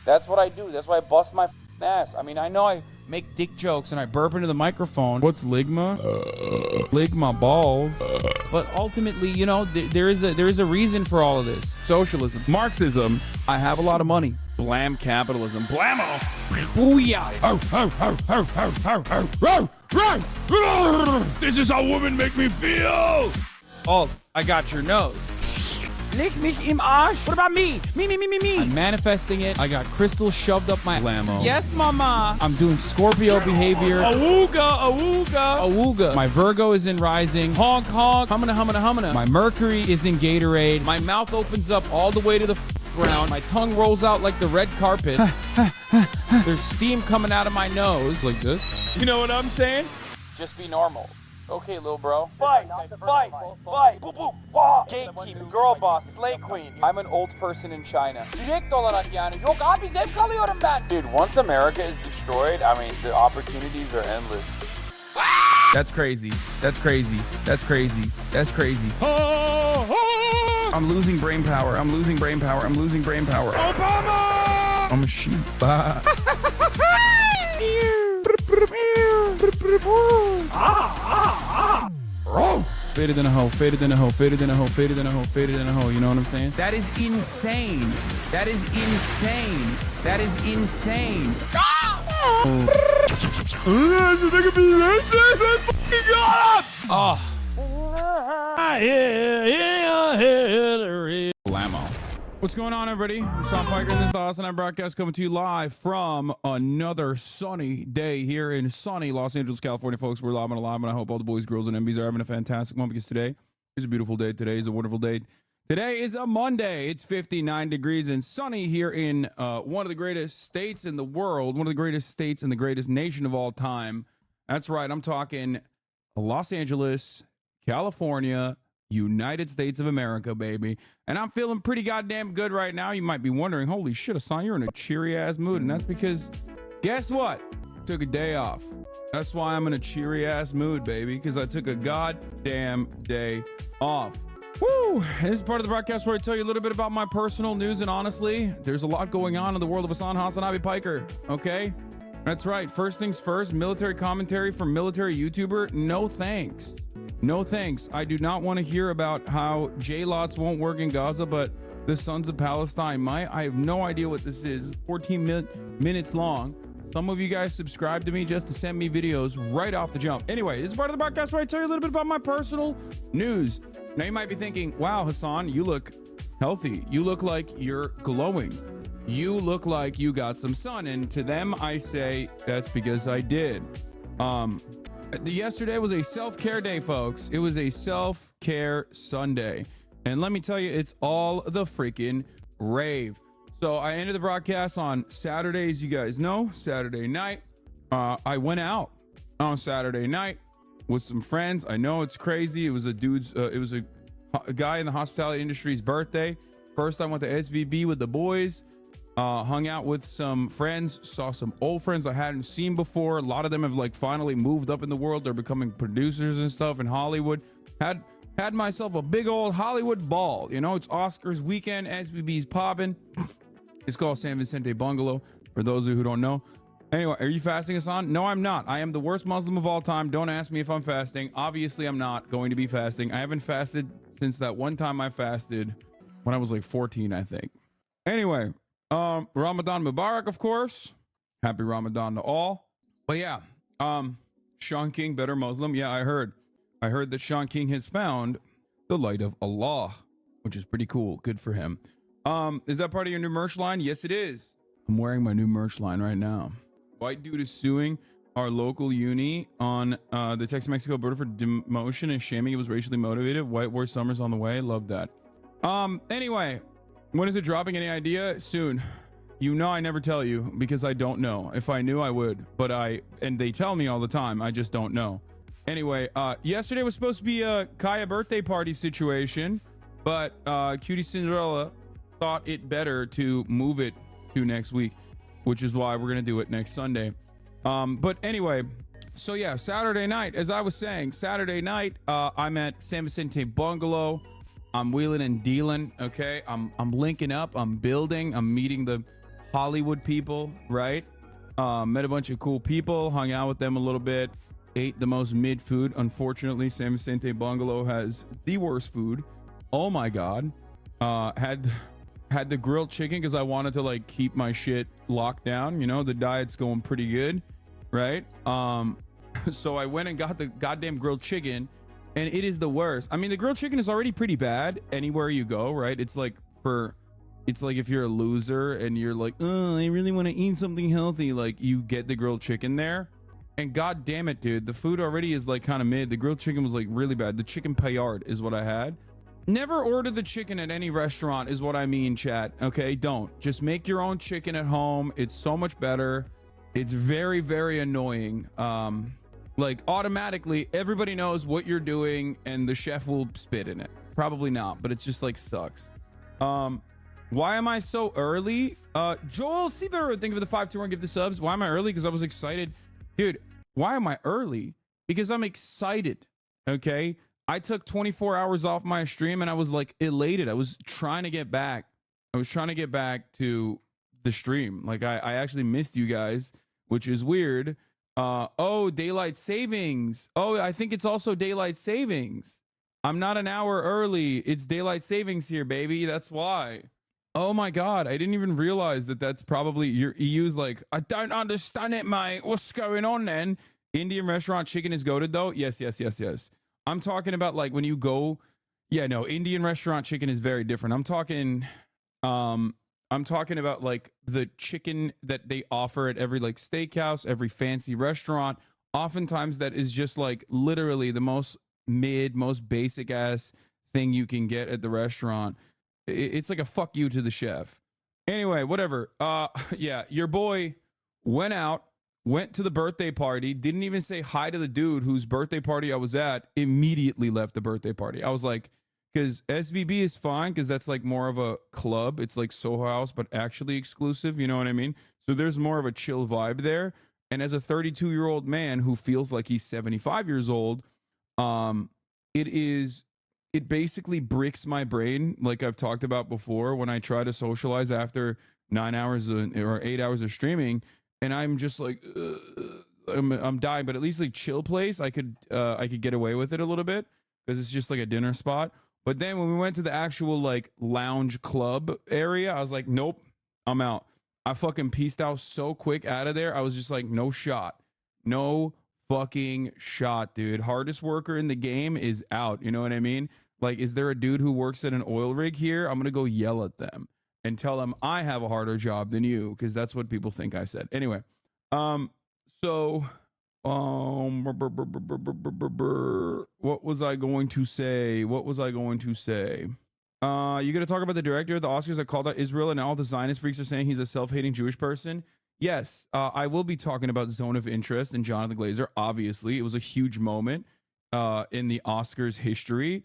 That's what I do. That's why I bust my ass. I mean, I know I make dick jokes and I burp into the microphone. What's ligma? Ligma balls. But ultimately, you know, there is a reason for all of this. Socialism, Marxism. I have a lot of money. Blam capitalism. Blammo. Booyah. This is how women make me feel. Oh, I got your nose. Lick mich im Arsch. What about me? Me. I'm manifesting it. I got crystals shoved up my blammo. Yes, mama. I'm doing Scorpio behavior. Awooga. My Virgo is in rising. Honk. Humana. My Mercury is in Gatorade. My mouth opens up all the way to the ground. My tongue rolls out like the red carpet. There's steam coming out of my nose like this. You know what I'm saying? Just be normal. Okay, little bro. Fight. Boop, boop. Wah. Gatekeeper, girl boss, slay queen. I'm an old person in China. Direkt olarak yani. Yok abi zevk alıyorum ben. Dude, once America is destroyed, I mean, the opportunities are endless. That's crazy. I'm losing brain power. Obama! I'm a sheep. Faded in a hoe. You know what I'm saying? That is insane. Blammo. What's going on, everybody? I'm Sean Piker, and this is the Austin Night Broadcast coming to you live from another sunny day here in sunny Los Angeles, California, folks. We're live and alive, and I hope all the boys, girls, and MBs are having a fantastic one because today is a beautiful day. Today is a wonderful day. Today is a Monday. It's 59 degrees and sunny here in one of the greatest states in the world, one of the greatest states in the greatest nation of all time. That's right. I'm talking Los Angeles, California, United States of America, baby. And I'm feeling pretty goddamn good right now. You might be wondering, holy shit, Hassan, you're in a cheery ass mood. And that's because, guess what? Took a day off. That's why I'm in a cheery ass mood, baby, because I took a goddamn day off. Woo! This is part of the broadcast where I tell you a little bit about my personal news. And honestly, there's a lot going on in the world of Hassan Hasanabi Piker. Okay? That's right. First things first, military commentary from military YouTuber. No thanks. No thanks. I do not want to hear about how J-Lots won't work in Gaza, but the Sons of Palestine might. I have no idea what this is. 14 minutes long. Some of you guys subscribe to me just to send me videos right off the jump. Anyway, this is part of the broadcast where I tell you a little bit about my personal news. Now you might be thinking, wow, Hassan, you look healthy. You look like you're glowing. You look like you got some sun. And to them, I say, that's because I did. Yesterday was a self-care day, folks. It was a self-care Sunday. And let me tell you, it's all the freaking rave. So I ended the broadcast on Saturdays, you guys know, Saturday night. I went out on Saturday night with some friends. I know it's crazy. It was a guy in the hospitality industry's birthday. First, I went to SVB with the boys. Hung out with some friends, saw some old friends I hadn't seen before. A lot of them have like finally moved up in the world. They're becoming producers and stuff in Hollywood. Had myself a big old Hollywood ball. You know, it's Oscars weekend. SVB's popping. It's called San Vicente Bungalow, for those of you who don't know. Anyway, are you fasting, Hassan? No, I'm not. I am the worst Muslim of all time. Don't ask me if I'm fasting. Obviously, I'm not going to be fasting. I haven't fasted since that one time I fasted when I was like 14, I think. Anyway, Ramadan Mubarak, of course. Happy Ramadan to all. But yeah, Sean King, better Muslim. Yeah, I heard that Sean King has found the light of Allah, which is pretty cool. Good for him. Is that part of your new merch line? Yes, it is. I'm wearing my new merch line right now. White dude is suing our local uni on the Texas-Mexico border for demotion and shaming. It was racially motivated. White War Summer's on the way. Love that. Anyway, when is it dropping? Any idea? Soon. You know I never tell you because I don't know. If I knew, I would. And they tell me all the time. I just don't know. Anyway, yesterday was supposed to be a Kaya birthday party situation, but Cutie Cinderella thought it better to move it to next week, which is why we're gonna do it next Sunday. But anyway, so yeah, Saturday night, as I was saying, Saturday night, I'm at San Vicente Bungalow. I'm wheeling and dealing. Okay, I'm linking up. I'm building. I'm meeting the Hollywood people, right? Met a bunch of cool people, hung out with them a little bit, ate the most mid food. Unfortunately, San Vicente Bungalow has the worst food. Oh my God. Had the grilled chicken because I wanted to like keep my shit locked down. You know, the diet's going pretty good, right? So I went and got the goddamn grilled chicken, and it is the worst. I mean, the grilled chicken is already pretty bad anywhere you go, right? It's like if you're a loser and you're like, oh, I really want to eat something healthy, like you get the grilled chicken there. And god damn it, dude, the food already is like kind of mid. The grilled chicken was like really bad. The chicken paillard is what I had. Never order the chicken at any restaurant is what I mean, chat. Okay, don't. Just make your own chicken at home. It's so much better. It's very, very annoying. Like automatically everybody knows what you're doing and the chef will spit in it. Probably not, but it just like sucks. Why am I so early? Joel Seaver, thank you for the 521 give the subs. Why am I early? Because I was excited. Dude, why am I early? Because I'm excited. Okay. I took 24 hours off my stream and I was like elated. I was trying to get back. I was trying to get back to the stream. Like I actually missed you guys, which is weird. Oh, daylight savings. Oh, I think it's also daylight savings. I'm not an hour early. It's daylight savings here, baby. That's why. Oh my God. I didn't even realize that that's probably your EU's like, I don't understand it, mate. What's going on then? Indian restaurant chicken is goated though. Yes. I'm talking about like when you go, yeah, no, Indian restaurant chicken is very different. I'm talking about like the chicken that they offer at every like steakhouse, every fancy restaurant. Oftentimes that is just like literally the most basic ass thing you can get at the restaurant. It's like a fuck you to the chef. Anyway, whatever. Yeah, your boy went to the birthday party, didn't even say hi to the dude whose birthday party I was at, immediately left the birthday party. I was like, because SVB is fine because that's like more of a club. It's like Soho House, but actually exclusive. You know what I mean? So there's more of a chill vibe there. And as a 32-year-old man who feels like he's 75 years old, it basically bricks my brain, like I've talked about before, when I try to socialize after 9 hours or 8 hours of streaming. And I'm just like, I'm dying, but at least like chill place, I could get away with it a little bit because it's just like a dinner spot. But then when we went to the actual like lounge club area, I was like, nope, I'm out. I fucking pieced out so quick out of there. I was just like, no shot, no fucking shot, dude. Hardest worker in the game is out. You know what I mean? Like, is there a dude who works at an oil rig here? I'm gonna go yell at them and tell them I have a harder job than you, because that's what people think I said. Anyway, what was I going to say? You gonna talk about the director of the Oscars that called out Israel and all the Zionist freaks are saying he's a self-hating Jewish person? Yes, I will be talking about Zone of Interest and Jonathan Glazer. Obviously, it was a huge moment in the Oscars history.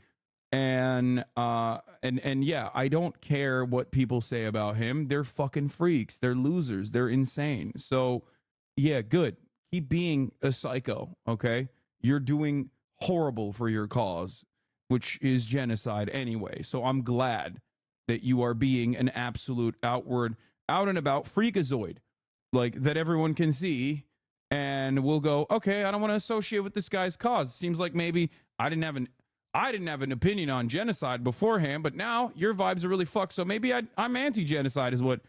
And yeah, I don't care what people say about him. They're fucking freaks. They're losers. They're insane. So yeah, good. Keep being a psycho. Okay. You're doing horrible for your cause, which is genocide anyway. So I'm glad that you are being an absolute out and about freakazoid, like that everyone can see and will go, okay, I don't want to associate with this guy's cause. Seems like maybe I didn't have an opinion on genocide beforehand, but now your vibes are really fucked. So maybe I'm anti-genocide is what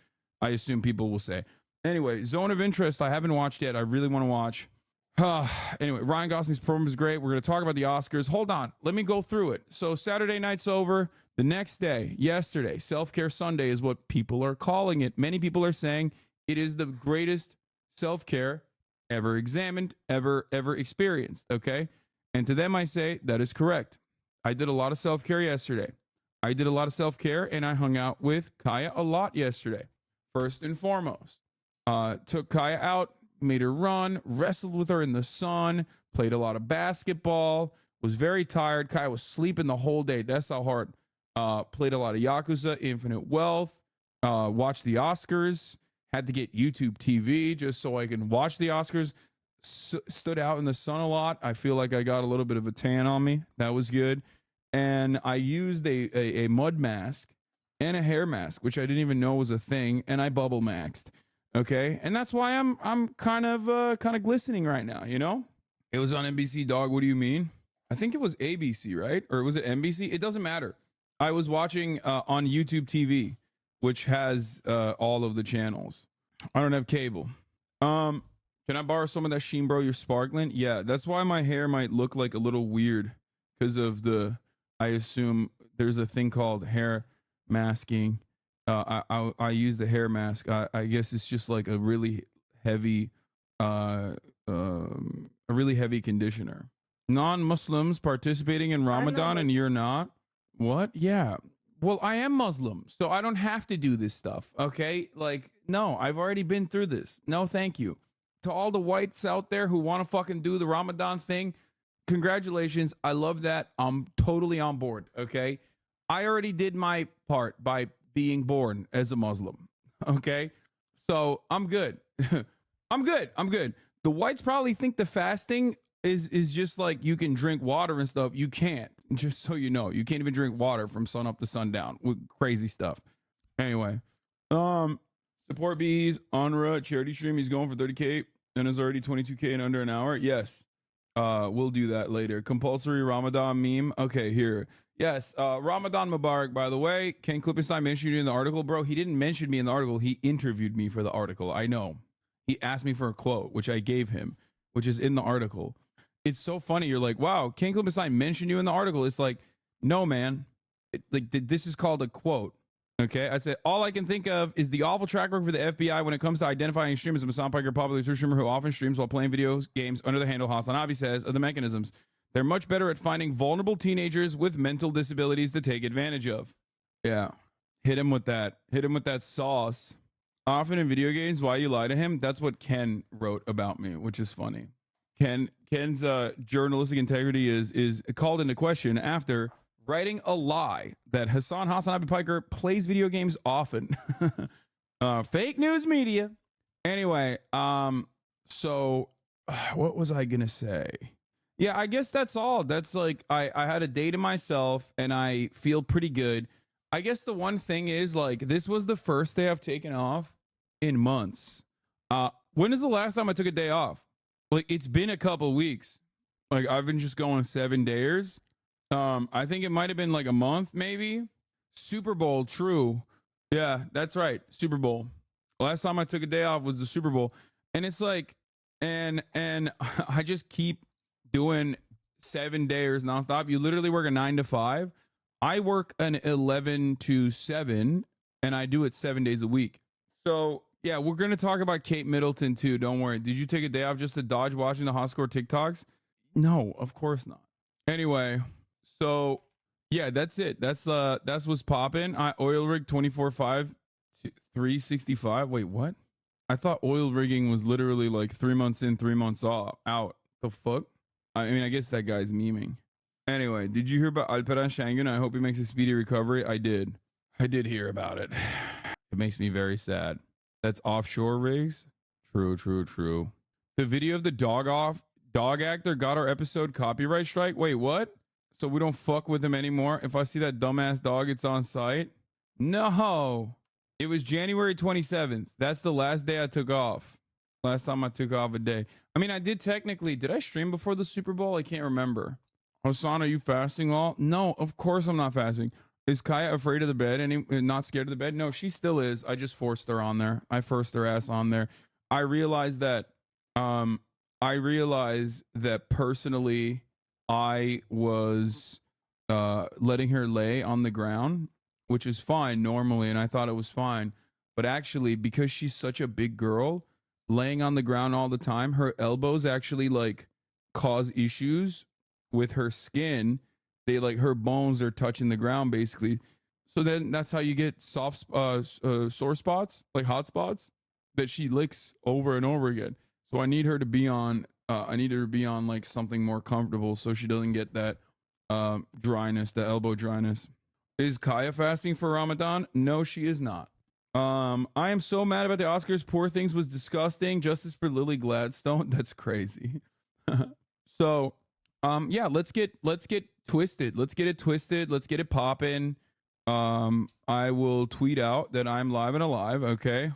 I assume people will say. Anyway, Zone of Interest, I haven't watched yet. I really want to watch. Anyway, Ryan Gosling's performance is great. We're going to talk about the Oscars. Hold on. Let me go through it. So Saturday night's over. The next day, yesterday, Self-Care Sunday is what people are calling it. Many people are saying it is the greatest self-care ever examined, ever experienced. Okay. And to them, I say that is correct. I did a lot of self-care yesterday. And I hung out with Kaya a lot yesterday. First and foremost, took Kaya out, made her run, wrestled with her in the sun, played a lot of basketball, was very tired. Kaya was sleeping the whole day. That's how hard. Played a lot of Yakuza, Infinite Wealth, watched the Oscars, had to get YouTube TV just so I can watch the Oscars. Stood out in the sun a lot. I feel like I got a little bit of a tan on me. That was good. And I used a mud mask and a hair mask, which I didn't even know was a thing, and I bubble maxed. Okay, and that's why I'm kind of glistening right now. You know, it was on NBC. Dog, what do you mean? I think it was ABC, right? Or was it NBC? It doesn't matter. I was watching on YouTube TV, which has all of the channels. I don't have cable. Can I borrow some of that Sheen, bro? You're sparkling. Yeah, that's why my hair might look like a little weird because of I assume there's a thing called hair masking. I use the hair mask. I guess it's just like a really heavy, a really heavy conditioner. Non-Muslims participating in Ramadan and you're not? What? Yeah. Well, I am Muslim, so I don't have to do this stuff. Okay? Like, no, I've already been through this. No, thank you. To all the whites out there who want to fucking do the Ramadan thing, congratulations. I love that. I'm totally on board. Okay? I already did my part by being born as a Muslim. Okay? So I'm good. I'm good. I'm good. The whites probably think the fasting is just like you can drink water and stuff. You can't. Just so you know, you can't even drink water from sun up to sundown with crazy stuff. Anyway, support bees, Onra charity stream. He's going for 30K and is already 22K in under an hour. Yes, we'll do that later. Compulsory Ramadan meme. Okay, here. Yes, Ramadan Mubarak. By the way, Ken Klippenstein mentioned you in the article, bro. He didn't mention me in the article. He interviewed me for the article. I know. He asked me for a quote, which I gave him, which is in the article. It's so funny. You're like, wow, Ken Klippenstein mentioned you in the article. It's like, no, man. This is called a quote. Okay. I said, all I can think of is the awful track record for the FBI when it comes to identifying extremism. Hassan Piker, popular Twitch streamer who often streams while playing video games under the handle Hassan Abi says of the mechanisms. They're much better at finding vulnerable teenagers with mental disabilities to take advantage of. Yeah. Hit him with that. Hit him with that sauce. Often in video games, why you lie to him? That's what Ken wrote about me, which is funny. Ken's journalistic integrity is called into question after writing a lie that Hassan Abi Piker plays video games often. Fake news media. Anyway, so what was I gonna say? Yeah, I guess that's all. That's like I had a day to myself and I feel pretty good. I guess the one thing is like this was the first day I've taken off in months. When is the last time I took a day off? Like it's been a couple weeks. Like I've been just going 7 days. I think it might have been like a month, maybe. Super Bowl, true. Yeah, that's right. Super Bowl. Last time I took a day off was the Super Bowl. And it's like, and I just keep doing 7 days nonstop. You literally work a 9 to 5. I work an 11 to 7, and I do it 7 days a week. So yeah, we're going to talk about Kate Middleton too. Don't worry. Did you take a day off just to dodge watching the hot score TikToks? No, of course not. Anyway, so yeah, that's it. That's what's popping. Oil rig 24/5 365. Wait, what? I thought oil rigging was literally like 3 months in, 3 months out. The fuck? I mean, I guess that guy's memeing. Anyway, did you hear about Alperen Şengün? I hope he makes a speedy recovery. I did hear about it. It makes me very sad. That's offshore rigs. True. The video of the dog actor got our episode copyright strike. Wait, what? So we don't fuck with him anymore. If I see that dumbass dog, it's on site. No, it was January 27th. That's the last day I took off. Last time I took off a day. I mean, I did technically. Did I stream before the Super Bowl? I can't remember. Hassan, are you fasting all? No, of course I'm not fasting. Is Kaya afraid of the bed and not scared of the bed? No, she still is. I just forced her on there. I forced her ass on there. I realized that personally I was letting her lay on the ground, which is fine normally, and I thought it was fine. But actually, because she's such a big girl, laying on the ground all the time, her elbows actually like cause issues with her skin. They like her bones are touching the ground basically. So then that's how you get soft sore spots, like hot spots that she licks over and over again. So I need her to be on like something more comfortable so she doesn't get that dryness, the elbow dryness. Is Kaya fasting for Ramadan? No, she is not. I am so mad about the Oscars. Poor Things was disgusting. Justice for Lily Gladstone. That's crazy. So yeah, let's get twisted. Let's get it twisted. Let's get it popping. I will tweet out that I'm live and alive. Okay.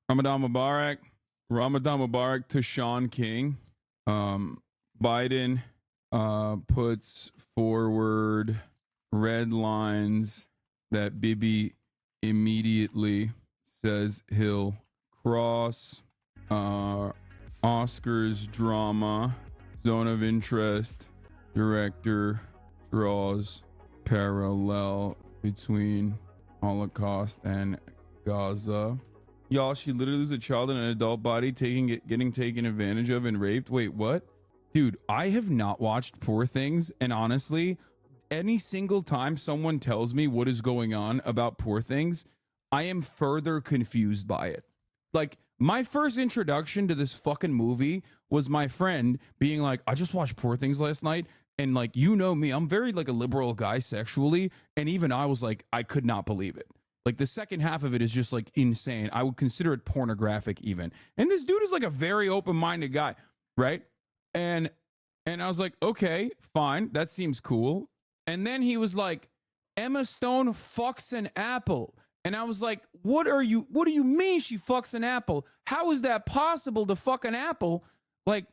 Ramadan Mubarak to Sean King. Biden puts forward red lines that Bibi immediately says he'll cross. Oscars drama, zone of interest, director draws parallel between Holocaust and Gaza. Y'all, she literally was a child in an adult body getting taken advantage of and raped. Wait, what? Dude, I have not watched Poor Things, and honestly, any single time someone tells me what is going on about Poor Things, I am further confused by it. Like, my first introduction to this fucking movie was my friend being like, I just watched Poor Things last night. And like, you know me, I'm very like a liberal guy sexually. And even I was like, I could not believe it. Like the second half of it is just like insane. I would consider it pornographic even. And this dude is like a very open-minded guy, right? And I was like, okay, fine. That seems cool. And then he was like, Emma Stone fucks an apple. And I was like, what do you mean she fucks an apple? How is that possible to fuck an apple? Like,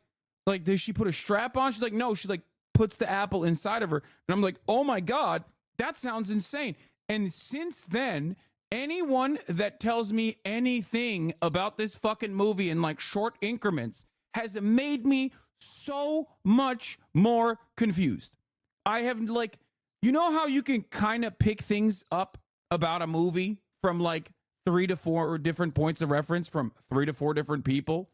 does she put a strap on? She's like, no, she like puts the apple inside of her. And I'm like, oh my God, that sounds insane. And since then, anyone that tells me anything about this fucking movie in like short increments has made me so much more confused. I have like, you know how you can kind of pick things up about a movie from like 3 to 4 different points of reference from 3 to 4 different people.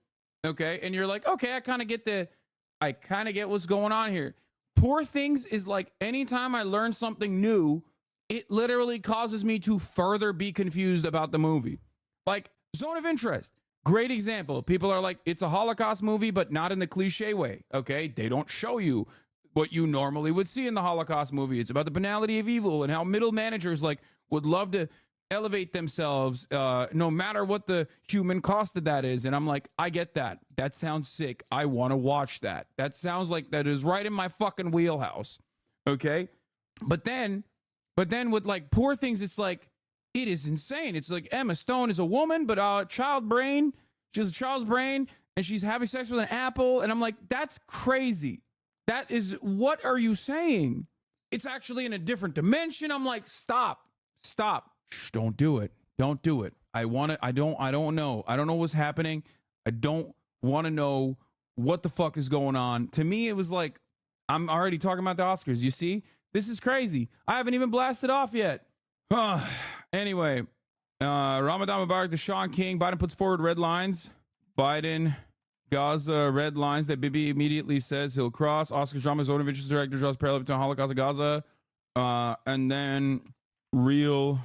Okay. And you're like, okay, I kind of get what's going on here. Poor Things is like anytime I learn something new, it literally causes me to further be confused about the movie. Like Zone of Interest, great example. People are like, it's a Holocaust movie, but not in the cliche way. Okay. They don't show you what you normally would see in the Holocaust movie. It's about the banality of evil and how middle managers like would love to elevate themselves no matter what the human cost of that is. And I'm like, I get that. That sounds sick. I want to watch that. That sounds like that is right in my fucking wheelhouse. Okay. But then with like Poor Things, it's like, it is insane. It's like Emma Stone is a woman, but child brain. She has a child's brain and she's having sex with an apple. And I'm like, that's crazy. That is, what are you saying? It's actually in a different dimension. I'm like, stop. Shh, don't do it. Don't do it. I don't know. I don't know what's happening. I don't want to know what the fuck is going on. To me, it was like, I'm already talking about the Oscars. You see, this is crazy. I haven't even blasted off yet. Anyway, Ramadan Mubarak to Sean King. Biden puts forward red lines. Biden, Gaza, red lines that Bibi immediately says he'll cross. Oscars drama, zone of interest director draws parallel between Holocaust and Gaza. And then real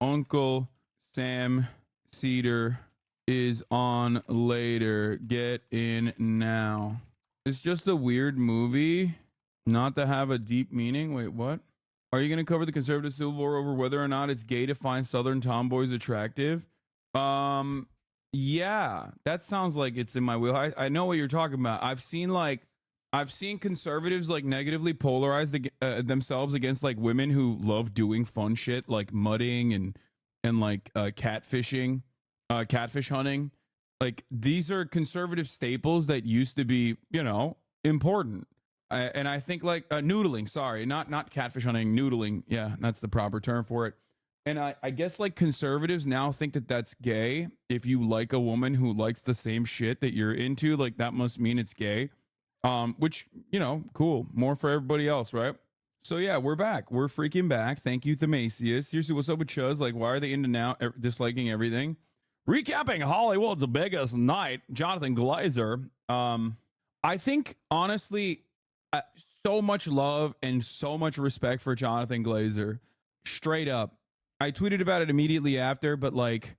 Uncle Sam Cedar is on later. Get in now. It's just a weird movie, not to have a deep meaning. Wait, what? Are you going to cover the conservative civil war over whether or not it's gay to find Southern tomboys attractive? Yeah, that sounds like it's in my wheel. I know what you're talking about. I've seen conservatives like negatively polarize themselves against like women who love doing fun shit like mudding and like catfishing, catfish hunting. Like these are conservative staples that used to be, you know, important. And I think like noodling, sorry, not catfish hunting, noodling. Yeah, that's the proper term for it. And I guess like conservatives now think that that's gay. If you like a woman who likes the same shit that you're into, like that must mean it's gay. Which, you know, cool. More for everybody else, right? So yeah, we're back. We're freaking back. Thank you, Themasius. Seriously, what's up with Chuz? Like, why are they into now disliking everything? Recapping Hollywood's biggest night, Jonathan Glazer. I think honestly, so much love and so much respect for Jonathan Glazer. Straight up. I tweeted about it immediately after, but like,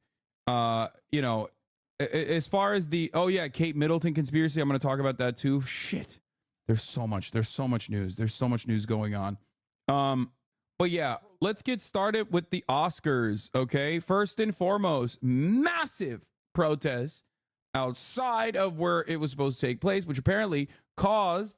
you know, as far as the, oh yeah, Kate Middleton conspiracy, I'm going to talk about that too. Shit. There's so much news. There's so much news going on. But yeah, let's get started with the Oscars. Okay. First and foremost, massive protests outside of where it was supposed to take place, which apparently caused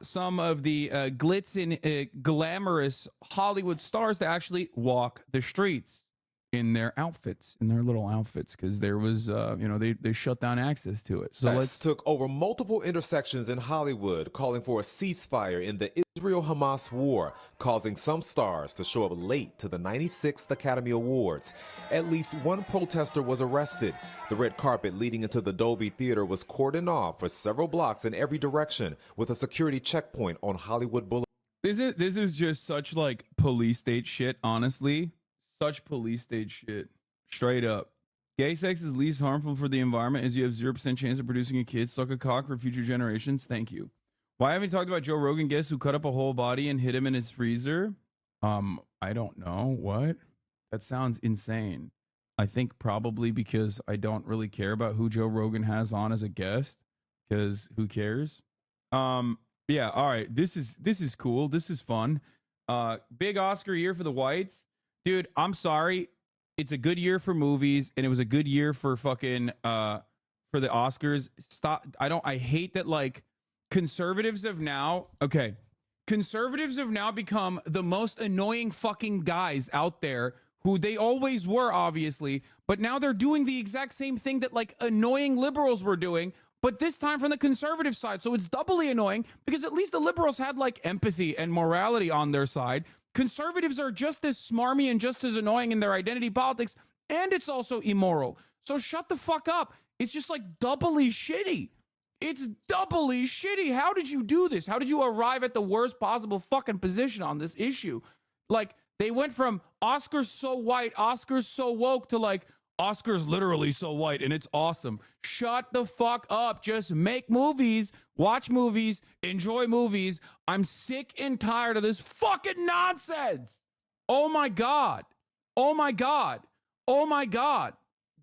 some of the glitz and glamorous Hollywood stars to actually walk the streets in their outfits, in their little outfits, because there was, they shut down access to it. So let's took over multiple intersections in Hollywood, calling for a ceasefire in the Israel-Hamas war, causing some stars to show up late to the 96th Academy Awards. At least one protester was arrested. The red carpet leading into the Dolby Theater was cordoned off for several blocks in every direction, with a security checkpoint on Hollywood Boulevard. This is just such like police state shit, honestly. Such police state shit. Straight up. Gay sex is least harmful for the environment as you have 0% chance of producing a kid. Suck a cock for future generations. Thank you. Why haven't you talked about Joe Rogan guest who cut up a whole body and hid him in his freezer? I don't know. What? That sounds insane. I think probably because I don't really care about who Joe Rogan has on as a guest, because who cares? Yeah, all right. This is cool. This is fun. Big Oscar year for the whites. Dude, I'm sorry. It's a good year for movies, and it was a good year for fucking for the Oscars. Stop. I hate that like conservatives have now become the most annoying fucking guys out there, who they always were, obviously, but now they're doing the exact same thing that like annoying liberals were doing, but this time from the conservative side. So it's doubly annoying because at least the liberals had like empathy and morality on their side. Conservatives are just as smarmy and just as annoying in their identity politics, and it's also immoral. So shut the fuck up. It's just like doubly shitty. It's doubly shitty. How did you do this? How did you arrive at the worst possible fucking position on this issue? Like, they went from Oscars so white, Oscars so woke, to like, Oscars literally so white, and it's awesome. Shut the fuck up. Just make movies, watch movies, enjoy movies. I'm sick and tired of this fucking nonsense. Oh my God. Oh my God. Oh my God.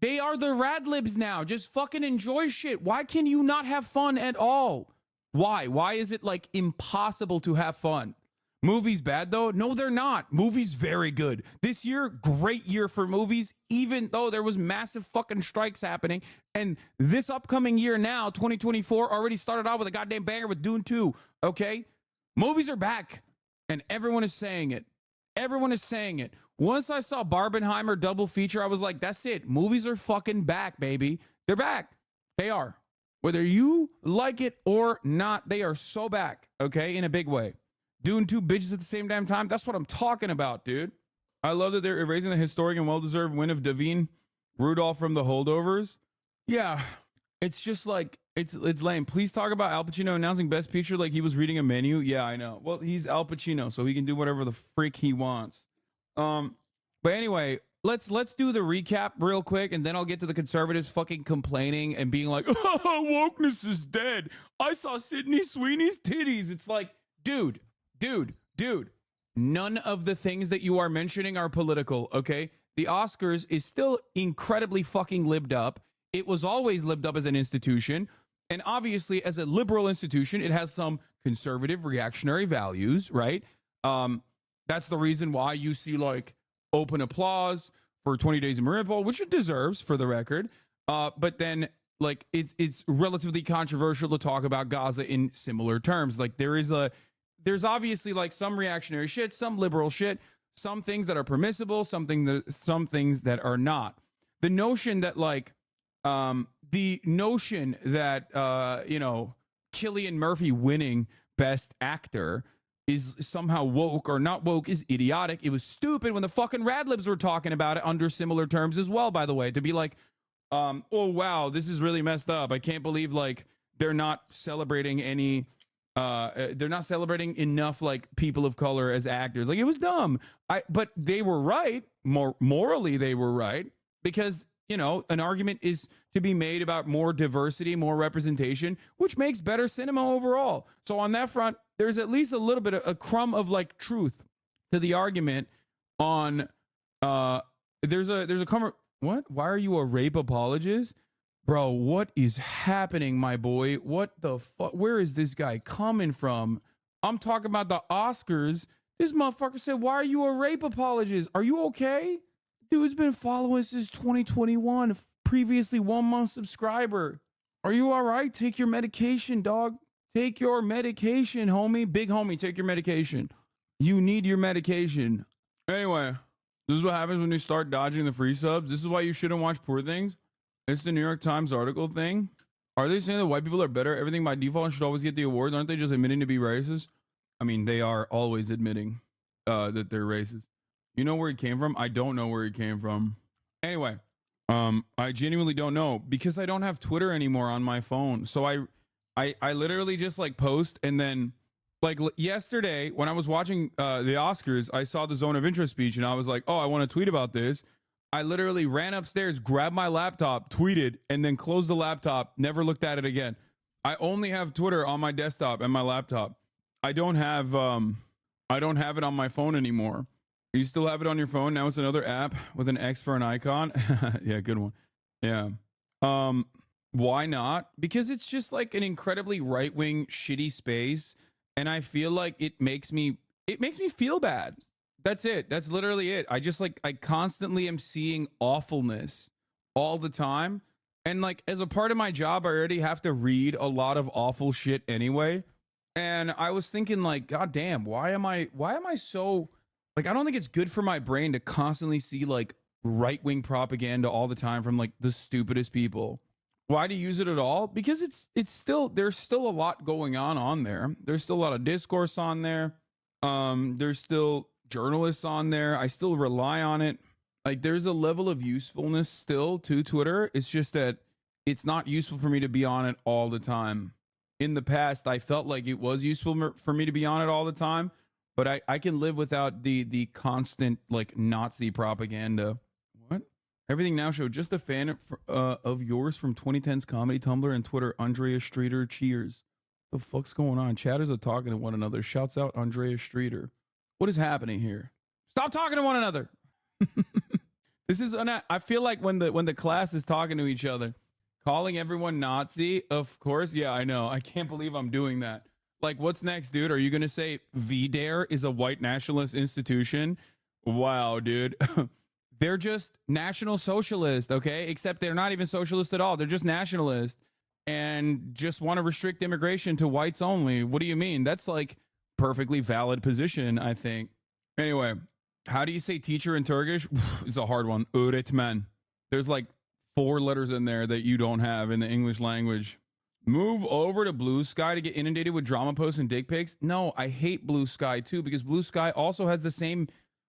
They are the Radlibs now. Just fucking enjoy shit. Why can you not have fun at all? Why? Why is it like impossible to have fun? Movies bad though? No, they're not. Movies very good. This year, great year for movies, even though there was massive fucking strikes happening. And this upcoming year now, 2024, already started out with a goddamn banger with Dune 2. Okay? Movies are back. And everyone is saying it. Everyone is saying it. Once I saw Barbenheimer double feature, I was like, that's it. Movies are fucking back, baby. They're back. They are. Whether you like it or not, they are so back. Okay? In a big way. Doing two bitches at the same damn time. That's what I'm talking about, dude. I love that they're erasing the historic and well-deserved win of Davine Rudolph from The Holdovers. Yeah, it's just like, it's lame. Please talk about Al Pacino announcing Best Picture like he was reading a menu. Yeah, I know. Well, he's Al Pacino, so he can do whatever the freak he wants. But anyway, let's do the recap real quick, and then I'll get to the conservatives fucking complaining and being like, oh, wokeness is dead. I saw Sydney Sweeney's titties. It's like, dude, none of the things that you are mentioning are political, okay? The Oscars is still incredibly fucking libbed up. It was always libbed up as an institution. And obviously, as a liberal institution, it has some conservative reactionary values, right? That's the reason why you see like open applause for 20 Days of Mariupol, which it deserves for the record. But then like it's relatively controversial to talk about Gaza in similar terms. Like there's obviously like some reactionary shit, some liberal shit, some things that are permissible, some things that are not. The notion that like Cillian Murphy winning Best Actor is somehow woke or not woke is idiotic. It was stupid when the fucking Radlibs were talking about it under similar terms as well, by the way, to be like, oh wow, this is really messed up. I can't believe like they're not celebrating enough like people of color as actors. Like, it was dumb. But they were right. Morally, they were right, because an argument is to be made about more diversity, more representation, which makes better cinema overall. So on that front, there's at least a little bit of a crumb of like truth to the argument on there's a what? Why are you a rape apologist? Bro, what is happening, my boy? What the fuck? Where is this guy coming from? I'm talking about the Oscars. This motherfucker said, why are you a rape apologist? Are you okay? Dude's been following since 2021. Previously 1 month subscriber. Are you all right? Take your medication, dog. Take your medication, homie. Big homie, take your medication. You need your medication. Anyway, this is what happens when you start dodging the free subs. This is why you shouldn't watch Poor Things. It's the New York Times article thing. Are they saying that white people are better? Everything by default and should always get the awards? Aren't they just admitting to be racist? I mean, they are always admitting that they're racist. You know where he came from? I don't know where he came from. Anyway, I genuinely don't know because I don't have Twitter anymore on my phone. So I literally just like post, and then like yesterday when I was watching the Oscars, I saw the Zone of Interest speech and I was like, oh, I want to tweet about this. I literally ran upstairs, grabbed my laptop, tweeted, and then closed the laptop, never looked at it again. I only have Twitter on my desktop and my laptop. I don't have it on my phone anymore. You still have it on your phone? Now it's another app with an X for an icon. Yeah, good one. Yeah. Why not? Because it's just like an incredibly right-wing shitty space, and I feel like it makes me feel bad. That's it. That's literally it. I constantly am seeing awfulness all the time. And like as a part of my job, I already have to read a lot of awful shit anyway. And I was thinking like, God damn, why am I so like, I don't think it's good for my brain to constantly see like right-wing propaganda all the time from like the stupidest people. Why to use it at all? Because there's still a lot going on there. There's still a lot of discourse on there. There's still journalists on there. I still rely on it. Like there's a level of usefulness still to Twitter. It's just that it's not useful for me to be on it all the time. In the past, I felt like it was useful for me to be on it all the time, but I can live without the constant like Nazi propaganda. What? Everything Now Show, just a fan of yours from 2010's Comedy Tumblr and Twitter, Andrea Streeter. Cheers. The fuck's going on? Chatters are talking to one another. Shouts out Andrea Streeter. What is happening here? Stop talking to one another. This is I feel like when the class is talking to each other, calling everyone Nazi, of course. Yeah, I know. I can't believe I'm doing that. Like, what's next, dude? Are you going to say VDARE is a white nationalist institution? Wow, dude. They're just National Socialist, okay? Except they're not even socialist at all. They're just nationalist and just want to restrict immigration to whites only. What do you mean? That's like perfectly valid position, I think. Anyway, how do you say teacher in Turkish? It's a hard one. Öğretmen. There's like 4 letters in there that you don't have in the English language. Move over to Blue Sky to get inundated with drama posts and dick pics. No, I hate Blue Sky too, because Blue Sky also has the same.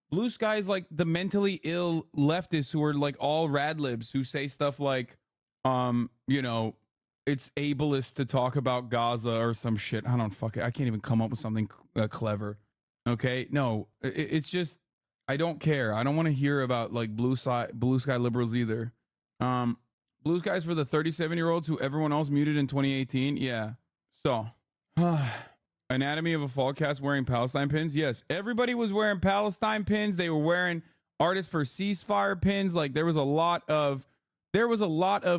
Blue Sky is like the mentally ill leftists who are like all radlibs who say stuff like, you know, it's ableist to talk about Gaza or some shit. I don't fuck it. I can't even come up with something clever. Okay, no, it's just I don't care. I don't want to hear about like Blue Sky liberals either. Blue Sky's for the 37-year-olds who everyone else muted in 2018. Yeah. So, Anatomy of a Fall cast wearing Palestine pins. Yes, everybody was wearing Palestine pins. They were wearing Artists for Ceasefire pins. Like there was a lot of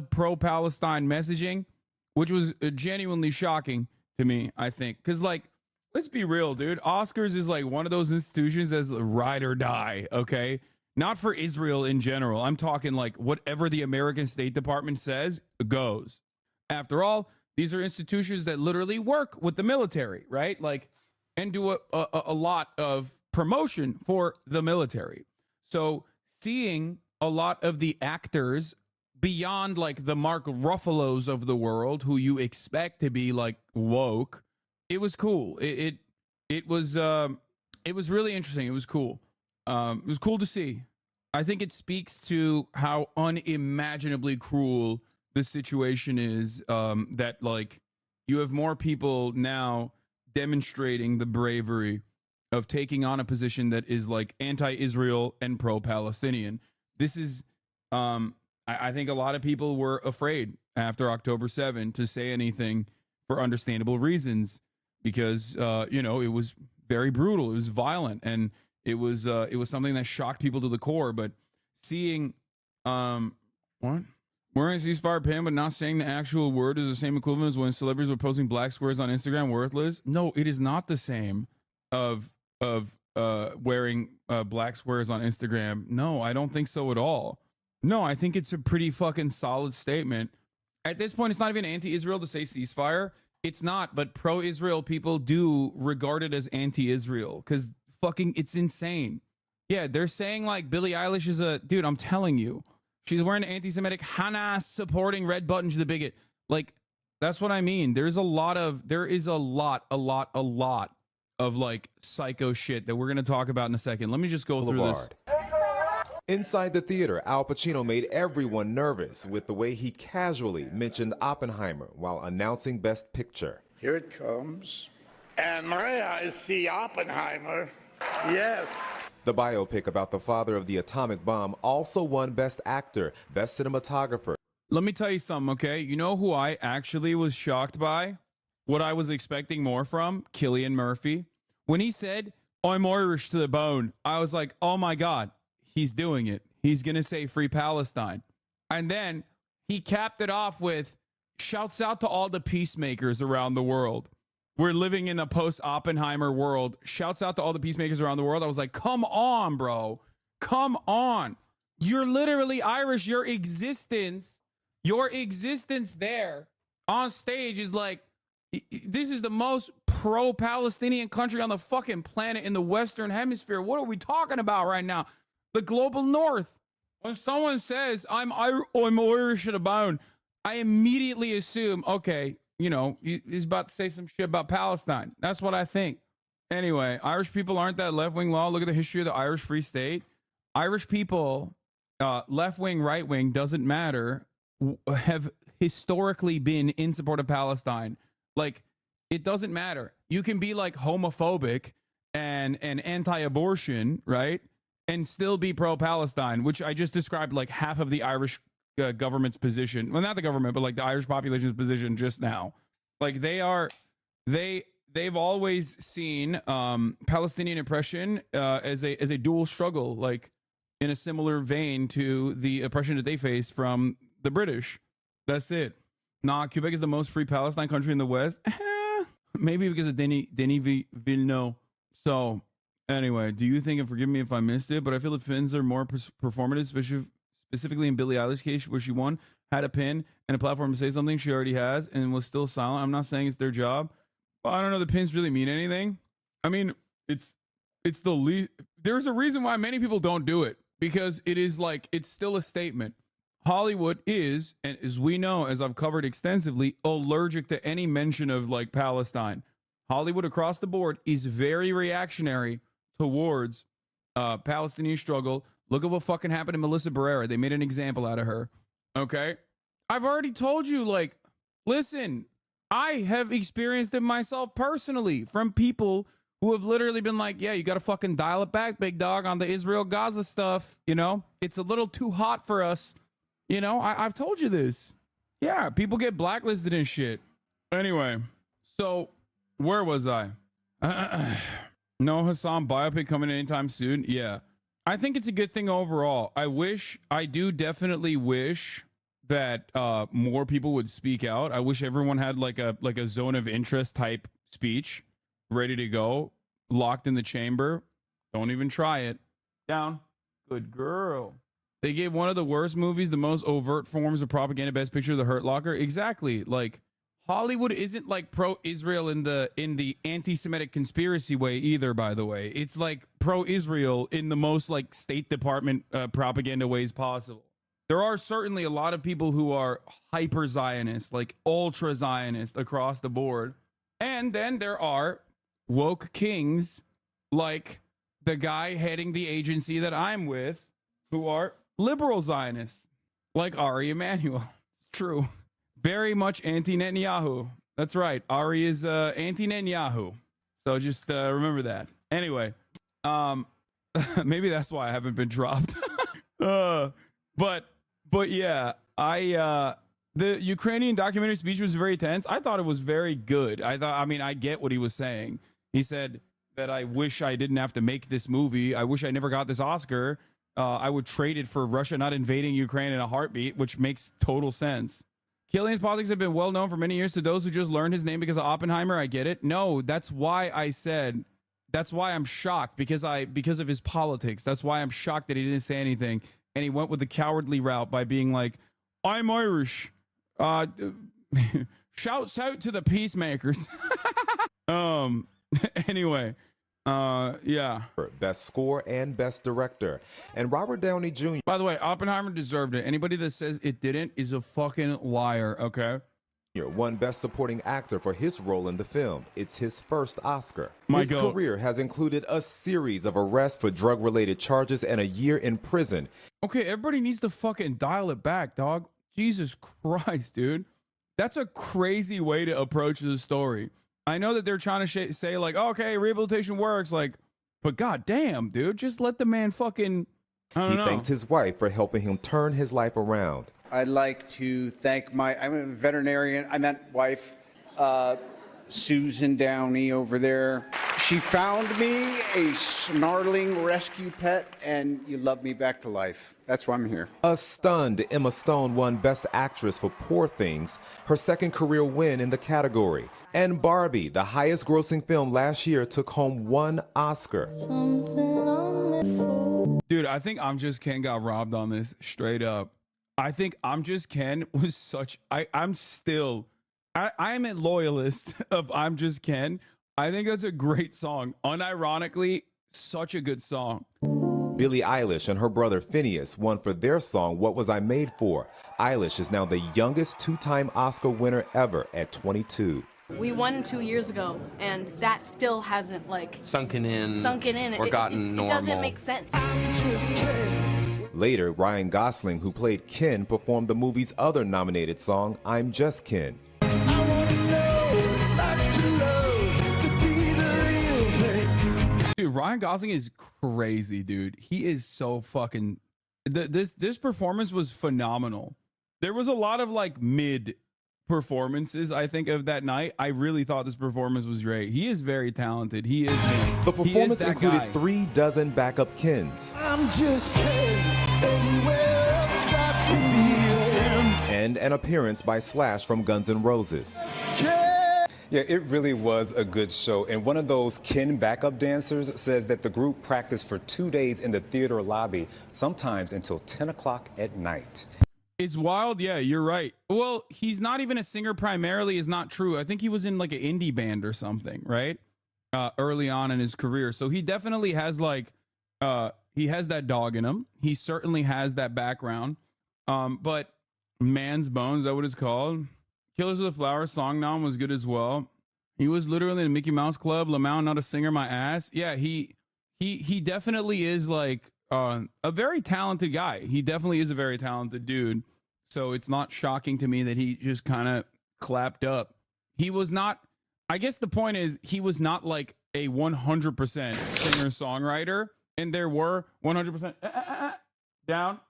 pro-Palestine messaging, which was genuinely shocking to me, I think. Because like, let's be real, dude. Oscars is like one of those institutions that's ride or die, okay? Not for Israel in general. I'm talking like whatever the American State Department says goes. After all, these are institutions that literally work with the military, right? Like, and do a lot of promotion for the military. So seeing a lot of the actors beyond like the Mark Ruffalos of the world, who you expect to be like woke, it was cool. It was really interesting. It was cool. It was cool to see. I think it speaks to how unimaginably cruel the situation is, that like you have more people now demonstrating the bravery of taking on a position that is like anti-Israel and pro-Palestinian. This is, I think a lot of people were afraid after October 7 to say anything for understandable reasons, because, you know, it was very brutal. It was violent, and it was something that shocked people to the core. But seeing, wearing a ceasefire pin but not saying the actual word is the same equivalent as when celebrities were posting black squares on Instagram worthless. No, it is not the same of wearing black squares on Instagram. No, I don't think so at all. No, I think it's a pretty fucking solid statement. At this point, it's not even anti-Israel to say ceasefire. It's not, but pro-Israel people do regard it as anti-Israel because fucking it's insane. Yeah, they're saying like Billie Eilish is a dude. I'm telling you, she's wearing an anti-Semitic Hamas supporting red button. She's a bigot. Like that's what I mean. There is a lot of like psycho shit that we're gonna talk about in a second. Let me just go through this. Inside the theater, Al Pacino made everyone nervous with the way he casually mentioned Oppenheimer while announcing Best Picture. Here it comes. And my eyes see Oppenheimer. Yes. The biopic about the father of the atomic bomb also won Best Actor, Best Cinematographer. Let me tell you something, okay? You know who I actually was shocked by? What I was expecting more from? Cillian Murphy. When he said, I'm Irish to the bone, I was like, oh my God. He's doing it. He's going to say free Palestine. And then he capped it off with shouts out to all the peacemakers around the world. We're living in a post-Oppenheimer world. Shouts out to all the peacemakers around the world. I was like, come on, bro. Come on. You're literally Irish. Your existence there on stage is like, this is the most pro-Palestinian country on the fucking planet in the Western Hemisphere. What are we talking about right now? The global north. When someone says I'm Irish to the bone, I immediately assume, okay, you know, he's about to say some shit about Palestine. That's what I think. Anyway, Irish people aren't that left-wing law. Look at the history of the Irish Free State. Irish people, left-wing, right-wing, doesn't matter, have historically been in support of Palestine. Like, it doesn't matter. You can be like homophobic and anti-abortion, right? And still be pro-Palestine, which I just described like half of the Irish government's position. Well, not the government, but like the Irish population's position just now. Like they've always seen Palestinian oppression as a dual struggle, like in a similar vein to the oppression that they faced from the British. That's it. Nah, Quebec is the most free Palestine country in the West. Maybe because of Denis Villeneuve. So anyway, do you think, and forgive me if I missed it, but I feel the Finns are more performative, specifically in Billie Eilish's case, where she won, had a pin and a platform to say something she already has, and was still silent. I'm not saying it's their job, but I don't know the pins really mean anything. I mean, it's the least. There's a reason why many people don't do it, because it is like, it's still a statement. Hollywood is, and as we know, as I've covered extensively, allergic to any mention of like Palestine. Hollywood across the board is very reactionary towards Palestinian struggle. Look at what fucking happened to Melissa Barrera. They made an example out of her. Okay. I've already told you, like, listen, I have experienced it myself personally from people who have literally been like, yeah, you got to fucking dial it back, big dog, on the Israel Gaza stuff. You know, it's a little too hot for us. You know, I've told you this. Yeah. People get blacklisted and shit. Anyway, so where was I? No Hassan biopic coming anytime soon. Yeah. I think it's a good thing overall. I do definitely wish that more people would speak out. I wish everyone had like a zone of interest type speech ready to go, locked in the chamber. Don't even try it. Down. Good girl. They gave one of the worst movies the most overt forms of propaganda Best Picture, The Hurt Locker. Exactly. Like, Hollywood isn't like pro-Israel in the anti-Semitic conspiracy way either, by the way. It's like pro-Israel in the most like State Department propaganda ways possible. There are certainly a lot of people who are hyper-Zionist, like ultra-Zionist across the board. And then there are woke kings like the guy heading the agency that I'm with, who are liberal Zionists, like Ari Emanuel. It's true. Very much anti-Netanyahu. That's right. Ari is anti-Netanyahu. So just remember that. Anyway, maybe that's why I haven't been dropped. But yeah, the Ukrainian documentary speech was very tense. I thought it was very good. I get what he was saying. He said that I wish I didn't have to make this movie. I wish I never got this Oscar. I would trade it for Russia not invading Ukraine in a heartbeat, which makes total sense. Cillian's politics have been well known for many years to those who just learned his name because of Oppenheimer. I get it. No, that's why I said, that's why I'm shocked, because of his politics. That's why I'm shocked that he didn't say anything. And he went with the cowardly route by being like, I'm Irish. Shouts out to the peacemakers. Anyway, yeah. Best Score and Best Director. And Robert Downey Jr. By the way, Oppenheimer deserved it. Anybody that says it didn't is a fucking liar, okay? won Best Supporting Actor for his role in the film. It's his first Oscar. My His goat. career has included a series of arrests for drug-related charges and a year in prison. Okay, everybody needs to fucking dial it back, dog. Jesus Christ, dude. That's a crazy way to approach the story. I know that they're trying to say like, okay, rehabilitation works, like, but goddamn, dude, just let the man fucking. I don't He know. thanked his wife for helping him turn his life around. I'd like to thank I'm a veterinarian. I meant wife, Susan Downey over there. She found me a snarling rescue pet, and you love me back to life. That's why I'm here. A stunned Emma Stone won Best Actress for Poor Things, her second career win in the category. And Barbie, the highest grossing film last year, took home 1 Oscar. Dude, I think I'm Just Ken got robbed on this, straight up. I think I'm Just Ken was such. I'm a loyalist of I'm Just Ken. I think that's a great song. Unironically, such a good song. Billie Eilish and her brother Phineas won for their song What Was I Made For? Eilish is now the youngest 2-time Oscar winner ever at 22. We won 2 years ago, and that still hasn't sunken in or gotten normal. It doesn't make sense. Later, Ryan Gosling, who played Ken, performed the movie's other nominated song, I'm Just Ken. Dude, Ryan Gosling is crazy, dude. He is so fucking. This performance was phenomenal. There was a lot of mid performances, I think, of that night. I really thought this performance was great. He is very talented. He is. The performance included guy. 3 dozen backup Kens. I'm just Ken, anywhere else I be. And an appearance by Slash from Guns N' Roses. Yeah, it really was a good show. And one of those Ken backup dancers says that the group practiced for 2 days in the theater lobby, sometimes until 10 o'clock at night. It's wild. Yeah, you're right. Well, he's not even a singer primarily is not true. I think he was in an indie band or something, right? Early on in his career. So he definitely has he has that dog in him. He certainly has that background. But Man's Bones, is that what it's called? Killers of the Flower Song Nom was good as well. He was literally in the Mickey Mouse Club. Lamau, not a singer, my ass. Yeah, he definitely is a very talented guy. He definitely is a very talented dude. So it's not shocking to me that he just kind of clapped up. He was not. I guess the point is he was not a 100% singer-songwriter, and there were 100% down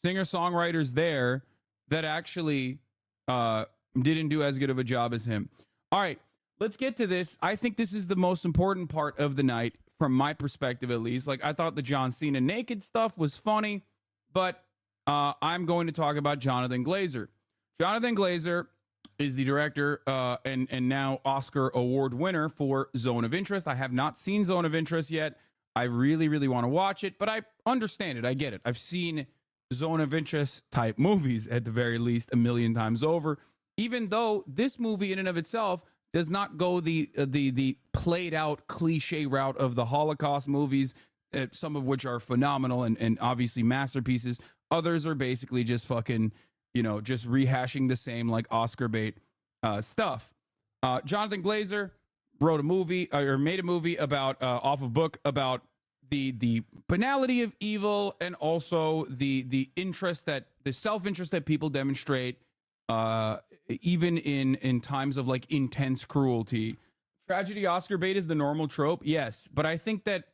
singer-songwriters there that actually didn't do as good of a job as him. All right, let's get to this. I think this is the most important part of the night, from my perspective at least. I thought the John Cena naked stuff was funny, but I'm going to talk about Jonathan Glazer. Jonathan Glazer is the director and now Oscar award winner for Zone of Interest. I have not seen Zone of Interest yet. I really, really want to watch it, but I understand it. I get it. I've seen Zone of Interest type movies at the very least a million times over, even though this movie in and of itself does not go the played out cliche route of the Holocaust movies, some of which are phenomenal and obviously masterpieces. Others are basically just fucking, just rehashing the same Oscar bait stuff. Jonathan Glazer wrote a movie or made a movie about off of book about the banality of evil and also the self-interest that people demonstrate even in times of intense cruelty. Tragedy Oscar bait is the normal trope, yes, but I think that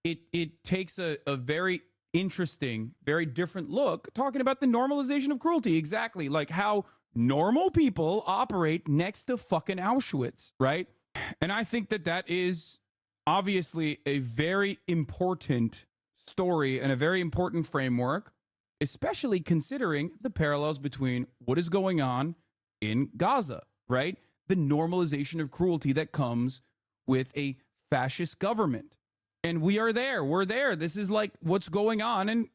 it takes a very interesting, very different look talking about the normalization of cruelty, exactly how normal people operate next to fucking Auschwitz, right? And I think that is obviously a very important story and a very important framework, especially considering the parallels between what is going on in Gaza, right? The normalization of cruelty that comes with a fascist government. And we are there. We're there. This is what's going on. And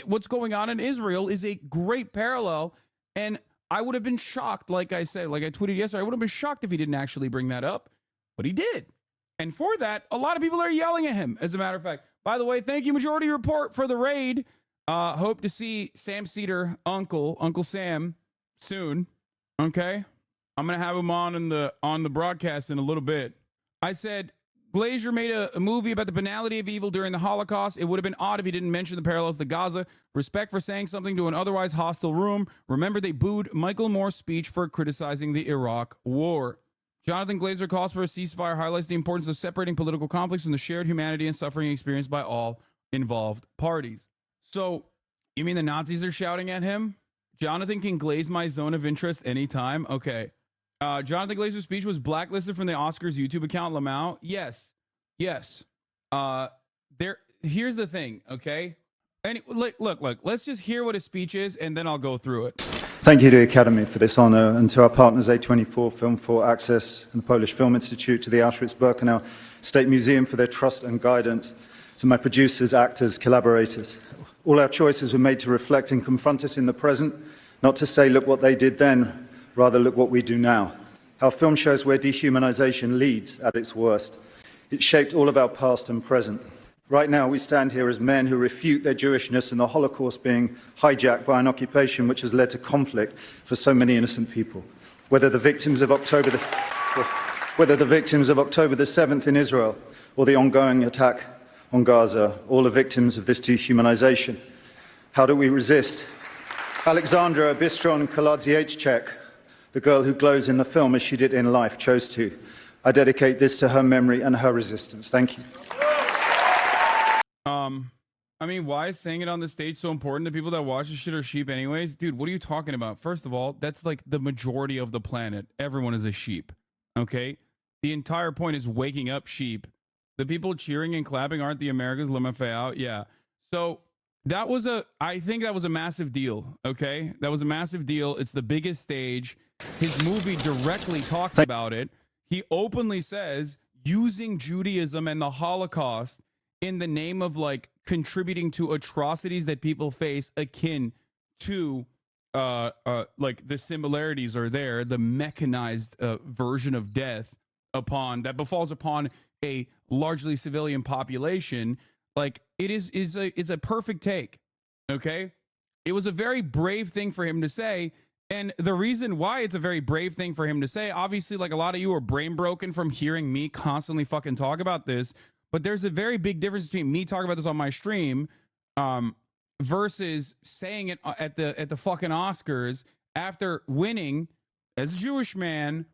what's going on in Israel is a great parallel. And I would have been shocked, like I said, like I tweeted yesterday, I would have been shocked if he didn't actually bring that up, but he did. And for that, a lot of people are yelling at him, as a matter of fact. By the way, thank you, Majority Report, for the raid. Hope to see Sam Cedar, Uncle Sam, soon. Okay? I'm going to have him on the broadcast in a little bit. I said, Glazer made a movie about the banality of evil during the Holocaust. It would have been odd if he didn't mention the parallels to Gaza. Respect for saying something to an otherwise hostile room. Remember, they booed Michael Moore's speech for criticizing the Iraq War. Jonathan Glazer calls for a ceasefire, highlights the importance of separating political conflicts from the shared humanity and suffering experienced by all involved parties. So, you mean the Nazis are shouting at him? Jonathan can glaze my zone of interest anytime? Okay. Jonathan Glazer's speech was blacklisted from the Oscars YouTube account, Lamau. Yes. Here's the thing, okay? And look, let's just hear what his speech is, and then I'll go through it. Thank you to the Academy for this honor, and to our partners A24, Film for Access, and the Polish Film Institute, to the Auschwitz-Birkenau State Museum for their trust and guidance, to my producers, actors, collaborators. All our choices were made to reflect and confront us in the present, not to say, look what they did then, rather look what we do now. Our film shows where dehumanization leads at its worst. It shaped all of our past and present. Right now, we stand here as men who refute their Jewishness and the Holocaust being hijacked by an occupation which has led to conflict for so many innocent people. Whether the victims of October the 7th in Israel or the ongoing attack on Gaza, all are victims of this dehumanization. How do we resist? Alexandra Bistron Kaladziejczak, the girl who glows in the film as she did in life, chose to. I dedicate this to her memory and her resistance. Thank you. I mean, why is saying it on the stage so important? The people that watch this shit are sheep anyways? Dude, what are you talking about? First of all, that's like the majority of the planet. Everyone is a sheep, okay? The entire point is waking up sheep. The people cheering and clapping aren't the Americans. Let me out. Yeah. So I think that was a massive deal, okay? That was a massive deal. It's the biggest stage. His movie directly talks about it. He openly says using Judaism and the Holocaust in the name of like contributing to atrocities that people face akin to like the similarities are there, the mechanized version of death that befalls upon a largely civilian population. Like it's a perfect take. Okay. It was a very brave thing for him to say. And the reason why it's a very brave thing for him to say, obviously, like a lot of you are brain broken from hearing me constantly fucking talk about this. But there's a very big difference between me talking about this on my stream versus saying it at the fucking Oscars after winning as a Jewish man,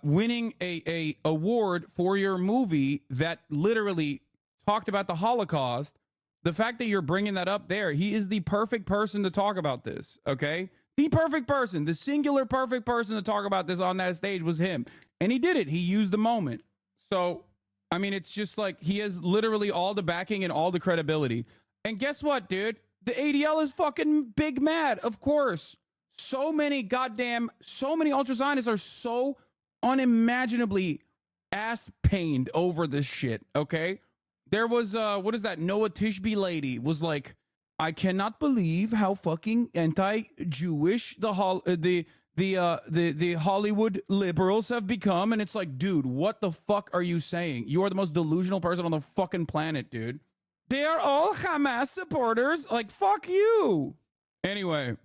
winning a award for your movie that literally talked about the Holocaust. The fact that you're bringing that up there, he is the perfect person to talk about this, okay? The perfect person, the singular perfect person to talk about this on that stage was him. And he did it. He used the moment. So, I mean, it's just like he has literally all the backing and all the credibility. And guess what, dude? The ADL is fucking big mad, of course. So many ultra-Zionists are so unimaginably ass-pained over this shit, okay? There was, what is that? Noah Tishby lady was like, I cannot believe how fucking anti-Jewish the Hollywood liberals have become. And it's like, dude, what the fuck are you saying? You are the most delusional person on the fucking planet, dude. They are all Hamas supporters. Like, fuck you. Anyway,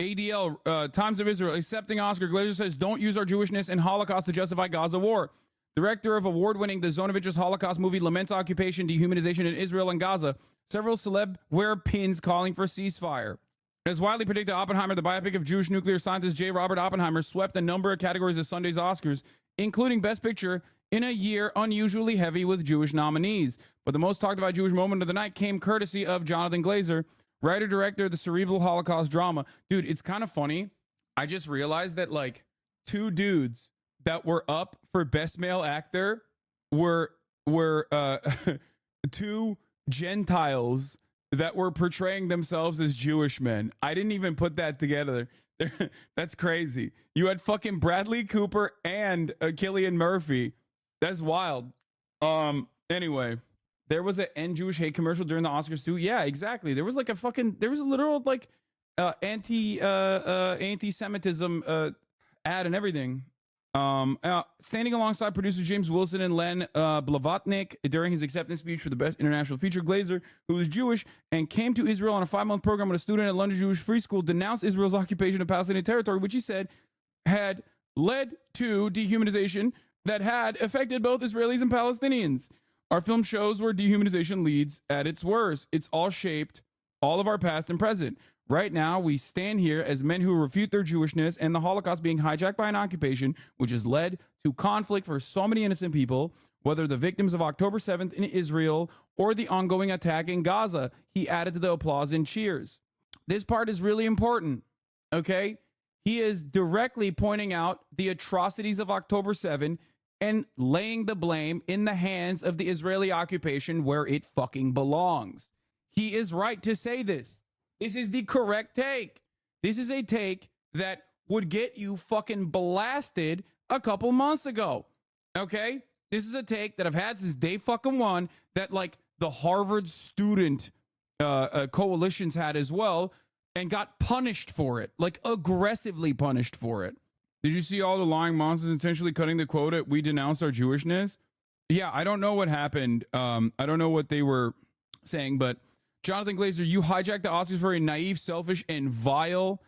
ADL, Times of Israel, accepting Oscar. Glazer says, don't use our Jewishness and Holocaust to justify Gaza war. Director of award-winning The Zone of Interest Holocaust movie laments occupation, dehumanization in Israel and Gaza. Several celeb wear pins calling for ceasefire. As widely predicted, Oppenheimer, the biopic of Jewish nuclear scientist J. Robert Oppenheimer, swept a number of categories at Sunday's Oscars, including Best Picture, in a year unusually heavy with Jewish nominees. But the most talked about Jewish moment of the night came courtesy of Jonathan Glazer, writer-director of the cerebral Holocaust drama. Dude, it's kind of funny. I just realized that, like, two dudes that were up for Best Male Actor were two Gentiles that were portraying themselves as Jewish men. I didn't even put that together. That's crazy. You had fucking Bradley Cooper and Cillian Murphy. That's wild. Anyway, there was an end Jewish hate commercial during the Oscars too. Yeah, exactly. There was a literal like anti-Semitism ad and everything. Standing alongside producer James Wilson and Len Blavatnik during his acceptance speech for the Best International Feature, Glazer, who is Jewish and came to Israel on a 5-month program with a student at London Jewish Free School, denounced Israel's occupation of Palestinian territory, which he said had led to dehumanization that had affected both Israelis and Palestinians. Our film shows where dehumanization leads at its worst. It's all shaped all of our past and present. Right now, we stand here as men who refute their Jewishness and the Holocaust being hijacked by an occupation, which has led to conflict for so many innocent people, whether the victims of October 7th in Israel or the ongoing attack in Gaza. He added to the applause and cheers. This part is really important, okay? He is directly pointing out the atrocities of October 7 and laying the blame in the hands of the Israeli occupation where it fucking belongs. He is right to say this. This is the correct take. This is a take that would get you fucking blasted a couple months ago. Okay? This is a take that I've had since day fucking one that like the Harvard student coalitions had as well and got punished for it, like aggressively punished for it. Did you see all the lying monsters intentionally cutting the quota? We denounce our Jewishness. Yeah, I don't know what happened. I don't know what they were saying, but Jonathan Glazer, you hijacked the Oscars for a naive, selfish, and vile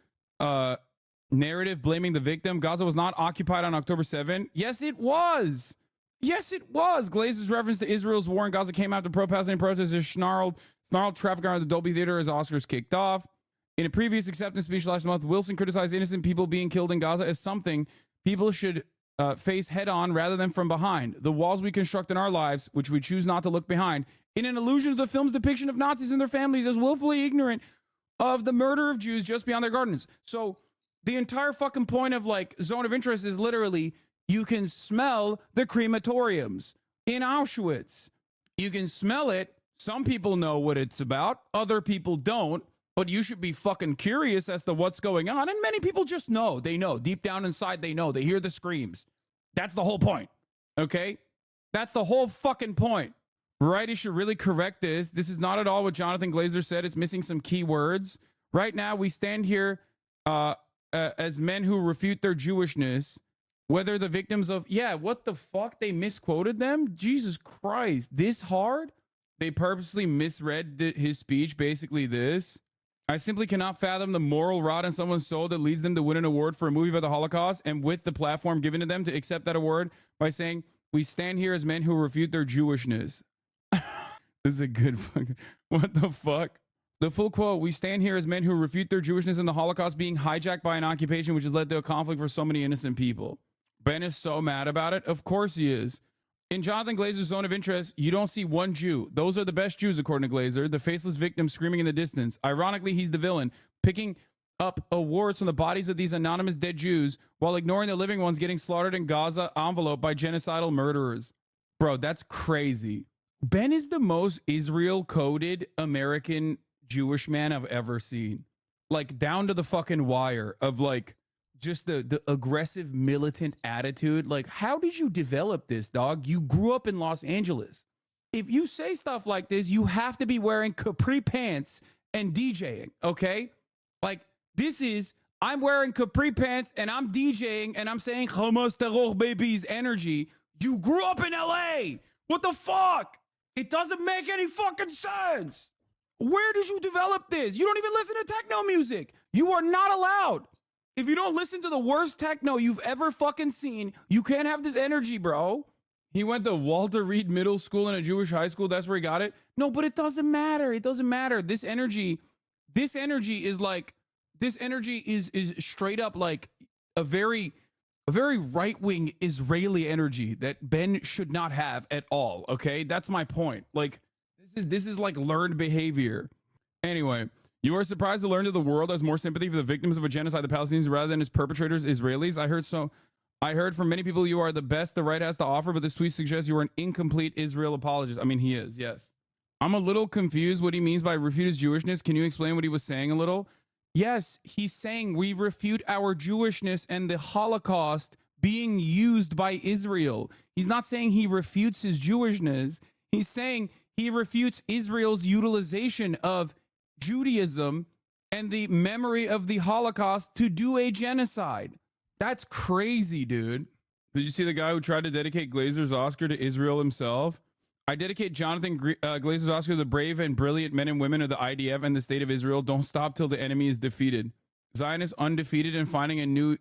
narrative blaming the victim. Gaza was not occupied on October 7. Yes, it was. Yes, it was. Glazer's reference to Israel's war in Gaza came after pro-Palestinian protesters snarled traffic around the Dolby Theater as Oscars kicked off. In a previous acceptance speech last month, Wilson criticized innocent people being killed in Gaza as something people should face head-on rather than from behind. The walls we construct in our lives, which we choose not to look behind, in an allusion to the film's depiction of Nazis and their families as willfully ignorant of the murder of Jews just beyond their gardens. So the entire fucking point of like Zone of Interest is literally you can smell the crematoriums in Auschwitz. You can smell it. Some people know what it's about. Other people don't. But you should be fucking curious as to what's going on. And many people just know. They know. Deep down inside, they know. They hear the screams. That's the whole point. Okay? That's the whole fucking point. Variety should really correct this. This is not at all what Jonathan Glazer said. It's missing some key words. Right now, we stand here as men who refute their Jewishness, whether the victims of, yeah, what the fuck? They misquoted them? Jesus Christ. This hard? They purposely misread his speech, basically this. I simply cannot fathom the moral rot in someone's soul that leads them to win an award for a movie about the Holocaust and with the platform given to them to accept that award by saying, we stand here as men who refute their Jewishness. This is a good fucking, what the fuck? The full quote, we stand here as men who refute their Jewishness and the Holocaust being hijacked by an occupation which has led to a conflict for so many innocent people. Ben is so mad about it. Of course he is. In Jonathan Glazer's Zone of Interest, you don't see one Jew. Those are the best Jews, according to Glazer, the faceless victim screaming in the distance. Ironically, he's the villain, picking up awards from the bodies of these anonymous dead Jews while ignoring the living ones getting slaughtered in Gaza envelope by genocidal murderers. Bro, that's crazy. Ben is the most Israel-coded American Jewish man I've ever seen. Like, down to the fucking wire of, like, just the aggressive militant attitude. Like, how did you develop this, dog? You grew up in Los Angeles. If you say stuff like this, you have to be wearing capri pants and DJing, okay? Like, this is, I'm wearing capri pants and I'm DJing and I'm saying Hamas terror babies energy. You grew up in LA. What the fuck? It doesn't make any fucking sense. Where did you develop this? You don't even listen to techno music. You are not allowed. If you don't listen to the worst techno you've ever fucking seen, you can't have this energy, bro. He went to Walter Reed Middle School and a Jewish high school. That's where he got it. No, but it doesn't matter. It doesn't matter. This energy is like, this energy is straight up like a very right-wing Israeli energy that Ben should not have at all. Okay, that's my point. Like, this is like learned behavior. Anyway, you are surprised to learn that the world has more sympathy for the victims of a genocide, the Palestinians, rather than its perpetrators, Israelis. I heard from many people you are the best the right has to offer, but this tweet suggests you are an incomplete Israel apologist. I mean, he is, yes. I'm a little confused what he means by refute his Jewishness. Can you explain what he was saying a little? Yes, he's saying we refute our Jewishness and the Holocaust being used by Israel. He's not saying he refutes his Jewishness. He's saying he refutes Israel's utilization of Judaism and the memory of the Holocaust to do a genocide. That's crazy, dude. Did you see the guy who tried to dedicate Glazer's Oscar to Israel himself? I dedicate Jonathan Glazer's Oscar to the brave and brilliant men and women of the IDF and the state of Israel. Don't stop till the enemy is defeated. Zionists undefeated and finding new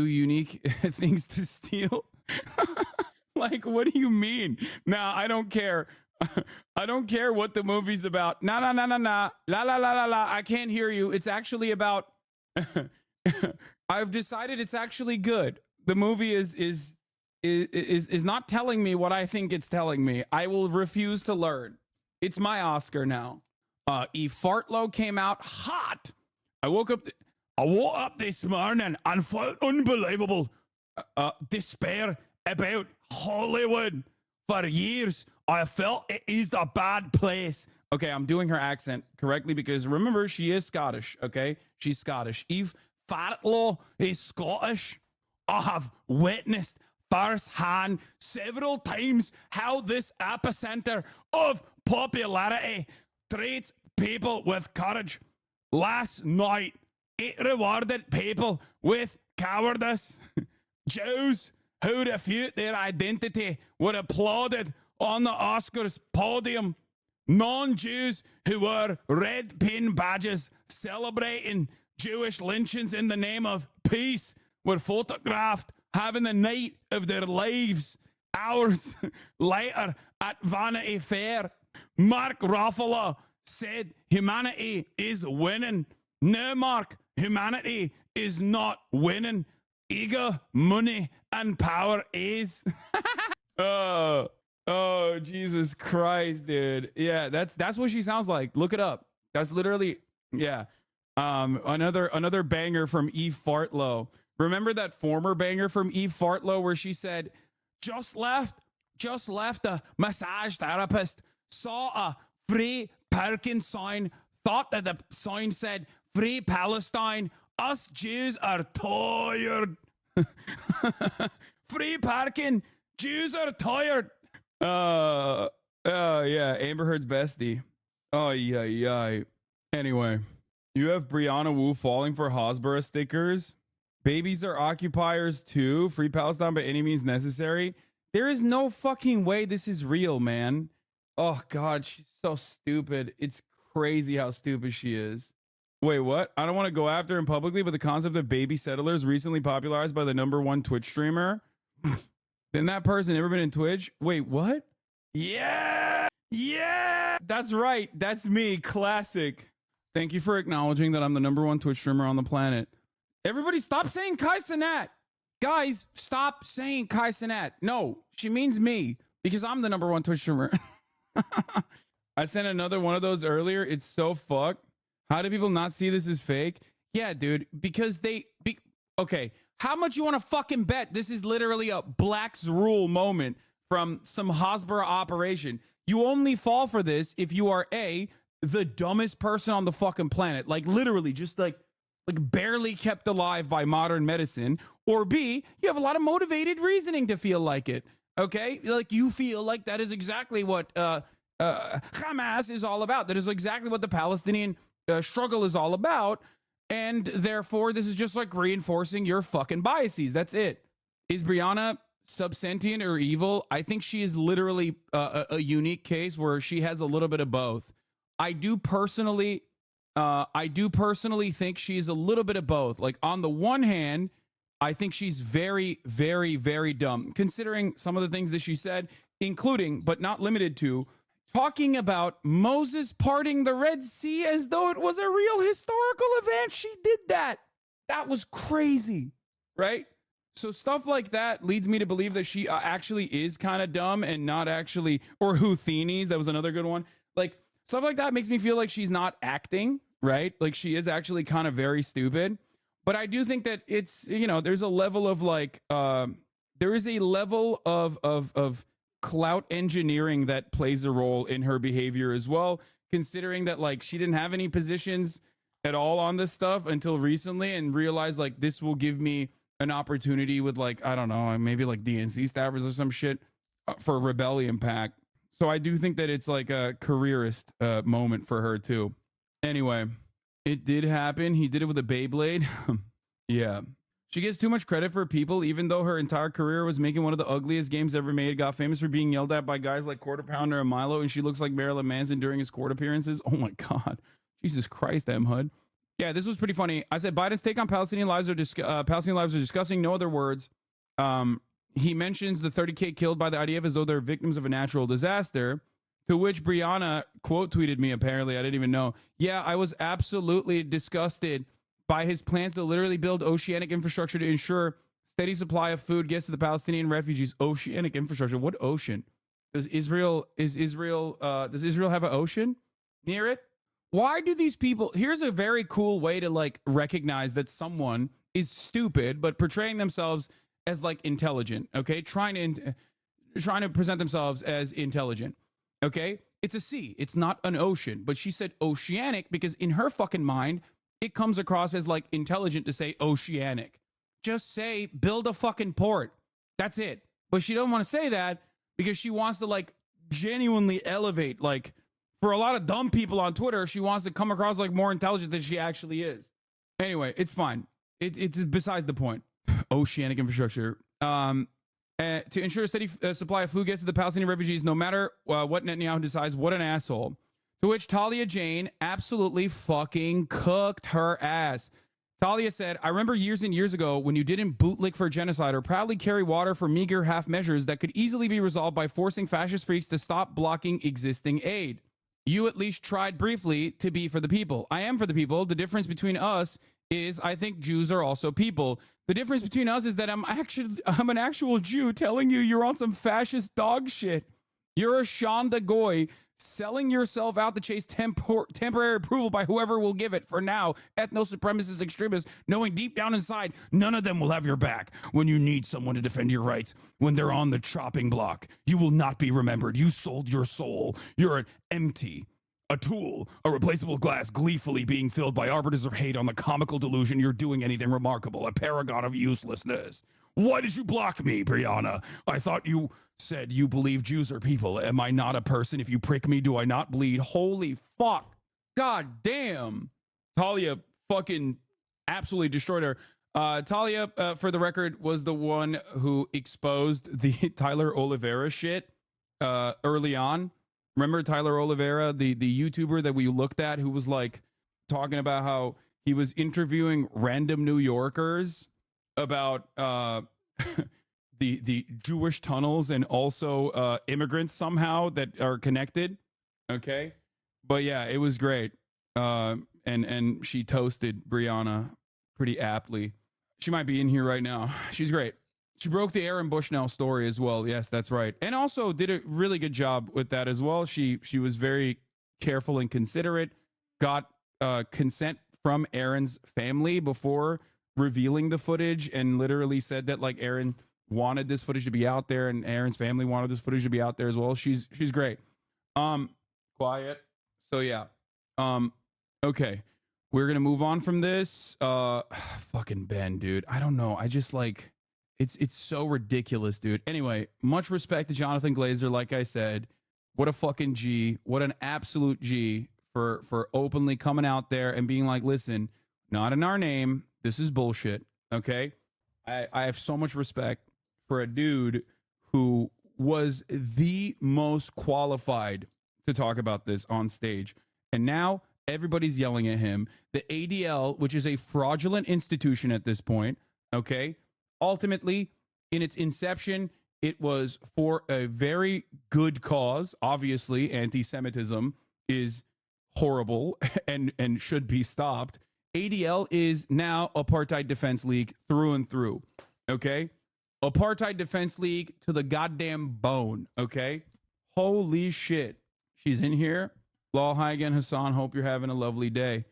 unique things to steal. Like, what do you mean? Nah, I don't care. I don't care what the movie's about. Nah, la la la la la. I can't hear you. It's actually about. I've decided it's actually good. The movie is not telling me what I think it's telling me. I will refuse to learn. It's my Oscar now. E. Fartlow came out hot. I woke up this morning and felt unbelievable despair about Hollywood. For years, I felt it is a bad place. Okay, I'm doing her accent correctly because remember, she is Scottish, okay? She's Scottish. Eve Fartlow is Scottish. I have witnessed firsthand several times how this epicenter of popularity treats people with courage. Last night, it rewarded people with cowardice. Jews who refute their identity were applauded on the Oscars podium. Non-Jews who wore red pin badges celebrating Jewish lynchings in the name of peace were photographed having the night of their lives. Hours later at Vanity Fair, Mark Ruffalo said humanity is winning. No, Mark, humanity is not winning. Ego, money, and power is. Oh, Jesus Christ, dude. Yeah, that's what she sounds like. Look it up. That's literally, yeah. Another banger from Eve Fartlow. Remember that former banger from Eve Fartlow where she said, just left a massage therapist, saw a free parking sign, thought that the sign said free Palestine. Us Jews are tired. Free parking. Jews are tired. Yeah, Amber Heard's bestie. Oh, yeah. Anyway, you have Brianna Wu falling for Hasbara stickers. Babies are occupiers too. Free Palestine by any means necessary. There is no fucking way this is real, man. Oh, God, she's so stupid. It's crazy how stupid she is. Wait, what? I don't want to go after him publicly, but the concept of baby settlers recently popularized by the #1 Twitch streamer. Then that person ever been in Twitch? Wait, what? Yeah! That's right. That's me. Classic. Thank you for acknowledging that I'm the #1 Twitch streamer on the planet. Everybody stop saying Kai Cenat. Guys, stop saying Kai Cenat. No, she means me because I'm the #1 Twitch streamer. I sent another one of those earlier. It's so fucked. How do people not see this as fake? Yeah, dude, because okay, how much you want to fucking bet this is literally a Black's Rule moment from some Hasbara operation? You only fall for this if you are A, the dumbest person on the fucking planet, like literally just like barely kept alive by modern medicine, or B, you have a lot of motivated reasoning to feel like it. Okay, like you feel like that is exactly what Hamas is all about. That is exactly what the Palestinian struggle is all about, and therefore this is just like reinforcing your fucking biases. That's it. Is Brianna subsentient or evil? I think she is literally a unique case where she has a little bit of both. I do personally think she's a little bit of both. Like on the one hand, I think she's very, very, very dumb, considering some of the things that she said, including, but not limited to, talking about Moses parting the Red Sea as though it was a real historical event. She did that. That was crazy, right? So stuff like that leads me to believe that she actually is kind of dumb and not actually, or Houthis, that was another good one. Like stuff like that makes me feel like she's not acting, right? Like she is actually kind of very stupid. But I do think that it's, you know, there's a level of like, there is a level of clout engineering that plays a role in her behavior as well, considering that like she didn't have any positions at all on this stuff until recently and realized like this will give me an opportunity with like, I don't know, maybe like DNC staffers or some shit for Rebellion Pack. So I do think that it's like a careerist moment for her too. Anyway, It did happen. He did it with a Beyblade. Yeah. She gets too much credit for people, even though her entire career was making one of the ugliest games ever made. Got famous for being yelled at by guys like Quarter Pounder and Milo, and she looks like Marilyn Manson during his court appearances. Oh my God. Jesus Christ, M. Hood. Yeah, this was pretty funny. I said Biden's take on Palestinian lives are disgusting. No other words. He mentions the 30K killed by the IDF as though they're victims of a natural disaster. To which Brianna quote tweeted me, apparently. I didn't even know. Yeah, I was absolutely disgusted by his plans to literally build oceanic infrastructure to ensure steady supply of food gets to the Palestinian refugees. Oceanic infrastructure. What ocean? Does Israel have an ocean near it? Why do these people, here's a very cool way to like recognize that someone is stupid, but portraying themselves as like intelligent, okay? Trying to present themselves as intelligent, okay? It's a sea, it's not an ocean, but she said oceanic because in her fucking mind, it comes across as like intelligent to say oceanic. Just say, build a fucking port. That's it. But she don't want to say that because she wants to like genuinely elevate, like, for a lot of dumb people on Twitter, she wants to come across like more intelligent than she actually is. Anyway, it's fine. It's besides the point. Oceanic infrastructure. To ensure a steady supply of food gets to the Palestinian refugees, no matter what Netanyahu decides. What an asshole. To which Talia Jane absolutely fucking cooked her ass. Talia said, I remember years and years ago when you didn't bootlick for genocide or proudly carry water for meager half measures that could easily be resolved by forcing fascist freaks to stop blocking existing aid. You at least tried briefly to be for the people. I am for the people. The difference between us is I think Jews are also people. The difference between us is that I'm an actual Jew telling you you're on some fascist dog shit. You're a Shonda Goy selling yourself out to chase temporary approval by whoever will give it. For now, ethno-supremacist extremists, knowing deep down inside, none of them will have your back when you need someone to defend your rights. When they're on the chopping block, you will not be remembered. You sold your soul. You're an empty, a tool, a replaceable glass gleefully being filled by arbiters of hate on the comical delusion you're doing anything remarkable, a paragon of uselessness. Why did you block me, Brianna? I thought you said you believe Jews are people. Am I not a person? If you prick me, do I not bleed? Holy fuck. God damn. Talia fucking absolutely destroyed her. Talia, for the record, was the one who exposed the Tyler Oliveira shit early on. Remember Tyler Oliveira, the YouTuber that we looked at, who was like talking about how he was interviewing random New Yorkers about the Jewish tunnels and also immigrants somehow that are connected. Okay. But yeah, it was great. And she toasted Brianna pretty aptly. She might be in here right now. She's great. She broke the Aaron Bushnell story as well. Yes, that's right. And also did a really good job with that as well. She was very careful and considerate, got consent from Aaron's family before revealing the footage, and literally said that like Aaron wanted this footage to be out there and Aaron's family wanted this footage to be out there as well. She's great. Quiet. So yeah. Okay. We're going to move on from this. Fucking Ben, dude. I don't know. I just like, it's so ridiculous, dude. Anyway, much respect to Jonathan Glazer. Like I said, what a fucking G, what an absolute G for openly coming out there and being like, listen, not in our name. This is bullshit. Okay. I have so much respect for a dude who was the most qualified to talk about this on stage. And now everybody's yelling at him. The ADL, which is a fraudulent institution at this point, okay, ultimately, in its inception, it was for a very good cause. Obviously, anti-Semitism is horrible and should be stopped. ADL is now Apartheid Defense League through and through, okay? Apartheid Defense League to the goddamn bone, okay? Holy shit. She's in here. Law, hi again, Hassan. Hope you're having a lovely day.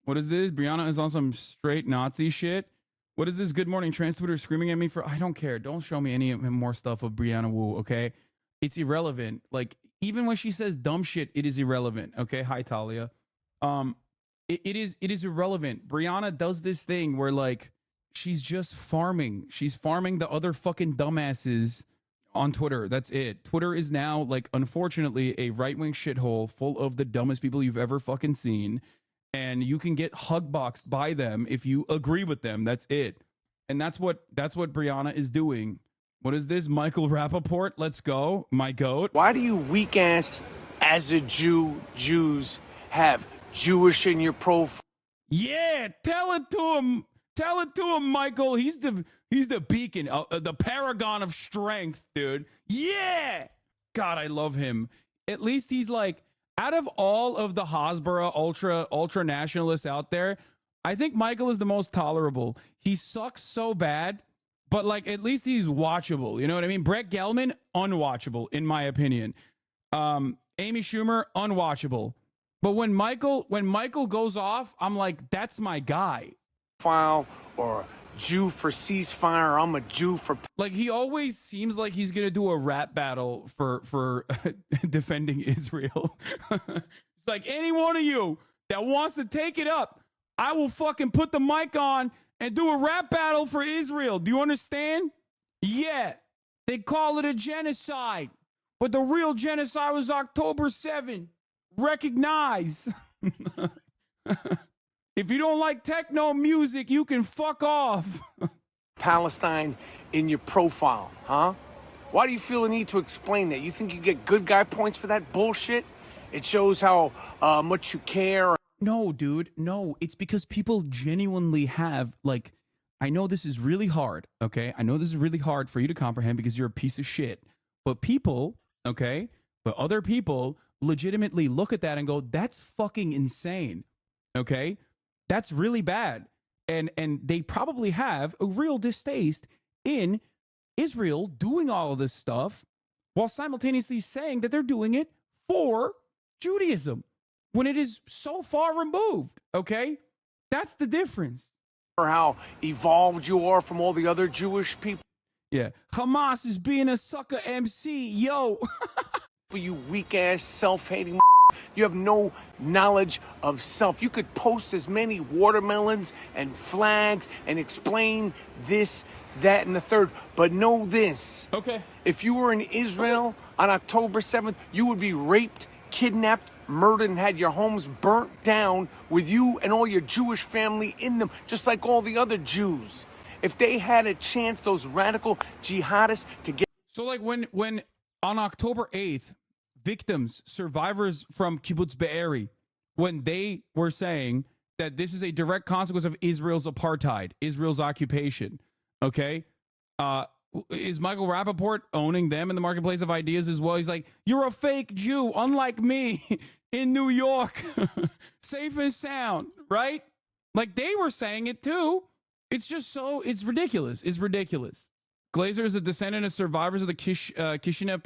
What is this? Brianna is on some straight Nazi shit. What is this? Good morning, trans Twitter screaming at me for... I don't care. Don't show me any more stuff of Brianna Wu, okay? It's irrelevant. Like, even when she says dumb shit, it is irrelevant, okay? Hi, Talia. It is irrelevant. Brianna does this thing where, like, she's just farming. She's farming the other fucking dumbasses on Twitter. That's it. Twitter is now, like, unfortunately, a right-wing shithole full of the dumbest people you've ever fucking seen. and you can get hug boxed by them if you agree with them. That's it. And that's what Brianna is doing. What is this? Michael Rappaport, let's go. My goat. Why do you weak ass as a Jews have Jewish in your profile? Yeah, tell it to him. Tell it to him, Michael. He's the beacon, the paragon of strength, dude. Yeah. God, I love him. At least he's like, out of all of the Hasbara ultra nationalists out there, I think Michael is the most tolerable. He sucks so bad, but like at least he's watchable. You know what I mean? Brett Gelman, unwatchable in my opinion. Amy Schumer, unwatchable. But when Michael goes off, I'm like, that's my guy. File or Jew for ceasefire. I'm a Jew for. Like he always seems like he's gonna do a rap battle for defending Israel. It's like any one of you that wants to take it up, I will fucking put the mic on and do a rap battle for Israel. Do you understand? Yeah, they call it a genocide, but the real genocide was October 7th. Recognize. If you don't like techno music, you can fuck off. Palestine in your profile, huh? Why do you feel the need to explain that? You think you get good guy points for that bullshit? It shows how much you care. No, dude, no. It's because people genuinely have, like, I know this is really hard, okay? I know this is really hard for you to comprehend because you're a piece of shit. But people, okay? But other people legitimately look at that and go, that's fucking insane, okay? That's really bad. And they probably have a real distaste in Israel doing all of this stuff while simultaneously saying that they're doing it for Judaism when it is so far removed, okay? That's the difference. Or how evolved you are from all the other Jewish people. Yeah. Hamas is being a sucker MC, yo. You weak ass self-hating. You have no knowledge of self. You could post as many watermelons and flags and explain this, that, and the third. But know this. Okay. If you were in Israel on October 7th, you would be raped, kidnapped, murdered, and had your homes burnt down with you and all your Jewish family in them, just like all the other Jews. If they had a chance, those radical jihadists, to get... So like when on October 8th, victims, survivors from Kibbutz Be'eri, when they were saying that this is a direct consequence of Israel's apartheid, Israel's occupation, okay? Is Michael Rappaport owning them in the marketplace of ideas as well? He's like, you're a fake Jew, unlike me in New York, safe and sound, right? Like they were saying it too. It's just so, it's ridiculous. It's ridiculous. Glazer is a descendant of survivors of the Kishinev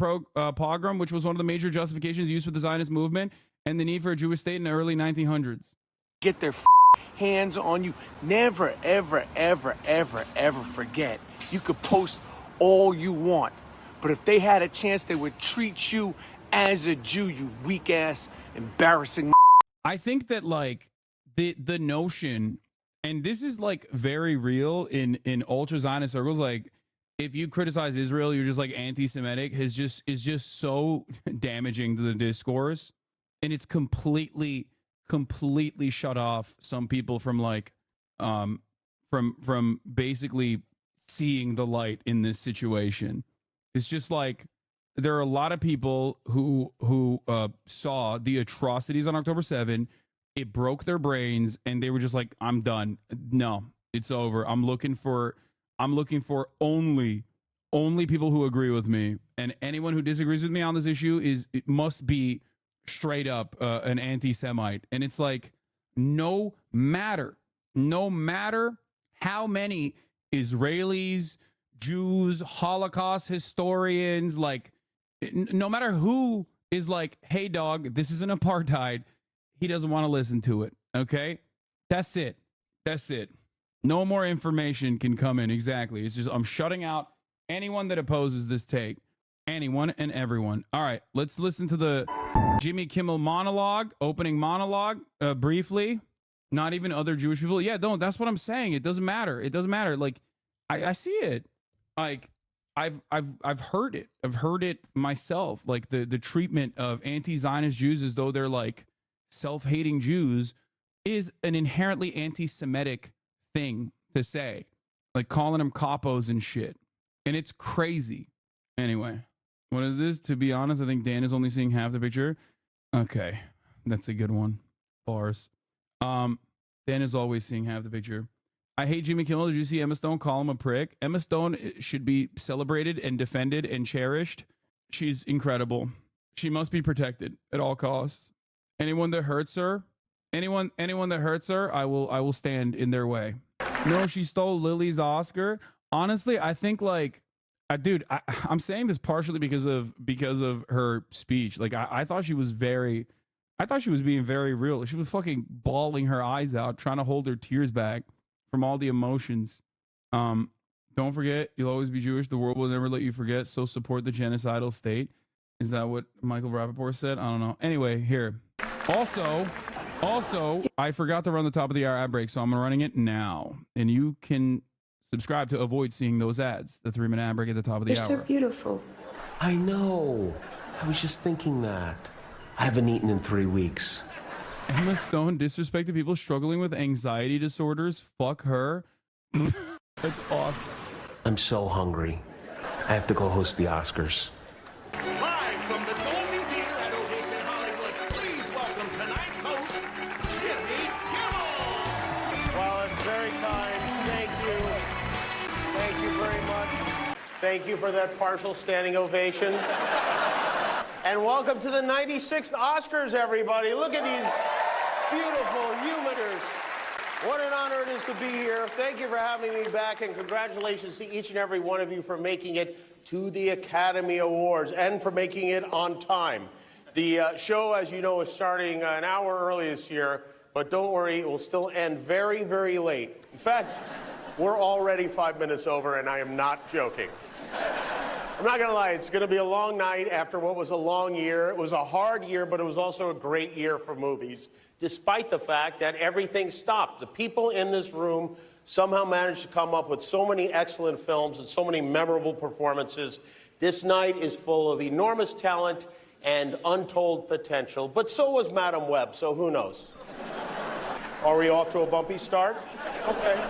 pogrom, which was one of the major justifications used for the Zionist movement and the need for a Jewish state in the early 1900s. Get their hands on you. Never, ever, ever, ever, ever forget. You could post all you want, but if they had a chance, they would treat you as a Jew, you weak ass, embarrassing. I think that like the notion, and this is like very real in ultra Zionist circles, like if you criticize Israel, you're just like anti-Semitic, is just so damaging to the discourse, and it's completely shut off some people from like from basically seeing the light in this situation. It's just like there are a lot of people who saw the atrocities on October 7. It broke their brains, and they were just like, I'm done. No, it's over. I'm looking for only people who agree with me, and anyone who disagrees with me on this issue it must be straight up an anti-Semite. And it's like, no matter how many Israelis, Jews, Holocaust historians, like no matter who is like, hey dog, this is an apartheid, he doesn't want to listen to it. Okay, that's it. No more information can come in. Exactly. It's just, I'm shutting out anyone that opposes this take. Anyone and everyone. All right, let's listen to the Jimmy Kimmel monologue, opening monologue, briefly. Not even other Jewish people. Yeah, don't. That's what I'm saying. It doesn't matter. It doesn't matter. Like, I see it. Like, I've heard it. I've heard it myself. Like the treatment of anti-Zionist Jews as though they're like self-hating Jews. is an inherently anti-Semitic thing to say, like calling them capos and shit. And it's crazy. Anyway, what is this? To be honest, I think Dan is only seeing half the picture. Okay, that's a good one. Bars. Dan is always seeing half the picture. I hate Jimmy Kimmel. Did you see Emma Stone call him a prick? Emma Stone should be celebrated and defended and cherished. She's incredible. She must be protected at all costs. Anyone that hurts her, anyone that hurts her, I will stand in their way. No, she stole Lily's Oscar. Honestly, I think like, dude, I'm saying this partially because of her speech. Like I thought she was being very real. She was fucking bawling her eyes out, trying to hold her tears back from all the emotions. Don't forget, you'll always be Jewish. The world will never let you forget. So support the genocidal state. Is that what Michael Rappaport said? I don't know. Anyway, here. Also, I forgot to run the top of the hour ad break, so I'm running it now. And you can subscribe to avoid seeing those ads. The 3-minute ad break at the top of the hour. You're so beautiful. I know. I was just thinking that. I haven't eaten in 3 weeks. Emma Stone disrespected people struggling with anxiety disorders. Fuck her. That's awesome. I'm so hungry. I have to go host the Oscars. Live from the Dolby Theater at Ovation Hollywood, please welcome tonight's host, Jimmy Kimmel. Well, it's very kind. Thank you. Thank you very much. Thank you for that partial standing ovation. And welcome to the 96th Oscars, everybody. Look at these beautiful humidors. What an honor it is to be here. Thank you for having me back, and congratulations to each and every one of you for making it to the Academy Awards and for making it on time. The show, as you know, is starting an hour early this year, but don't worry, it will still end very, very late. In fact, we're already 5 minutes over, and I am not joking. I'm not gonna lie, it's gonna be a long night after what was a long year. It was a hard year, but it was also a great year for movies, despite the fact that everything stopped. The people in this room somehow managed to come up with so many excellent films and so many memorable performances. This night is full of enormous talent and untold potential, but so was Madam Web, so who knows? Are we off to a bumpy start? Okay.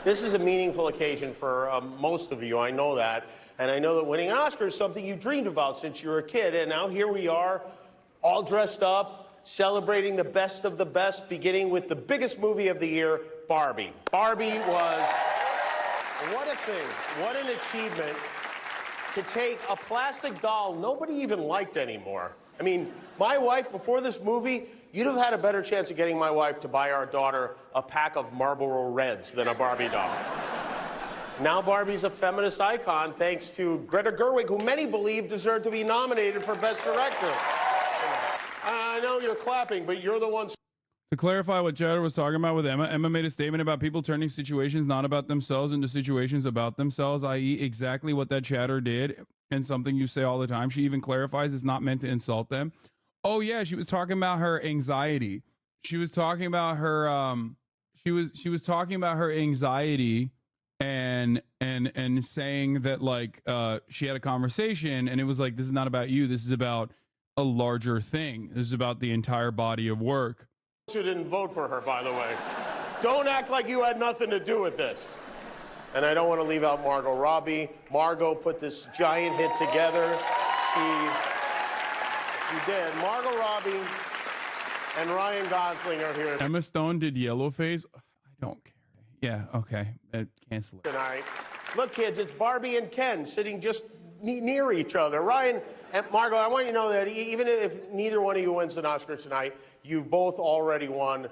This is a meaningful occasion for most of you, I know that. And I know that winning an Oscar is something you dreamed about since you were a kid. And now here we are, all dressed up, celebrating the best of the best, beginning with the biggest movie of the year, Barbie. Barbie was, what a thing, what an achievement to take a plastic doll nobody even liked anymore. I mean, my wife, before this movie, you'd have had a better chance of getting my wife to buy our daughter a pack of Marlboro Reds than a Barbie doll. Now Barbie's a feminist icon thanks to Greta Gerwig, who many believe deserved to be nominated for Best Director. I know you're clapping, but you're the ones. To clarify what Jared was talking about with Emma made a statement about people turning situations not about themselves into situations about themselves, i.e. exactly what that chatter did, and something you say all the time. She even clarifies it's not meant to insult them. Oh yeah, she was talking about her anxiety. She was talking about her she was talking about her anxiety and saying that like she had a conversation and it was like, this is not about you, this is about a larger thing. This is about the entire body of work. Who didn't vote for her, by the way. Don't act like you had nothing to do with this. And I don't want to leave out Margot Robbie. Margot put this giant hit together. She did. Margot Robbie and Ryan Gosling are here Emma Stone did Yellowface. I don't care. Yeah, okay. Cancel it. Tonight. Look, kids, it's Barbie and Ken sitting just near each other. Ryan and Margot, I want you to know that even if neither one of you wins an Oscar tonight, you both already won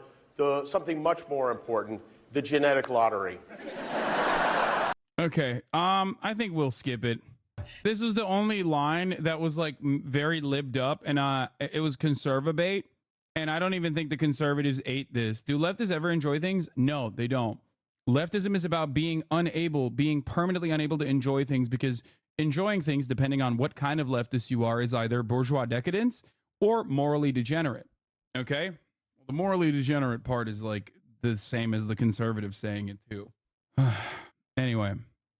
something much more important, the genetic lottery. Okay, I think we'll skip it. This was the only line that was like very libbed up, and it was conservabate, and I don't even think the conservatives ate this. Do leftists ever enjoy things? No, they don't. Leftism is about being permanently unable to enjoy things, because enjoying things, depending on what kind of leftist you are, is either bourgeois decadence or morally degenerate. Okay? Well, the morally degenerate part is like the same as the conservative saying it too. Anyway,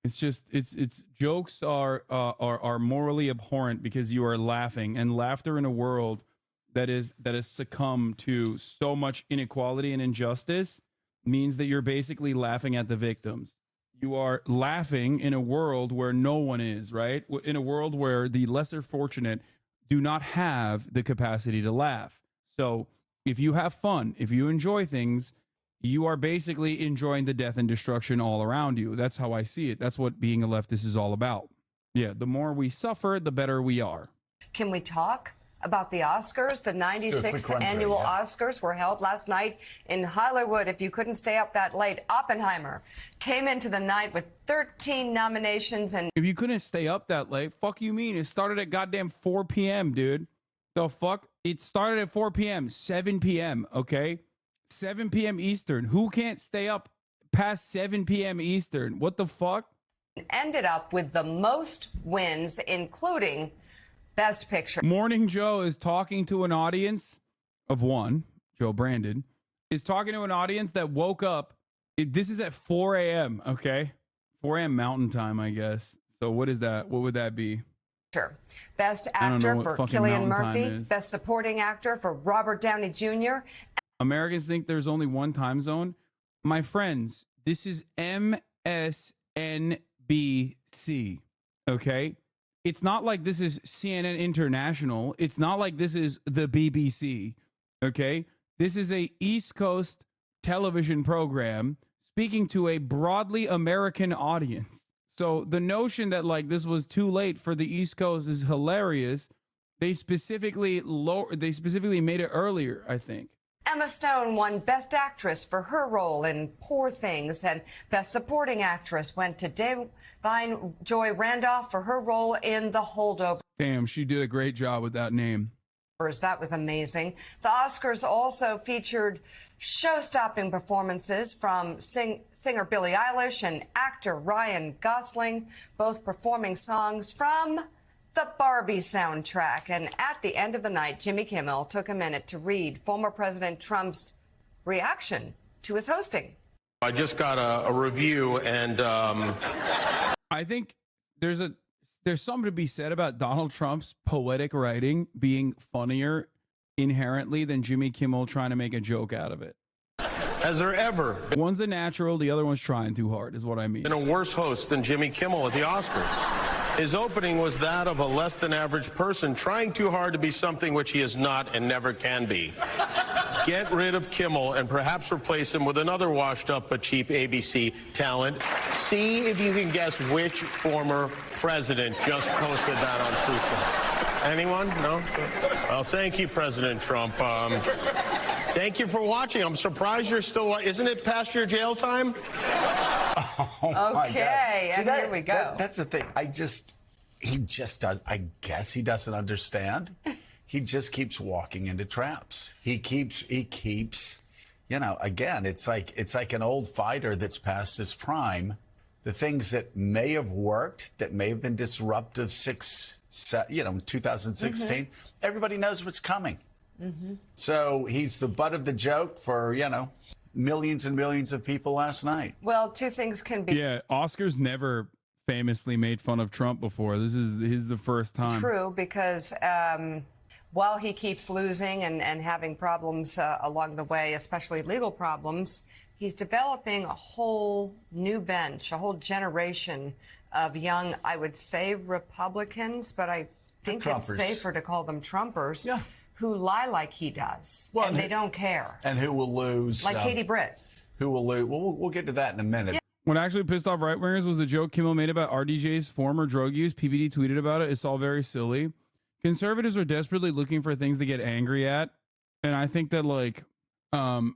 it's just it's jokes are morally abhorrent because you are laughing, and laughter in a world that is succumbed to so much inequality and injustice means that you're basically laughing at the victims. You are laughing in a world where no one is, right? In a world where the lesser fortunate do not have the capacity to laugh. So if you have fun, if you enjoy things, you are basically enjoying the death and destruction all around you. That's how I see it. That's what being a leftist is all about. Yeah, the more we suffer, the better we are. Can we talk about the Oscars? The 96th annual Oscars were held last night in Hollywood. If you couldn't stay up that late, Oppenheimer came into the night with 13 nominations. And if you couldn't stay up that late, fuck you mean? It started at goddamn 4 p.m., dude. The fuck? It started at 4 p.m., 7 p.m., okay? 7 p.m. Eastern. Who can't stay up past 7 p.m. Eastern? What the fuck? Ended up with the most wins, including Best Picture. Morning Joe is talking to an audience of one, Joe Brandon, is talking to an audience that woke up. This is at 4 a.m., okay? 4 a.m. Mountain Time, I guess. So what is that? What would that be? Best Actor for Cillian Murphy. Best Supporting Actor for Robert Downey Jr. Americans think there's only one time zone. My friends, this is MSNBC, okay? It's not like this is CNN International. It's not like this is the BBC, okay? This is a East Coast television program speaking to a broadly American audience. So the notion that like this was too late for the East Coast is hilarious. They specifically made it earlier, I think. Emma Stone won Best Actress for her role in Poor Things, and Best Supporting Actress went to Da'Vine Joy Randolph for her role in The Holdovers. Damn, she did a great job with that name. That was amazing. The Oscars also featured show-stopping performances from singer Billie Eilish and actor Ryan Gosling, both performing songs from the Barbie soundtrack. And at the end of the night, Jimmy Kimmel took a minute to read former President Trump's reaction to his hosting. I just got a review, and I think there's something to be said about Donald Trump's poetic writing being funnier inherently than Jimmy Kimmel trying to make a joke out of it. Has there ever one's a natural, the other one's trying too hard, is what I mean. Been a worse host than Jimmy Kimmel at the Oscars? His opening was that of a less than average person trying too hard to be something which he is not and never can be. Get rid of Kimmel and perhaps replace him with another washed up but cheap ABC talent. See if you can guess which former president just posted that on Truth. Anyone? No? Well, thank you, President Trump. Thank you for watching. I'm surprised you're still. Isn't it past your jail time? Okay, and here we go. That's the thing. He just does. I guess he doesn't understand. He just keeps walking into traps. He keeps. You know, again, it's like an old fighter that's past his prime. The things that may have worked, that may have been disruptive, 2016. Everybody knows what's coming. So he's the butt of the joke for millions and millions of people last night. Well, two things can be. Yeah, Oscars never famously made fun of Trump before. This is the first time. True, because while he keeps losing and having problems along the way, especially legal problems, he's developing a whole new bench, a whole generation of young, I would say Republicans, but I think it's safer to call them Trumpers. Yeah. Who lie like he does, and they don't care. And who will lose? Like Katie Britt. Who will lose? We'll get to that in a minute. Yeah. What actually pissed off right-wingers was the joke Kimmel made about RDJ's former drug use. PBD tweeted about it. It's all very silly. Conservatives are desperately looking for things to get angry at, and I think that and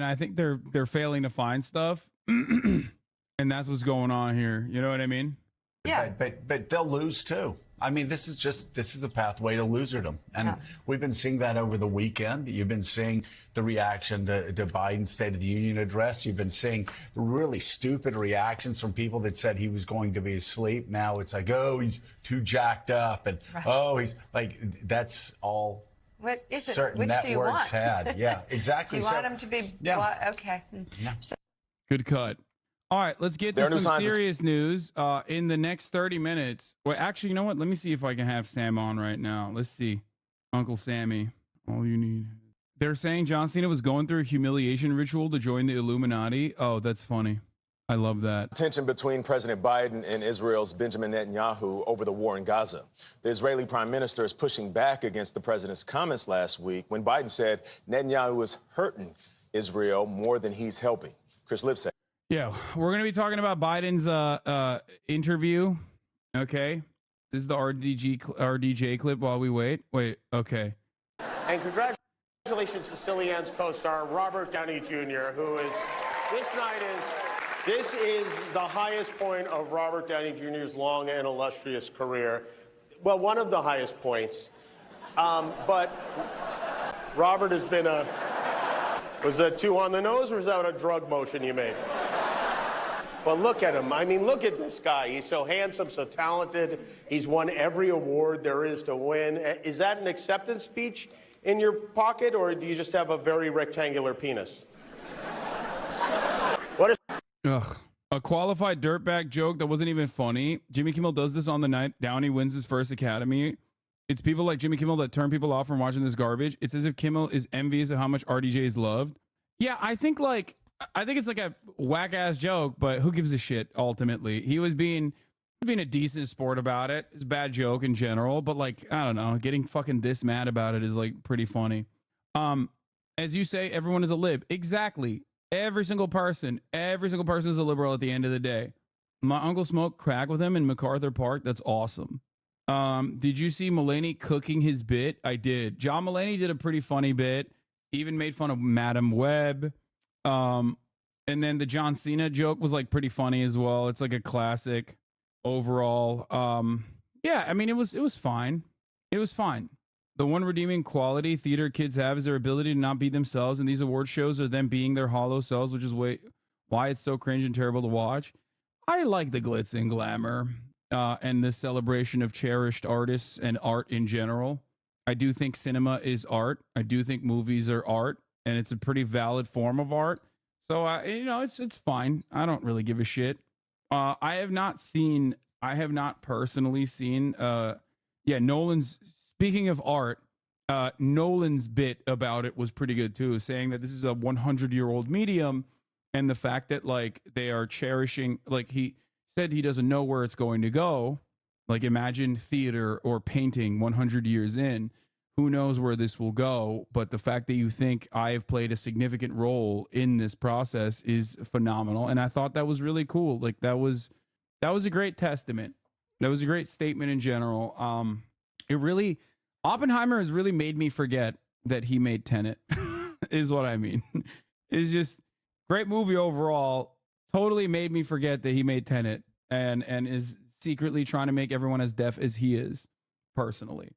I think they're failing to find stuff, and that's what's going on here. You know what I mean? Yeah. But they'll lose too. I mean, this is the pathway to loserdom. And we've been seeing that over the weekend. You've been seeing the reaction to Biden's State of the Union address. You've been seeing really stupid reactions from people that said he was going to be asleep. Now it's like, oh, he's too jacked up. And, oh, he's like, that's all what is certain it? Which do you want? networks had. Yeah, exactly. Do you want him to be? Yeah. Okay. Yeah. Good cut. All right, let's get to some serious news in the next 30 minutes. Well, actually, you know what? Let me see if I can have Sam on right now. Let's see. Uncle Sammy. All you need. They're saying John Cena was going through a humiliation ritual to join the Illuminati. Oh, that's funny. I love that. Tension between President Biden and Israel's Benjamin Netanyahu over the war in Gaza. The Israeli prime minister is pushing back against the president's comments last week when Biden said Netanyahu is hurting Israel more than he's helping. Chris Lipset. Yeah, we're going to be talking about Biden's interview. Okay. This is the RDJ clip while we wait. Wait, okay. And congratulations to Cillian's co-star, Robert Downey Jr., who is, this is the highest point of Robert Downey Jr.'s long and illustrious career. Well, one of the highest points. But Robert has been was that too on the nose, or was that a drug motion you made? Well, look at him. I mean, look at this guy. He's so handsome, so talented. He's won every award there is to win. Is that an acceptance speech in your pocket, or do you just have a very rectangular penis? What is... Ugh. A qualified dirtbag joke that wasn't even funny. Jimmy Kimmel does this on the night Downey wins his first Academy. It's people like Jimmy Kimmel that turn people off from watching this garbage. It's as if Kimmel is envious of how much RDJ is loved. Yeah, I think it's like a whack ass joke, but who gives a shit ultimately? He was being a decent sport about it. It's a bad joke in general, but like, I don't know, getting fucking this mad about it is like pretty funny. As you say, everyone is a lib. Exactly. Every single person is a liberal at the end of the day. My uncle smoked crack with him in MacArthur Park. That's awesome. Did you see Mulaney cooking his bit? I did. John Mulaney did a pretty funny bit. Even made fun of Madam Web. And then the John Cena joke was like pretty funny as well. It's like a classic overall. Yeah, I mean, it was fine. It was fine. The one redeeming quality theater kids have is their ability to not be themselves, and these award shows are them being their hollow selves, which is why it's so cringe and terrible to watch. I like the glitz and glamour and the celebration of cherished artists and art in general. I do think cinema is art. I do think movies are art, and it's a pretty valid form of art. So, it's fine. I don't really give a shit. I have not personally seen, Nolan's, speaking of art, Nolan's bit about it was pretty good too, saying that this is a 100-year-old medium, and the fact that like they are cherishing, like he said he doesn't know where it's going to go. Like imagine theater or painting 100 years in, who knows where this will go, but the fact that you think I have played a significant role in this process is phenomenal. And I thought that was really cool. Like that was a great testament. That was a great statement in general. Oppenheimer has really made me forget that he made Tenet, is what I mean. It's just great movie overall. Totally made me forget that he made Tenet and is secretly trying to make everyone as deaf as he is, personally.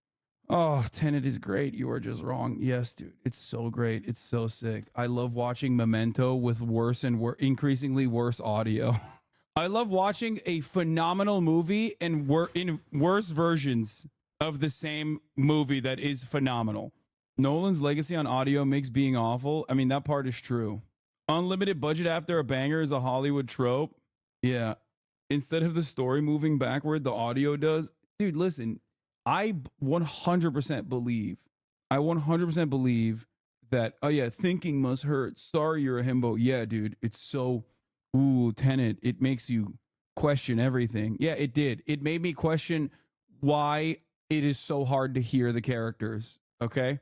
Oh, Tenet is great. You are just wrong. Yes, dude. It's so great. It's so sick. I love watching Memento with worse and increasingly worse audio. I love watching a phenomenal movie and in worse versions of the same movie that is phenomenal. Nolan's legacy on audio makes being awful. I mean, that part is true. Unlimited budget after a banger is a Hollywood trope. Yeah. Instead of the story moving backward, the audio does. Dude, listen, I 100% believe that, oh yeah, thinking must hurt. Sorry, you're a himbo. Yeah, dude, it's so, Tenet. It makes you question everything. Yeah, it did. It made me question why it is so hard to hear the characters. Okay.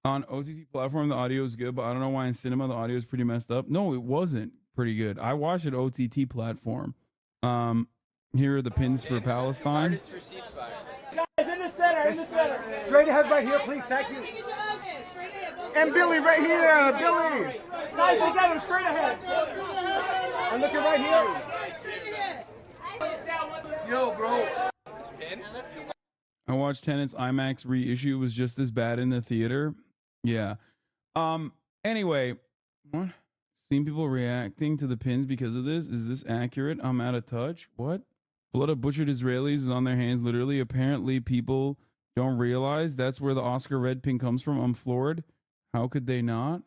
On OTT platform, the audio is good, but I don't know why in cinema the audio is pretty messed up. No, it wasn't pretty good. I watched it OTT platform. Here are the pins for Palestine. Artists for ceasefire. Guys, in the center. Straight ahead right here, please. Thank you. And Billy right here, Billy. Guys, together, straight ahead. And looking right here. Yo, bro. This pin? I watched Tenet's IMAX reissue. It was just as bad in the theater. Yeah. Anyway, what? Seen people reacting to the pins because of this? Is this accurate? I'm out of touch. What? Blood of butchered Israelis is on their hands, literally. Apparently, people don't realize that's where the Oscar red pin comes from. I'm floored. How could they not?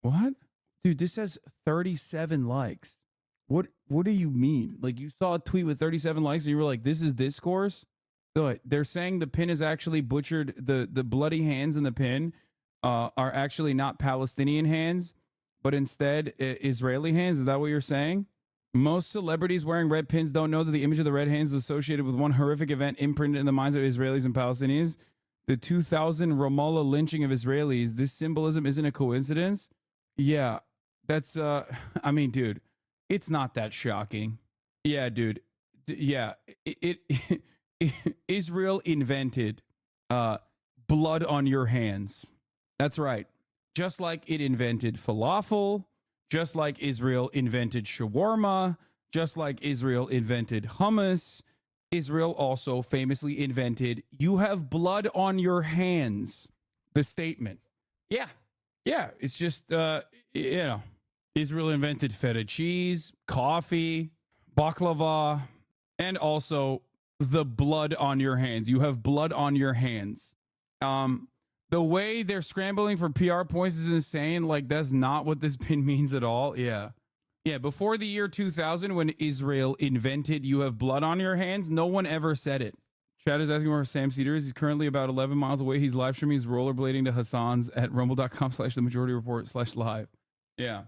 What? Dude, this has 37 likes. What do you mean? Like, you saw a tweet with 37 likes and you were like, this is discourse? They're saying the pin is actually butchered. The bloody hands in the pin are actually not Palestinian hands, but instead Israeli hands. Is that what you're saying? Most celebrities wearing red pins don't know that the image of the red hands is associated with one horrific event imprinted in the minds of Israelis and Palestinians. The 2000 Ramallah lynching of Israelis. This symbolism isn't a coincidence. Yeah, that's, I mean, dude, it's not that shocking. Yeah, dude. Yeah, Israel invented blood on your hands. That's right. Just like it invented falafel, just like Israel invented shawarma, just like Israel invented hummus, Israel also famously invented, you have blood on your hands, the statement. Yeah. Yeah. It's just, you know, Israel invented feta cheese, coffee, baklava, and also the blood on your hands. You have blood on your hands. The way they're scrambling for PR points is insane. Like, that's not what this pin means at all. Yeah. Yeah, before the year 2000, when Israel invented you have blood on your hands, no one ever said it. Chad is asking where Sam Cedar is. He's currently about 11 miles away. He's live streaming his rollerblading to Hassan's at rumble.com/themajority report/live. Yeah.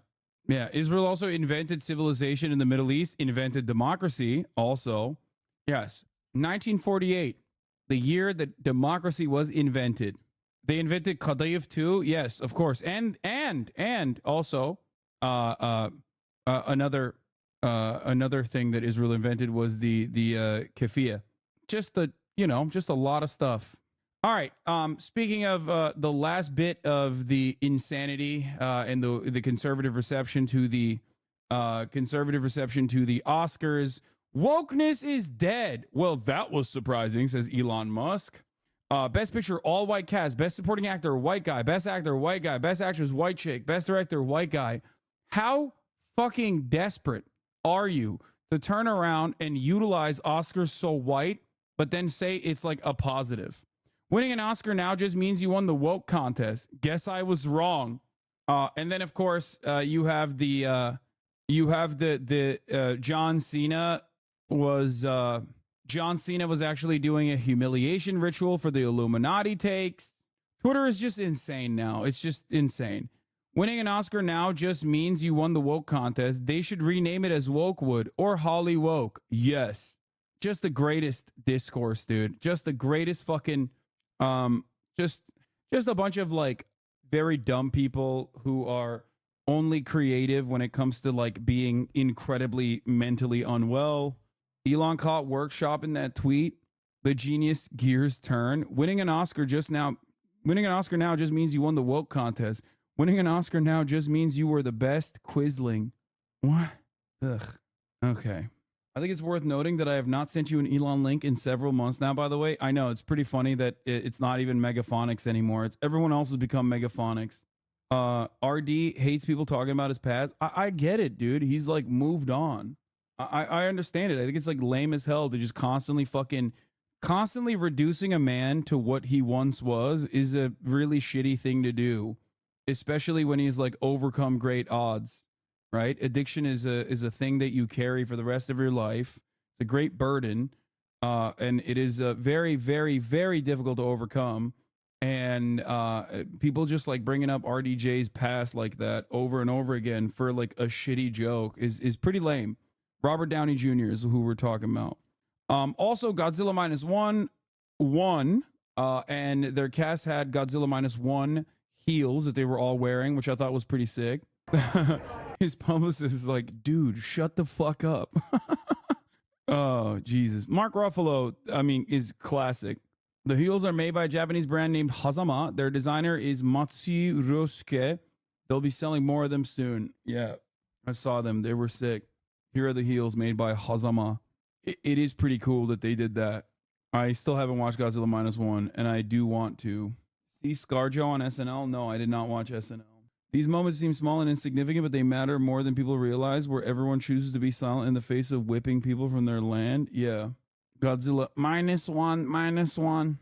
Yeah. Israel also invented civilization in the Middle East, invented democracy also. Yes. 1948, the year that democracy was invented. They invented Qaddafi too. Yes, of course. And also, another thing that Israel invented was the keffiyeh. Just a lot of stuff. All right. Speaking of the last bit of the insanity and the conservative reception to the Oscars, wokeness is dead. Well, that was surprising, says Elon Musk. Best picture, all white cast. Best supporting actor, white guy. Best actor, white guy. Best actress, white chick. Best director, white guy. How fucking desperate are you to turn around and utilize Oscars so white, but then say it's like a positive? Winning an Oscar now just means you won the woke contest. Guess I was wrong. And then of course you have the John Cena was actually doing a humiliation ritual for the Illuminati takes. Twitter is just insane now. It's just insane. Winning an Oscar now just means you won the woke contest. They should rename it as Wokewood or Holly Woke. Yes. Just the greatest discourse, dude. Just the greatest fucking, just a bunch of like very dumb people who are only creative when it comes to like being incredibly mentally unwell. Elon caught workshopping that tweet. The genius gears turn. Winning an Oscar now just means you won the woke contest. Winning an Oscar now just means you were the best Quisling. What? Ugh. Okay. I think it's worth noting that I have not sent you an Elon link in several months now, by the way. I know, it's pretty funny that it's not even Megaphonics anymore. It's everyone else has become Megaphonics. RD hates people talking about his past. I get it, dude. He's like moved on. I understand it. I think it's like lame as hell to just constantly reducing a man to what he once was is a really shitty thing to do, especially when he's like overcome great odds, right? Addiction is a thing that you carry for the rest of your life. It's a great burden, and it is very, very, very difficult to overcome. And people just like bringing up RDJ's past like that over and over again for like a shitty joke is pretty lame. Robert Downey Jr. is who we're talking about. Also, Godzilla -1 won, and their cast had Godzilla -1 heels that they were all wearing, which I thought was pretty sick. His publicist is like, dude, shut the fuck up. Oh, Jesus. Mark Ruffalo, I mean, is classic. The heels are made by a Japanese brand named Hazama. Their designer is Matsurosuke. They'll be selling more of them soon. Yeah, I saw them. They were sick. Here are the heels made by Hazama. It is pretty cool that they did that. I still haven't watched Godzilla -1, and I do want to. See ScarJo on SNL? No, I did not watch SNL. These moments seem small and insignificant, but they matter more than people realize, where everyone chooses to be silent in the face of whipping people from their land. Yeah. Godzilla -1.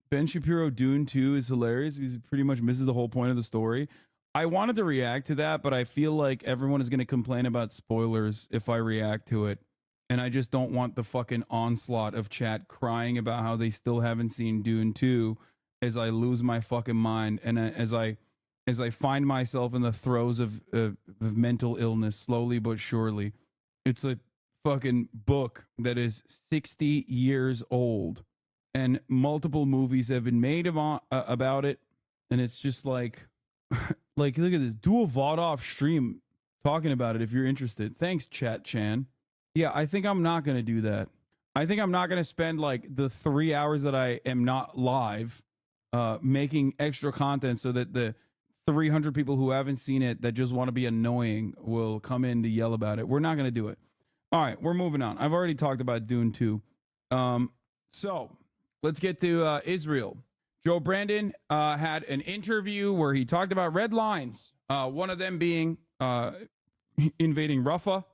Ben Shapiro Dune 2 is hilarious. He pretty much misses the whole point of the story. I wanted to react to that, but I feel like everyone is going to complain about spoilers if I react to it. And I just don't want the fucking onslaught of chat crying about how they still haven't seen Dune 2 as I lose my fucking mind and as I find myself in the throes of mental illness, slowly but surely. It's a fucking book that is 60 years old, and multiple movies have been made about it, and it's just like look at this. Do a VOD stream talking about it if you're interested. Thanks, Chat Chan. Yeah, I think I'm not going to do that. I think I'm not going to spend like the 3 hours that I am not live making extra content so that the 300 people who haven't seen it that just want to be annoying will come in to yell about it. We're not going to do it. All right, we're moving on. I've already talked about Dune 2. So let's get to Israel. Joe Brandon had an interview where he talked about red lines. One of them being invading Rafah,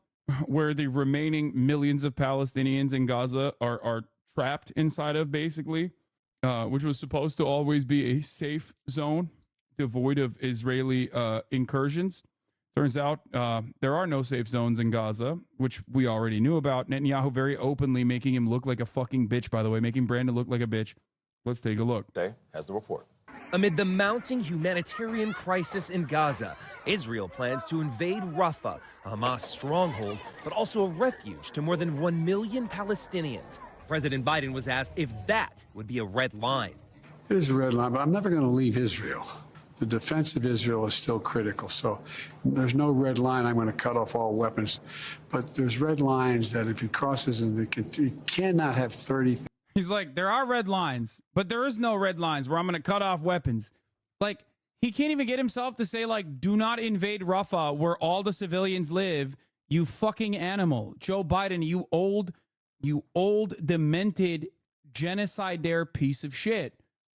where the remaining millions of Palestinians in Gaza are trapped inside of, basically, which was supposed to always be a safe zone, devoid of Israeli incursions. Turns out there are no safe zones in Gaza, which we already knew about. Netanyahu very openly making him look like a fucking bitch, by the way, making Brandon look like a bitch. Let's take a look. Has the report. Amid the mounting humanitarian crisis in Gaza, Israel plans to invade Rafah, a Hamas stronghold, but also a refuge to more than 1 million Palestinians. President Biden was asked if that would be a red line. It is a red line, but I'm never going to leave Israel. The defense of Israel is still critical. So there's no red line. I'm going to cut off all weapons. But there's red lines that if he crosses, and you cannot have 30. He's like, there are red lines, but there is no red lines where I'm going to cut off weapons. Like, he can't even get himself to say, like, do not invade Rafah where all the civilians live, you fucking animal. Joe Biden, you old, demented, genocide dare piece of shit.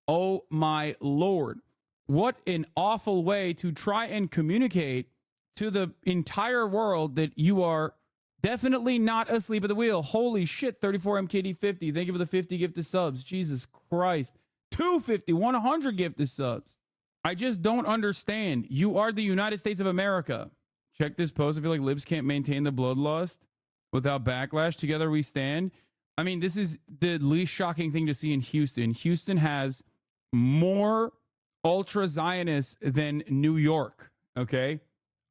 Oh, my Lord. What an awful way to try and communicate to the entire world that you are definitely not asleep at the wheel. Holy shit, 34MKD50. Thank you for the 50 gifted subs. Jesus Christ. 250, 100 gifted subs. I just don't understand. You are the United States of America. Check this post. I feel like libs can't maintain the bloodlust without backlash. Together we stand. I mean, this is the least shocking thing to see in Houston. Houston has more ultra-Zionists than New York, okay?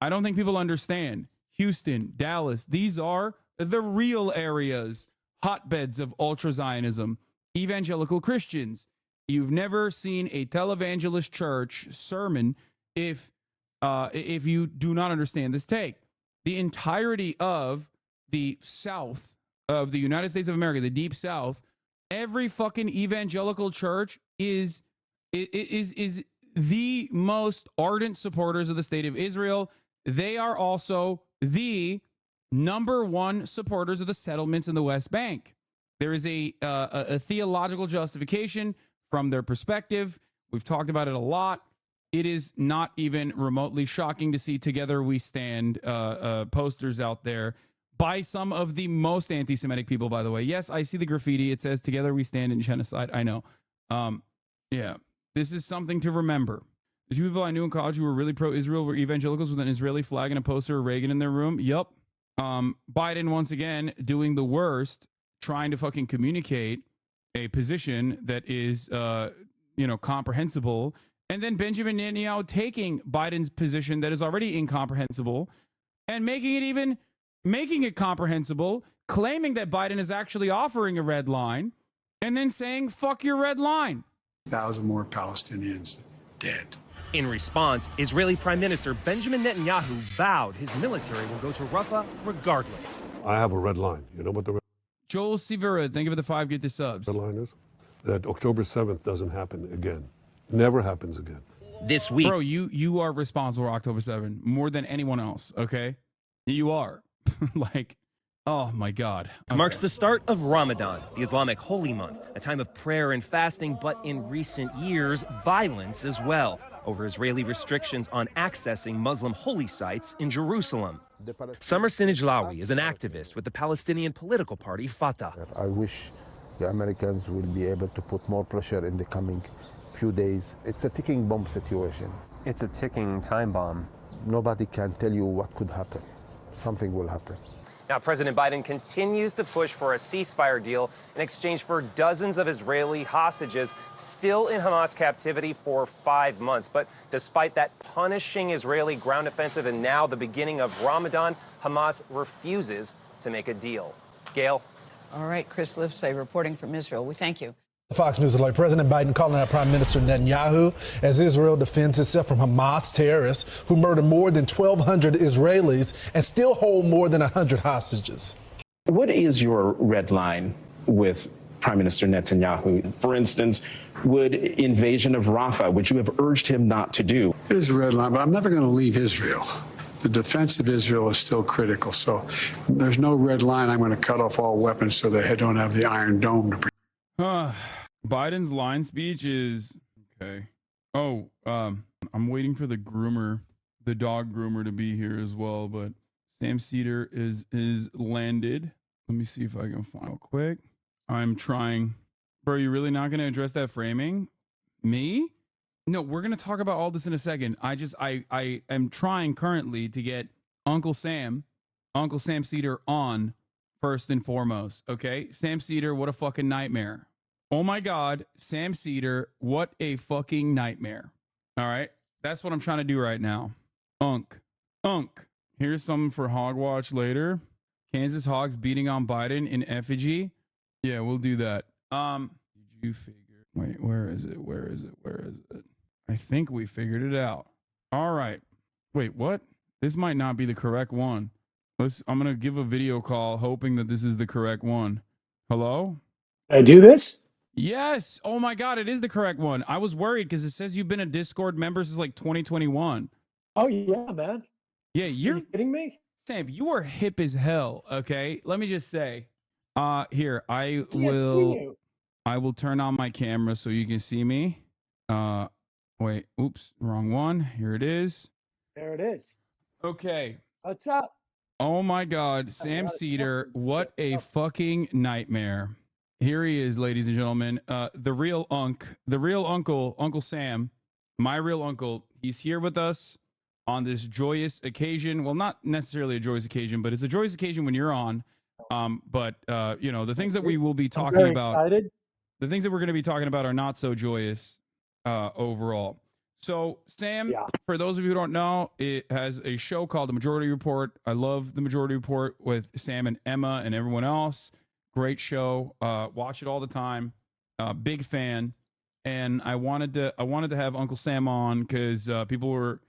I don't think people understand. Houston, Dallas, these are the real areas, hotbeds of ultra-Zionism. Evangelical Christians. You've never seen a televangelist church sermon if you do not understand this take. The entirety of the South of the United States of America, the Deep South, every fucking evangelical church is the most ardent supporters of the state of Israel. They are also the number one supporters of the settlements in the West Bank. There is a theological justification from their perspective. We've talked about it a lot. It is not even remotely shocking to see Together We Stand posters out there by some of the most anti-Semitic people, by the way. Yes, I see the graffiti. It says Together We Stand in Genocide. I know. Yeah, this is something to remember. The two people I knew in college who were really pro-Israel were evangelicals with an Israeli flag and a poster of Reagan in their room. Yup. Biden, once again, doing the worst, trying to fucking communicate a position that is, comprehensible. And then Benjamin Netanyahu taking Biden's position that is already incomprehensible and making it comprehensible, claiming that Biden is actually offering a red line, and then saying, fuck your red line. 1,000 more Palestinians dead. In response, Israeli Prime Minister Benjamin Netanyahu vowed his military will go to Rafah regardless. I have a red line. You know what the Joel Sivera, thank you for the 5 get the subs. red line is? That October 7th doesn't happen again. Never happens again. This week. Bro, you are responsible for October 7th more than anyone else, okay? You are. Like, oh my God. Okay. Marks the start of Ramadan, the Islamic holy month, a time of prayer and fasting, but in recent years, violence as well, over Israeli restrictions on accessing Muslim holy sites in Jerusalem. Summer Sinijlawi is an activist with the Palestinian political party Fatah. I wish the Americans will be able to put more pressure in the coming few days. It's a ticking bomb situation. It's a ticking time bomb. Nobody can tell you what could happen. Something will happen. Now, President Biden continues to push for a ceasefire deal in exchange for dozens of Israeli hostages still in Hamas captivity for 5 months. But despite that punishing Israeli ground offensive and now the beginning of Ramadan, Hamas refuses to make a deal. Gail? All right, Chris Livesay reporting from Israel. We thank you. Fox News alert. President Biden calling out Prime Minister Netanyahu as Israel defends itself from Hamas terrorists who murdered more than 1,200 Israelis and still hold more than 100 hostages. What is your red line with Prime Minister Netanyahu? For instance, would invasion of Rafah, which you have urged him not to do? It is a red line, but I'm never going to leave Israel. The defense of Israel is still critical. So there's no red line. I'm going to cut off all weapons so they don't have the Iron Dome to protect. Biden's line speech is okay. Oh, I'm waiting for the groomer, the dog groomer, to be here as well. But Sam Seder is landed. Let me see if I can find real quick. I'm trying. Bro, you really not gonna address that framing? Me? No, we're gonna talk about all this in a second. I am trying currently to get Uncle Sam Seder on first and foremost. Okay, Sam Seder, what a fucking nightmare. Oh my God, Sam Seder, what a fucking nightmare. All right, that's what I'm trying to do right now. Unk. Here's something for Hogwatch later. Kansas Hogs beating on Biden in effigy. Yeah, we'll do that. Did you figure? Wait, where is it? I think we figured it out. All right. Wait, what? This might not be the correct one. I'm gonna give a video call, hoping that this is the correct one. Hello? I do this? Yes. Oh my God, it is the correct one. I was worried because it says you've been a Discord member since like 2021. Oh yeah, man. Yeah, you're Are you kidding me? Sam, you are hip as hell. Okay, let me just say. Here I Can't see you. will turn on my camera so you can see me. Wait, oops, wrong one. Here it is. There it is. Okay. What's up? Oh my God, Sam Seder, what a fucking nightmare. Here he is, ladies and gentlemen. The real uncle, Uncle Sam, my real uncle. He's here with us on this joyous occasion. Well, not necessarily a joyous occasion, but it's a joyous occasion when you're on. But you know, the things that we will be talking about, excited. the things that we're going to be talking about are not so joyous overall. So Sam, for those of you who don't know, it has a show called The Majority Report. I love The Majority Report with Sam and Emma and everyone else. Great show. Watch it all the time. Big fan. And I wanted to have Uncle Sam on because people were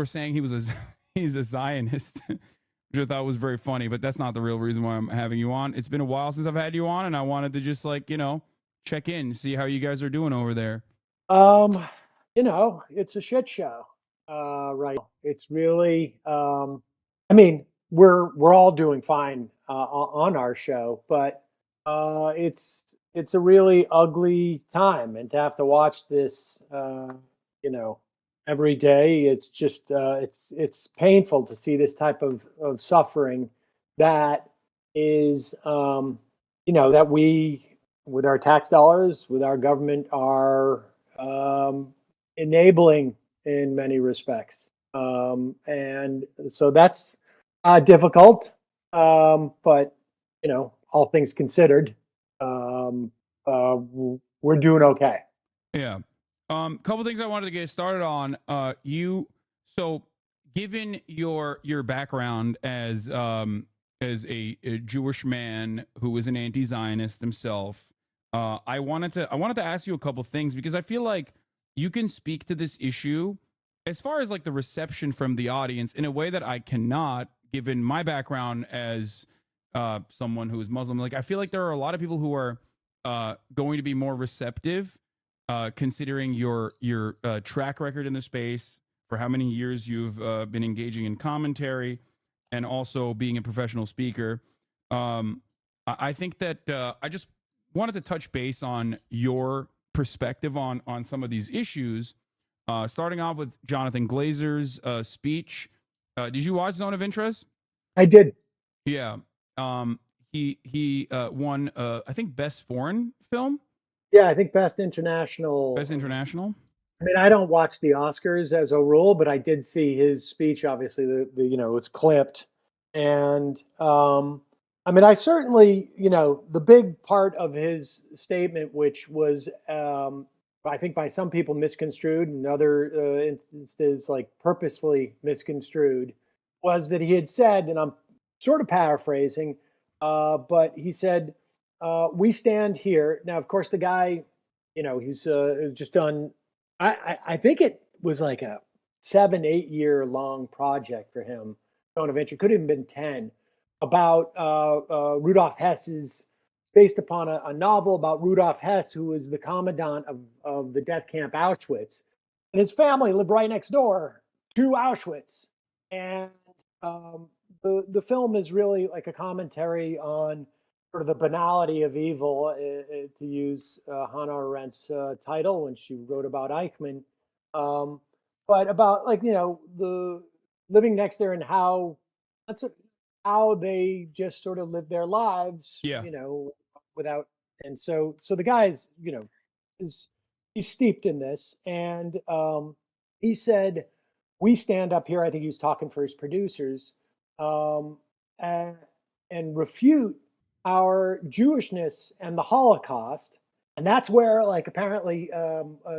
saying he's a Zionist, which I thought was very funny. But that's not the real reason why I'm having you on. It's been a while since I've had you on, and I wanted to just check in, see how you guys are doing over there. It's a shit show. Right. It's really. I mean, we're all doing fine on our show, but it's a really ugly time, and to have to watch this, every day, it's just it's painful to see this type of suffering that is, that we, with our tax dollars, with our government, are enabling in many respects, and so that's difficult, but all things considered, we're doing okay. Yeah. Couple things I wanted to get started on. So given your background as a Jewish man who is an anti-Zionist himself, I wanted to ask you a couple things because I feel like you can speak to this issue as far as like the reception from the audience in a way that I cannot, given my background as someone who is Muslim. Like, I feel like there are a lot of people who are going to be more receptive, considering your track record in the space, for how many years you've been engaging in commentary, and also being a professional speaker. I think that I just wanted to touch base on your perspective on some of these issues, starting off with Jonathan Glazer's speech. Did you watch Zone of Interest? I did. Yeah. He won I think Best Foreign Film. Yeah, I think Best International. Best International. I mean, I don't watch the Oscars as a rule, but I did see his speech. Obviously, it's clipped, and I mean, I certainly, the big part of his statement, which was, I think by some people misconstrued and other instances like purposefully misconstrued, was that he had said, and I'm sort of paraphrasing, but he said, "We stand here." Now, of course, the guy, he's just done. I think it was like a 7-8 year long project for him. Stone of Venture could have been 10 about Rudolf Hess's, based upon a novel about Rudolf Hess, who was the commandant of the death camp Auschwitz. And his family lived right next door to Auschwitz. And the film is really like a commentary on sort of the banality of evil, to use Hannah Arendt's title when she wrote about Eichmann. But about the living next there and how how they just sort of live their lives, Yeah. without. And so the guy's, he's steeped in this. And he said, "We stand up here." I think he was talking for his producers, and refute our Jewishness and the Holocaust. And that's where, like, apparently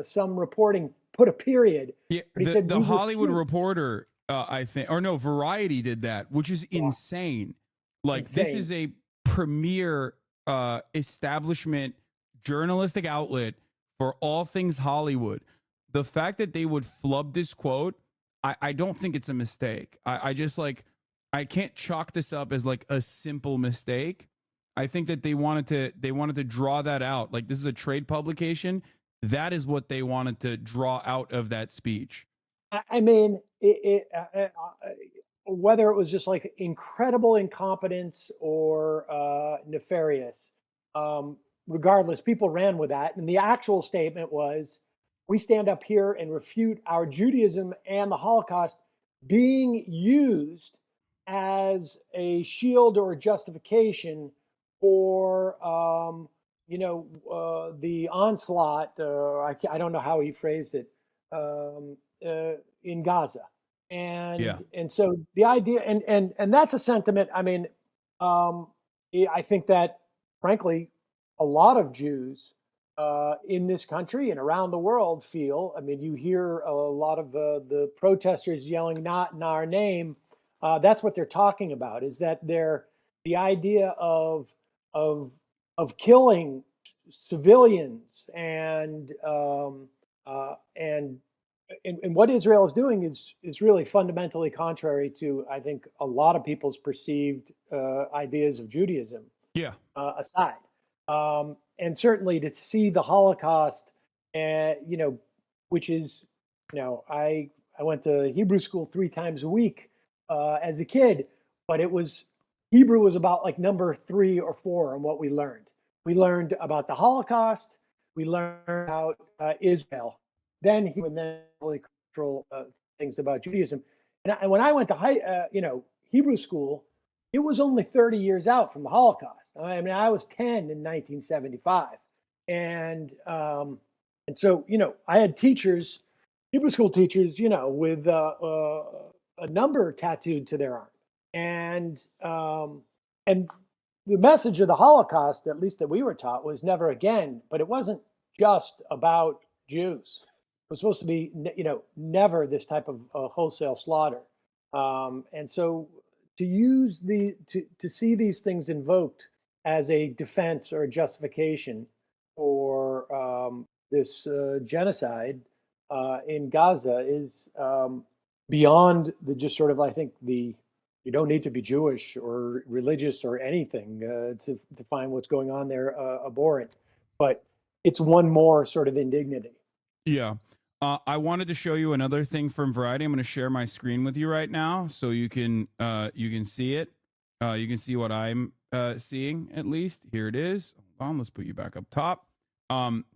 some reporting put a period. Yeah, But he the, said, the "We Hollywood refute." Reporter, I think, or no, Variety did that, which is insane. Like, this Insane. is a premier establishment journalistic outlet for all things Hollywood. The fact that they would flub this quote, I don't think it's a mistake. I just I can't chalk this up as like a simple mistake. I think that they wanted to draw that out. Like, this is a trade publication. That is what they wanted to draw out of that speech. I mean, whether it was just like incredible incompetence or nefarious, regardless, people ran with that. And the actual statement was, "We stand up here and refute our Judaism and the Holocaust being used as a shield or a justification for, the onslaught." I don't know how he phrased it, in Gaza. And so the idea, and that's a sentiment. I mean, I think that, frankly, a lot of Jews in this country and around the world feel. I mean, you hear a lot of the protesters yelling, "Not in our name." That's what they're talking about. Is that the idea of killing civilians and what Israel is doing is really fundamentally contrary to, I think, a lot of people's perceived ideas of Judaism. Yeah. Aside, and certainly to see the Holocaust, which is, I went to Hebrew school 3 times a week as a kid, but Hebrew was about like number 3 or 4 on what we learned. We learned about the Holocaust. We learned about Israel. Then really cultural things about Judaism. And when I went to Hebrew school, it was only 30 years out from the Holocaust. I mean, I was 10 in 1975, and so I had teachers, Hebrew school teachers, with a number tattooed to their arm, and the message of the Holocaust, at least that we were taught, was never again. But it wasn't just about Jews. It was supposed to be, never this type of wholesale slaughter. And so to see these things invoked as a defense or a justification for this genocide in Gaza is beyond the just sort of, I think, you don't need to be Jewish or religious or anything to find what's going on there abhorrent. But it's one more sort of indignity. Yeah. I wanted to show you another thing from Variety. I'm going to share my screen with you right now so you can see it. You can see what I'm seeing, at least. Here it is. Hold on, let's put you back up top.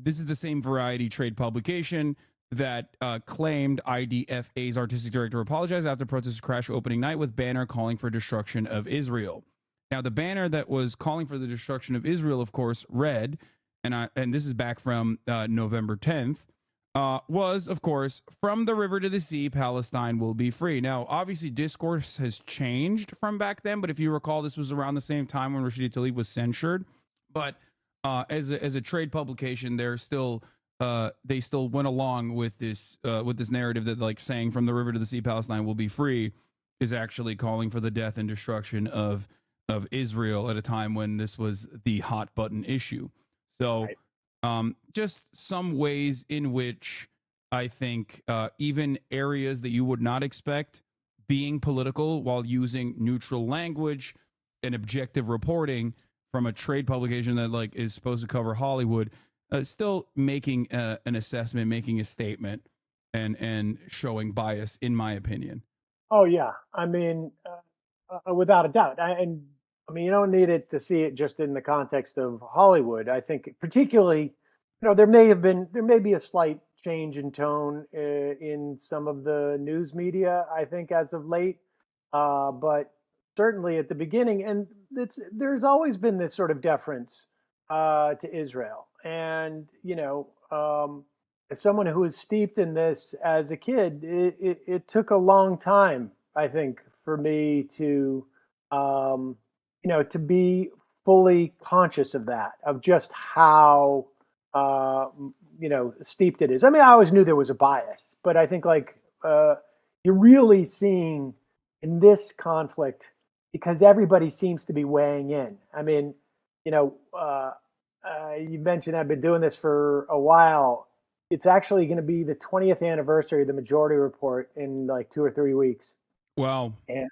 This is the same Variety trade publication that claimed IDFA's artistic director apologized after protesters crash opening night with banner calling for destruction of Israel. Now, the banner that was calling for the destruction of Israel, of course, read, and this is back from November 10th, was, of course, from the river to the sea, Palestine will be free. Now, obviously, discourse has changed from back then, but if you recall, this was around the same time when Rashida Tlaib was censured. But as a trade publication, they still went along with this narrative that, like, saying from the river to the sea, Palestine will be free is actually calling for the death and destruction of Israel at a time when this was the hot button issue. So. Right. Just some ways in which I think even areas that you would not expect being political while using neutral language and objective reporting from a trade publication that, like, is supposed to cover Hollywood, still making an assessment, making a statement, and showing bias, in my opinion. Oh yeah, I mean, without a doubt. I mean, you don't need it to see it just in the context of Hollywood. I think particularly, there may be a slight change in tone in some of the news media, I think, as of late. But certainly at the beginning, and there's always been this sort of deference to Israel. And, as someone who was steeped in this as a kid, it took a long time, I think, for me to, to be fully conscious of that, of just how, steeped it is. I mean, I always knew there was a bias, but I think, like, you're really seeing in this conflict, because everybody seems to be weighing in. I mean, you mentioned I've been doing this for a while. It's actually going to be the 20th anniversary of the Majority Report in like 2 or 3 weeks. Wow. And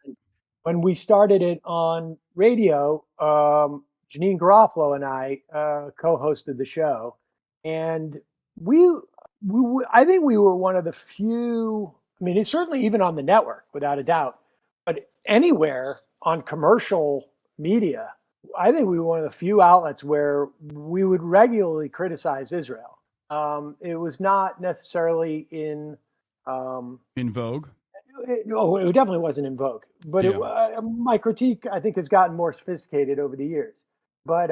when we started it on radio, Janine Garofalo and I co-hosted the show, and I think we were one of the few. I mean, it's certainly even on the network, without a doubt, but anywhere on commercial media, I think we were one of the few outlets where we would regularly criticize Israel. It was not necessarily in vogue. No, it definitely wasn't in vogue. But my critique, I think, has gotten more sophisticated over the years. But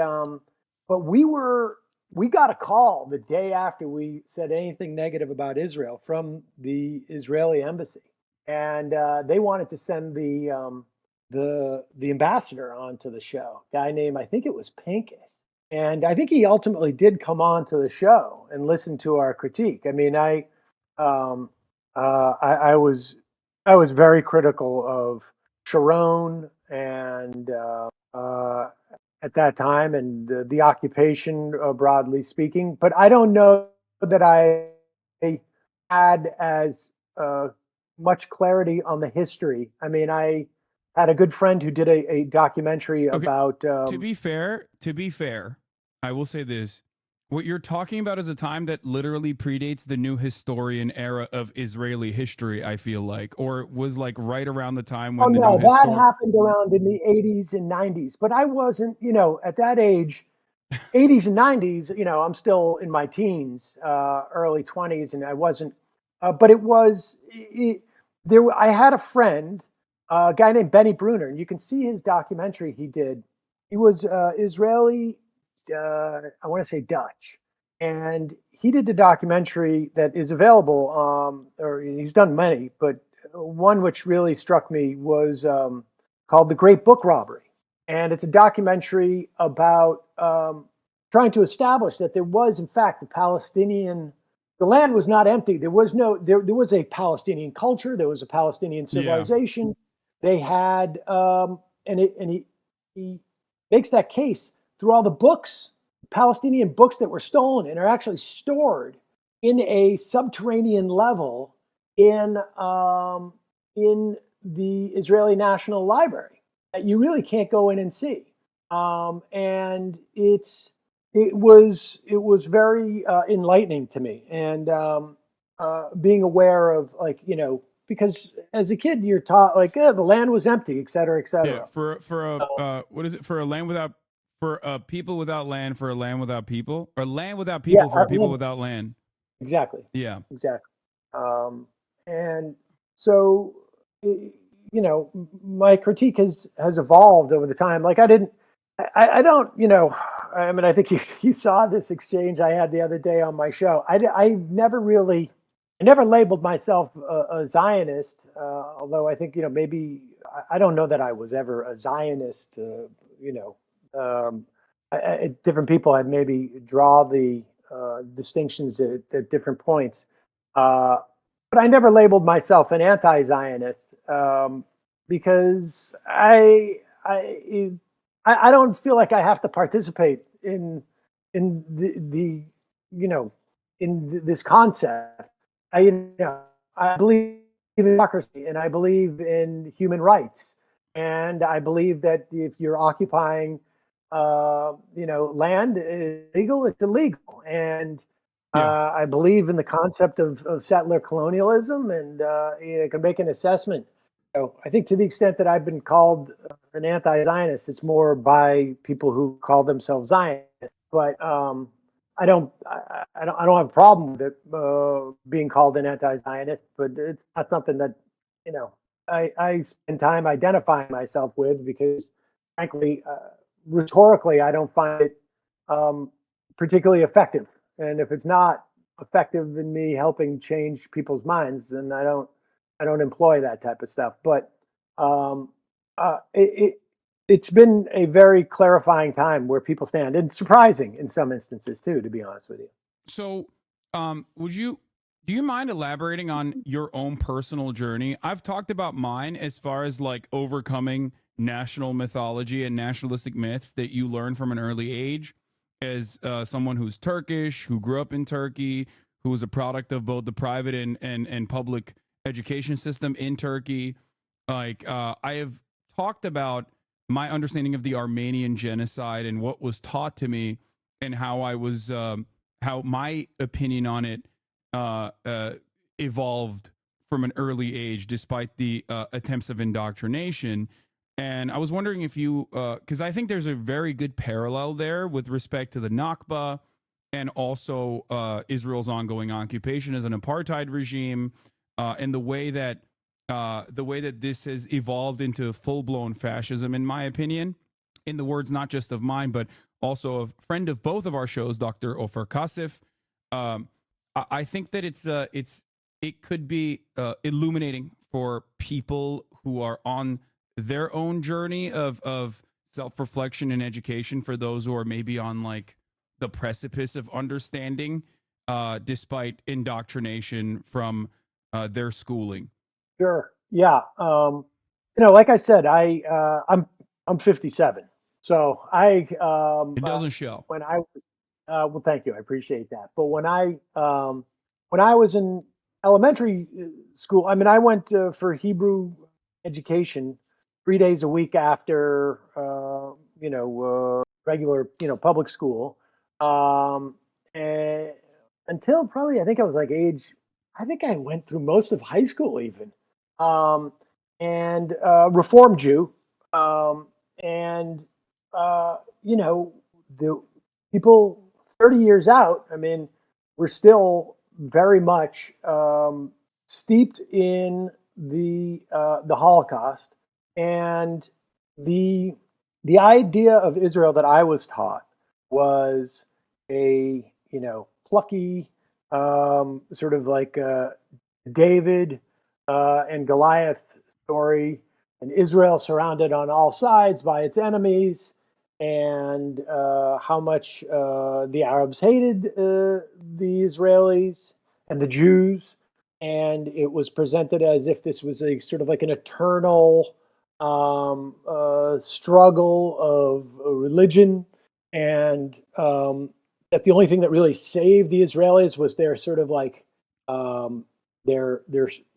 we got a call the day after we said anything negative about Israel from the Israeli embassy, and they wanted to send the ambassador onto the show. A guy named, I think it was Pincus, and I think he ultimately did come on to the show and listen to our critique. I mean, I was very critical of Sharon and at that time, and the occupation, broadly speaking. But I don't know that I had as much clarity on the history. I mean, I had a good friend who did a documentary about. To be fair, I will say this. What you're talking about is a time that literally predates the new historian era of Israeli history, I feel like, or was like right around the time when that happened around in the 80s and 90s. But I wasn't, at that age, 80s and 90s, I'm still in my teens, early 20s, and I wasn't. But it was, I had a friend, a guy named Benny Brunner, and you can see his documentary he did. He was Israeli, I want to say Dutch, and he did the documentary that is available, or he's done many, but one which really struck me was called The Great Book Robbery. And it's a documentary about trying to establish that there was, in fact, the land was not empty. There was a Palestinian culture. There was a Palestinian civilization. Yeah. They had, and he makes that case through all the books, Palestinian books that were stolen and are actually stored in a subterranean level in the Israeli National Library that you really can't go in and see. And it was very enlightening to me, and being aware of, like, because as a kid you're taught, like, the land was empty, et cetera, et cetera. Yeah, for a land without. For a people without land, for a land without people, or land without people, for a people without land. Exactly. Yeah. Exactly. And so, my critique has evolved over the time. Like, I didn't, I don't, I mean, I think you saw this exchange I had the other day on my show. I never labeled myself a Zionist, although I think, maybe, I don't know that I was ever a Zionist, different people had maybe draw the distinctions at different points. But I never labeled myself an anti-Zionist because I don't feel like I have to participate in the this concept. I believe in democracy and I believe in human rights, and I believe that if you're occupying land illegal, it's illegal, and I believe in the concept of settler colonialism, and I can make an assessment. So I think to the extent that I've been called an anti-Zionist, it's more by people who call themselves Zionists. But I don't have a problem with it being called an anti-Zionist. But it's not something that I spend time identifying myself with because, frankly, rhetorically, I don't find it particularly effective. And if it's not effective in me helping change people's minds, then I don't employ that type of stuff. But it's been a very clarifying time where people stand, and surprising in some instances too, to be honest with you. So, do you mind elaborating on your own personal journey? I've talked about mine as far as like overcoming national mythology and nationalistic myths that you learn from an early age as someone who's Turkish, who grew up in Turkey, who was a product of both the private and public education system in Turkey. Like, I have talked about my understanding of the Armenian genocide and what was taught to me, and how I was, how my opinion on it evolved from an early age, despite the attempts of indoctrination. And I was wondering if you, because I think there's a very good parallel there with respect to the Nakba and also Israel's ongoing occupation as an apartheid regime, and the way that this has evolved into full-blown fascism, in my opinion, in the words not just of mine, but also a friend of both of our shows, Dr. Ofer Kasif. I think that it could be illuminating for people who are on their own journey of self-reflection and education, for those who are maybe on like the precipice of understanding, despite indoctrination from their schooling. Sure. Yeah. Like I said, I'm 57, so it doesn't show. When I well, thank you, I appreciate that. But when I was in elementary school, I mean, I went for Hebrew education 3 days a week after regular public school, and until probably I think I was like I think I went through most of high school even, and Reform Jew, and the people 30 years out, I mean, we're still very much steeped in the Holocaust, and the idea of Israel that I was taught was a plucky sort of like David and Goliath story, and Israel surrounded on all sides by its enemies, and how much the Arabs hated the Israelis and the Jews, and it was presented as if this was a sort of like an eternal struggle of religion, and that the only thing that really saved the Israelis was their sort of like their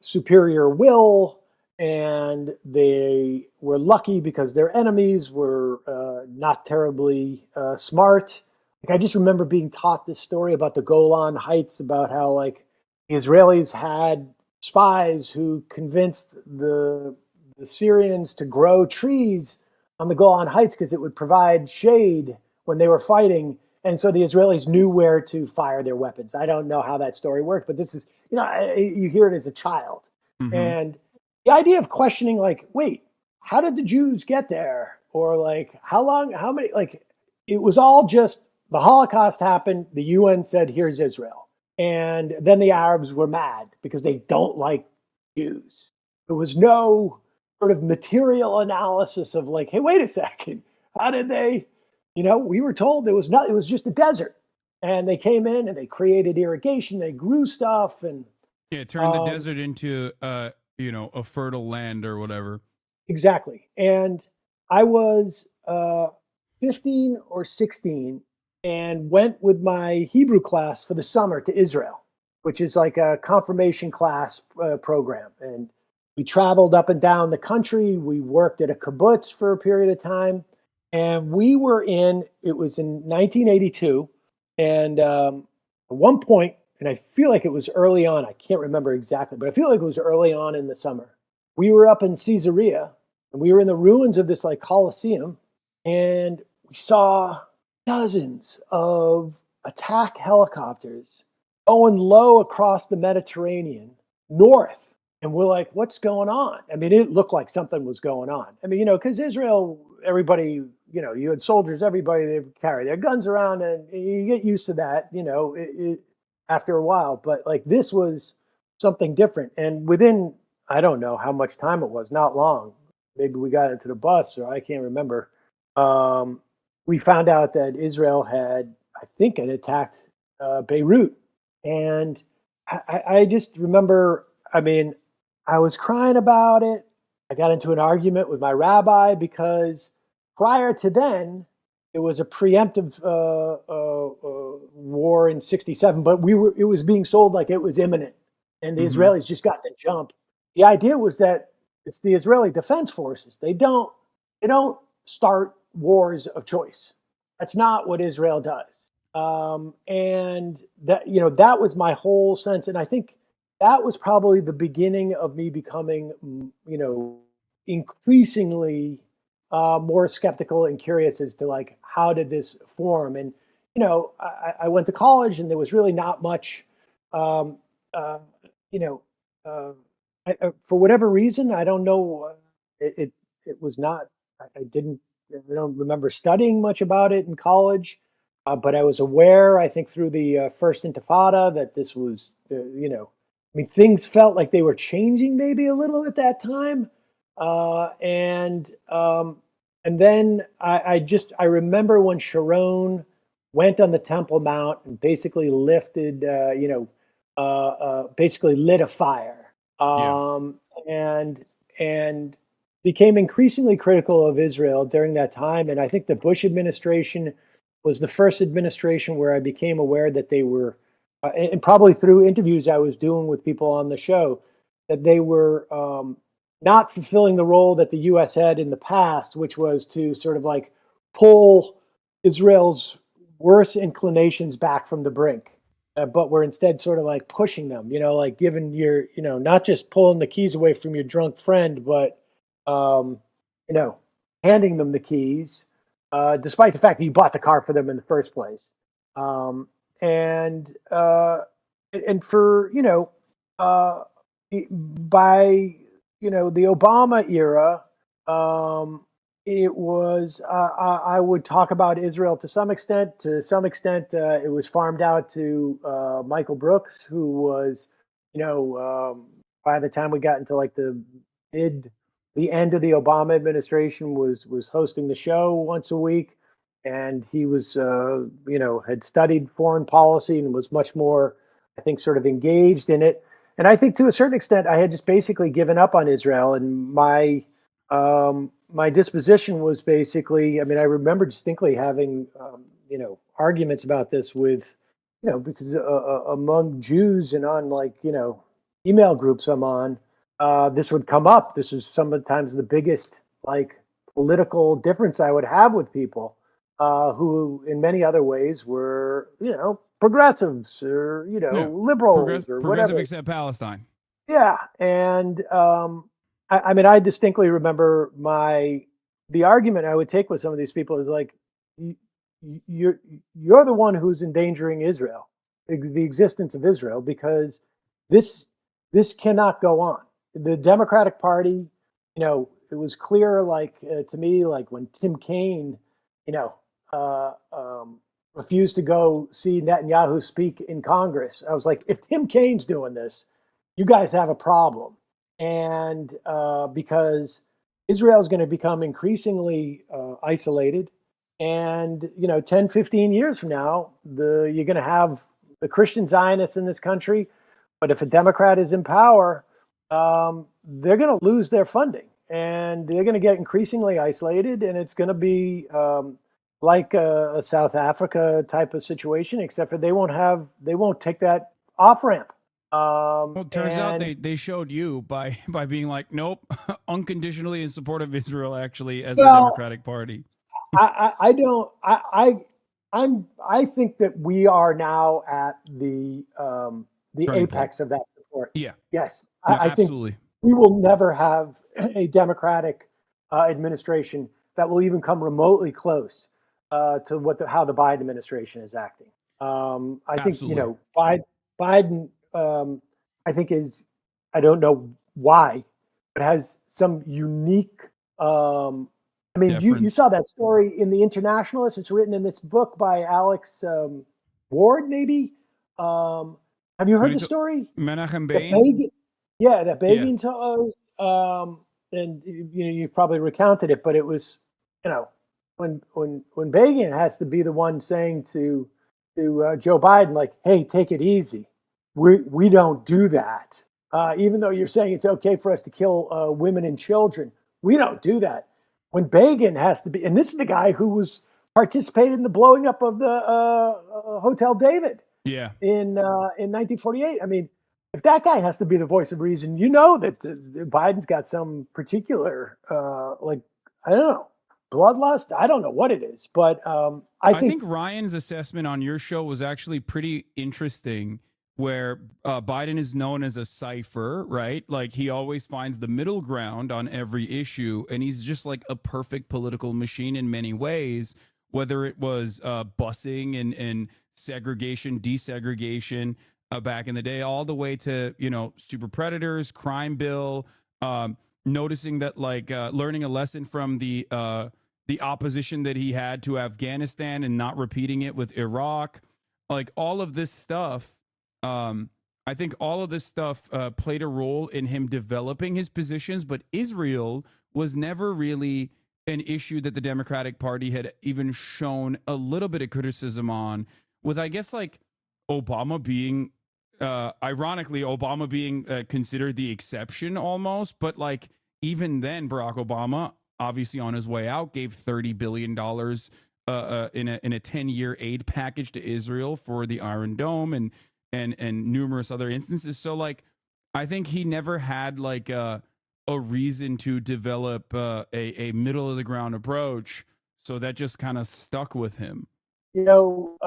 superior will, and they were lucky because their enemies were not terribly smart. Like, I just remember being taught this story about the Golan Heights, about how like the Israelis had spies who convinced the Syrians to grow trees on the Golan Heights because it would provide shade when they were fighting. And so the Israelis knew where to fire their weapons. I don't know how that story worked, but this is, you hear it as a child. Mm-hmm. And the idea of questioning, like, wait, how did the Jews get there? or like how many, like it was all just the Holocaust happened. The UN said, here's Israel. And then the Arabs were mad because they don't like Jews. There was no sort of material analysis of like, hey, wait a second. How did they, we were told it was just a desert. And they came in and they created irrigation. They grew stuff and turn the desert into, a fertile land or whatever. Exactly. And I was 15 or 16 and went with my Hebrew class for the summer to Israel, which is like a confirmation class program. And we traveled up and down the country. We worked at a kibbutz for a period of time. And it was in 1982. And at one point, and I feel like it was early on, I can't remember exactly, but I feel like it was early on in the summer. We were up in Caesarea, and we were in the ruins of this like Colosseum, and we saw dozens of attack helicopters going low across the Mediterranean north. And we're like, what's going on? I mean, it looked like something was going on. I mean, because Israel, everybody, you had soldiers, everybody, they carry their guns around, and you get used to that, after a while. But like this was something different. And within, I don't know how much time it was, not long. Maybe we got into the bus, or I can't remember. We found out that Israel had, I think, had attacked Beirut. And I just remember, I was crying about it. I got into an argument with my rabbi because prior to then, it was a preemptive war in '67, but it was being sold like it was imminent, and the Israelis just got the jump. The idea was that it's the Israeli Defense Forces. They don't start wars of choice. That's not what Israel does. And that was my whole sense. And I think that was probably the beginning of me becoming, increasingly more skeptical and curious as to like, how did this form? And, I went to college and there was really not much, for whatever reason, I don't know, it was not, I don't remember studying much about it in college, but I was aware, I think through the first Intifada, that this was, things felt like they were changing maybe a little at that time. And then I remember when Sharon went on the Temple Mount and basically lifted, basically lit a fire, and became increasingly critical of Israel during that time. And I think the Bush administration was the first administration where I became aware that they were, and probably through interviews I was doing with people on the show, that they were not fulfilling the role that the U.S. had in the past, which was to sort of like pull Israel's worst inclinations back from the brink, but we're instead sort of like pushing them, like giving your, not just pulling the keys away from your drunk friend, but, handing them the keys, despite the fact that you bought the car for them in the first place. And for, by, the Obama era, it was, I would talk about Israel to some extent. To some extent, it was farmed out to Michael Brooks, who was, by the time we got into like the end of the Obama administration, was hosting the show once a week. And he was, had studied foreign policy and was much more, I think, sort of engaged in it. And I think to a certain extent, I had just basically given up on Israel. And my disposition was basically, I remember distinctly having, arguments about this with, because among Jews and on like, email groups I'm on, this would come up. This is sometimes the biggest like political difference I would have with people who in many other ways were, progressives or, liberals or progressive whatever. except Palestine. Yeah. And I distinctly remember the argument I would take with some of these people is like, you're the one who's endangering Israel, the existence of Israel, because this cannot go on. The Democratic Party, was clear, like to me, like when Tim Kaine, you know, refused to go see Netanyahu speak in Congress. I was like, if Tim Kaine's doing this, you guys have a problem. And because Israel is going to become increasingly isolated. And, 10, 15 years from now, you're going to have the Christian Zionists in this country. But if a Democrat is in power, they're going to lose their funding. And they're going to get increasingly isolated. And it's going to be like a South Africa type of situation, except for they won't take that off ramp. Well, it turns out they showed you by being like, nope, unconditionally in support of Israel, actually, as the Democratic Party. I think that we are now at the apex of that support. Yeah. Yes. No, I think absolutely. we will never have a Democratic administration that will even come remotely close to how the Biden administration is acting. I think, Biden, I think I don't know why, but has some unique, you saw that story in The Internationalist. It's written in this book by Alex Ward, maybe. Have you heard the story? Menachem Begin? That Begin told, and you've probably recounted it, but it was, when Begin has to be the one saying to Joe Biden, like, hey, take it easy. We don't do that. Even though you're saying it's okay for us to kill women and children, we don't do that. When Begin has to be, and this is the guy who participated in the blowing up of the Hotel David in 1948. I mean, if that guy has to be the voice of reason, that Biden's got some particular, I don't know, bloodlust. I don't know what it is, but I think Ryan's assessment on your show was actually pretty interesting, where Biden is known as a cipher, right? Like, he always finds the middle ground on every issue, and he's just like a perfect political machine in many ways, whether it was busing and segregation, desegregation back in the day, all the way to, super predators, crime bill, noticing that, like, learning a lesson from the opposition that he had to Afghanistan and not repeating it with Iraq, like all of this stuff. I think all of this stuff played a role in him developing his positions, but Israel was never really an issue that the Democratic Party had even shown a little bit of criticism on, with, I guess, like Obama being, ironically, considered the exception almost. But like, even then, Barack Obama, obviously on his way out, gave $30 billion in a 10-year aid package to Israel for the Iron Dome and numerous other instances. So, like, I think he never had like a reason to develop a middle of the ground approach. So that just kind of stuck with him. Again,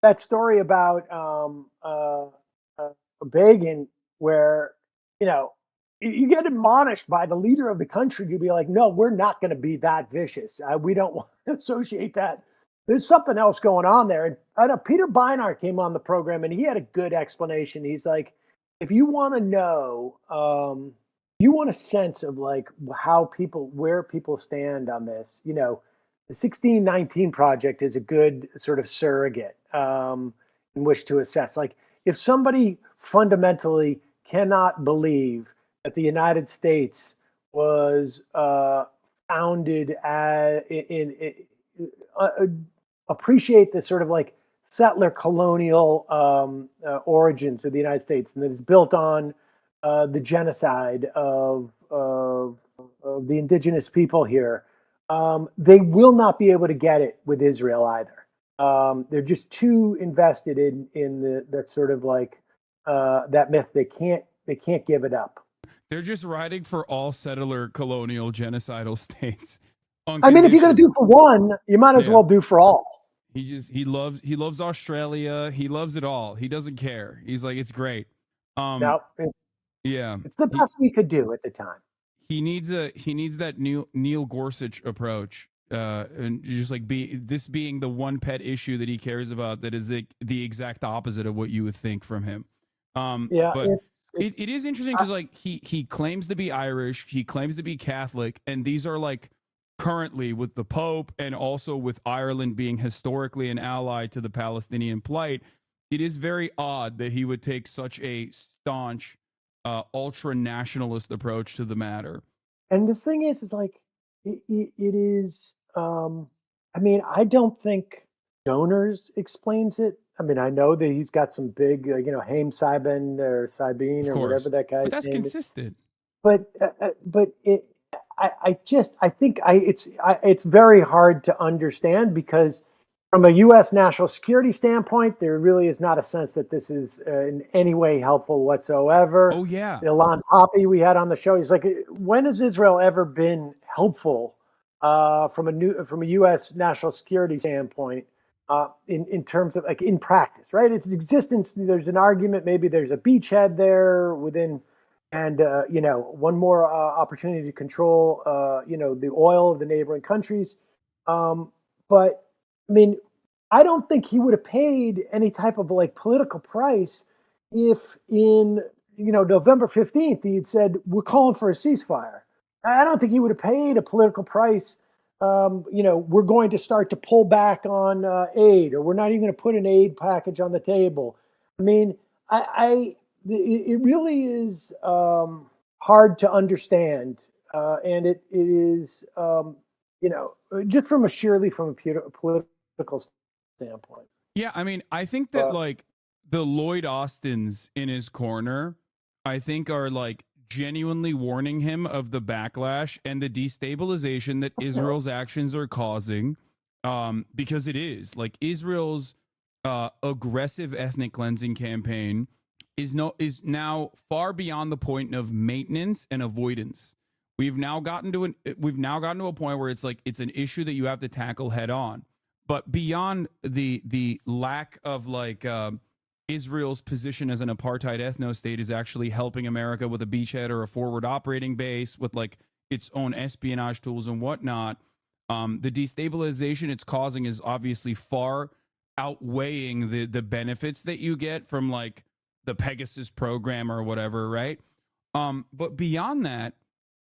that story about Begin, where you get admonished by the leader of the country to be like, no, we're not going to be that vicious. We don't want to associate that. There's something else going on there. And I know Peter Beinart came on the program and he had a good explanation. He's like, if you want to know, you want a sense of like where people stand on this, the 1619 Project is a good sort of surrogate in which to assess. Like, if somebody fundamentally cannot believe that the United States was founded appreciate the sort of like settler colonial origins of the United States, and that it's built on the genocide of the indigenous people here, they will not be able to get it with Israel either. They're just too invested in that sort of like that myth. They can't give it up. They're just riding for all settler colonial genocidal states. I mean, if you're going to do for one, you might as well do for all. He loves Australia. He loves it all. He doesn't care. He's like, it's great. It's the best we could do at the time. He needs that Neil Gorsuch approach, and just like being the one pet issue that he cares about that is the exact opposite of what you would think from him. Yeah, But it's it is interesting because like he claims to be Irish, he claims to be Catholic, and these are like currently with the Pope and also with Ireland being historically an ally to the Palestinian plight. It is very odd that he would take such a staunch, ultra nationalist approach to the matter. And the thing is like it is. I mean, I don't think donors explains it. I mean, I know that he's got some big, Haim Sibin or Sibin Of or course, whatever that but guy's that's name is. consistent. But I think it's very hard to understand because from a U.S. national security standpoint, there really is not a sense that this is in any way helpful whatsoever. Oh yeah, Ilan Pappy we had on the show. He's like, when has Israel ever been helpful from a U.S. national security standpoint in terms of like in practice, right? Its existence. There's an argument. Maybe there's a beachhead there within. And one more opportunity to control, the oil of the neighboring countries. But I mean, I don't think he would have paid any type of like political price if in November 15th he had said we're calling for a ceasefire. I don't think he would have paid a political price. We're going to start to pull back on aid, or we're not even going to put an aid package on the table. I mean, it really is hard to understand, and it is, just from a political standpoint. Yeah, I mean, I think that like the Lloyd Austins in his corner, I think are like genuinely warning him of the backlash and the destabilization that Israel's actions are causing, because it is like Israel's aggressive ethnic cleansing campaign is now far beyond the point of maintenance and avoidance. We've now gotten to a point where it's like it's an issue that you have to tackle head on. But beyond the lack of like Israel's position as an apartheid ethno state is actually helping America with a beachhead or a forward operating base with like its own espionage tools and whatnot. The destabilization it's causing is obviously far outweighing the benefits that you get from like the Pegasus program or whatever, right? But beyond that,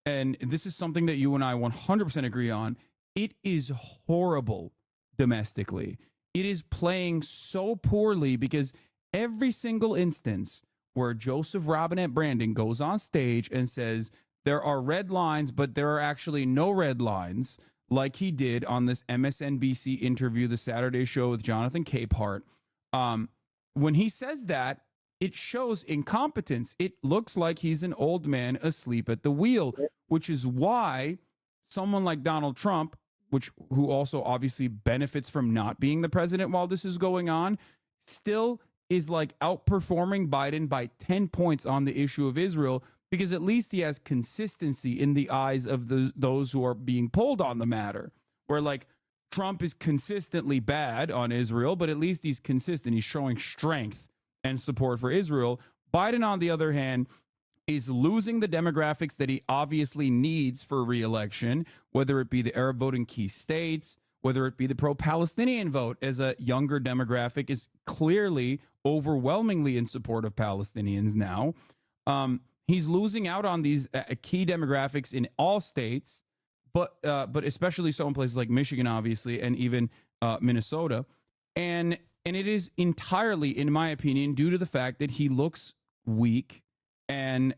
and this is something that you and I 100% agree on, it is horrible domestically. It is playing so poorly because every single instance where Joseph Robinette Brandon goes on stage and says there are red lines, but there are actually no red lines, like he did on this MSNBC interview, the Saturday Show with Jonathan Capehart. When he says that, it shows incompetence. It looks like he's an old man asleep at the wheel, which is why someone like Donald Trump, who also obviously benefits from not being the president while this is going on, still is like outperforming Biden by 10 points on the issue of Israel, because at least he has consistency in the eyes of those who are being polled on the matter, where like Trump is consistently bad on Israel, but at least he's consistent. He's showing strength and support for Israel. Biden, on the other hand, is losing the demographics that he obviously needs for re-election, whether it be the Arab vote in key states, whether it be the pro-Palestinian vote as a younger demographic is clearly overwhelmingly in support of Palestinians now. He's losing out on these key demographics in all states, but especially so in places like Michigan, obviously, and even Minnesota. And it is entirely, in my opinion, due to the fact that he looks weak and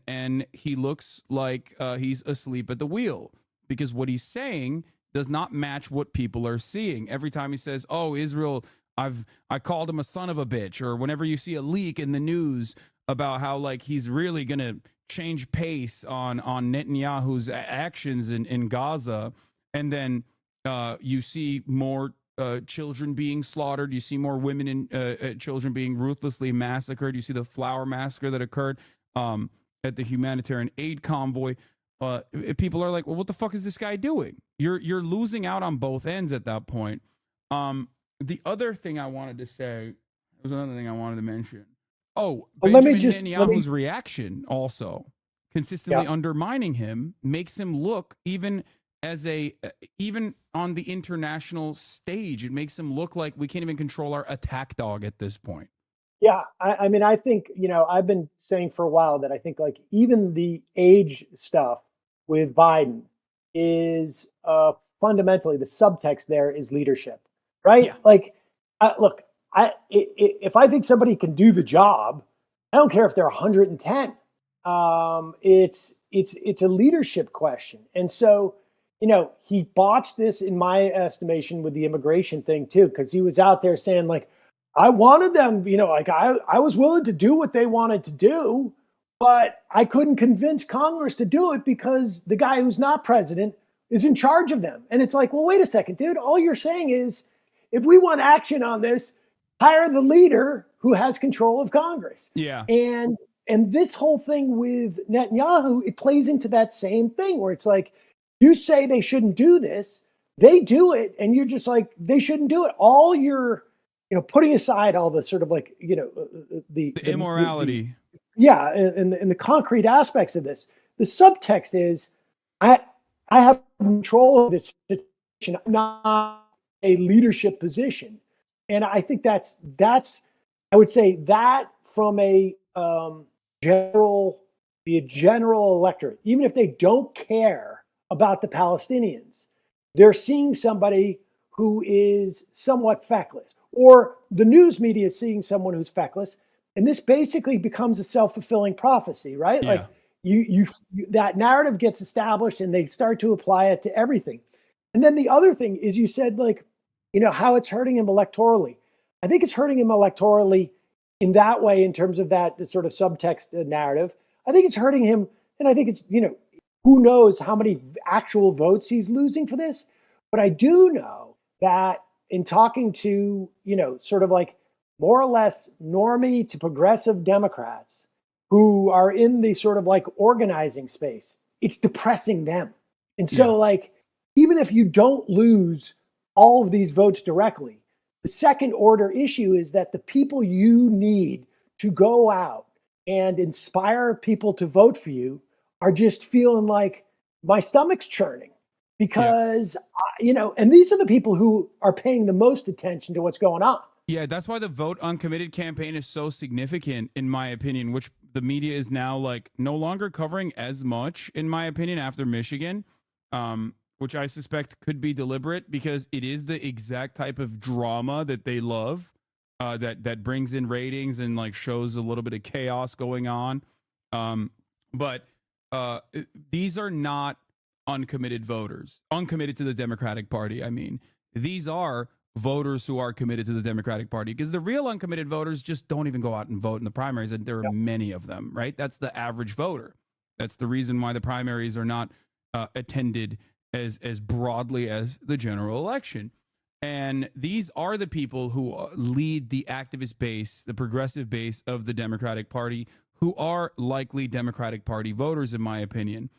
he looks like he's asleep at the wheel, because what he's saying does not match what people are seeing. Every time he says, "Oh, Israel, I called him a son of a bitch," or whenever you see a leak in the news about how like he's really gonna change pace on Netanyahu's actions in Gaza, and then you see more children being slaughtered, you see more women and children being ruthlessly massacred, you see the flower massacre that occurred at the humanitarian aid convoy. People are like, well, what the fuck is this guy doing? You're losing out on both ends at that point. The other thing I wanted to say, was another thing I wanted to mention. Oh, Benjamin Netanyahu's reaction also consistently undermining him makes him look, even on the international stage, it makes him look like we can't even control our attack dog at this point. Yeah, I mean, I think, I've been saying for a while that I think like even the age stuff with Biden is fundamentally the subtext there is leadership, right? Yeah. Like, look, if I think somebody can do the job, I don't care if they're 110. It's a leadership question, and so he botched this in my estimation with the immigration thing too, because he was out there saying like, I wanted them, like I was willing to do what they wanted to do, but I couldn't convince Congress to do it because the guy who's not president is in charge of them. And it's like, well, wait a second, dude. All you're saying is if we want action on this, hire the leader who has control of Congress. Yeah. And this whole thing with Netanyahu, it plays into that same thing where it's like, you say they shouldn't do this, they do it, and you're just like, they shouldn't do it. All you're putting aside all the sort of like, the immorality. And the concrete aspects of this. The subtext is, I have control of this situation, I'm not a leadership position. And I think that's I would say that from a general electorate, even if they don't care about the Palestinians, they're seeing somebody who is somewhat feckless, or the news media is seeing someone who's feckless, and this basically becomes a self-fulfilling prophecy, right? Yeah. Like you that narrative gets established, and they start to apply it to everything. And then the other thing is, you said like, how it's hurting him electorally. I think it's hurting him electorally in that way, in terms of that the sort of subtext narrative. I think it's hurting him, and I think it's who knows how many actual votes he's losing for this. But I do know that in talking to, sort of like more or less normie to progressive Democrats who are in the sort of like organizing space, it's depressing them. And so like, even if you don't lose all of these votes directly, the second order issue is that the people you need to go out and inspire people to vote for you are just feeling like my stomach's churning. Because, and these are the people who are paying the most attention to what's going on. Yeah, that's why the Vote Uncommitted campaign is so significant, in my opinion, which the media is now like no longer covering as much, in my opinion, after Michigan, which I suspect could be deliberate because it is the exact type of drama that they love, that brings in ratings and like shows a little bit of chaos going on. But these are not uncommitted voters, uncommitted to the Democratic Party. I mean, these are voters who are committed to the Democratic Party, because the real uncommitted voters just don't even go out and vote in the primaries. And there are many of them, right? That's the average voter. That's the reason why the primaries are not attended as broadly as the general election. And these are the people who lead the activist base, the progressive base of the Democratic Party, who are likely Democratic Party voters, in my opinion.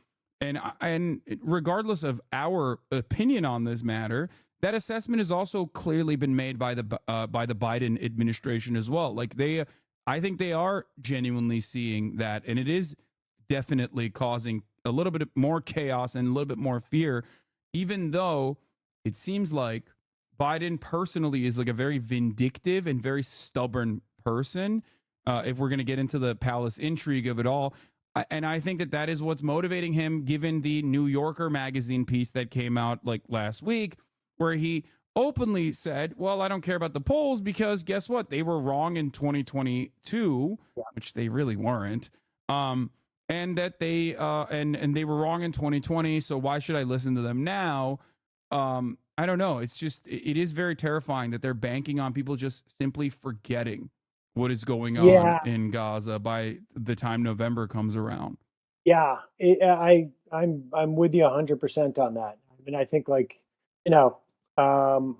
And regardless of our opinion on this matter, that assessment has also clearly been made by the Biden administration as well. Like I think they are genuinely seeing that, and it is definitely causing a little bit more chaos and a little bit more fear, even though it seems like Biden personally is like a very vindictive and very stubborn person. If we're going to get into the palace intrigue of it all. And I think that is what's motivating him, given the New Yorker magazine piece that came out like last week, where he openly said, well, I don't care about the polls because guess what? They were wrong in 2022, which they really weren't. And that they and they were wrong in 2020. So why should I listen to them now? I don't know. It's just, it is very terrifying that they're banking on people just simply forgetting what is going on in Gaza by the time November comes around. Yeah, I'm with you 100% on that. I mean, I think like, having,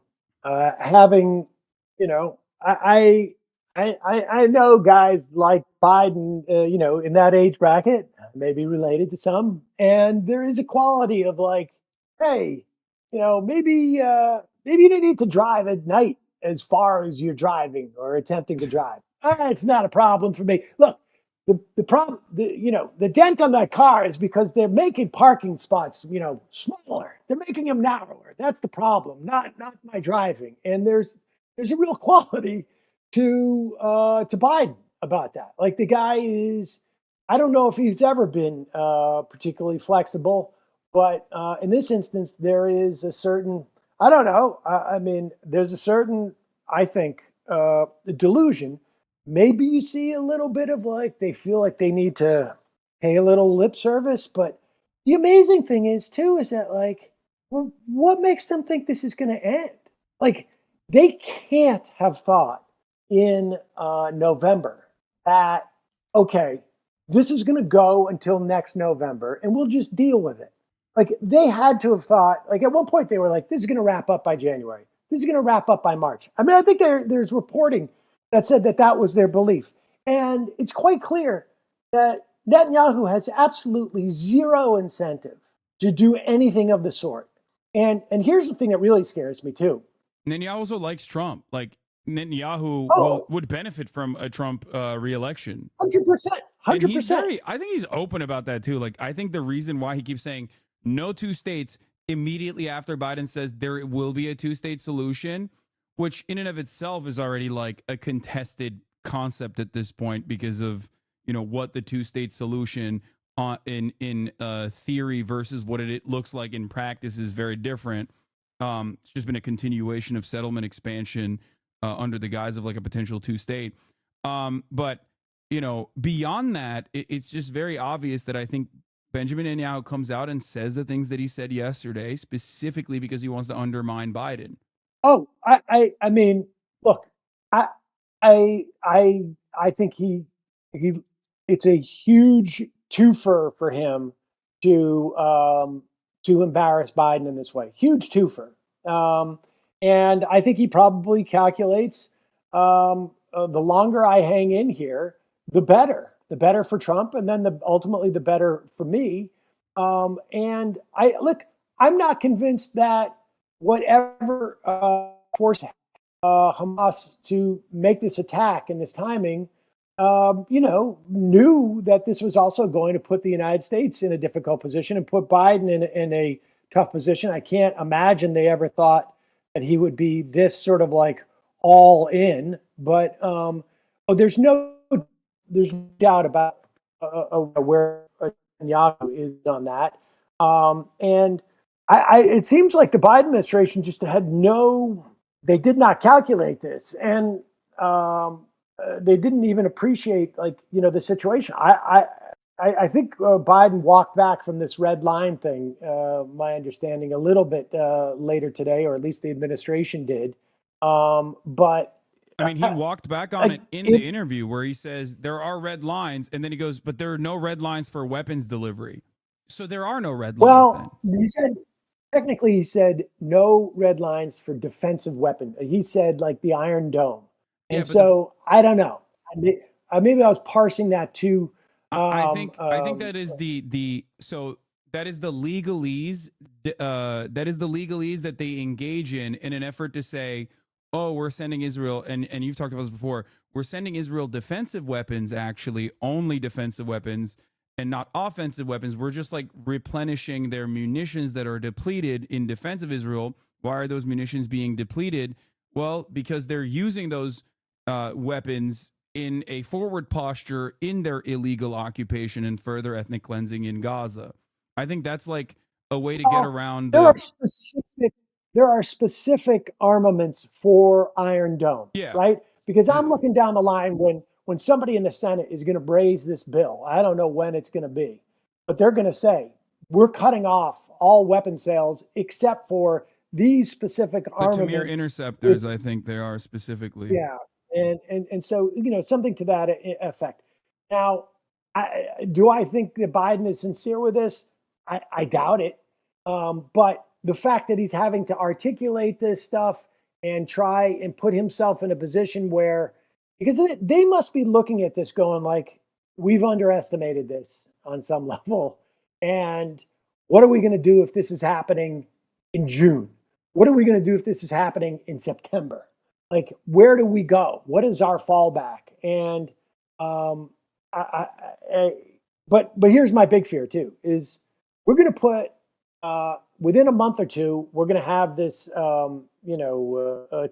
I know guys like Biden, in that age bracket, maybe related to some, and there is a quality of like, hey, maybe you don't need to drive at night as far as you're driving or attempting to drive. It's not a problem for me. Look, the problem, the dent on that car is because they're making parking spots, smaller. They're making them narrower. That's the problem, not my driving. And there's a real quality to Biden about that. Like the guy is, I don't know if he's ever been particularly flexible, but in this instance, there is a certain, I don't know. I mean, there's a certain, I think, delusion. Maybe you see a little bit of like they feel like they need to pay a little lip service, but the amazing thing is too is that like, well, what makes them think this is going to end? Like, they can't have thought in November that, okay, this is going to go until next November and we'll just deal with it. Like, they had to have thought, like, at one point they were like, this is going to wrap up by January. This is going to wrap up by March. I mean, I think there's reporting that said that that was their belief. And it's quite clear that Netanyahu has absolutely zero incentive to do anything of the sort. And here's the thing that really scares me too. Netanyahu also likes Trump. Like Netanyahu would benefit from a Trump re-election. 100%. 100%. I think he's open about that too. Like I think the reason why he keeps saying no two states immediately after Biden says there will be a two-state solution, which in and of itself is already like a contested concept at this point because of, you know, what the two-state solution in theory versus what it looks like in practice is very different. It's just been a continuation of settlement expansion under the guise of like a potential two-state. But, you know, beyond that, it's just very obvious that I think Benjamin Netanyahu comes out and says the things that he said yesterday, specifically because he wants to undermine Biden. Oh, I mean, look, I think he it's a huge twofer for him to embarrass Biden in this way. Huge twofer. And I think he probably calculates the longer I hang in here, the better. The better for Trump, and then ultimately the better for me. And I'm not convinced that whatever forced Hamas to make this attack and this timing, knew that this was also going to put the United States in a difficult position and put Biden in a tough position. I can't imagine they ever thought that he would be this sort of like all in. But there's no doubt about where Netanyahu is on that. And it seems like the Biden administration just had they did not calculate this. And they didn't even appreciate the situation. I think Biden walked back from this red line thing, my understanding, a little bit later today, or at least the administration did. But I mean, he walked back on it in the interview where he says there are red lines, and then he goes, but there are no red lines for weapons delivery. So there are no red lines then. He said no red lines for defensive weapons. He said like the Iron Dome. And I don't know. Maybe I was parsing that too. I think that is that is the legalese. That is the legalese that they engage in an effort to say, oh, we're sending Israel, and you've talked about this before, we're sending Israel defensive weapons, actually, only defensive weapons, and not offensive weapons. We're just like replenishing their munitions that are depleted in defense of Israel. Why are those munitions being depleted? Well, because they're using those weapons in a forward posture in their illegal occupation and further ethnic cleansing in Gaza. I think that's like a way to get around there are specific armaments for Iron Dome, right? Because I'm looking down the line when somebody in the Senate is going to raise this bill. I don't know when it's going to be, but they're going to say, we're cutting off all weapon sales except for these specific armaments. The Tamir interceptors, I think they are specifically. Yeah. And so, something to that effect. Now, do I think that Biden is sincere with this? I doubt it. But the fact that he's having to articulate this stuff and try and put himself in a position where, because they must be looking at this going like, we've underestimated this on some level. And what are we going to do if this is happening in June? What are we going to do if this is happening in September? Like, where do we go? What is our fallback? And but here's my big fear too: is we're going to put within a month or two, we're going to have this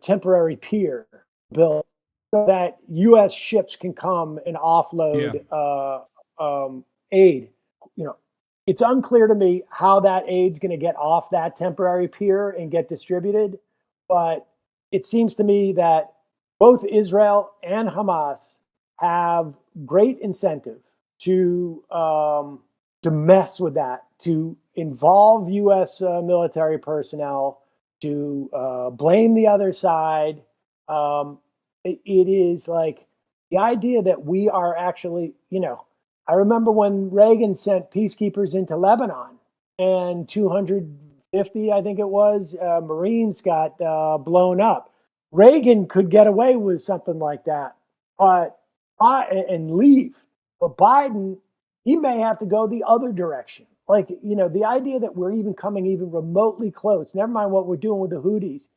temporary pier built so that U.S. ships can come and offload aid. You know, it's unclear to me how that aid's going to get off that temporary pier and get distributed, but it seems to me that both Israel and Hamas have great incentive to mess with that, to involve U.S. Military personnel, to blame the other side. It is like the idea that we are actually, you know, I remember when Reagan sent peacekeepers into Lebanon and 250, I think it was, Marines got blown up. Reagan could get away with something like that, and leave. But Biden, he may have to go the other direction. Like, you know, the idea that we're even coming even remotely close, never mind what we're doing with the Houthis,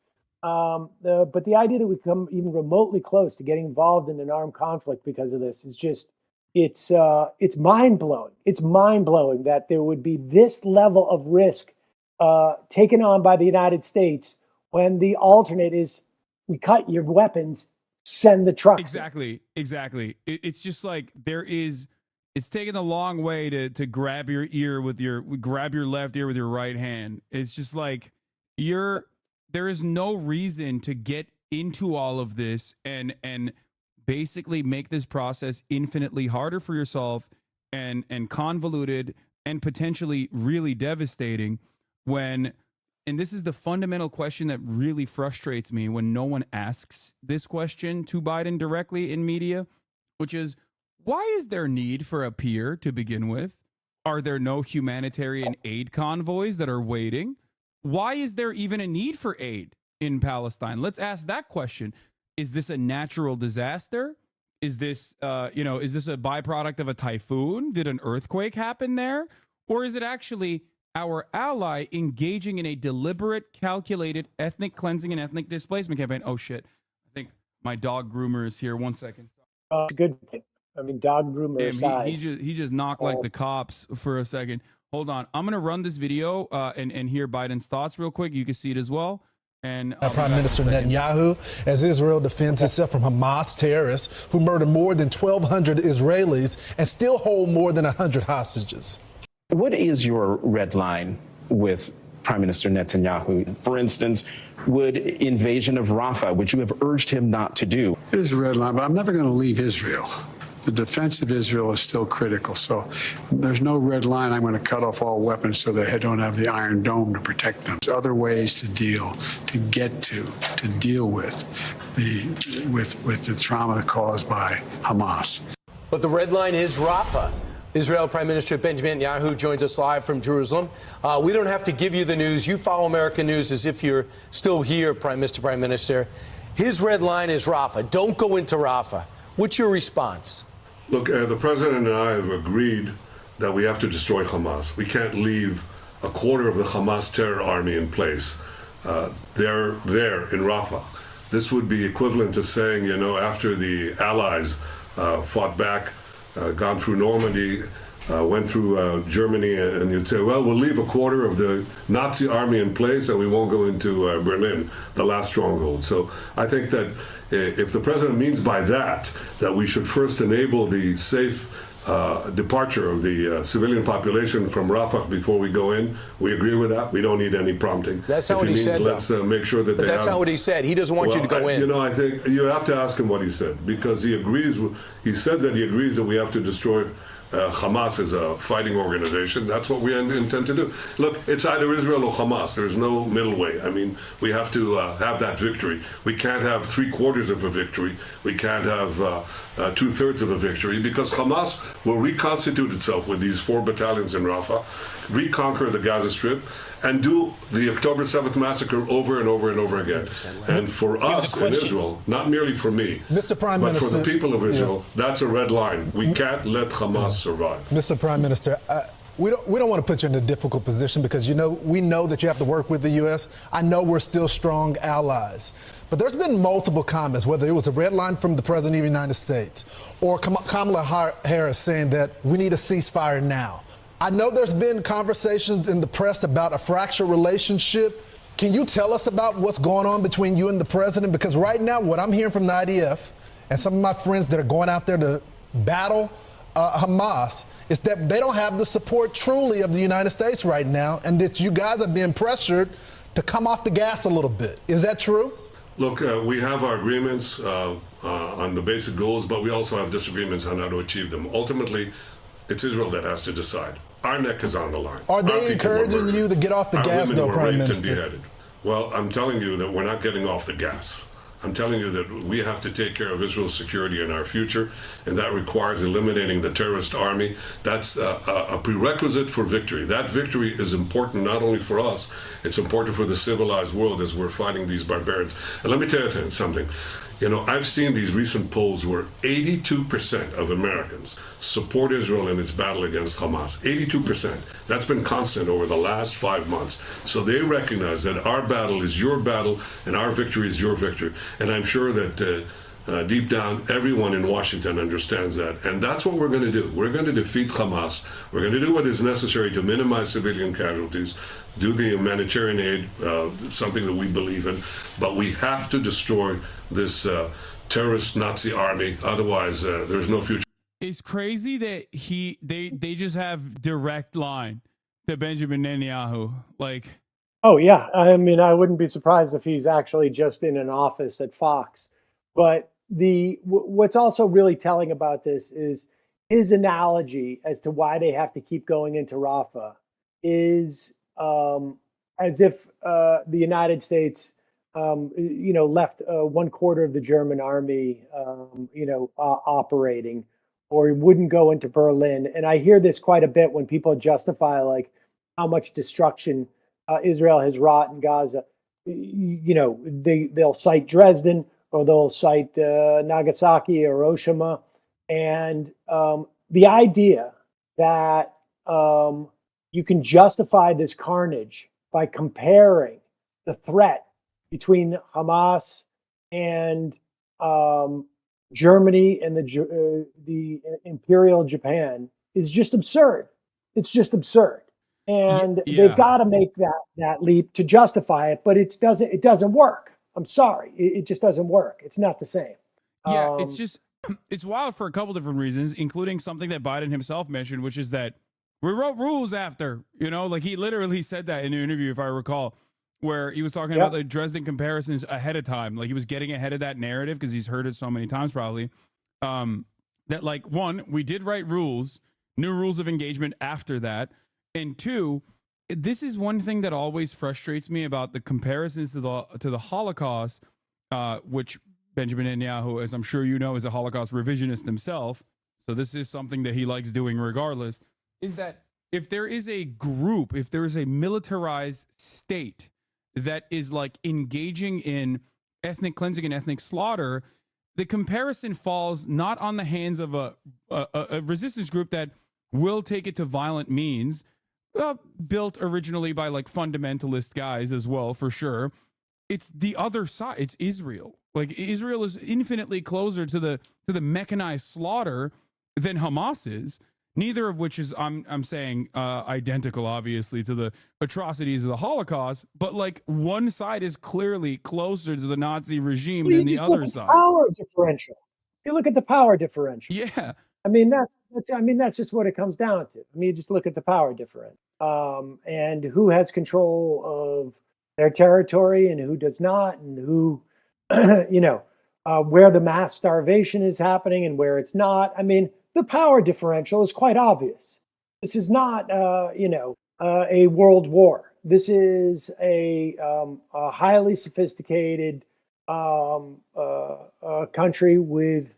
but the idea that we come even remotely close to getting involved in an armed conflict because of this is just, it's mind-blowing. It's mind-blowing that there would be this level of risk taken on by the United States when the alternate is we cut your weapons, send the trucks. Exactly. It's just like it's taken a long way to grab your ear grab your left ear with your right hand. It's just like there is no reason to get into all of this and basically make this process infinitely harder for yourself and convoluted and potentially really devastating and this is the fundamental question that really frustrates me when no one asks this question to Biden directly in media, which is, why is there need for a pier to begin with? Are there no humanitarian aid convoys that are waiting? Why is there even a need for aid in Palestine? Let's ask that question. Is this a natural disaster? Is this, is this a byproduct of a typhoon? Did an earthquake happen there? Or is it actually our ally engaging in a deliberate, calculated ethnic cleansing and ethnic displacement campaign? Oh, shit. I think my dog groomer is here. 1 second. Good. I mean, dog groomer aside. He just knocked like the cops for a second. Hold on. I'm going to run this video and hear Biden's thoughts real quick. You can see it as well. And Prime Minister Netanyahu, as Israel defends itself from Hamas terrorists who murdered more than 1,200 Israelis and still hold more than 100 hostages. What is your red line with Prime Minister Netanyahu? For instance, would invasion of Rafah, which you have urged him not to do? It is a red line, but I'm never going to leave Israel. The defense of Israel is still critical. So there's no red line. I'm going to cut off all weapons so they don't have the Iron Dome to protect them. There's other ways to deal with the trauma caused by Hamas. But the red line is Rafah. Israel Prime Minister Benjamin Netanyahu joins us live from Jerusalem. We don't have to give you the news. You follow American news as if you're still here, Prime Minister. His red line is Rafah. Don't go into Rafah. What's your response? Look, the president and I have agreed that we have to destroy Hamas. We can't leave a quarter of the Hamas terror army in place. They're there in Rafah. This would be equivalent to saying, after the Allies fought back, gone through Normandy, went through Germany, and you'd say, well, we'll leave a quarter of the Nazi army in place and we won't go into Berlin, the last stronghold. So I think that if the president means by that we should first enable the safe departure of the civilian population from Rafah before we go in, we agree with that. We don't need any prompting. That's not what he said. Let's make sure that they that's not what he said. He doesn't want you to go in. I think you have to ask him what he said, because he agrees. He said that he agrees that we have to destroy Hamas as a fighting organization. That's what we intend to do. Look, it's either Israel or Hamas. There's no middle way. I mean, we have to have that victory. We can't have 3/4 of a victory. We can't have 2/3 of a victory, because Hamas will reconstitute itself with these 4 battalions in Rafah, reconquer the Gaza Strip, and do the October 7th massacre over and over and over again. And for us in Israel, not merely for me, Mr. Prime but Minister, for the people of Israel, that's a red line. We can't let Hamas survive. Mr. Prime Minister, we don't want to put you in a difficult position, because we know that you have to work with the U.S. I know we're still strong allies. But there's been multiple comments, whether it was a red line from the President of the United States or Kamala Harris saying that we need a ceasefire now. I know there's been conversations in the press about a fractured relationship. Can you tell us about what's going on between you and the president? Because right now, what I'm hearing from the IDF and some of my friends that are going out there to battle Hamas is that they don't have the support truly of the United States right now, and that you guys are being pressured to come off the gas a little bit. Is that true? Look, we have our agreements on the basic goals, but we also have disagreements on how to achieve them. Ultimately, it's Israel that has to decide. Our neck is on the line. Are they encouraging you to get off the gas, though, Prime Minister? And beheaded. Well, I'm telling you that we're not getting off the gas. I'm telling you that we have to take care of Israel's security and our future, and that requires eliminating the terrorist army. That's a prerequisite for victory. That victory is important not only for us, it's important for the civilized world as we're fighting these barbarians. And let me tell you something. You know, I've seen these recent polls where 82% of Americans support Israel in its battle against Hamas. 82%. That's been constant over the last 5 months. So they recognize that our battle is your battle and our victory is your victory. And I'm sure that deep down, everyone in Washington understands that. And that's what we're going to do. We're going to defeat Hamas. We're going to do what is necessary to minimize civilian casualties, do the humanitarian aid, something that we believe in. But we have to destroy this terrorist Nazi army. Otherwise, there's no future. It's crazy that they just have direct line to Benjamin Netanyahu. Like, oh yeah, I mean, I wouldn't be surprised if he's actually just in an office at Fox. But what's also really telling about this is his analogy as to why they have to keep going into Rafah is as if the United States left 1/4 of the German army, operating, or wouldn't go into Berlin. And I hear this quite a bit when people justify like how much destruction Israel has wrought in Gaza. They'll cite Dresden, or they'll cite Nagasaki, Hiroshima, and the idea that you can justify this carnage by comparing the threat between Hamas and Germany and the Imperial Japan is just absurd. It's just absurd, and they've got to make that leap to justify it. But it doesn't work. I'm sorry, it just doesn't work. It's not the same. Yeah, it's wild for a couple different reasons, including something that Biden himself mentioned, which is that we wrote rules after. Like he literally said that in an interview, if I recall, where he was talking about the Dresden comparisons ahead of time. Like he was getting ahead of that narrative because he's heard it so many times probably. That like, one, we did write rules, new rules of engagement after that. And two, this is one thing that always frustrates me about the comparisons to the Holocaust, which Benjamin Netanyahu, as I'm sure you know, is a Holocaust revisionist himself. So this is something that he likes doing regardless, is that if there is a group, if there is a militarized state that is like engaging in ethnic cleansing and ethnic slaughter, the comparison falls not on the hands of a resistance group that will take it to violent means, built originally by like fundamentalist guys as well, for sure. It's the other side. It's Israel. Like Israel is infinitely closer to the mechanized slaughter than Hamas is. Neither of which is, I'm saying, identical, obviously, to the atrocities of the Holocaust. But like one side is clearly closer to the Nazi regime than the other side. Power differential. You look at the power differential. Yeah. I mean, that's just what it comes down to. I mean, you just look at the power differential, and who has control of their territory and who does not, and who, where the mass starvation is happening and where it's not. I mean, the power differential is quite obvious. This is not, a world war. This is a highly sophisticated country with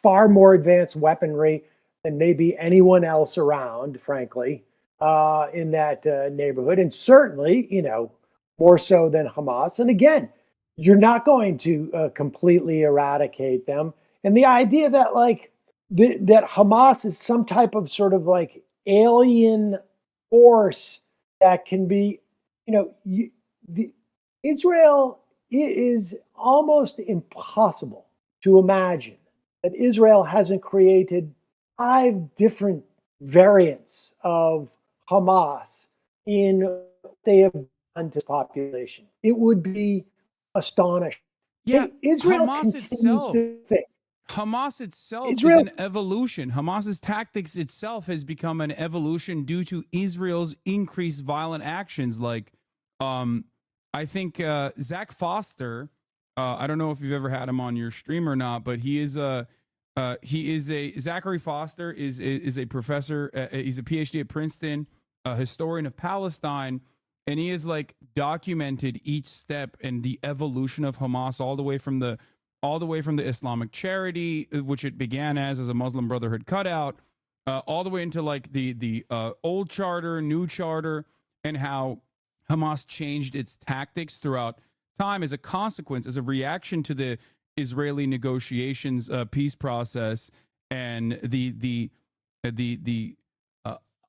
far more advanced weaponry than maybe anyone else around, frankly, in that neighborhood, and certainly, more so than Hamas. And again, you're not going to completely eradicate them. And the idea that that Hamas is some type of sort of like alien force that can be, Israel, it is almost impossible to imagine that Israel hasn't created 5 different variants of Hamas in what they have done to the population. It would be astonishing. Yeah, Israel Hamas continues itself. to think Hamas itself Israel- is an evolution. Hamas's tactics itself has become an evolution due to Israel's increased violent actions. Like, I think Zach Foster. I don't know if you've ever had him on your stream or not, but he is a Zachary Foster is a professor. He's a PhD at Princeton, a historian of Palestine, and he has like documented each step and the evolution of Hamas all the way from the Islamic Charity, which it began as a Muslim Brotherhood cutout, all the way into like the old charter, new charter, and how Hamas changed its tactics throughout time as a consequence, as a reaction to the Israeli negotiations, peace process, and the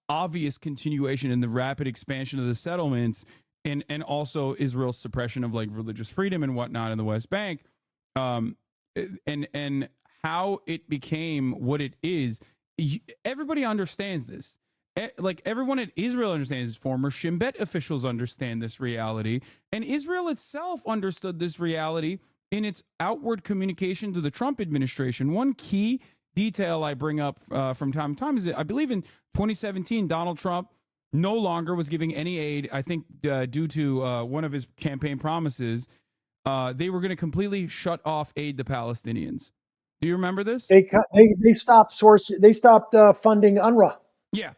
obvious continuation and the rapid expansion of the settlements, and also Israel's suppression of like religious freedom and whatnot in the West Bank, and how it became what it is. Everybody understands this. Like everyone in Israel understands this. Former Shin Bet officials understand this reality, and Israel itself understood this reality in its outward communication to the Trump administration. One key detail I bring up from time to time is that I believe in 2017, Donald Trump no longer was giving any aid, I think due to one of his campaign promises. They were going to completely shut off aid to Palestinians. Do you remember this? They stopped funding UNRWA. Yeah.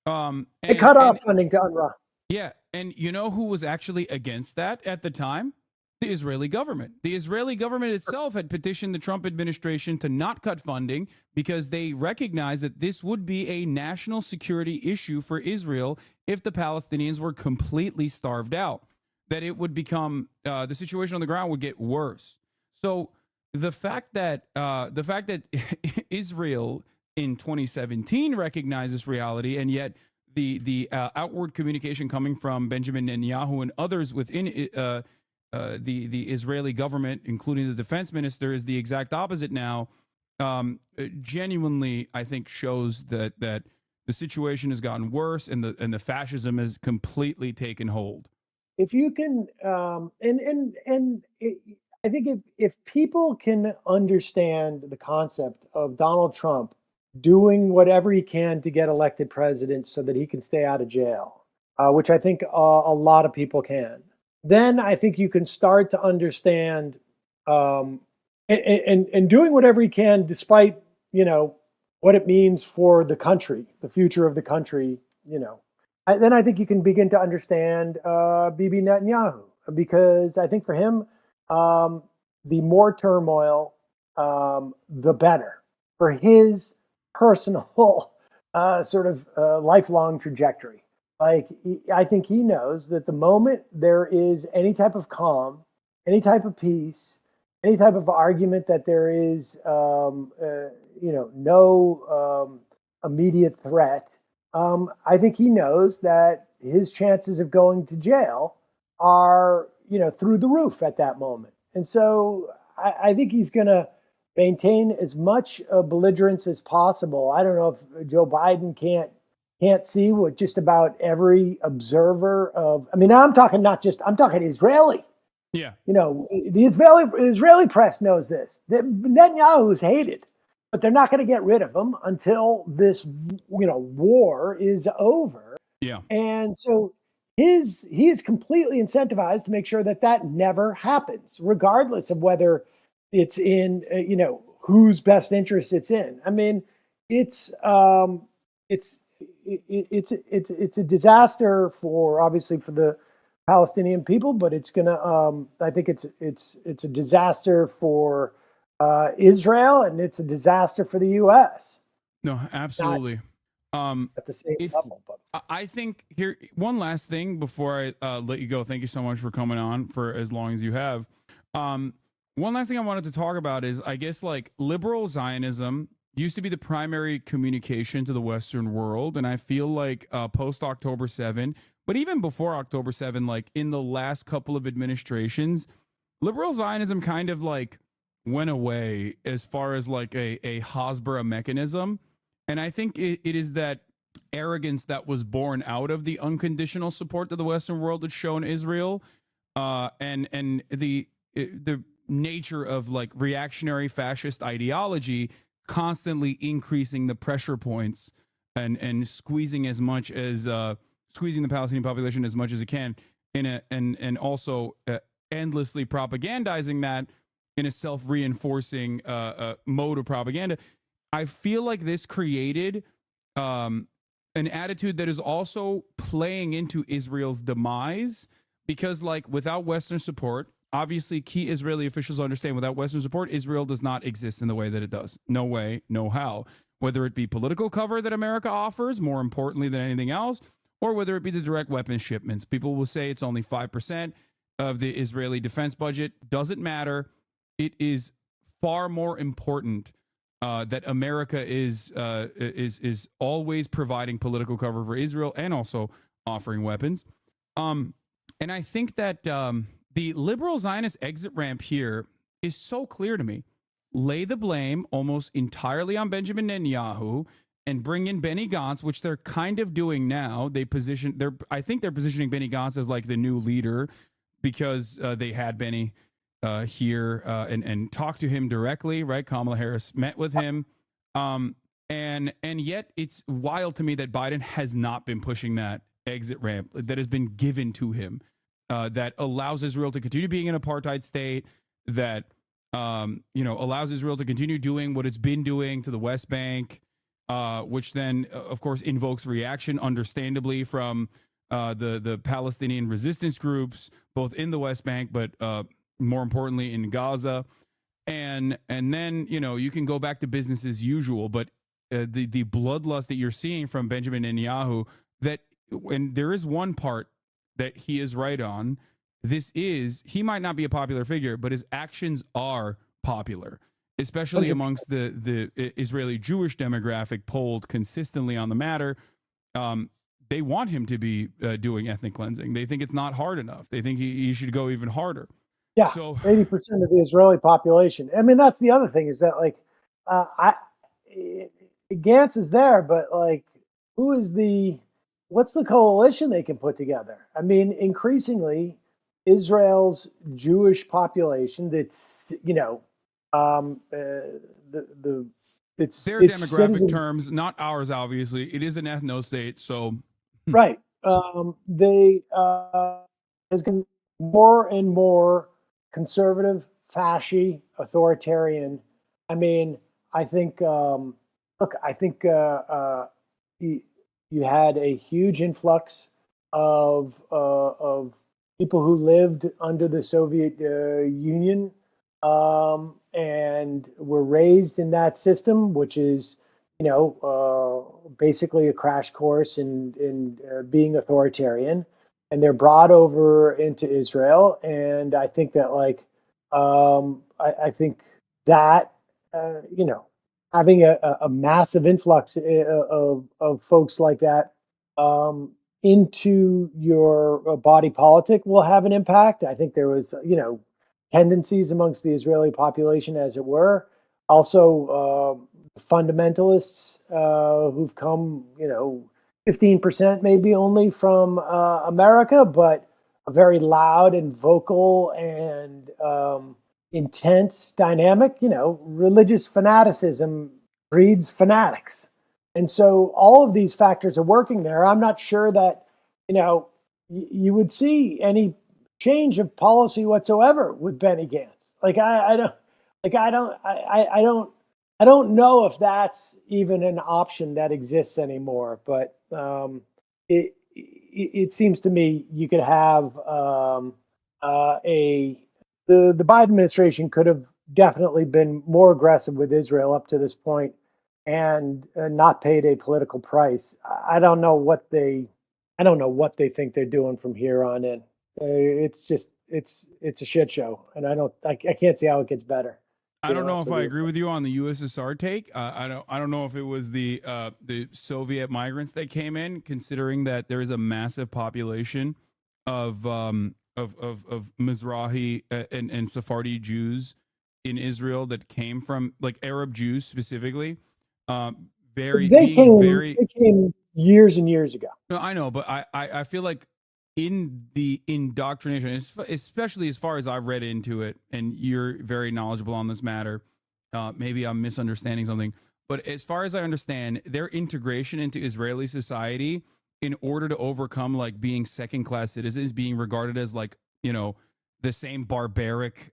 They cut off funding to UNRWA. Yeah. And you know who was actually against that at the time? The Israeli government. The Israeli government itself had petitioned the Trump administration to not cut funding because they recognized that this would be a national security issue for Israel if the Palestinians were completely starved out, that it would become, the situation on the ground would get worse. So the fact that Israel in 2017 recognized this reality, and yet the outward communication coming from Benjamin Netanyahu and others within the Israeli government, including the defense minister, is the exact opposite now. Genuinely, I think shows that the situation has gotten worse and the fascism has completely taken hold. If you can, I think if people can understand the concept of Donald Trump doing whatever he can to get elected president so that he can stay out of jail, which I think a lot of people can, then I think you can start to understand and doing whatever he can, despite, what it means for the country, the future of the country, then I think you can begin to understand Bibi Netanyahu, because I think for him, the more turmoil, the better for his personal sort of lifelong trajectory. Like, I think he knows that the moment there is any type of calm, any type of peace, any type of argument that there is, no immediate threat, I think he knows that his chances of going to jail are, through the roof at that moment. And so I think he's going to maintain as much belligerence as possible. I don't know if Joe Biden can't see what just about every observer of, I'm talking Israeli. Yeah. The Israeli press knows this. Netanyahu is hated, but they're not going to get rid of him until this, war is over. Yeah. And so he is completely incentivized to make sure that never happens, regardless of whether it's in, whose best interest it's in. It's a disaster obviously for the Palestinian people, but it's gonna. I think it's a disaster for Israel, and it's a disaster for the U.S. No, absolutely. At the same level, but I think here one last thing before I let you go. Thank you so much for coming on for as long as you have. One last thing I wanted to talk about is, I guess, like, liberal Zionism used to be the primary communication to the Western world, and I feel like post October 7, but even before October 7, like in the last couple of administrations, liberal Zionism kind of like went away as far as like a Hasbara mechanism. And I think it is that arrogance that was born out of the unconditional support that the Western world had shown Israel, and the nature of like reactionary fascist ideology constantly increasing the pressure points and squeezing as much as squeezing the Palestinian population as much as it can and also endlessly propagandizing that in a self-reinforcing mode of propaganda. I feel like this created an attitude that is also playing into Israel's demise, because like without Western support, obviously key Israeli officials understand without Western support, Israel does not exist in the way that it does. No way, no how. Whether it be political cover that America offers, more importantly than anything else, or whether it be the direct weapons shipments. People will say it's only 5% of the Israeli defense budget. Doesn't matter. It is far more important that America is always providing political cover for Israel and also offering weapons. And I think that the liberal Zionist exit ramp here is so clear to me. Lay the blame almost entirely on Benjamin Netanyahu and bring in Benny Gantz, which they're kind of doing now. I think they're positioning Benny Gantz as like the new leader because they had Benny here and talked to him directly, right? Kamala Harris met with him. And yet it's wild to me that Biden has not been pushing that exit ramp that has been given to him that allows Israel to continue being an apartheid state, that allows Israel to continue doing what it's been doing to the West Bank, which then, of course, invokes reaction, understandably, from the Palestinian resistance groups, both in the West Bank, but more importantly in Gaza. And then, you can go back to business as usual, but the bloodlust that you're seeing from Benjamin Netanyahu, and there is one part that he is right on. He might not be a popular figure, but his actions are popular, especially amongst the Israeli Jewish demographic polled consistently on the matter. They want him to be doing ethnic cleansing. They think it's not hard enough. They think he should go even harder. Yeah, so 80% of the Israeli population. I mean, that's the other thing is that Gantz is there, but like, what's the coalition they can put together? I mean, increasingly, Israel's Jewish population, that's it's their demographic terms, not ours. Obviously, it is an ethno state, so right. They has been more and more conservative, fasci, authoritarian. I mean, I think you had a huge influx of people who lived under the Soviet Union and were raised in that system, which is, basically a crash course in being authoritarian. And they're brought over into Israel, and I think that, I think that having a massive influx of folks like that into your body politic will have an impact. I think there was, tendencies amongst the Israeli population, as it were. Also, fundamentalists who've come, 15% maybe only from America, but a very loud and vocal and intense dynamic. Religious fanaticism breeds fanatics. And so all of these factors are working there. I'm not sure that, you would see any change of policy whatsoever with Benny Gantz. I don't know if that's even an option that exists anymore, but it seems to me you could have the Biden administration could have definitely been more aggressive with Israel up to this point and not paid a political price. I don't know what they think they're doing from here on in. It's a shit show, and I can't see how it gets better. I don't know if I agree with you on the USSR take. I don't know if it was the Soviet migrants that came in, considering that there is a massive population of Mizrahi and Sephardi Jews in Israel that came from, like, Arab Jews specifically. They came years and years ago. No, I know, but I feel like in the indoctrination, especially as far as I've read into it, and you're very knowledgeable on this matter. Maybe I'm misunderstanding something, but as far as I understand, their integration into Israeli society in order to overcome like being second-class citizens, being regarded as like, you know, the same barbaric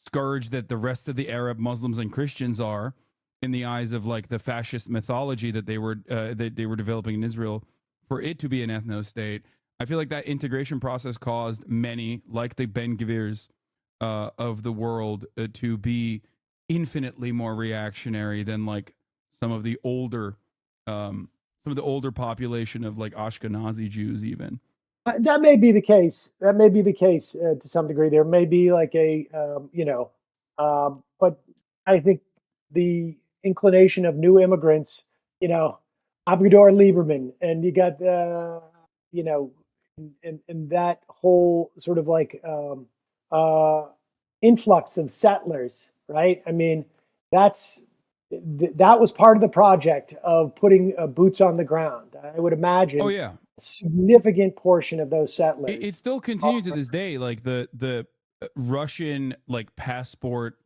scourge that the rest of the Arab Muslims and Christians are in the eyes of like the fascist mythology that they were developing in Israel, for it to be an ethno-state. I feel like that integration process caused many, like the Ben-Gvirs of the world, to be infinitely more reactionary than like some of the older population of like Ashkenazi Jews even. That may be the case. That may be the case to some degree. There may be like a, but I think the inclination of new immigrants, Avigdor Lieberman, and you got, and that whole sort of like influx of settlers, right? I mean, that was part of the project of putting boots on the ground. I would imagine. Oh yeah, a significant portion of those settlers. It still continued to this day. Like the Russian like passport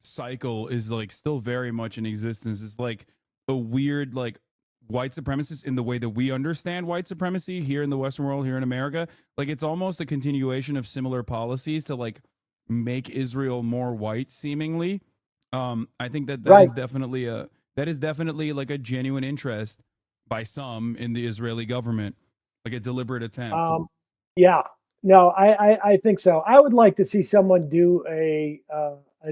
cycle is like still very much in existence. It's like a weird like white supremacist in the way that we understand white supremacy here in the Western world, here in America. Like it's almost a continuation of similar policies to like make Israel more white seemingly. I think that is definitely like a genuine interest by some in the Israeli government, like a deliberate attempt. Yeah, no, I think so. I would like to see someone do a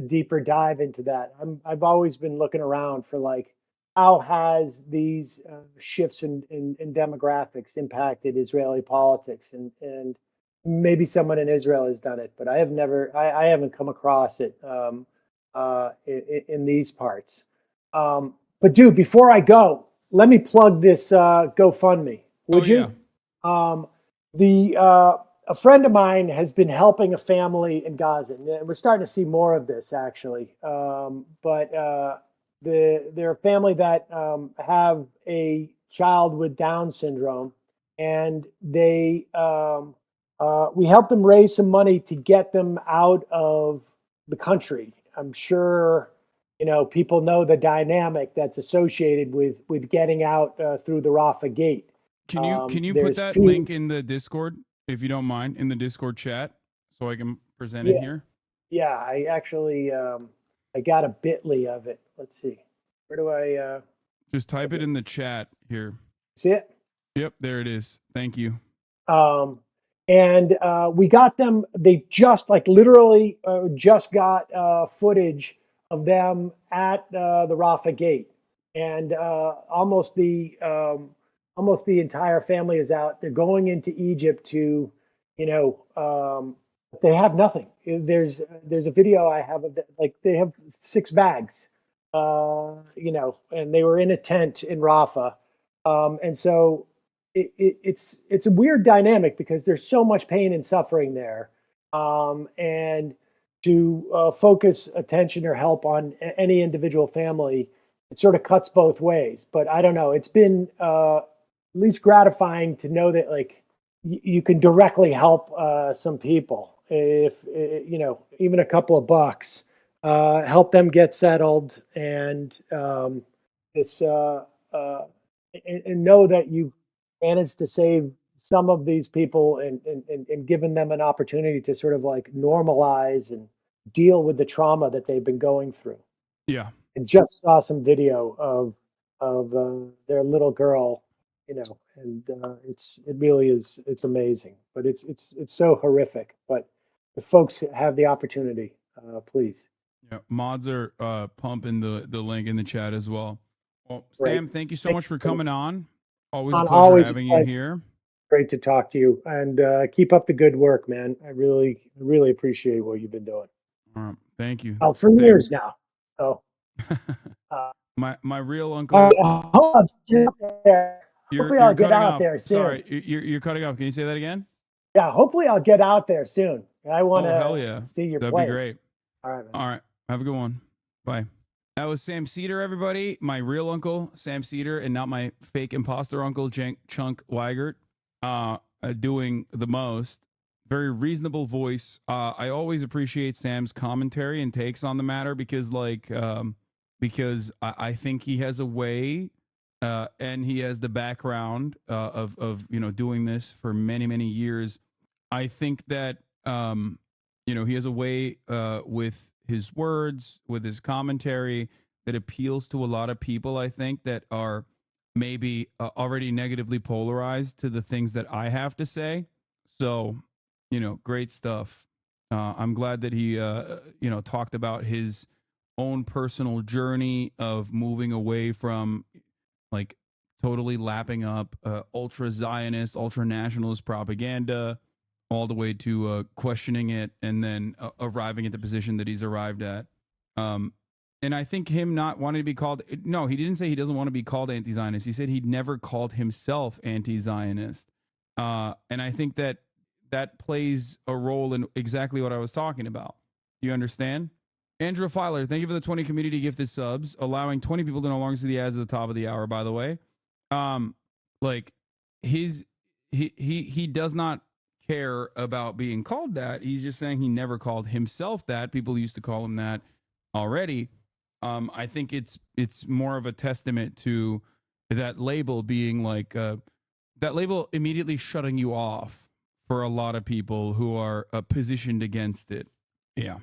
deeper dive into that. I've always been looking around for like, how has these shifts in demographics impacted Israeli politics, and maybe someone in Israel has done it, but I haven't come across it in these parts. But dude, before I go, let me plug this GoFundMe. Would you? Yeah. A friend of mine has been helping a family in Gaza, and we're starting to see more of this actually. But they're a family that have a child with Down syndrome, and we helped them raise some money to get them out of the country. I'm sure people know the dynamic that's associated with getting out through the Rafah gate. Can you put that link in the Discord, if you don't mind, in the Discord chat, so I can present it here? Yeah, I actually I got a bit.ly of it. Let's see. Where do I just type it in the chat here. See it? Yep, there it is. Thank you. And we got them. They just literally just got footage of them at the Rafah gate, and almost the entire family is out. They're going into Egypt to, they have nothing. There's a video I have of that. Like they have 6 bags, and they were in a tent in Rafah, and so it's a weird dynamic because there's so much pain and suffering there, and to focus attention or help on any individual family, it sort of cuts both ways. But I don't know. It's been at least gratifying to know that you can directly help some people. If even a couple of bucks, help them get settled, and and know that you managed to save some of these people and given them an opportunity to sort of normalize and deal with the trauma that they've been going through. Yeah. I just saw some video of their little girl, and it really is, it's amazing, but it's so horrific. But if folks have the opportunity, please. Yeah, mods are pumping the link in the chat as well. Well, Sam, thank you so much for coming on. Always a pleasure having you here. Great to talk to you, and keep up the good work, man. I really appreciate what you've been doing. All right, thank you. For years now. So my real uncle. Hopefully I'll get out there soon. Sorry, you're cutting off. Can you say that again? Yeah, hopefully I'll get out there soon. I want to hell yeah. see your That'd place. be great. All right, man. All right. Have a good one. Bye. That was Sam Cedar, everybody. My real uncle, Sam Cedar, and not my fake imposter uncle, Chunk Weigert. doing the most. Very reasonable voice. I always appreciate Sam's commentary and takes on the matter because I think he has a way and he has the background of doing this for many years. I think that he has a way with his words, with his commentary that appeals to a lot of people, I think, that are maybe already negatively polarized to the things that I have to say. So, great stuff. I'm glad that he, talked about his own personal journey of moving away from like totally lapping up ultra Zionist, ultra nationalist propaganda, all the way to questioning it and then arriving at the position that he's arrived at. And I think him not wanting to be called, no, he didn't say he doesn't want to be called anti-Zionist. He said he'd never called himself anti-Zionist. And I think that plays a role in exactly what I was talking about. Do you understand? Andrew Filer, thank you for the 20 community gifted subs, allowing 20 people to no longer see the ads at the top of the hour, by the way. He does not care about being called that. He's just saying he never called himself that. People used to call him that already. I think it's more of a testament to that label being like that label immediately shutting you off for a lot of people who are positioned against it. Yeah.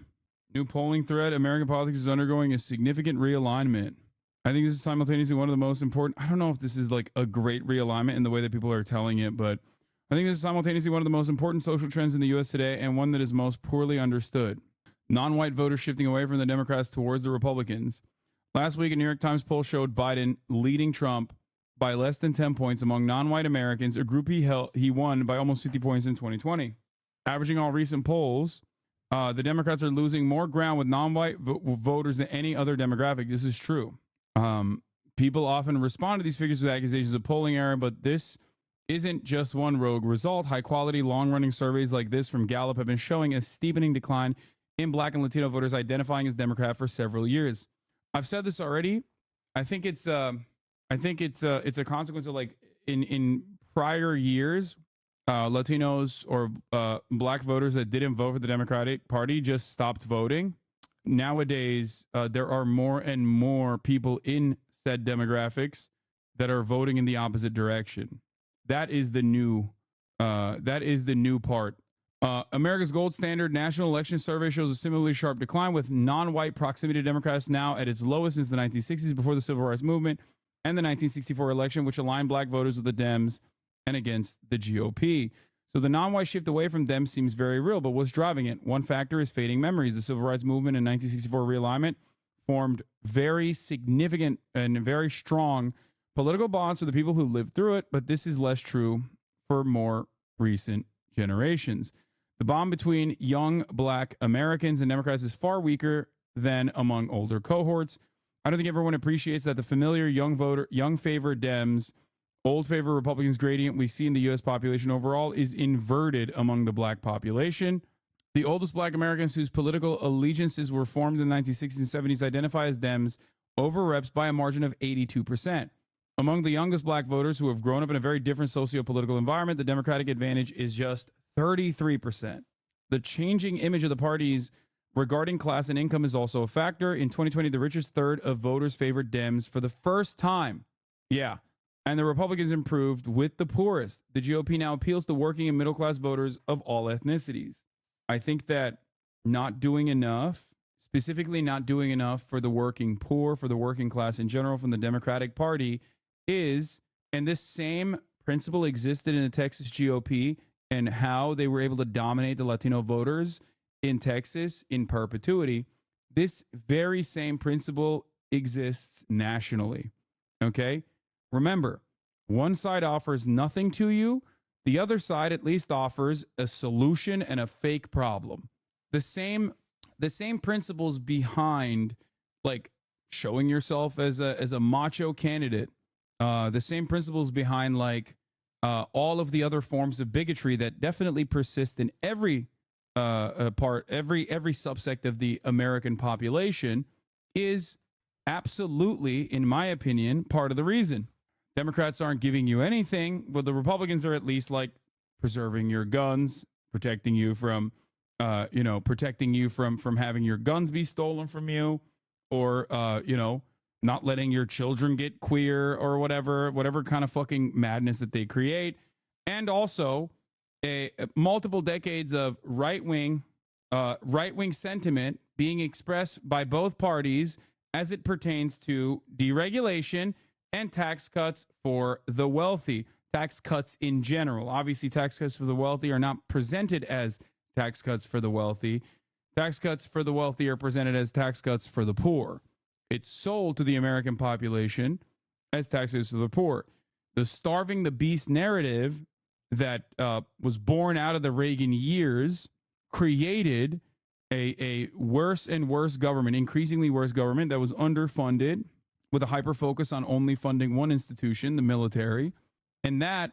New polling thread, American politics is undergoing a significant realignment. I think this is simultaneously one of the most important. I don't know if this is like a great realignment in the way that people are telling it, but I think this is simultaneously one of the most important social trends in the U.S. today and one that is most poorly understood. Non-white voters shifting away from the Democrats towards the Republicans. Last week, a New York Times poll showed Biden leading Trump by less than 10 points among non-white Americans, a group he won by almost 50 points in 2020. Averaging all recent polls, the Democrats are losing more ground with non-white voters than any other demographic. This is true. People often respond to these figures with accusations of polling error, but this isn't just one rogue result. High-quality, long-running surveys like this from Gallup have been showing a steepening decline in Black and Latino voters identifying as Democrat for several years. I've said this already. I think it's a consequence of like in prior years, Latinos or Black voters that didn't vote for the Democratic Party just stopped voting. Nowadays, there are more and more people in said demographics that are voting in the opposite direction. That is the new part. America's Gold Standard National Election Survey shows a similarly sharp decline, with non-white proximity to Democrats now at its lowest since the 1960s, before the Civil Rights Movement and the 1964 election, which aligned Black voters with the Dems and against the GOP. So the non-white shift away from Dems seems very real, but what's driving it? One factor is fading memories. The Civil Rights Movement and 1964 realignment formed very significant and very strong political bonds for the people who lived through it, but this is less true for more recent generations. The bond between young Black Americans and Democrats is far weaker than among older cohorts. I don't think everyone appreciates that the familiar young favor Dems, old favor Republicans gradient we see in the U.S. population overall is inverted among the Black population. The oldest Black Americans whose political allegiances were formed in the 1960s and 70s identify as Dems over Reps by a margin of 82%. Among the youngest Black voters who have grown up in a very different socio-political environment, the Democratic advantage is just 33%. The changing image of the parties regarding class and income is also a factor. In 2020, the richest third of voters favored Dems for the first time. Yeah. And the Republicans improved with the poorest. The GOP now appeals to working and middle-class voters of all ethnicities. I think that not doing enough, specifically not doing enough for the working poor, for the working class in general from the Democratic Party is, and this same principle existed in the Texas GOP and how they were able to dominate the Latino voters in Texas in perpetuity. This very same principle exists nationally. Okay? Remember, one side offers nothing to you. The other side at least offers a solution and a fake problem. The same principles behind like showing yourself as a macho candidate. The same principles behind like all of the other forms of bigotry that definitely persist in every every subsect of the American population is absolutely, in my opinion, part of the reason. Democrats aren't giving you anything, but the Republicans are at least like preserving your guns, protecting you from, protecting you from having your guns be stolen from you, or, not letting your children get queer or whatever kind of fucking madness that they create. And also multiple decades of right-wing sentiment being expressed by both parties as it pertains to deregulation and tax cuts for the wealthy. Tax cuts in general. Obviously, tax cuts for the wealthy are not presented as tax cuts for the wealthy. Tax cuts for the wealthy are presented as tax cuts for the poor. It's sold to the American population as taxes for the poor. The starving the beast narrative that was born out of the Reagan years created a worse and worse government, increasingly worse government that was underfunded, with a hyper focus on only funding one institution, the military. And that,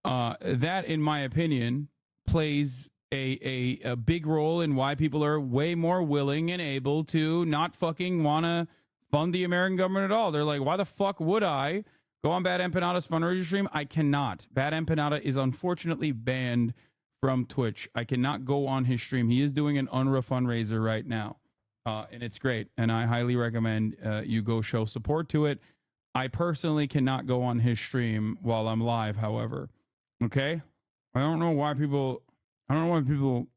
in my opinion, plays a big role in why people are way more willing and able to not fucking want to fund the American government at all. They're like, why the fuck would I go on Bad Empanada's fundraiser stream? I cannot. Bad Empanada is unfortunately banned from Twitch. I cannot go on his stream. He is doing an UNRWA fundraiser right now. And it's great. And I highly recommend you go show support to it. I personally cannot go on his stream while I'm live, however. Okay? I don't know why people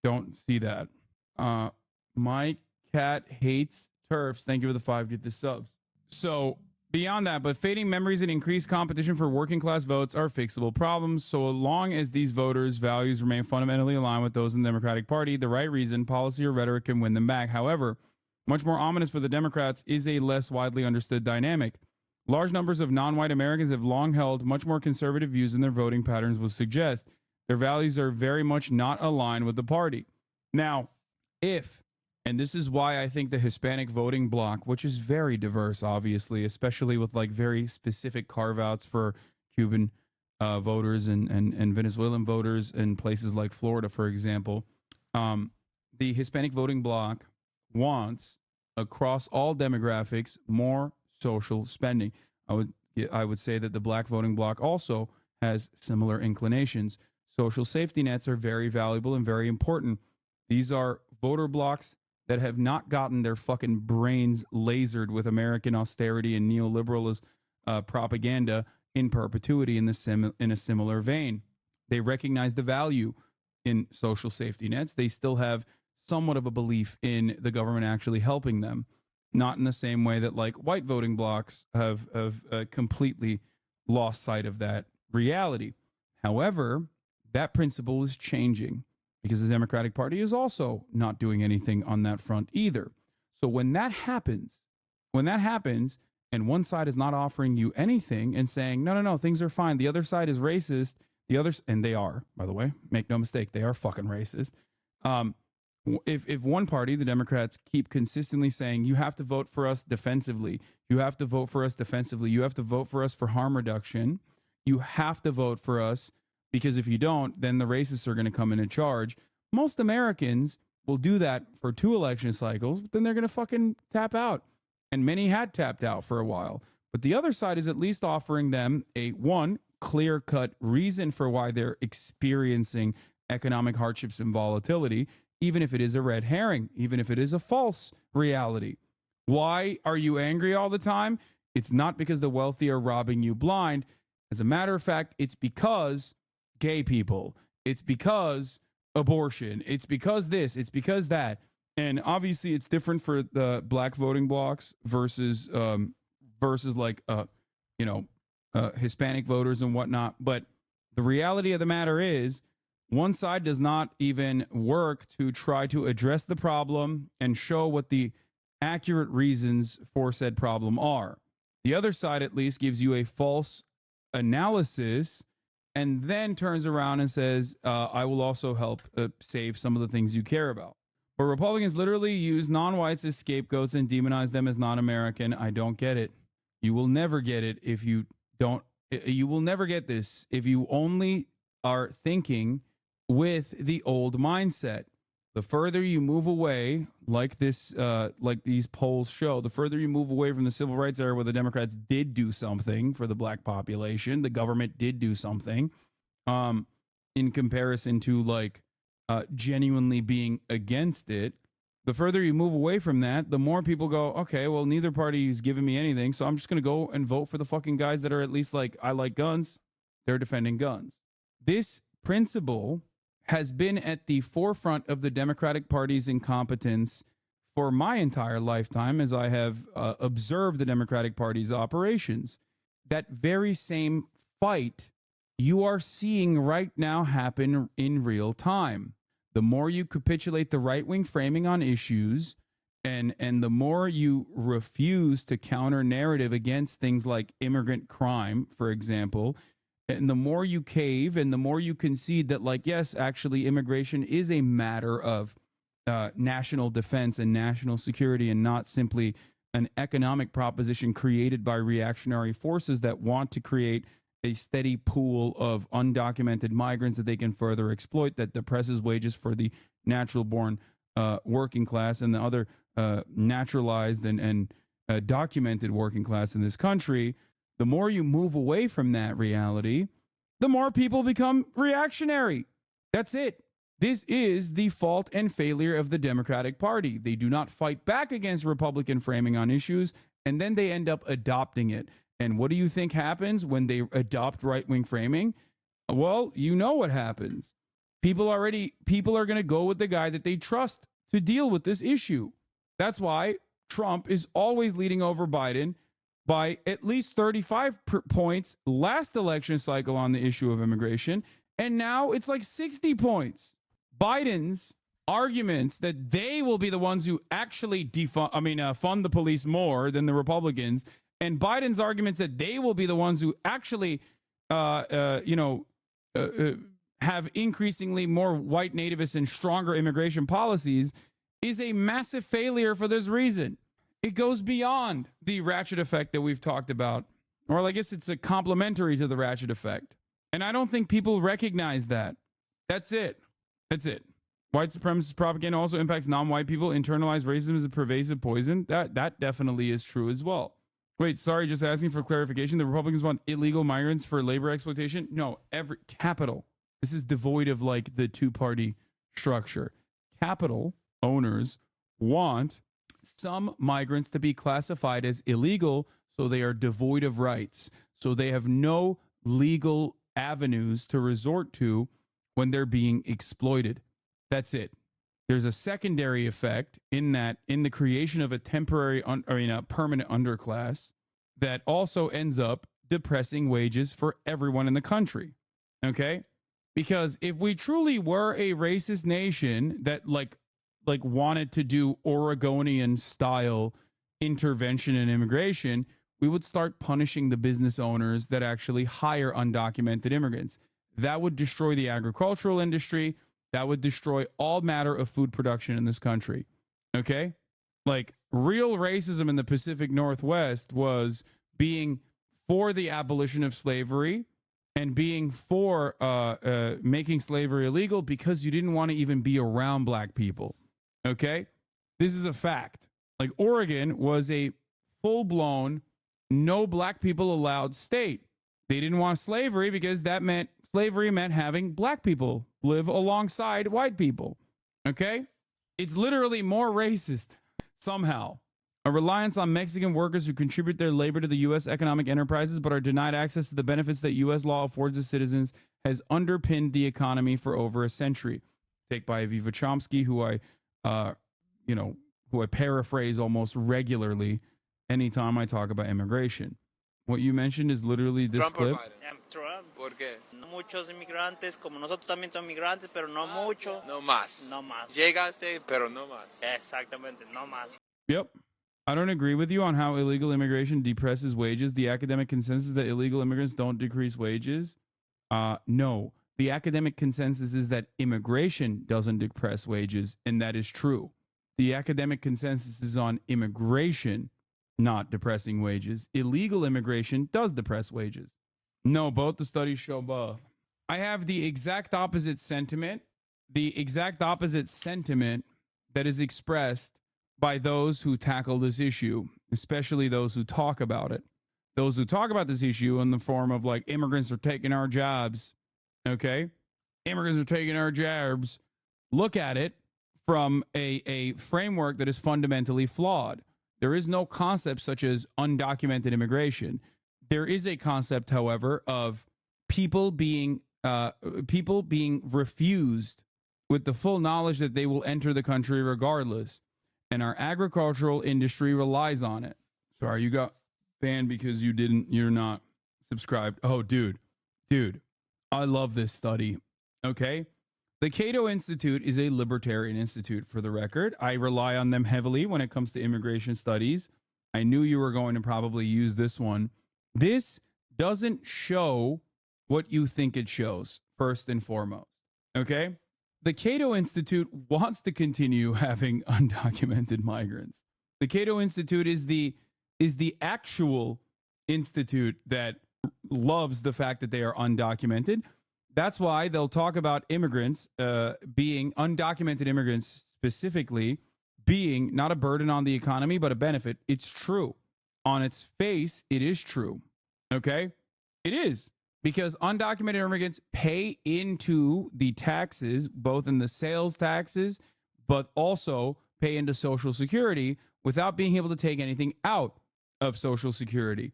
don't see that. My cat hates turfs. Thank you for the 5 get the subs. So beyond that, but fading memories and increased competition for working class votes are fixable problems. So long as these voters' values remain fundamentally aligned with those in the Democratic Party, the right reason, policy, or rhetoric can win them back. However, much more ominous for the Democrats is a less widely understood dynamic. Large numbers of non-white Americans have long held much more conservative views than their voting patterns would suggest. Their values are very much not aligned with the party. Now, and this is why I think the Hispanic voting bloc, which is very diverse, obviously, especially with like very specific carve-outs for Cuban voters and Venezuelan voters in places like Florida, for example, the Hispanic voting bloc wants, across all demographics, more social spending. I would say that the black voting bloc also has similar inclinations. Social safety nets are very valuable and very important. These are voter blocs that have not gotten their fucking brains lasered with American austerity and neoliberalist propaganda in perpetuity in a similar vein. They recognize the value in social safety nets. They still have somewhat of a belief in the government actually helping them, not in the same way that like white voting blocs have completely lost sight of that reality. However, that principle is changing, because the Democratic Party is also not doing anything on that front either. So when that happens, and one side is not offering you anything and saying, no, things are fine, the other side is racist, and they are, by the way, make no mistake, they are fucking racist. If one party, the Democrats, keep consistently saying, you have to vote for us defensively, you have to vote for us defensively, you have to vote for us for harm reduction, you have to vote for us, because if you don't, then the racists are going to come in and charge. Most Americans will do that for 2 election cycles, but then they're going to fucking tap out. And many had tapped out for a while. But the other side is at least offering them a clear-cut reason for why they're experiencing economic hardships and volatility, even if it is a red herring, even if it is a false reality. Why are you angry all the time? It's not because the wealthy are robbing you blind. As a matter of fact, it's because gay people, it's because abortion, it's because this, it's because that. And obviously it's different for the black voting blocs versus Hispanic voters and whatnot. But the reality of the matter is, one side does not even work to try to address the problem and show what the accurate reasons for said problem are. The other side at least gives you a false analysis and then turns around and says, I will also help save some of the things you care about. But Republicans literally use non-whites as scapegoats and demonize them as non-American. I don't get it. You will never get it if you don't. You will never get this if you only are thinking with the old mindset. The further you move away, like these polls show, the further you move away from the civil rights era, where the Democrats did do something for the black population, the government did do something, in comparison to like genuinely being against it. The further you move away from that, the more people go, okay, well, neither party is giving me anything, so I'm just going to go and vote for the fucking guys that are at least like, I like guns. They're defending guns. This principle has been at the forefront of the Democratic Party's incompetence for my entire lifetime as I have observed the Democratic Party's operations. That very same fight you are seeing right now happen in real time. The more you capitulate the right-wing framing on issues and the more you refuse to counter narrative against things like immigrant crime, for example, and the more you cave and the more you concede that, like, yes, actually immigration is a matter of national defense and national security and not simply an economic proposition created by reactionary forces that want to create a steady pool of undocumented migrants that they can further exploit, that depresses wages for the natural born working class and the other naturalized and documented working class in this country. The more you move away from that reality, the more people become reactionary. That's it. This is the fault and failure of the Democratic Party. They do not fight back against Republican framing on issues, and then they end up adopting it. And what do you think happens when they adopt right-wing framing? Well, you know what happens. People are going to go with the guy that they trust to deal with this issue. That's why Trump is always leading over Biden by at least 35 points last election cycle on the issue of immigration. And now it's like 60 points. Biden's arguments that they will be the ones who actually fund the police more than the Republicans, and Biden's arguments that they will be the ones who actually, have increasingly more white nativists and stronger immigration policies is a massive failure for this reason. It goes beyond the ratchet effect that we've talked about, or I guess it's a complementary to the ratchet effect. And I don't think people recognize that. That's it. That's it. White supremacist propaganda also impacts non-white people. Internalized racism is a pervasive poison. That definitely is true as well. Wait, sorry, just asking for clarification. The Republicans want illegal migrants for labor exploitation? No, every capital. This is devoid of like the two-party structure. Capital owners want some migrants to be classified as illegal, so they are devoid of rights. So they have no legal avenues to resort to when they're being exploited. That's it. There's a secondary effect in that, in the creation of a temporary, permanent underclass that also ends up depressing wages for everyone in the country. Okay? Because if we truly were a racist nation that like wanted to do Oregonian style intervention in immigration, we would start punishing the business owners that actually hire undocumented immigrants. That would destroy the agricultural industry. That would destroy all matter of food production in this country. Okay? Like, real racism in the Pacific Northwest was being for the abolition of slavery and being for making slavery illegal because you didn't want to even be around black people. Okay? This is a fact. Like, Oregon was a full-blown, no black people allowed state. They didn't want slavery because slavery meant having black people live alongside white people. Okay? It's literally more racist somehow. A reliance on Mexican workers who contribute their labor to the U.S. economic enterprises but are denied access to the benefits that U.S. law affords its citizens has underpinned the economy for over a century. Take by Aviva Chomsky, who I paraphrase almost regularly anytime I talk about immigration. What you mentioned is literally this clip. Trump. ¿Por qué? Muchos inmigrantes, como nosotros también somos inmigrantes, pero no mucho. No más. No más. Llegaste, pero no más. Exactamente, no más. Yep. I don't agree with you on how illegal immigration depresses wages. The academic consensus that illegal immigrants don't decrease wages. No. The academic consensus is that immigration doesn't depress wages, and that is true. The academic consensus is on immigration not depressing wages. Illegal immigration does depress wages. No, both the studies show both. I have the exact opposite sentiment. The exact opposite sentiment that is expressed by those who tackle this issue, especially those who talk about it. Those who talk about this issue in the form of like immigrants are taking our jobs. Okay? immigrants are taking our jobs. Look at it from a framework that is fundamentally flawed. There is no concept such as undocumented immigration. There is a concept, however, of people being refused with the full knowledge that they will enter the country regardless. And our agricultural industry relies on it. Sorry, you got banned because you're not subscribed. Oh, dude, I love this study. Okay. The Cato Institute is a libertarian institute, for the record. I rely on them heavily when it comes to immigration studies. I knew you were going to probably use this one. This doesn't show what you think it shows, first and foremost. Okay? The Cato Institute wants to continue having undocumented migrants. The Cato Institute is the actual institute that loves the fact that they are undocumented. That's why they'll talk about immigrants being undocumented immigrants specifically being not a burden on the economy, but a benefit. It's true. On its face, it is true. Okay? It is. Because undocumented immigrants pay into the taxes, both in the sales taxes, but also pay into Social Security without being able to take anything out of Social Security.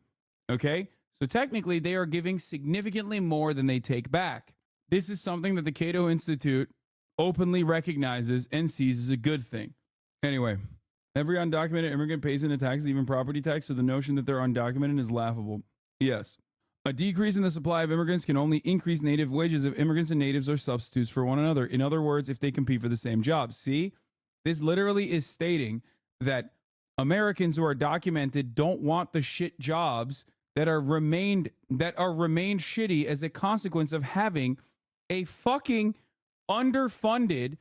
Okay? So technically, they are giving significantly more than they take back. This is something that the Cato Institute openly recognizes and sees as a good thing. Anyway, every undocumented immigrant pays into taxes, even property tax, so the notion that they're undocumented is laughable. Yes. A decrease in the supply of immigrants can only increase native wages if immigrants and natives are substitutes for one another. In other words, if they compete for the same jobs. See, this literally is stating that Americans who are documented don't want the shit jobs that are remained shitty as a consequence of having a fucking underfunded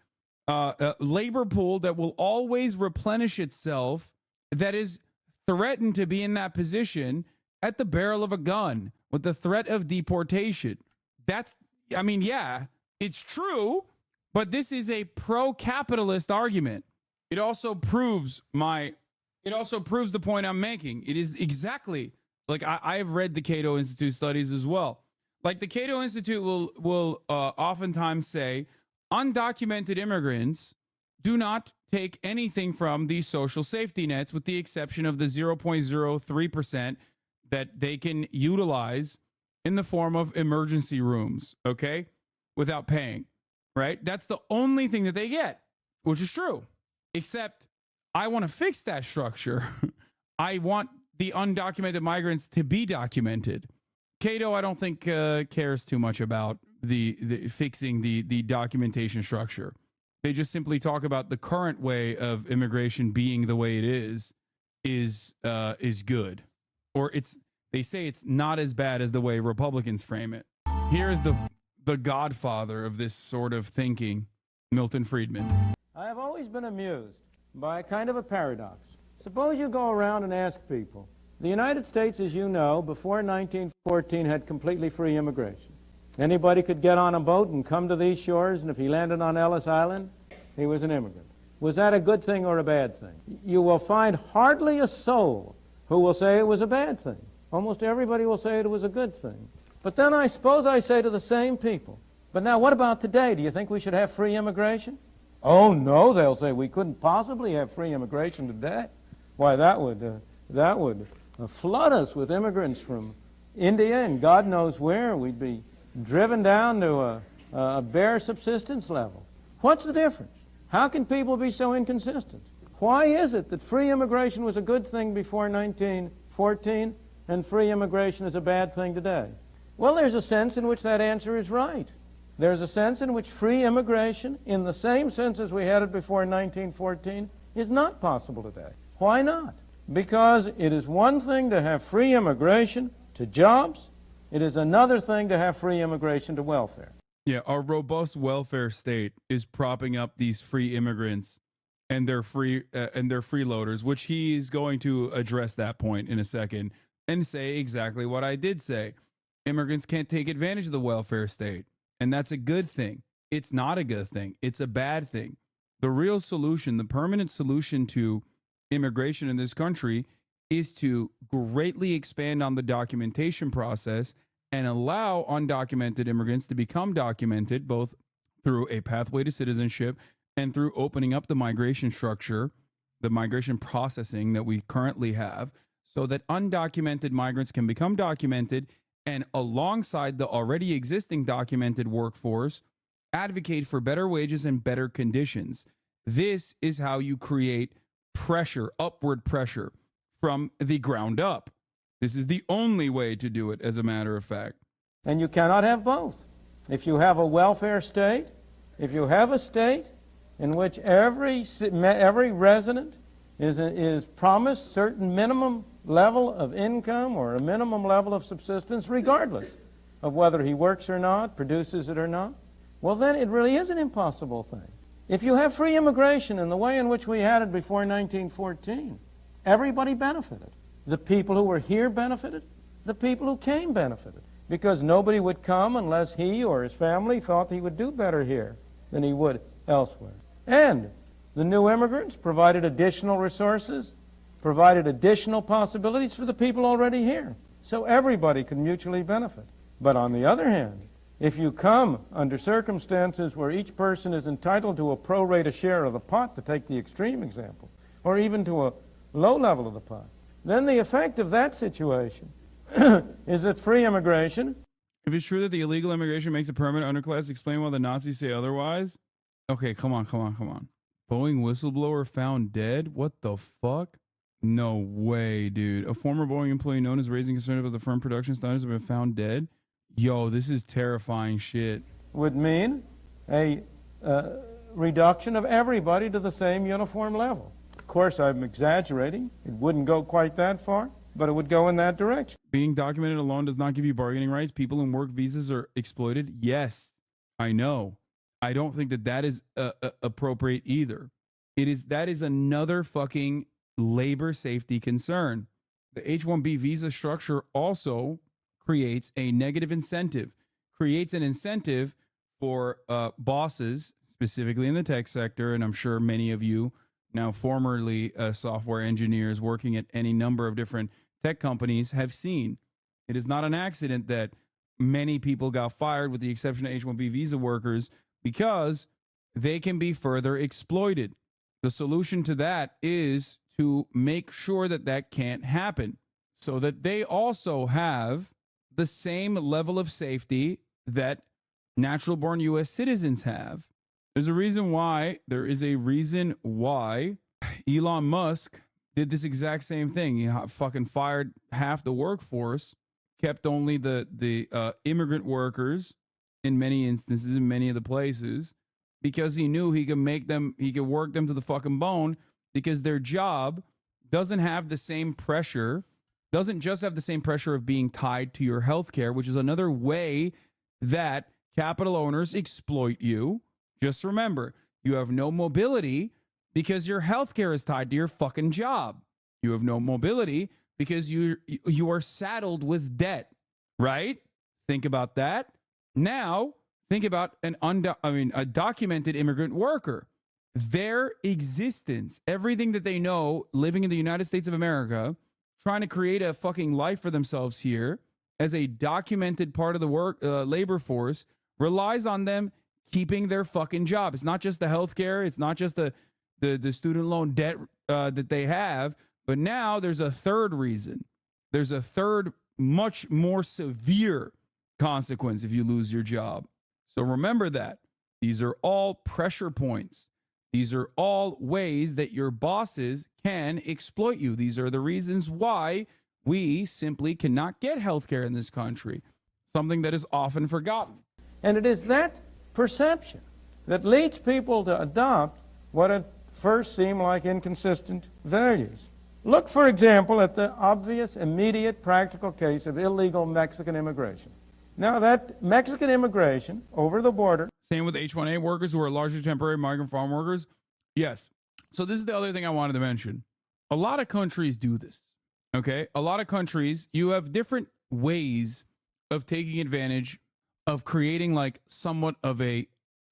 labor pool that will always replenish itself, that is threatened to be in that position at the barrel of a gun with the threat of deportation. Yeah, it's true, but this is a pro-capitalist argument. It also proves the point I'm making. It is exactly like I have read the Cato Institute studies as well. Like the Cato Institute will oftentimes say undocumented immigrants do not take anything from these social safety nets, with the exception of the 0.03% that they can utilize in the form of emergency rooms, okay, without paying, right? That's the only thing that they get, which is true. Except I want to fix that structure. I want the undocumented migrants to be documented. Cato, I don't think cares too much about the fixing the documentation structure. They just simply talk about the current way of immigration being the way it is good, or they say it's not as bad as the way Republicans frame it. Here's the godfather of this sort of thinking, Milton Friedman. I have always been amused by a kind of a paradox. Suppose you go around and ask people. The United States, as you know, before 1914 had completely free immigration. Anybody could get on a boat and come to these shores, and if he landed on Ellis Island, he was an immigrant. Was that a good thing or a bad thing? You will find hardly a soul who will say it was a bad thing. Almost everybody will say it was a good thing. But then I suppose I say to the same people, but now what about today? Do you think we should have free immigration? Oh, no, they'll say, we couldn't possibly have free immigration today. Why, that would flood us with immigrants from India and God knows where. We'd be driven down to a bare subsistence level. What's the difference? How can people be so inconsistent? Why is it that free immigration was a good thing before 1914 and free immigration is a bad thing today? Well, there's a sense in which that answer is right. There's a sense in which free immigration, in the same sense as we had it before 1914, is not possible today. Why not? Because it is one thing to have free immigration to jobs. It is another thing to have free immigration to welfare. Yeah, our robust welfare state is propping up these free immigrants and their freeloaders, which he's going to address that point in a second and say exactly what I did say. Immigrants can't take advantage of the welfare state, and that's a good thing. It's not a good thing. It's a bad thing. The real solution, the permanent solution to immigration in this country is to greatly expand on the documentation process and allow undocumented immigrants to become documented, both through a pathway to citizenship and through opening up the migration structure, the migration processing that we currently have, so that undocumented migrants can become documented and alongside the already existing documented workforce, advocate for better wages and better conditions. This is how you create pressure, upward pressure from the ground up. This is the only way to do it, as a matter of fact. And you cannot have both. If you have a welfare state, if you have a state in which every resident is promised certain minimum level of income or a minimum level of subsistence, regardless of whether he works or not, produces it or not, well, then it really is an impossible thing. If you have free immigration in the way in which we had it before 1914, everybody benefited. The people who were here benefited. The people who came benefited. Because nobody would come unless he or his family thought he would do better here than he would elsewhere. And the new immigrants provided additional resources, provided additional possibilities for the people already here. So everybody could mutually benefit. But on the other hand, if you come under circumstances where each person is entitled to a pro rata share of the pot, to take the extreme example, or even to a low level of the pot, then the effect of that situation is that free immigration. If it's true that the illegal immigration makes a permanent underclass, explain why the Nazis say otherwise. Okay, come on. Boeing whistleblower found dead? What the fuck? No way, dude. A former Boeing employee known as raising concern about the firm production standards have been found dead? Yo, this is terrifying shit. Would mean a reduction of everybody to the same uniform level. Of course, I'm exaggerating. It wouldn't go quite that far, but it would go in that direction. Being documented alone does not give you bargaining rights. People in work visas are exploited. Yes, I know. I don't think that is appropriate either. That is another fucking labor safety concern. The H-1B visa structure also creates a negative incentive, creates an incentive for bosses, specifically in the tech sector, and I'm sure many of you now formerly software engineers working at any number of different tech companies have seen. It is not an accident that many people got fired, with the exception of H-1B visa workers, because they can be further exploited. The solution to that is to make sure that that can't happen, so that they also have the same level of safety that natural-born U.S. citizens have. There is a reason why Elon Musk did this exact same thing. He fucking fired half the workforce, kept only the immigrant workers in many instances, in many of the places, because he knew he could work them to the fucking bone, because their job doesn't have the same pressure, doesn't just have the same pressure of being tied to your health care, which is another way that capital owners exploit you. Just remember, you have no mobility because your health care is tied to your fucking job. You have no mobility because you are saddled with debt, right? Think about that. Now, think about a documented immigrant worker. Their existence, everything that they know living in the United States of America, trying to create a fucking life for themselves here as a documented part of the labor force, relies on them keeping their fucking job. It's not just the healthcare. It's not just the student loan debt that they have. But now there's a third reason. There's a third, much more severe consequence if you lose your job. So remember that. These are all pressure points. These are all ways that your bosses can exploit you. These are the reasons why we simply cannot get healthcare in this country, something that is often forgotten. And it is that perception that leads people to adopt what at first seem like inconsistent values. Look, for example, at the obvious, immediate, practical case of illegal Mexican immigration. Now, that Mexican immigration over the border. Same with H-1A workers who are largely temporary migrant farm workers. Yes. So this is the other thing I wanted to mention. A lot of countries do this. Okay? A lot of countries, you have different ways of taking advantage of creating like somewhat of an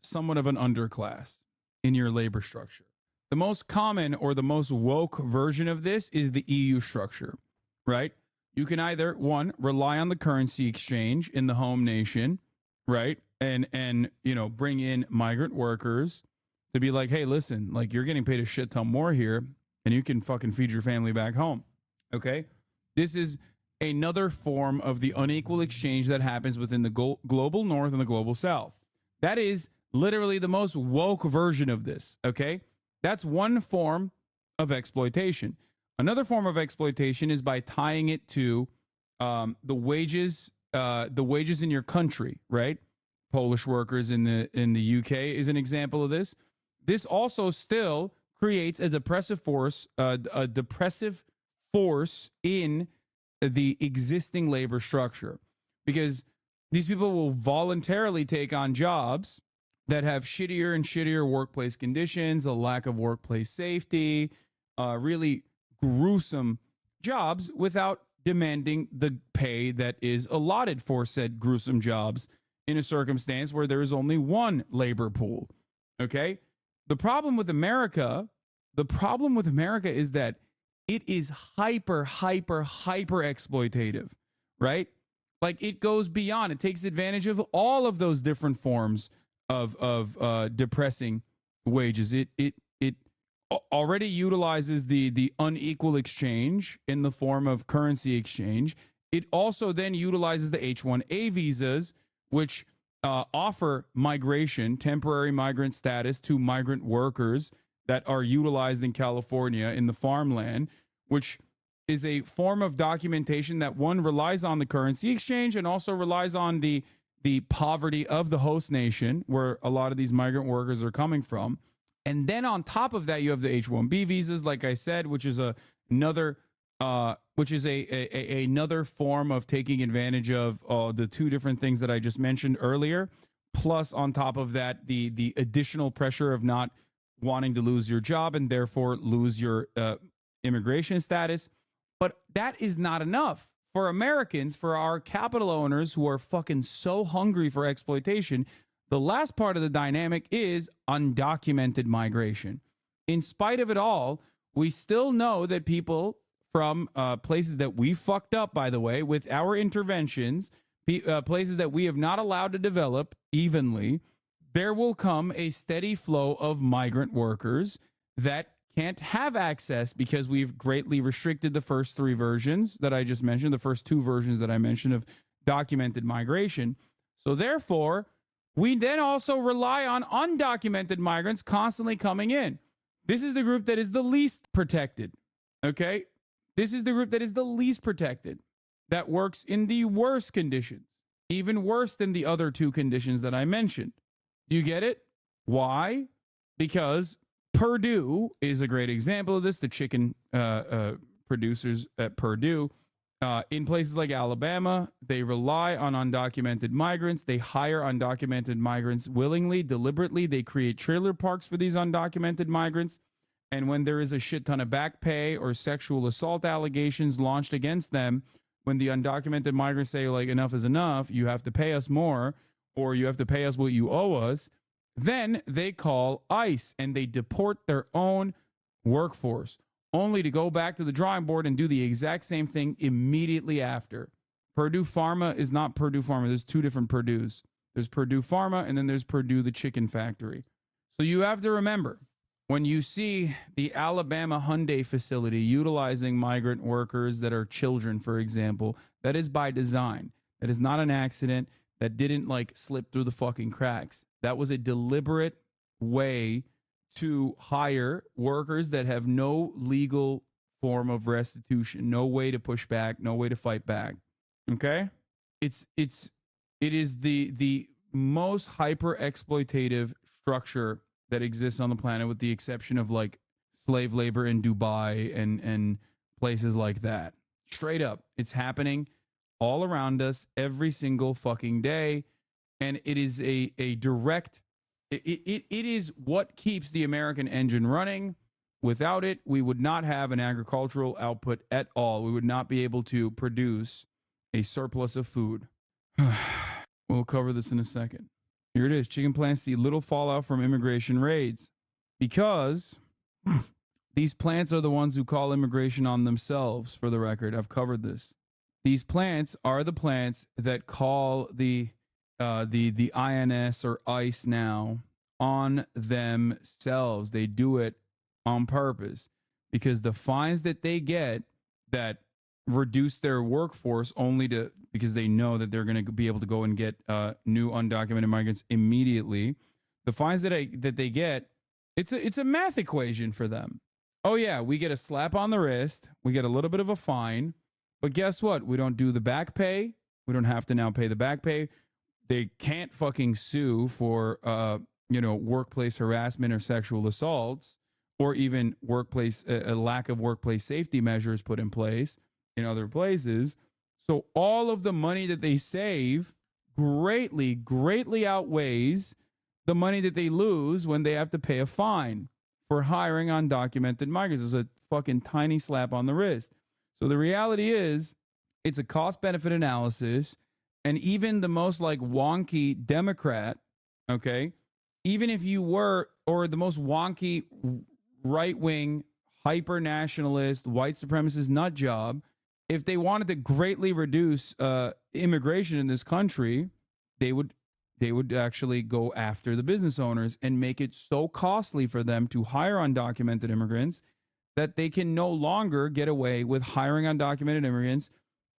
underclass in your labor structure. The most common or the most woke version of this is the EU structure, right? You can either, one, rely on the currency exchange in the home nation, right? And bring in migrant workers to be like, hey, listen, like you're getting paid a shit ton more here and you can fucking feed your family back home. Okay? This is another form of the unequal exchange that happens within the global north and the global south. That is literally the most woke version of this. Okay? That's one form of exploitation. Another form of exploitation is by tying it to the wages in your country, right? Polish workers in the UK is an example of this. This also still creates a depressive force in the existing labor structure, because these people will voluntarily take on jobs that have shittier and shittier workplace conditions, a lack of workplace safety, really gruesome jobs without demanding the pay that is allotted for said gruesome jobs in a circumstance where there is only one labor pool. Okay? The problem with America is that it is hyper exploitative, right? Like it goes beyond. It takes advantage of all of those different forms of depressing wages. It already utilizes the unequal exchange in the form of currency exchange. It also then utilizes the H-1A visas, which offer migration, temporary migrant status to migrant workers that are utilized in California in the farmland, which is a form of documentation that, one, relies on the currency exchange and also relies on the poverty of the host nation where a lot of these migrant workers are coming from. And then on top of that, you have the H-1B visas, like I said, which is another form of taking advantage of the two different things that I just mentioned earlier. Plus, on top of that, the additional pressure of not wanting to lose your job and therefore lose your immigration status. But that is not enough for Americans, for our capital owners who are fucking so hungry for exploitation. The last part of the dynamic is undocumented migration. In spite of it all, we still know that people from places that we fucked up, by the way, with our interventions, places that we have not allowed to develop evenly, there will come a steady flow of migrant workers that can't have access because we've greatly restricted the first three versions that I just mentioned, the first two versions that I mentioned of documented migration. So therefore, we then also rely on undocumented migrants constantly coming in. This is the group that is the least protected, okay? This is the group that is the least protected, that works in the worst conditions, even worse than the other two conditions that I mentioned. Do you get it? Why? Because Purdue is a great example of this. The chicken producers at Purdue, in places like Alabama, they rely on undocumented migrants. They hire undocumented migrants willingly, deliberately. They create trailer parks for these undocumented migrants. And when there is a shit ton of back pay or sexual assault allegations launched against them, when the undocumented migrants say, like, enough is enough, you have to pay us more, or you have to pay us what you owe us, then they call ICE and they deport their own workforce, only to go back to the drawing board and do the exact same thing immediately after. Purdue Pharma is not Purdue Pharma. There's two different Purdues. There's Purdue Pharma, and then there's Purdue the chicken factory. So you have to remember, when you see the Alabama Hyundai facility utilizing migrant workers that are children, for example, that is by design. That is not an accident. That didn't like slip through the fucking cracks. That was a deliberate way to hire workers that have no legal form of restitution, no way to push back, no way to fight back. Okay? It is the most hyper exploitative structure that exists on the planet, with the exception of like slave labor in Dubai and places like that. Straight up, it's happening all around us every single fucking day, and it is a direct. It is what keeps the American engine running. Without it, we would not have an agricultural output at all. We would not be able to produce a surplus of food. We'll cover this in a second. Here it is. Chicken plants see little fallout from immigration raids because these plants are the ones who call immigration on themselves, for the record. I've covered this. These plants are the plants that call the INS or ICE now on themselves. They do it on purpose because the fines that they get that reduce their workforce only to because they know that they're going to be able to go and get new undocumented migrants immediately. The fines that they get, it's a math equation for them. Oh yeah, we get a slap on the wrist, we get a little bit of a fine, but guess what? We don't do the back pay. We don't have to now pay the back pay. They can't fucking sue for workplace harassment or sexual assaults, or even workplace a lack of workplace safety measures put in place in other places. So all of the money that they save greatly outweighs the money that they lose when they have to pay a fine for hiring undocumented migrants. It's a fucking tiny slap on the wrist. So the reality is, it's a cost-benefit analysis, and even the most like wonky Democrat, okay, even if you were, or the most wonky right-wing, hyper-nationalist, white supremacist nut job, if they wanted to greatly reduce immigration in this country, they would actually go after the business owners and make it so costly for them to hire undocumented immigrants that they can no longer get away with hiring undocumented immigrants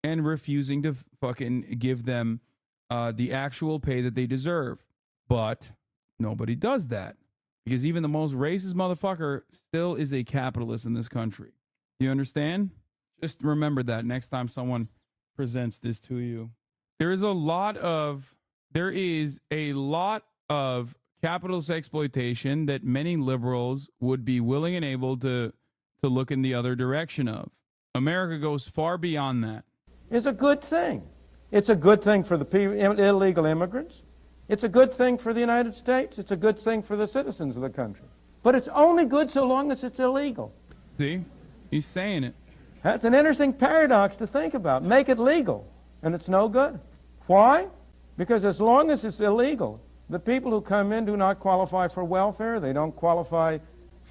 and refusing to fucking give them the actual pay that they deserve. But nobody does that because even the most racist motherfucker still is a capitalist in this country. Do you understand? Just remember that next time someone presents this to you. There is a lot of capitalist exploitation that many liberals would be willing and able to look in the other direction of. America goes far beyond that. It's a good thing. It's a good thing for the illegal immigrants. It's a good thing for the United States. It's a good thing for the citizens of the country. But it's only good so long as it's illegal. See? He's saying it. That's an interesting paradox to think about. Make it legal, and it's no good. Why? Because as long as it's illegal, the people who come in do not qualify for welfare. They don't qualify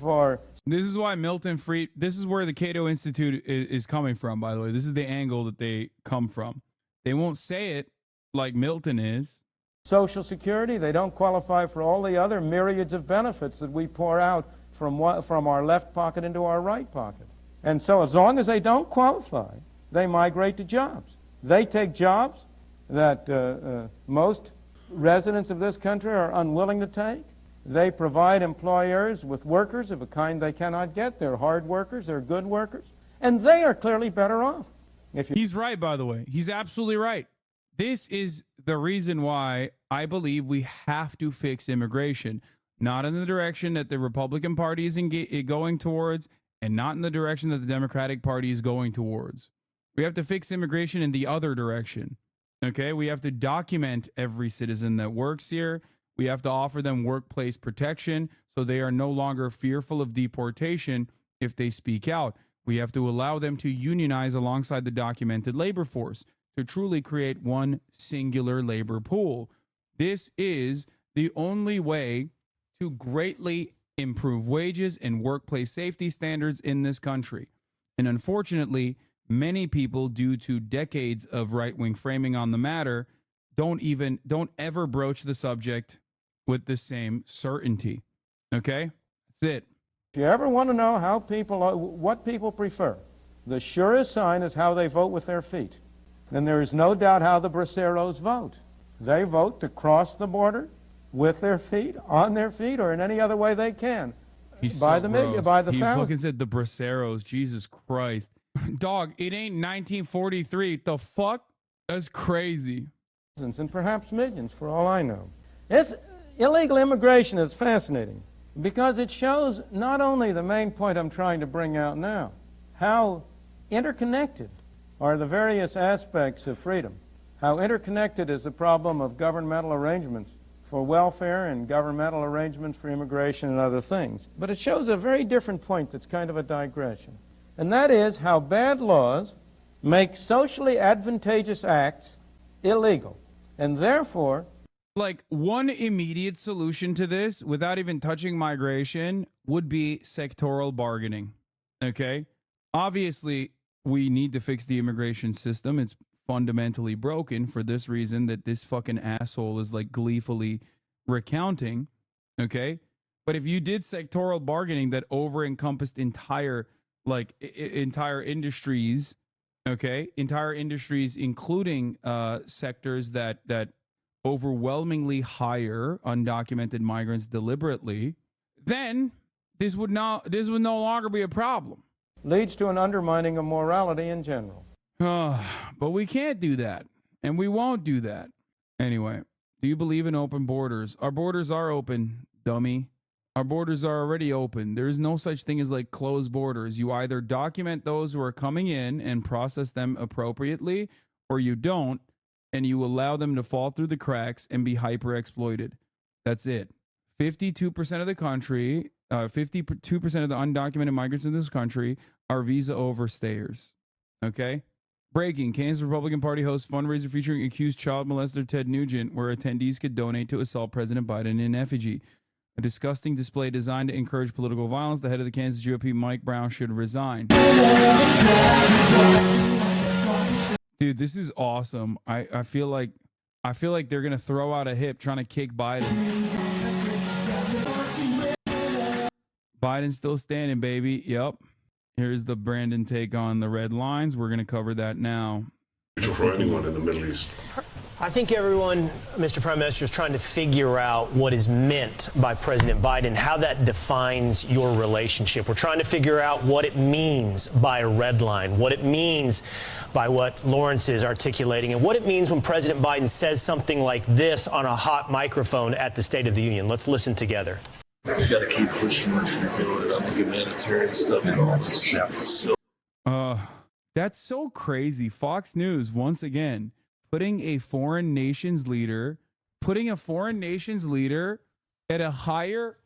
for... This is why Milton Fried... This is where the Cato Institute is coming from, by the way. This is the angle that they come from. They won't say it like Milton is. Social Security, they don't qualify for all the other myriads of benefits that we pour out from our left pocket into our right pocket. And so as long as they don't qualify, they migrate to jobs. They take jobs that most residents of this country are unwilling to take. They provide employers with workers of a kind they cannot get. They're hard workers, they're good workers, and they are clearly better off. He's right, by the way. He's absolutely right. This is the reason why I believe we have to fix immigration, not in the direction that the Republican Party is going towards, and not in the direction that the Democratic Party is going towards. We have to fix immigration in the other direction. Okay, we have to document every citizen that works here. We have to offer them workplace protection so they are no longer fearful of deportation if they speak out. We have to allow them to unionize alongside the documented labor force to truly create one singular labor pool. This is the only way to greatly improve wages and workplace safety standards in this country. And unfortunately, many people, due to decades of right-wing framing on the matter, don't ever broach the subject with the same certainty. Okay? That's it. If you ever want to know how what people prefer, the surest sign is how they vote with their feet. And there is no doubt how the braceros vote. They vote to cross the border with their feet, on their feet, or in any other way they can. He's by so the gross. by the He thousands. fucking said the braceros. Jesus Christ. Dog, it ain't 1943. The fuck? That's crazy. And perhaps millions, for all I know. Illegal immigration is fascinating because it shows not only the main point I'm trying to bring out now, how interconnected are the various aspects of freedom, how interconnected is the problem of governmental arrangements for welfare and governmental arrangements for immigration and other things. But it shows a very different point that's kind of a digression. And that is how bad laws make socially advantageous acts illegal. And therefore, like, one immediate solution to this, without even touching migration, would be sectoral bargaining. Okay? Obviously, we need to fix the immigration system. It's fundamentally broken for this reason that this fucking asshole is like gleefully recounting. Okay. But if you did sectoral bargaining that over encompassed entire industries, okay, entire industries, including sectors that overwhelmingly hire undocumented migrants deliberately, then this would no longer be a problem. Leads to an undermining of morality in general. But we can't do that, and we won't do that. Anyway, do you believe in open borders? Our borders are open, dummy. Our borders are already open. There is no such thing as like closed borders. You either document those who are coming in and process them appropriately, or you don't, and you allow them to fall through the cracks and be hyper exploited. That's it. 52% of the country, 52% of the undocumented migrants in this country are visa overstayers. Okay? Breaking. Kansas Republican Party hosts fundraiser featuring accused child molester Ted Nugent, where attendees could donate to assault President Biden in effigy. A disgusting display designed to encourage political violence. The head of the Kansas GOP, Mike Brown, should resign. Dude, this is awesome. I feel like they're gonna throw out a hip trying to kick Biden. Biden's still standing, baby. Yep. Here's the Brandon take on the red lines. We're gonna cover that now. For anyone in the Middle East. I think everyone, Mr. Prime Minister, is trying to figure out what is meant by President Biden, how that defines your relationship. We're trying to figure out what it means by a red line, what it means by what Lawrence is articulating, and what it means when President Biden says something like this on a hot microphone at the State of the Union. Let's listen together. We got to keep pushing what you're doing about the humanitarian stuff and all this shit. That's so crazy. Fox News, once again, putting a foreign nation's leader at a higher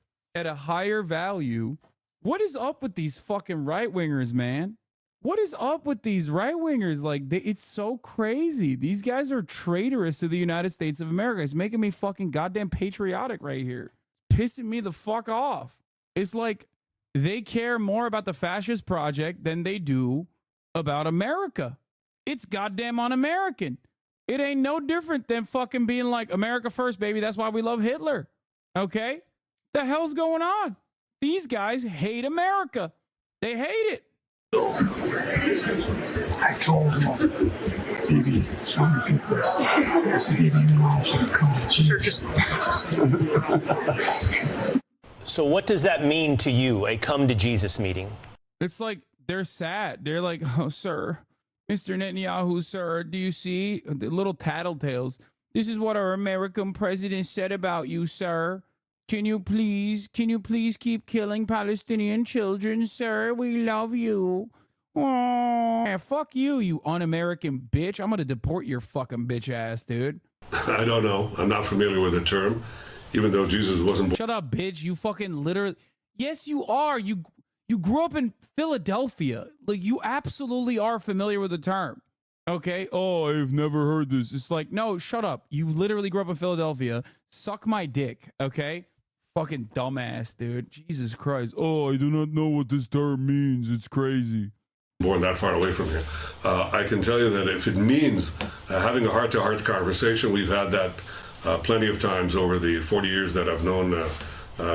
value. What is up with these fucking right wingers, man? What is up with these right wingers? Like, it's so crazy. These guys are traitorous to the United States of America. It's making me fucking goddamn patriotic right here. Pissing me the fuck off. It's like they care more about the fascist project than they do about America. It's goddamn un-American. It ain't no different than fucking being like America first, baby. That's why we love Hitler. Okay? The hell's going on? These guys hate America. They hate it. I told him, baby, some people, So what does that mean to you, a come to Jesus meeting? It's like they're sad. They're like, oh, sir, Mr. Netanyahu, sir, do you see the little tattletales? This is what our American president said about you, sir. Can you please keep killing Palestinian children, sir? We love you. Oh, fuck you, you un-American bitch. I'm going to deport your fucking bitch ass, dude. I don't know. I'm not familiar with the term, even though Jesus wasn't born. Shut up, bitch. You fucking literally. Yes, you are. You grew up in Philadelphia. Like, you absolutely are familiar with the term. Okay? Oh, I've never heard this. It's like, no, shut up. You literally grew up in Philadelphia. Suck my dick, okay? Fucking dumbass, dude. Jesus Christ. Oh, I do not know what this term means. It's crazy. Born that far away from here. I can tell you that if it means having a heart-to-heart conversation, we've had that plenty of times over the 40 years that I've known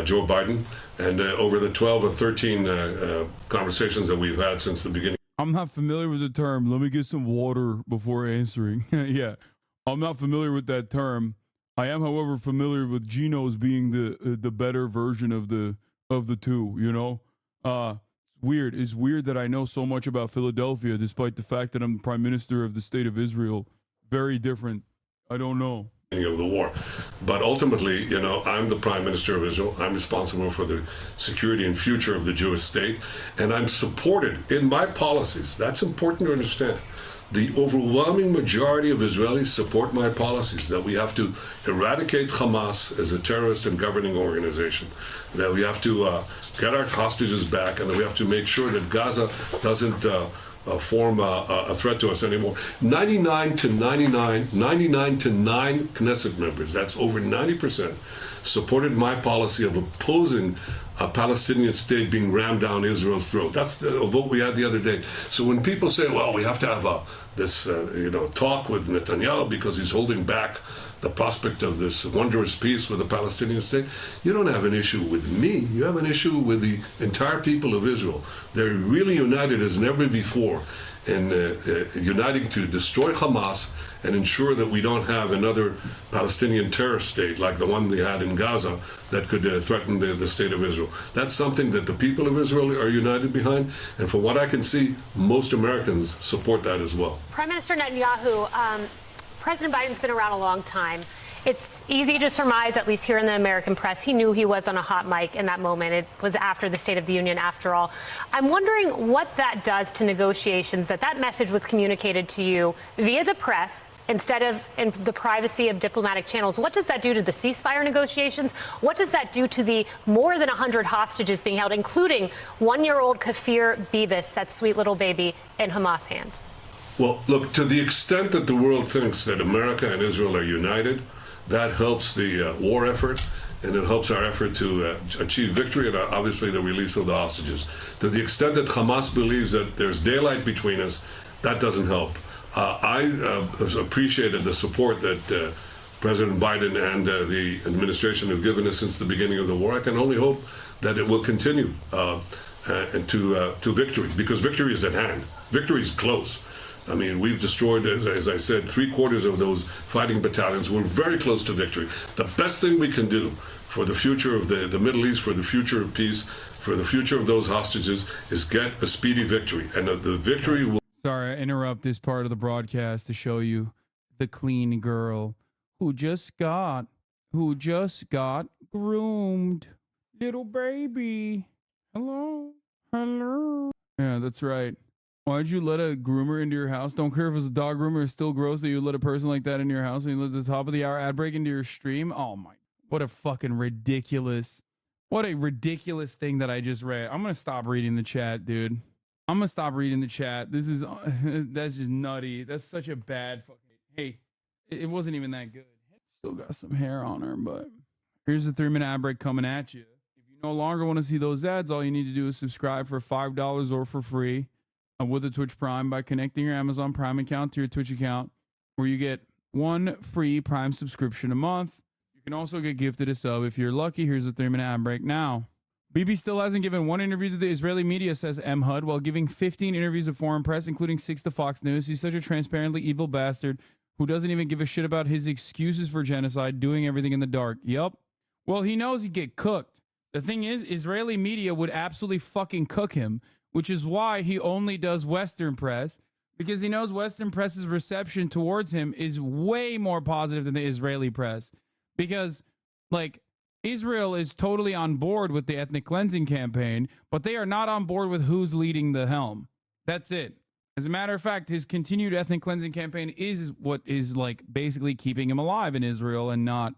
Joe Biden, and over the 12 or 13 conversations that we've had since the beginning. I'm not familiar with the term. Let me get some water before answering. Yeah, I'm not familiar with that term. I am, however, familiar with Geno's being the better version of the two, you know? Weird. It's weird that I know so much about Philadelphia, despite the fact that I'm the Prime Minister of the State of Israel. Very different. I don't know. Of the war. But ultimately, you know, I'm the Prime Minister of Israel. I'm responsible for the security and future of the Jewish state, and I'm supported in my policies. That's important to understand. The overwhelming majority of Israelis support my policies, that we have to eradicate Hamas as a terrorist and governing organization, that we have to get our hostages back, and that we have to make sure that Gaza doesn't form a threat to us anymore. 99 to 9 Knesset members, that's over 90%, supported my policy of opposing a Palestinian state being rammed down Israel's throat. That's the vote we had the other day. So when people say, well, we have to have this talk with Netanyahu because he's holding back the prospect of this wondrous peace with the Palestinian state, you don't have an issue with me. You have an issue with the entire people of Israel. They're really united as never before in uniting to destroy Hamas and ensure that we don't have another Palestinian terror state like the one they had in Gaza that could threaten the state of Israel. That's something that the people of Israel are united behind, and from what I can see, most Americans support that as well. Prime Minister Netanyahu, President Biden's been around a long time. It's easy to surmise, at least here in the American press, he knew he was on a hot mic in that moment. It was after the State of the Union, after all. I'm wondering what that does to negotiations, that message was communicated to you via the press instead of in the privacy of diplomatic channels. What does that do to the ceasefire negotiations? What does that do to the more than 100 hostages being held, including one-year-old Kafir Bibis, that sweet little baby, in Hamas hands? Well, look, to the extent that the world thinks that America and Israel are united, that helps the war effort, and it helps our effort to achieve victory and obviously the release of the hostages. To the extent that Hamas believes that there's daylight between us, that doesn't help. I appreciated the support that President Biden and the administration have given us since the beginning of the war. I can only hope that it will continue to victory, because victory is at hand. Victory is close. I mean, we've destroyed, as I said, 3/4 of those fighting battalions. We're very close to victory. The best thing we can do for the future of the Middle East, for the future of peace, for the future of those hostages, is get a speedy victory. And the victory will... Sorry, I interrupt this part of the broadcast to show you the clean girl who just got groomed. Little baby. Hello. Yeah, that's right. Why'd you let a groomer into your house? Don't care if it's a dog groomer, it's still gross that you let a person like that into your house and you let the top of the hour ad break into your stream. Oh my, what a ridiculous thing that I just read. I'm going to stop reading the chat, dude. I'm going to stop reading the chat. That's just nutty. That's such a bad fucking, hey, it wasn't even that good. Still got some hair on her, but here's the 3-minute ad break coming at you. If you no longer want to see those ads, all you need to do is subscribe for $5 or for free with a Twitch Prime by connecting your Amazon Prime account to your Twitch account, where you get 1 free Prime subscription a month. You can also get gifted a sub if you're lucky. Here's a 3-minute ad break now. Bibi still hasn't given 1 interview to the Israeli media, says MHUD, while giving 15 interviews to foreign press, including 6 to Fox News. He's such a transparently evil bastard who doesn't even give a shit about his excuses for genocide, doing everything in the dark. Yup. Well, he knows he'd get cooked. The thing is, Israeli media would absolutely fucking cook him, which is why he only does Western press, because he knows Western press's reception towards him is way more positive than the Israeli press. Because, like, Israel is totally on board with the ethnic cleansing campaign, but they are not on board with who's leading the helm. That's it. As a matter of fact, his continued ethnic cleansing campaign is what is, like, basically keeping him alive in Israel and not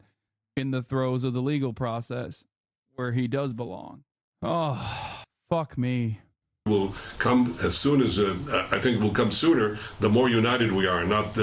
in the throes of the legal process where he does belong. Oh, fuck me. Will come as soon as I think will come sooner. The more united we are, not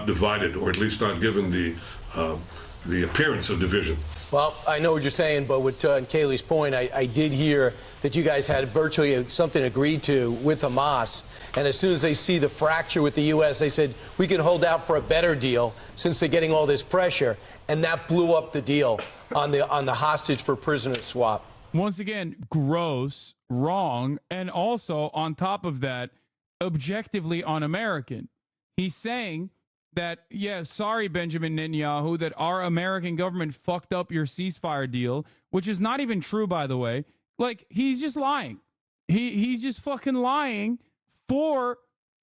divided, or at least not given the appearance of division. Well, I know what you're saying, but with Kayleigh's point, I did hear that you guys had virtually something agreed to with Hamas, and as soon as they see the fracture with the U.S., they said we can hold out for a better deal since they're getting all this pressure, and that blew up the deal on the hostage for prisoner swap. Once again, gross, wrong, and also, on top of that, objectively un-American. He's saying that, yeah, sorry, Benjamin Netanyahu, that our American government fucked up your ceasefire deal, which is not even true, by the way. Like, he's just lying. He's just fucking lying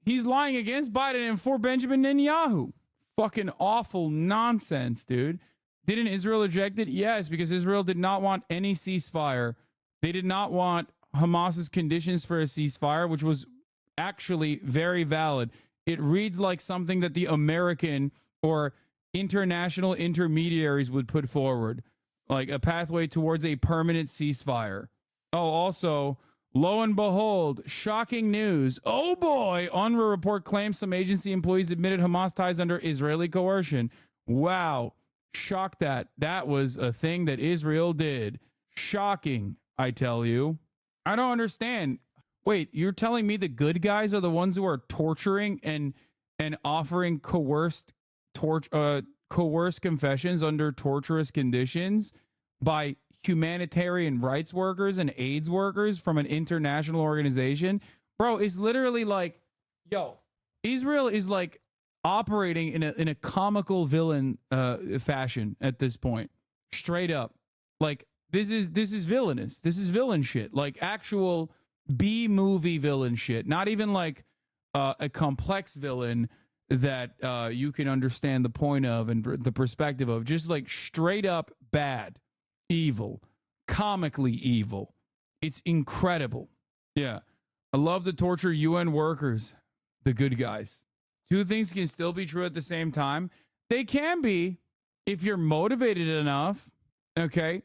he's lying against Biden and for Benjamin Netanyahu. Fucking awful nonsense, dude. Didn't Israel reject it? Yes, because Israel did not want any ceasefire. They did not want Hamas's conditions for a ceasefire, which was actually very valid. It reads like something that the American or international intermediaries would put forward, like a pathway towards a permanent ceasefire. Oh, also, lo and behold, shocking news. Oh boy, UNRWA report claims some agency employees admitted Hamas ties under Israeli coercion. Wow. shocked that that was a thing that Israel did. Shocking, I tell you. I don't understand. Wait, you're telling me the good guys are the ones who are torturing and offering coerced confessions under torturous conditions by humanitarian rights workers and AIDS workers from an international organization? Bro, it's literally like, yo, Israel is like operating in a comical villain fashion at this point. Straight up. Like, this is villainous. This is villain shit. Like actual B-movie villain shit. Not even like a complex villain that you can understand the point of and the perspective of. Just like straight up bad, evil, comically evil. It's incredible. Yeah. I love to torture UN workers, the good guys. Two things can still be true at the same time. They can be if you're motivated enough, okay?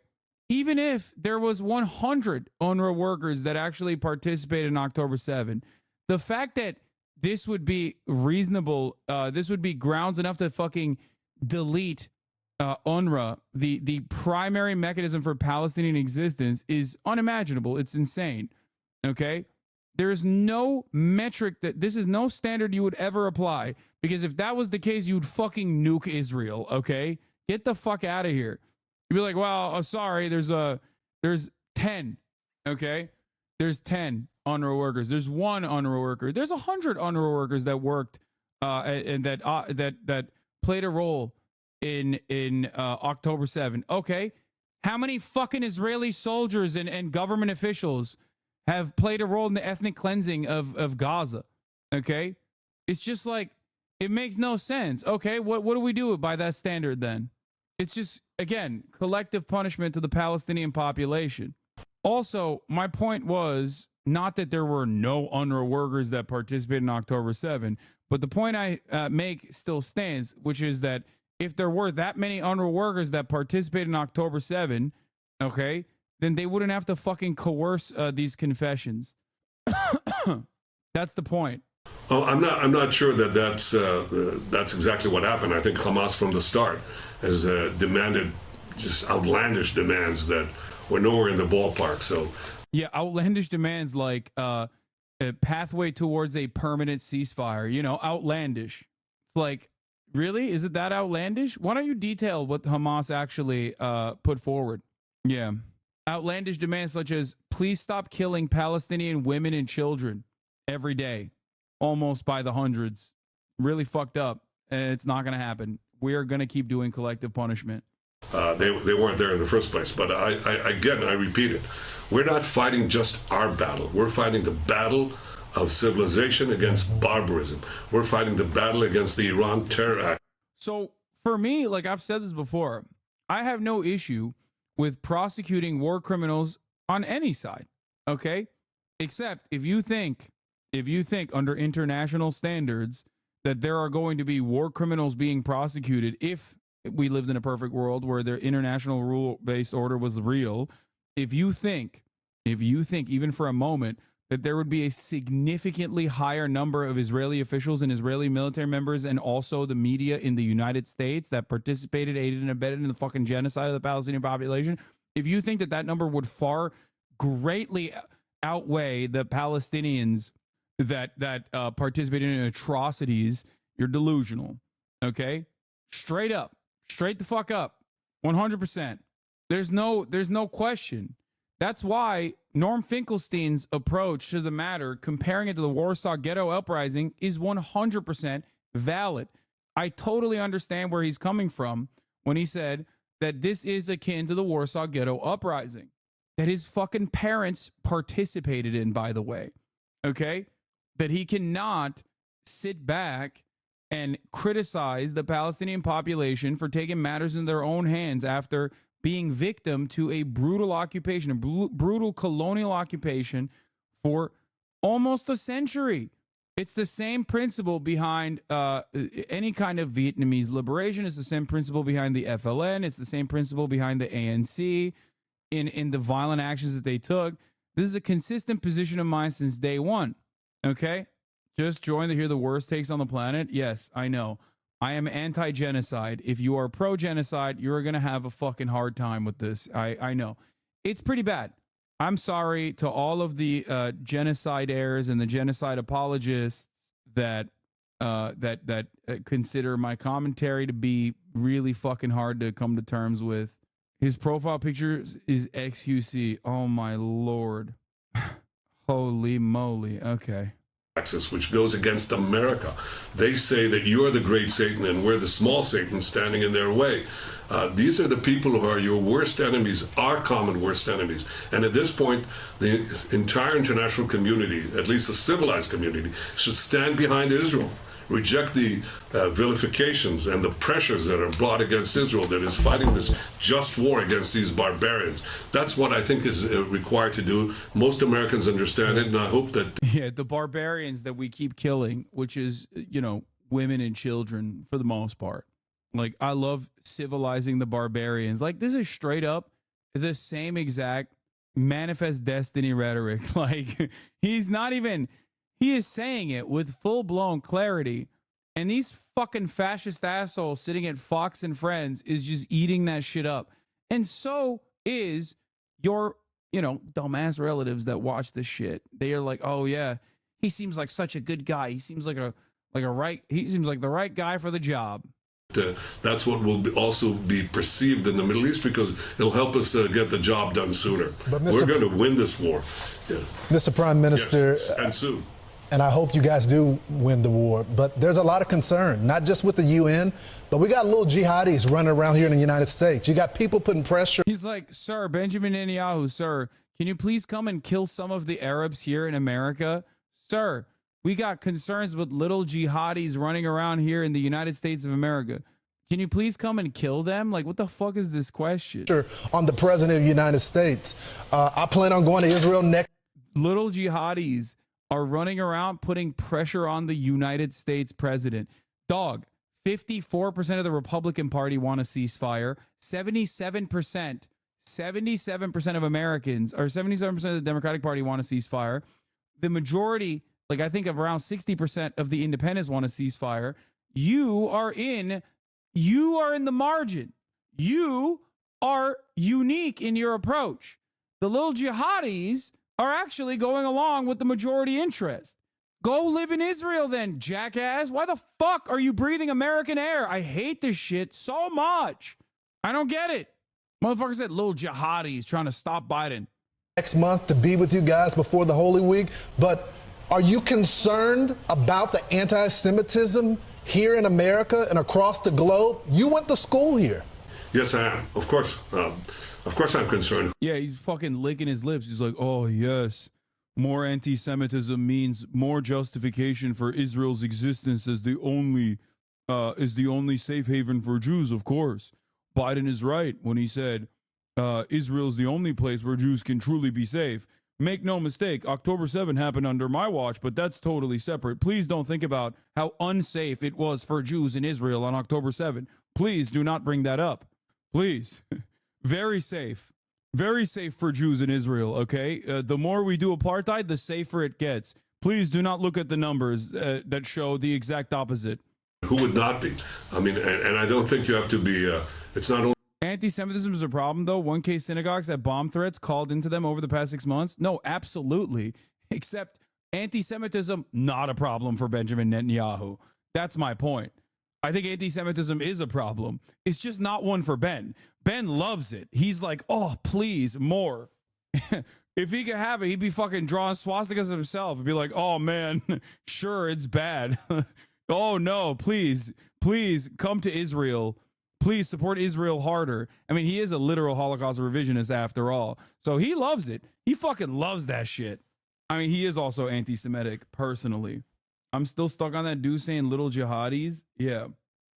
Even if there was 100 UNRWA workers that actually participated in October 7, the fact that this would be reasonable, this would be grounds enough to fucking delete UNRWA, the primary mechanism for Palestinian existence, is unimaginable. It's insane, okay? There's no metric this is no standard you would ever apply, because if that was the case, you'd fucking nuke Israel, okay? Get the fuck out of here. You'd be like, well, sorry, there's 10, okay? There's 10 UNRWA workers. There's one UNRWA worker. There's 100 UNRWA workers that worked and that played a role in October 7. Okay, how many fucking Israeli soldiers and government officials have played a role in the ethnic cleansing of Gaza? Okay, it's just like, it makes no sense. Okay, what do we do by that standard then? It's just, again, collective punishment to the Palestinian population. Also, my point was not that there were no UNRWA workers that participated in October 7, but the point I make still stands, which is that if there were that many UNRWA workers that participated in October 7, okay, then they wouldn't have to fucking coerce these confessions. That's the point. Oh, I'm not sure that's exactly what happened. I think Hamas from the start has demanded just outlandish demands that were nowhere in the ballpark. So yeah, outlandish demands like a pathway towards a permanent ceasefire. You know, outlandish. It's like, really? Is it that outlandish? Why don't you detail what Hamas actually put forward? Yeah. Outlandish demands such as, please stop killing Palestinian women and children every day, almost by the hundreds. Really fucked up. And it's not going to happen. We're going to keep doing collective punishment. They weren't there in the first place. But I repeat it. We're not fighting just our battle. We're fighting the battle of civilization against barbarism. We're fighting the battle against the Iran Terror Act. So for me, like I've said this before, I have no issue with prosecuting war criminals on any side, okay? Except if you think under international standards that there are going to be war criminals being prosecuted, if we lived in a perfect world where the international rule-based order was real, if you think even for a moment that there would be a significantly higher number of Israeli officials and Israeli military members and also the media in the United States that participated, aided, and abetted in the fucking genocide of the Palestinian population, if you think that number would far greatly outweigh the Palestinians that participated in atrocities, you're delusional, okay? Straight up. Straight the fuck up. 100%. There's no question. That's why Norm Finkelstein's approach to the matter, comparing it to the Warsaw Ghetto Uprising, is 100% valid. I totally understand where he's coming from when he said that this is akin to the Warsaw Ghetto Uprising that his fucking parents participated in, by the way. Okay? That he cannot sit back and criticize the Palestinian population for taking matters in their own hands after being victim to a brutal occupation, a brutal colonial occupation for almost a century. It's the same principle behind any kind of Vietnamese liberation. It's the same principle behind the FLN. It's the same principle behind the ANC in the violent actions that they took. This is a consistent position of mine since day one. Okay? Just join the Hear the Worst Takes on the Planet. Yes, I know. I am anti-genocide. If you are pro-genocide, you're going to have a fucking hard time with this. I know. It's pretty bad. I'm sorry to all of the genocide-heirs and the genocide apologists that consider my commentary to be really fucking hard to come to terms with. His profile picture is XQC. Oh my lord. Holy moly. Okay. Which goes against America. They say that you're the great Satan and we're the small Satan standing in their way. These are the people who are your worst enemies, our common worst enemies. And at this point, the entire international community, at least the civilized community, should stand behind Israel, reject the vilifications and the pressures that are brought against Israel that is fighting this just war against these barbarians. That's what I think is required to do. Most Americans understand it, and I hope that... Yeah, the barbarians that we keep killing, which is, women and children for the most part. Like, I love civilizing the barbarians. Like, this is straight up the same exact Manifest Destiny rhetoric. Like, he is saying it with full-blown clarity, and these fucking fascist assholes sitting at Fox and Friends is just eating that shit up. And so is your, dumbass relatives that watch this shit. They are like, oh yeah, he seems like such a good guy. He seems like he seems like the right guy for the job. That's what will also be perceived in the Middle East because it'll help us get the job done sooner. But we're going to win this war. Yeah. Mr. Prime Minister, yes, and soon. And I hope you guys do win the war. But there's a lot of concern, not just with the UN, but we got little jihadis running around here in the United States. You got people putting pressure. He's like, sir, Benjamin Netanyahu, sir, can you please come and kill some of the Arabs here in America? Sir, we got concerns with little jihadis running around here in the United States of America. Can you please come and kill them? Like, what the fuck is this question? On the president of the United States. I plan on going to Israel next. Little jihadis are running around putting pressure on the United States president. Dog, 54% of the Republican Party want a ceasefire. 77% of Americans, or 77% of the Democratic Party want a ceasefire. The majority, like I think of around 60% of the independents want a ceasefire. You are in the margin. You are unique in your approach. The little jihadis are actually going along with the majority interest. Go live in Israel then, jackass. Why the fuck are you breathing American air? I hate this shit so much. I don't get it. Motherfucker said little jihadis trying to stop Biden. Next month to be with you guys before the Holy Week. But are you concerned about the anti-Semitism here in America and across the globe? You went to school here. Yes, I am. Of course I'm concerned. Yeah, he's fucking licking his lips. He's like, oh, yes, more anti-Semitism means more justification for Israel's existence as the only safe haven for Jews, of course. Biden is right when he said Israel's the only place where Jews can truly be safe. Make no mistake, October 7 happened under my watch, but that's totally separate. Please don't think about how unsafe it was for Jews in Israel on October 7. Please do not bring that up. Please. Very safe for Jews in Israel, okay? The more we do apartheid, the safer it gets. Please do not look at the numbers that show the exact opposite. Who would not be? I mean, and I don't think you have to be, it's not only... Anti-Semitism is a problem, though. 1K synagogues had bomb threats called into them over the past 6 months. No, absolutely. Except anti-Semitism, not a problem for Benjamin Netanyahu. That's my point. I think anti-Semitism is a problem. It's just not one for Ben. Ben loves it. He's like, oh, please, more. If he could have it, he'd be fucking drawing swastikas himself and be like, oh, man, sure, it's bad. Oh, no, please come to Israel. Please support Israel harder. I mean, he is a literal Holocaust revisionist after all. So he loves it. He fucking loves that shit. I mean, he is also anti-Semitic personally. I'm still stuck on that dude saying little jihadis. Yeah.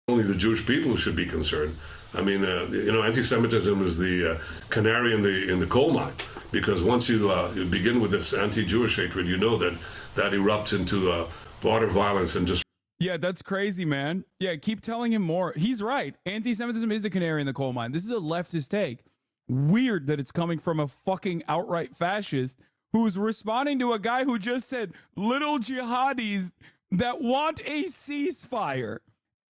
Only the Jewish people who should be concerned. I mean, anti-Semitism is the canary in the coal mine, because once you begin with this anti-Jewish hatred, you know that erupts into broader violence and just. Yeah, that's crazy, man. Yeah, keep telling him more. He's right. Anti-Semitism is the canary in the coal mine. This is a leftist take. Weird that it's coming from a fucking outright fascist who's responding to a guy who just said little jihadis that want a ceasefire.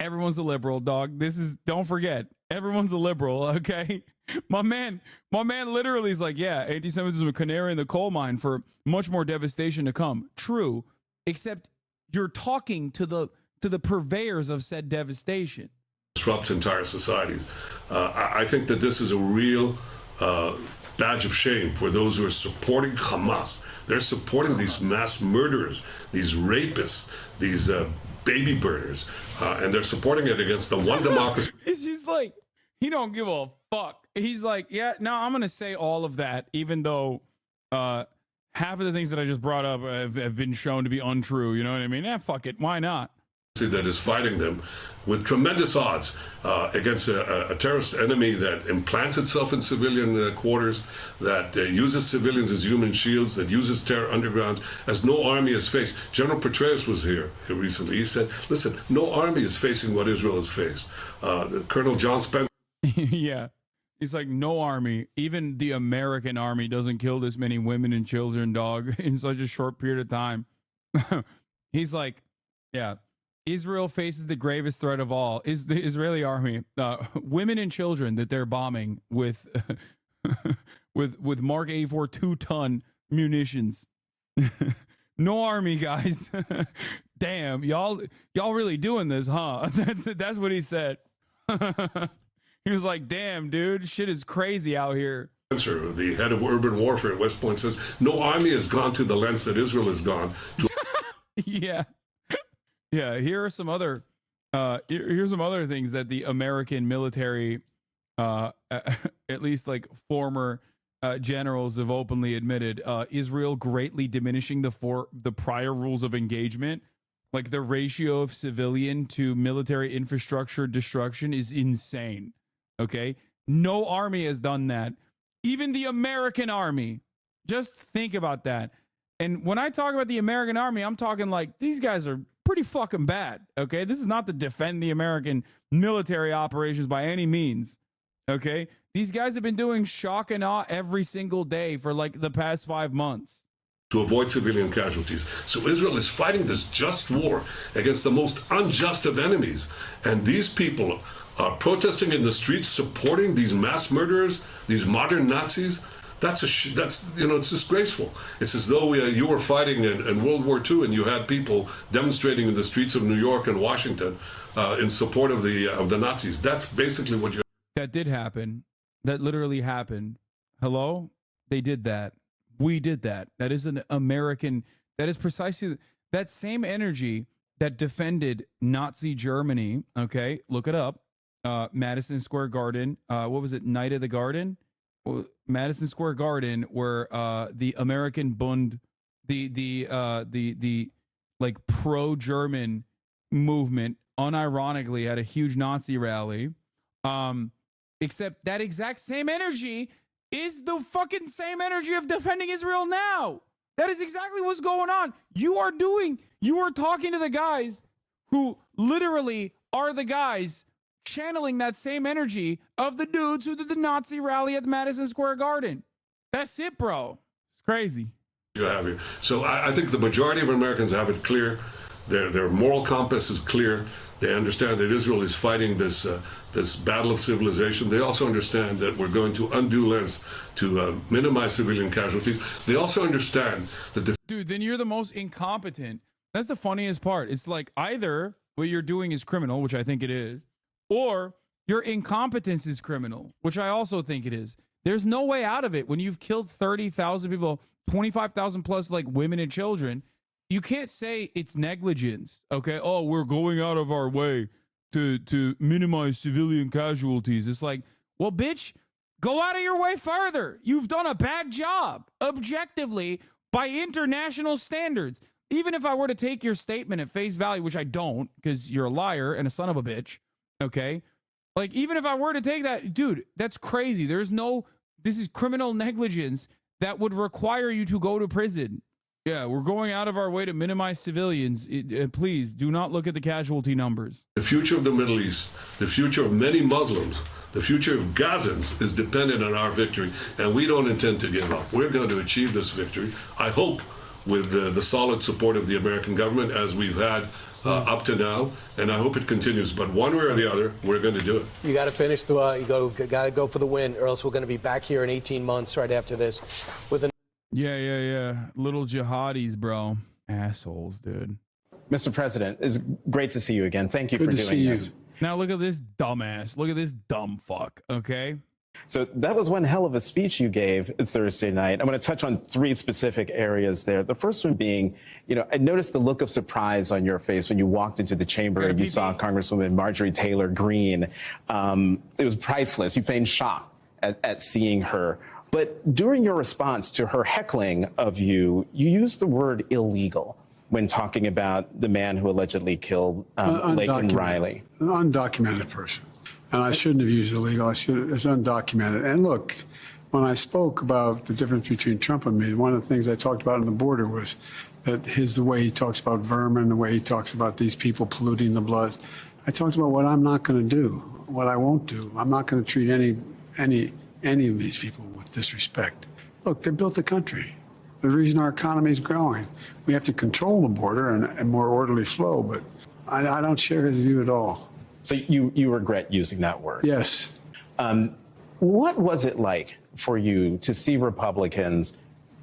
everyone's a liberal, dog. Don't forget, everyone's a liberal, okay? My man literally is like, yeah, anti-Semitism is a canary in the coal mine for much more devastation to come. True, except you're talking to the purveyors of said devastation. Disrupts entire societies. I think that this is a real badge of shame for those who are supporting Hamas. They're supporting these mass murderers, these rapists, these baby burners, and they're supporting it against the one democracy. It's just like, he don't give a fuck. He's like, yeah, no, I'm going to say all of that, even though half of the things that I just brought up have been shown to be untrue. You know what I mean? Fuck it. Why not? That is fighting them with tremendous odds against a terrorist enemy that implants itself in civilian quarters, that uses civilians as human shields, that uses terror undergrounds, as no army has faced. General Petraeus was here recently. He said, listen, no army is facing what Israel has faced. Colonel John Spencer. Yeah. He's like, no army, even the American army doesn't kill this many women and children, dog, in such a short period of time. He's like, yeah. Israel faces the gravest threat of all is the Israeli army, women and children that they're bombing with with Mark 84 2-ton munitions. No army, guys. Damn, y'all really doing this, huh? That's what he said. He was like, damn, dude, shit is crazy out here. The head of urban warfare at West Point says no army has gone to the lengths that Israel has gone to. Yeah. Yeah, here are some other here's some other things that the American military, at least like former generals, have openly admitted. Israel greatly diminishing the prior rules of engagement. Like the ratio of civilian to military infrastructure destruction is insane. Okay, no army has done that. Even the American army. Just think about that. And when I talk about the American army, I'm talking like these guys are pretty fucking bad. Okay, this is not to defend the American military operations by any means. Okay, these guys have been doing shock and awe every single day for like the past 5 months to avoid civilian casualties. So Israel is fighting this just war against the most unjust of enemies, and these people are protesting in the streets, supporting these mass murderers, these modern Nazis. That's it's disgraceful. It's as though you were fighting in World War II and you had people demonstrating in the streets of New York and Washington in support of the Nazis. That's basically what you. That did happen. That literally happened. Hello? They did that. We did that. That is an American. That is precisely that same energy that defended Nazi Germany. Okay, look it up. Madison Square Garden. What was it? Night of the Garden. Madison Square Garden, where the American Bund, the like pro-German movement, unironically had a huge Nazi rally. Except that exact same energy is the fucking same energy of defending Israel now. That is exactly what's going on. You are talking to the guys who literally are the guys channeling that same energy of the dudes who did the Nazi rally at Madison Square Garden. That's it, bro. It's crazy. You have here. So I think the majority of Americans have it clear. Their moral compass is clear. They understand that Israel is fighting this battle of civilization. They also understand that we're going to undue lengths to minimize civilian casualties. They also understand that dude, then you're the most incompetent. That's the funniest part. It's like either what you're doing is criminal, which I think it is, or your incompetence is criminal, which I also think it is. There's no way out of it when you've killed 30,000 people, 25,000 plus like women and children. You can't say it's negligence, okay? Oh, we're going out of our way to minimize civilian casualties. It's like, well, bitch, go out of your way further. You've done a bad job, objectively, by international standards. Even if I were to take your statement at face value, which I don't, because you're a liar and a son of a bitch, okay? Like, even if I were to take that, dude, that's crazy. This is criminal negligence that would require you to go to prison. Yeah, we're going out of our way to minimize civilians. Please do not look at the casualty numbers. The future of the Middle East, the future of many Muslims, the future of Gazans is dependent on our victory, and we don't intend to give up. We're going to achieve this victory. I hope with the solid support of the American government as we've had up to now, and I hope it continues. But one way or the other, we're going to do it. You got to finish the. Got to go for the win, or else we're going to be back here in 18 months right after this with an. Yeah. Little jihadis, bro. Assholes, dude. Mr. President, it's great to see you again. Thank you for doing this. Now look at this dumbass. Look at this dumb fuck. Okay. So that was one hell of a speech you gave Thursday night. I'm going to touch on 3 specific areas there. The first one being, I noticed the look of surprise on your face when you walked into the chamber and you saw Congresswoman Marjorie Taylor Greene. It was priceless. You feigned shock at seeing her. But during your response to her heckling of you, you used the word illegal when talking about the man who allegedly killed Laken Riley. An undocumented person. And I shouldn't have used illegal. It's undocumented. And look, when I spoke about the difference between Trump and me, one of the things I talked about on the border was that the way he talks about vermin, the way he talks about these people polluting the blood. I talked about what I'm not going to do, what I won't do. I'm not going to treat any of these people with disrespect. Look, they built the country. The reason our economy is growing. We have to control the border and more orderly flow, but I don't share his view at all. So you regret using that word? Yes. What was it like for you to see Republicans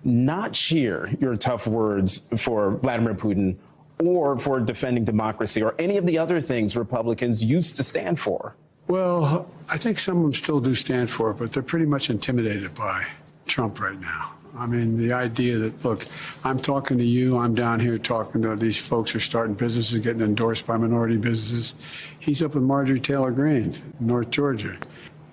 not cheer your tough words for Vladimir Putin or for defending democracy or any of the other things Republicans used to stand for? Well, I think some of them still do stand for it, but they're pretty much intimidated by Trump right now. I mean, the idea that, look, I'm talking to you, I'm down here talking to these folks who are starting businesses, getting endorsed by minority businesses. He's up with Marjorie Taylor Greene in North Georgia.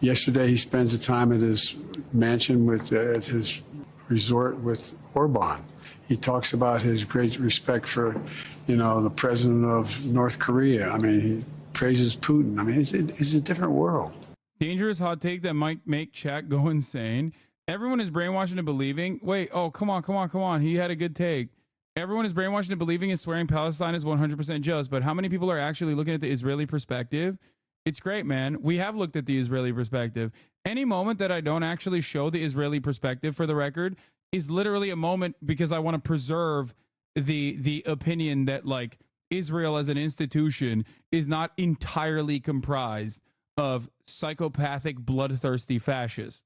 Yesterday, he spends the time at his mansion at his resort with Orban. He talks about his great respect for, the president of North Korea. I mean, he praises Putin. I mean, it's a different world. Dangerous hot take that might make chat go insane. Everyone is brainwashed into believing. Wait, oh, come on. He had a good take. Everyone is brainwashed into believing and swearing Palestine is 100% just. But how many people are actually looking at the Israeli perspective? It's great, man. We have looked at the Israeli perspective. Any moment that I don't actually show the Israeli perspective, for the record, is literally a moment because I want to preserve the opinion that, like, Israel as an institution is not entirely comprised of psychopathic, bloodthirsty fascists.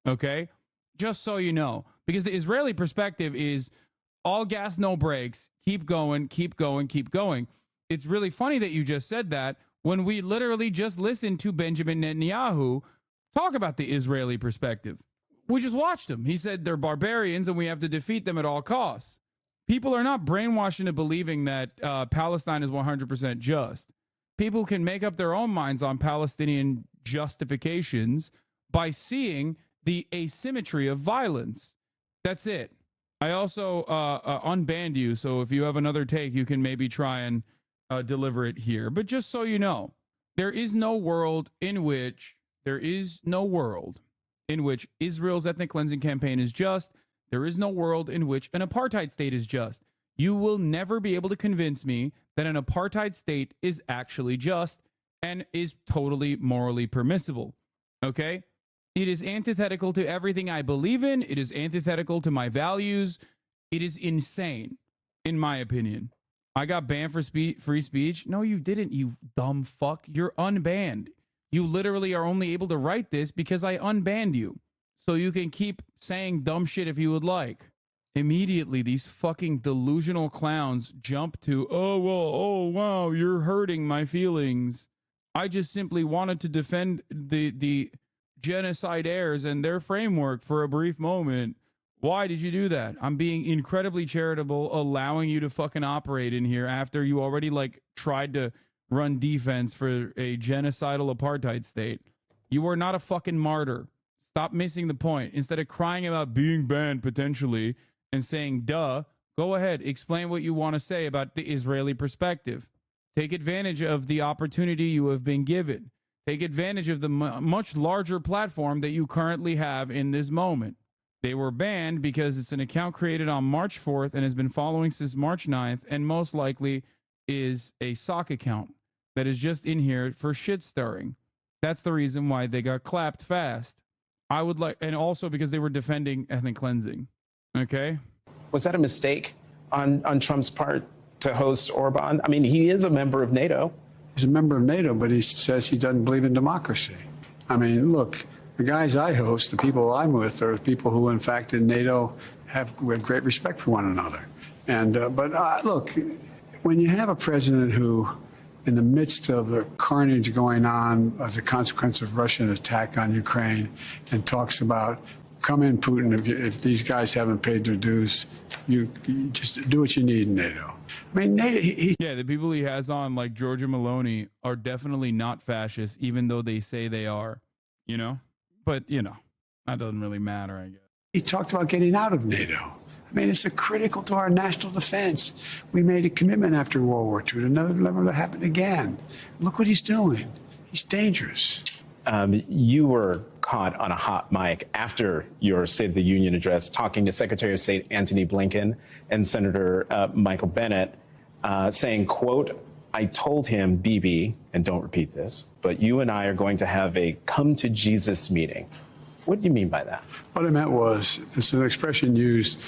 Okay? Just so you know, because the Israeli perspective is all gas, no brakes, keep going. It's really funny that you just said that when we literally just listened to Benjamin Netanyahu talk about the Israeli perspective. We just watched him. He said they're barbarians and we have to defeat them at all costs. People are not brainwashed into believing that Palestine is 100% just. People can make up their own minds on Palestinian justifications by seeing the asymmetry of violence. That's it. I also unbanned you, so if you have another take, you can maybe try and deliver it here. But just so you know, there is no world in which Israel's ethnic cleansing campaign is just. There is no world in which an apartheid state is just. You will never be able to convince me that an apartheid state is actually just and is totally morally permissible. Okay? It is antithetical to everything I believe in. It is antithetical to my values. It is insane, in my opinion. I got banned for free speech. No, you didn't, you dumb fuck. You're unbanned. You literally are only able to write this because I unbanned you. So you can keep saying dumb shit if you would like. Immediately, these fucking delusional clowns jump to, oh, wow, you're hurting my feelings. I just simply wanted to defend the genocidaires and their framework for a brief moment. Why did you do that? I'm being incredibly charitable, allowing you to fucking operate in here after you already tried to run defense for a genocidal apartheid state. You are not a fucking martyr. Stop missing the point. Instead of crying about being banned potentially and saying, duh, go ahead, explain what you want to say about the Israeli perspective. Take advantage of the opportunity you have been given. Take advantage of the much larger platform that you currently have in this moment. They were banned because it's an account created on March 4th and has been following since March 9th and most likely is a sock account that is just in here for shit stirring. That's the reason why they got clapped fast. And also because they were defending ethnic cleansing. Okay? Was that a mistake on Trump's part to host Orban? I mean, he is a member of NATO. He's a member of NATO, but he says he doesn't believe in democracy. I mean, look, the guys I host, the people I'm with, are people who, in fact, in NATO have great respect for one another. And look, when you have a president who, in the midst of the carnage going on as a consequence of Russian attack on Ukraine, and talks about, come in, Putin, if these guys haven't paid their dues, you just do what you need in NATO. I mean, yeah, the people he has on, like Giorgia Meloni, are definitely not fascist, even though they say they are, you know? But, you know, that doesn't really matter, I guess. He talked about getting out of NATO. I mean, it's critical to our national defense. We made a commitment after World War II to never happen again. Look what he's doing. He's dangerous. You were caught on a hot mic after your State of the Union address talking to Secretary of State Antony Blinken and Senator Michael Bennet, saying, quote, I told him, Bibi, and don't repeat this, but you and I are going to have a come to Jesus meeting. What do you mean by that? What I meant was, it's an expression used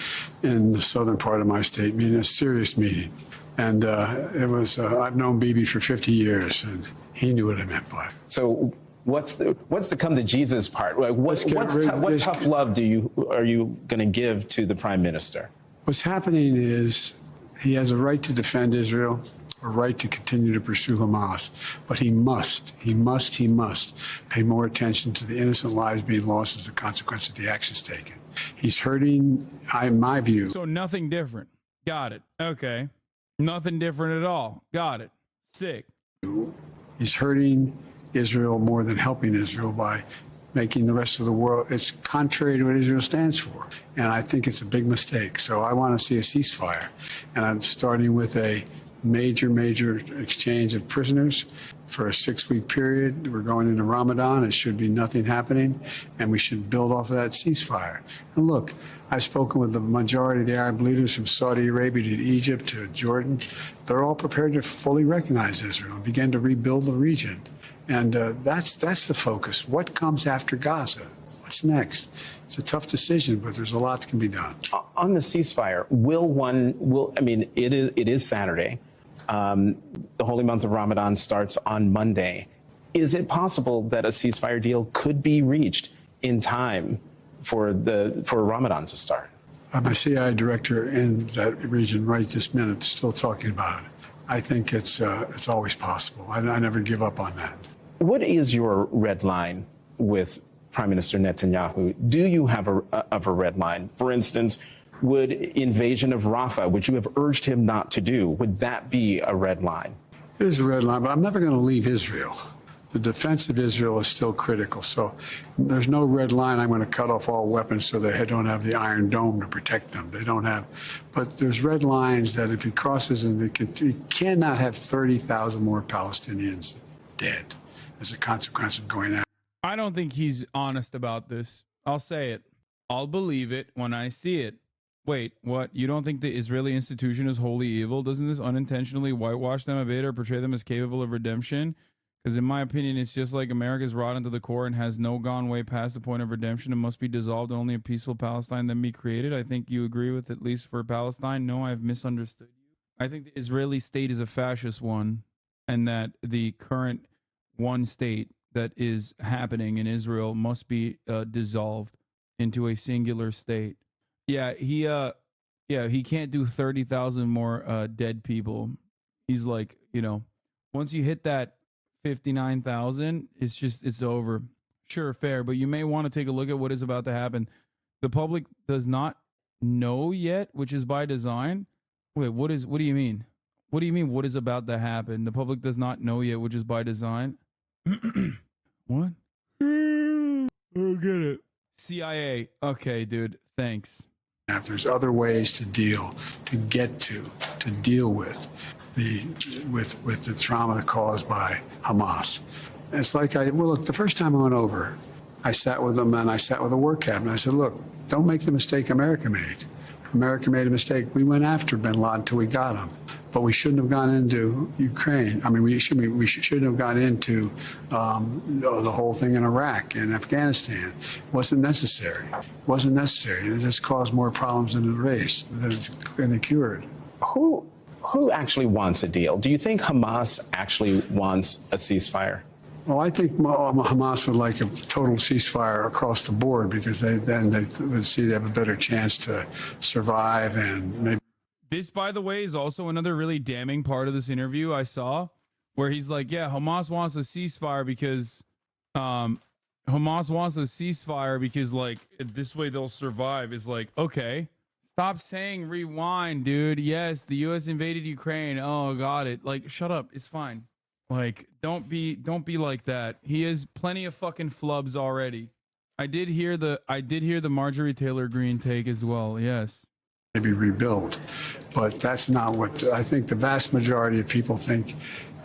in the southern part of my state, meaning a serious meeting. And it was, I've known Bibi for 50 years, and he knew what I meant by it. So what's the come to Jesus part? Like, what tough love are you going to give to the prime minister? What's happening is he has a right to defend Israel, a right to continue to pursue Hamas, but he must pay more attention to the innocent lives being lost as a consequence of the actions taken. He's hurting, in my view. So nothing different. Got it. Okay. Nothing different at all. Got it. Sick. He's hurting Israel more than helping Israel by making the rest of the world, it's contrary to what Israel stands for. And I think it's a big mistake. So I want to see a ceasefire. And I'm starting with a major exchange of prisoners for a 6-week period. We're going into Ramadan. It should be nothing happening, and we should build off of that ceasefire. And look, I've spoken with the majority of the Arab leaders from Saudi Arabia to Egypt to Jordan. They're all prepared to fully recognize Israel and begin to rebuild the region. And that's the focus. What comes after Gaza? What's next? It's a tough decision, but there's a lot that can be done. On the ceasefire, it is Saturday. The holy month of Ramadan starts on Monday. Is it possible that a ceasefire deal could be reached in time for Ramadan to start? My CIA director in that region right this minute is still talking about it. I think it's always possible. I never give up on that. What is your red line with Prime Minister Netanyahu? Do you have a red line? For instance, would invasion of Rafah, which you have urged him not to do, would that be a red line? It is a red line, but I'm never going to leave Israel. The defense of Israel is still critical. So there's no red line. I'm going to cut off all weapons so they don't have the Iron Dome to protect them. They don't have. But there's red lines that if he crosses, he cannot have 30,000 more Palestinians dead as a consequence of going out. I don't think he's honest about this. I'll say it. I'll believe it when I see it. Wait, what? You don't think the Israeli institution is wholly evil? Doesn't this unintentionally whitewash them a bit or portray them as capable of redemption? Because in my opinion, it's just like America's rotten to the core and has no gone way past the point of redemption and must be dissolved and only a peaceful Palestine then be created. I think you agree with, at least for Palestine. No, I've misunderstood you. I think the Israeli state is a fascist one, and that the current one state that is happening in Israel must be dissolved into a singular state. Yeah, he can't do 30,000 more dead people. He's like, once you hit that 59,000, it's over. Sure, fair, but you may want to take a look at what is about to happen. The public does not know yet, which is by design. Wait, what do you mean? What do you mean what is about to happen? The public does not know yet, which is by design. What? I don't get it. CIA. Okay, dude. Thanks. If there's other ways to deal with the trauma caused by Hamas. It's like look, the first time I went over, I sat with them and I sat with the war cabinet. I said, look, don't make the mistake America made. America made a mistake. We went after bin Laden until we got him. but we shouldn't have gone into Ukraine. I mean, we shouldn't have gone into the whole thing in Iraq and Afghanistan. It wasn't necessary. It wasn't necessary. And it just caused more problems than it raised, than it's going to cured. Who actually wants a deal? Do you think Hamas actually wants a ceasefire? Well, I think Hamas would like a total ceasefire across the board because they would see they have a better chance to survive and maybe. This, by the way, is also another really damning part of this interview I saw where he's like, yeah, Hamas wants a ceasefire because like this way they'll survive. Is like, okay, stop saying rewind, dude. Yes, the US invaded Ukraine. Oh, got it. Like, shut up. It's fine. Like, don't be like that. He has plenty of fucking flubs already. I did hear the Marjorie Taylor Greene take as well. Yes. Maybe rebuild, but that's not what I think. The vast majority of people think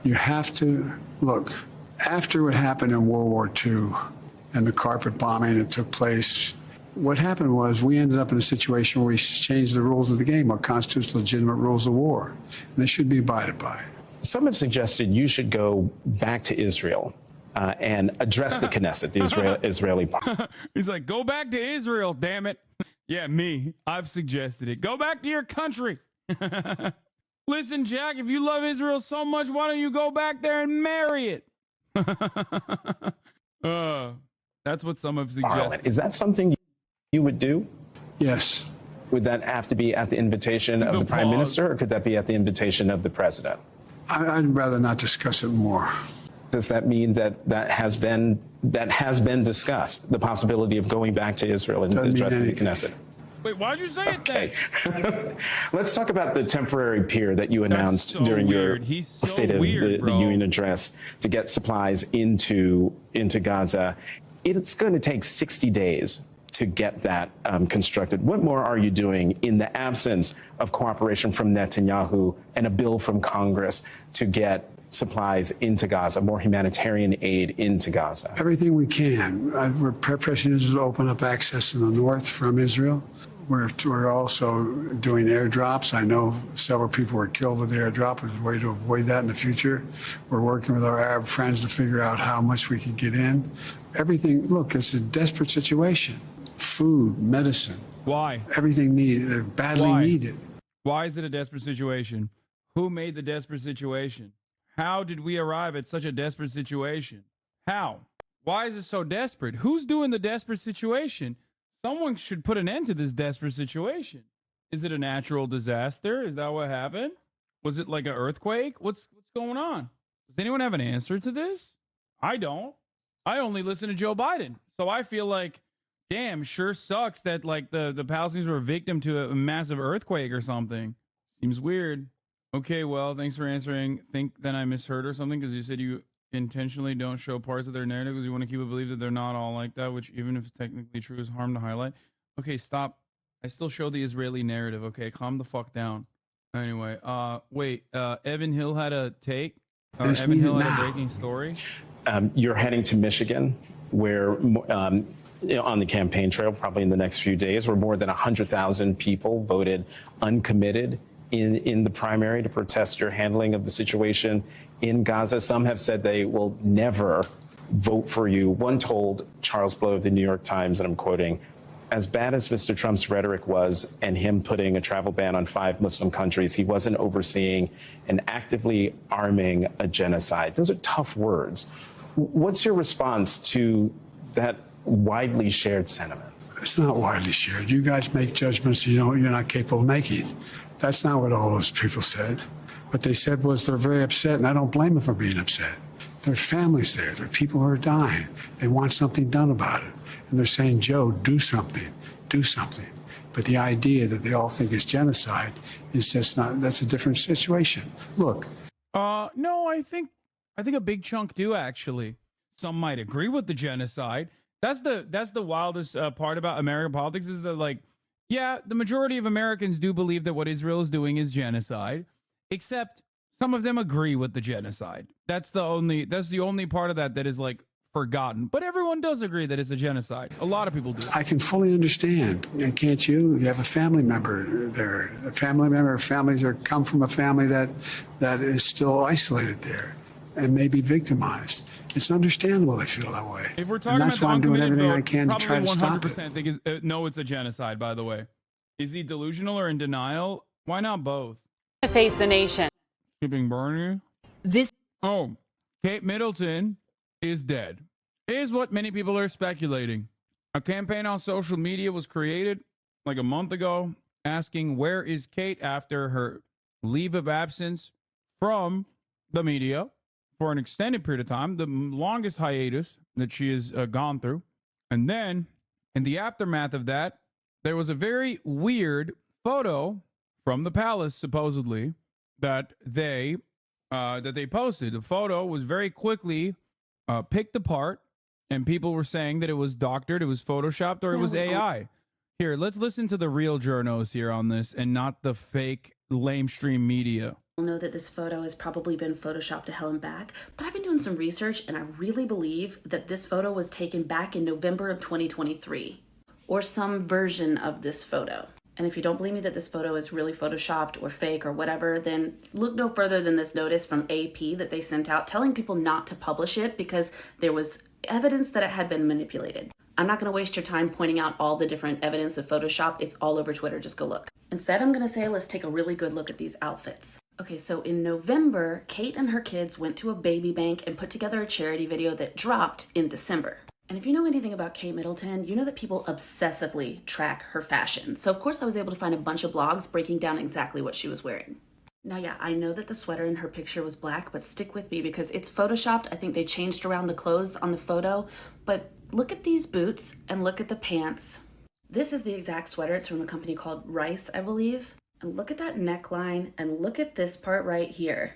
you have to look after what happened in World War II and the carpet bombing that took place. What happened was we ended up in a situation where we changed the rules of the game, our constitutional legitimate rules of war, and they should be abided by. Some have suggested you should go back to Israel and address the Knesset, the Israeli parliament. He's like, go back to Israel, damn it. Yeah, me. I've suggested it. Go back to your country. Listen, Jack, if you love Israel so much, why don't you go back there and marry it? That's what some have suggested. Is that something you would do? Yes. Would that have to be at the invitation of the Prime Minister, or could that be at the invitation of the President? I'd rather not discuss it more. Does that mean that has been discussed, the possibility of going back to Israel and addressing the Knesset? Wait, why'd you say it then? Let's talk about the temporary pier that you announced during your State of the Union address to get supplies into Gaza. It's going to take 60 days to get that constructed. What more are you doing in the absence of cooperation from Netanyahu and a bill from Congress to get supplies into Gaza, more humanitarian aid into Gaza? Everything we can. We're pressing Israel to open up access in the north from Israel. We're also doing airdrops. I know several people were killed with the airdrop. There's a way to avoid that in the future. We're working with our Arab friends to figure out how much we can get in. Everything, look, it's a desperate situation. Food, medicine. Why? Everything needed, badly needed. Why is it a desperate situation? Who made the desperate situation? How did we arrive at such a desperate situation? How? Why is it so desperate? Who's doing the desperate situation? Someone should put an end to this desperate situation. Is it a natural disaster? Is that what happened? Was it like an earthquake? What's going on? Does anyone have an answer to this? I don't. I only listen to Joe Biden. So I feel like, damn, sure sucks that like the Palestinians were a victim to a massive earthquake or something. Seems weird. Okay, well, thanks for answering. Think then I misheard or something because you said you intentionally don't show parts of their narrative because you want to keep it believed that they're not all like that, which even if it's technically true is harm to highlight. Okay, stop. I still show the Israeli narrative. Okay, calm the fuck down. Anyway, wait, Evan Hill had a take. Evan Hill had a breaking story. You're heading to Michigan, where on the campaign trail, probably in the next few days, where more than 100,000 people voted uncommitted in the primary to protest your handling of the situation in Gaza. Some have said they will never vote for you. One told Charles Blow of the New York Times, and I'm quoting, as bad as Mr. Trump's rhetoric was and him putting a travel ban on 5 Muslim countries, he wasn't overseeing and actively arming a genocide. Those are tough words. What's your response to that widely shared sentiment? It's not widely shared. You guys make judgments you're not capable of making. That's not what all those people said. What they said was they're very upset, and I don't blame them for being upset. There's families there. There are people who are dying. They want something done about it. And they're saying, Joe, do something. Do something. But the idea that they all think it's genocide is just not, that's a different situation. Look. No, I think a big chunk do, actually. Some might agree with the genocide. That's the wildest part about American politics is that, like, yeah, the majority of Americans do believe that what Israel is doing is genocide, except some of them agree with the genocide. That's the only part of that is like forgotten. But everyone does agree that it's a genocide. A lot of people do. I can fully understand. Can't you? You have a family member there. A family member, families that come from a family that is still isolated there and may be victimized. It's understandable they feel that way. If we're talking and that's about why I'm doing uncommitted everything vote, I can to try to stop it. probably 100% think no, it's a genocide, by the way. Is he delusional or in denial? Why not both? Face the nation. Keeping Bernie? Oh, Kate Middleton is dead. Here's what many people are speculating. A campaign on social media was created like a month ago asking where is Kate after her leave of absence from the media for an extended period of time, the longest hiatus that she has gone through. And then in the aftermath of that, there was a very weird photo from the palace, supposedly, that they posted. The photo was very quickly picked apart, and people were saying that it was doctored, it was photoshopped, or it was AI. Here, let's listen to the real journos here on this and not the fake lamestream media. I'll know that this photo has probably been photoshopped to hell and back, but I've been doing some research and I really believe that this photo was taken back in November of 2023, or some version of this photo. And if you don't believe me that this photo is really photoshopped or fake or whatever, then look no further than this notice from AP that they sent out telling people not to publish it because there was evidence that it had been manipulated. I'm not going to waste your time pointing out all the different evidence of Photoshop. It's all over Twitter. Just go look. Instead, I'm going to say, let's take a really good look at these outfits. Okay, so in November, Kate and her kids went to a baby bank and put together a charity video that dropped in December. And if you know anything about Kate Middleton, you know that people obsessively track her fashion. So of course I was able to find a bunch of blogs breaking down exactly what she was wearing. Now, yeah, I know that the sweater in her picture was black, but stick with me because it's photoshopped. I think they changed around the clothes on the photo, but look at these boots and look at the pants. This is the exact sweater. It's from a company called Rice, I believe. And look at that neckline and look at this part right here.